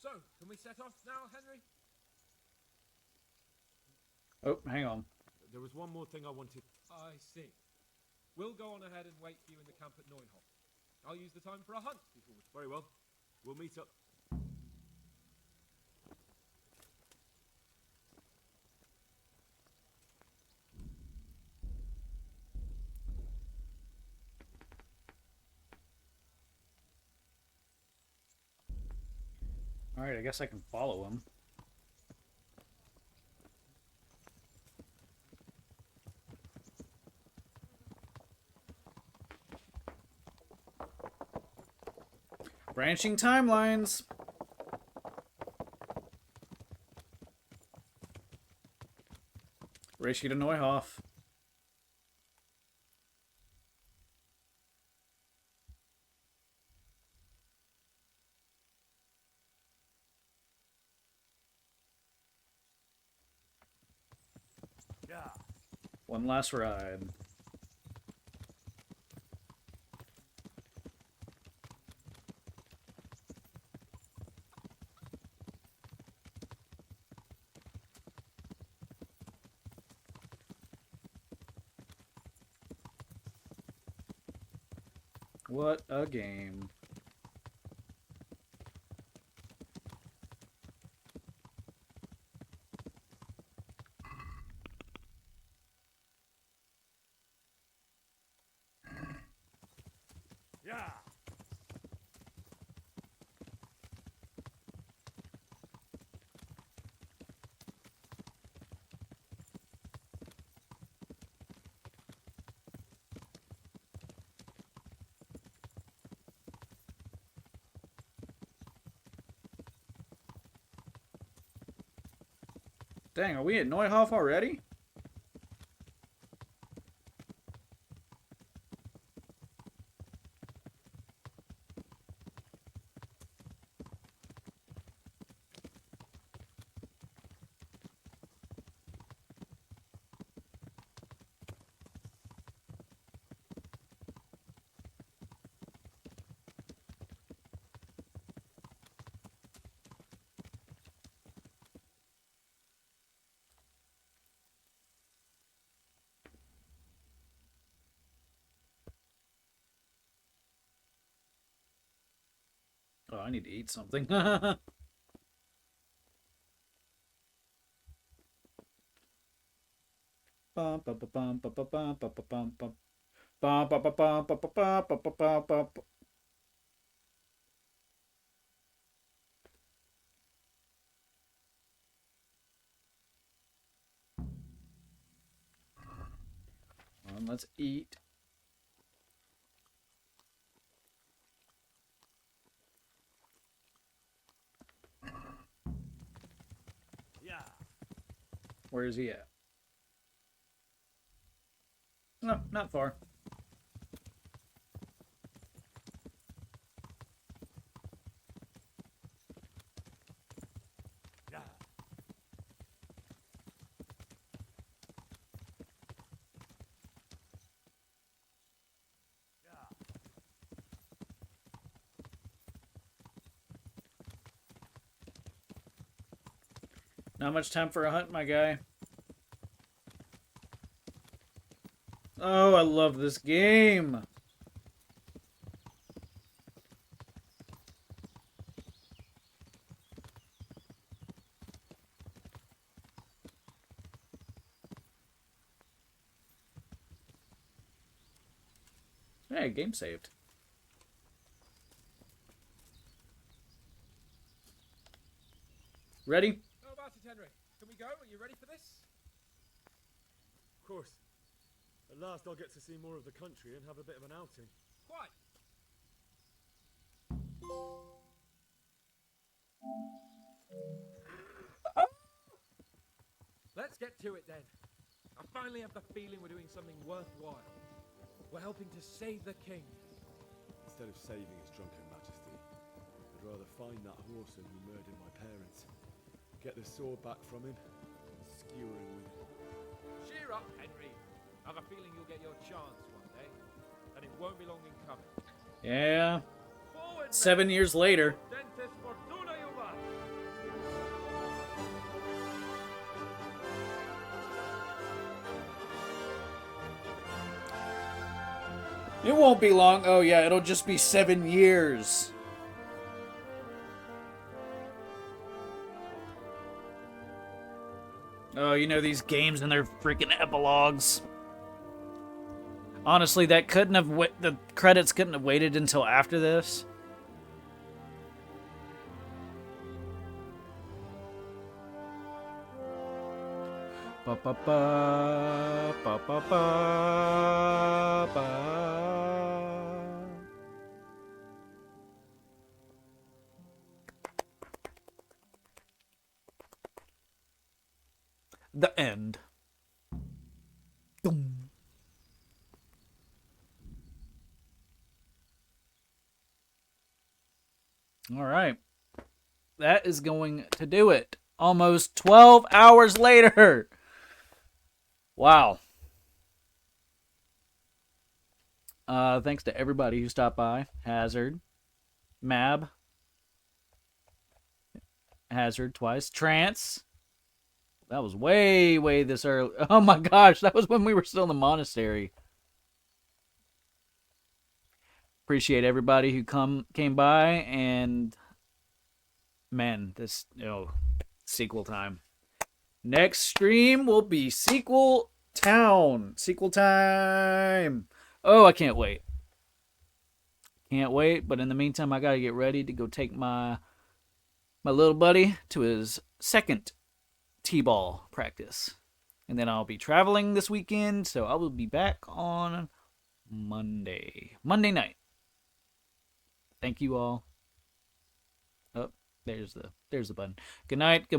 So, can we set off now, Henry? Oh, hang on. There was one more thing I wanted. I see. We'll go on ahead and wait for you in the camp at Neuhof. I'll use the time for a hunt before we... Very well. We'll meet up. Alright, I guess I can follow him. Branching timelines. Race you to Neuhof. Yeah. One last ride. What a game. Yeah. Dang, are we at Neuhof already? Oh, I need to eat something. Bum, bum, bum, bum, bum, bum, bum, bum, bum, bum. Bum, bum, bum, bum, bum, bum, bum, bum, bum, bum, bum. Let's eat. Yeah. Where is he at? No, not far. Yeah. Not much time for a hunt, my guy. Oh, I love this game. Hey, game saved. Ready? How about it, Henry? Can we go? Are you ready for this? Of course. At last I'll get to see more of the country and have a bit of an outing. Quite. Let's get to it then. I finally have the feeling we're doing something worthwhile. We're helping to save the king. Instead of saving his drunken majesty, I'd rather find that horseman who murdered my parents, get the sword back from him, and skewer him with it. Cheer up, Henry. I have a feeling you'll get your chance one day, and it won't be long in coming. Yeah. Forward, 7 years later. Dentes fortuna juvat. It won't be long. Oh, yeah, it'll just be 7 years. Oh, you know, these games and their freaking epilogues. Honestly, that couldn't have... the credits couldn't have waited until after this. Ba ba ba ba ba ba ba. The end. Boom. All right. That is going to do it. Almost 12 hours later. Wow. Thanks to everybody who stopped by. Hazard. Mab. Hazard twice. Trance. That was way this early. Oh my gosh, that was when we were still in the monastery. Appreciate everybody who came by, and man, this sequel time. Next stream will be Sequel Town. Sequel time. Oh, I can't wait. Can't wait, but in the meantime, I gotta get ready to go take my little buddy to his second T-ball practice. And then I'll be traveling this weekend, so I will be back on Monday night. Thank you all. Oh, there's the button. Good night. Good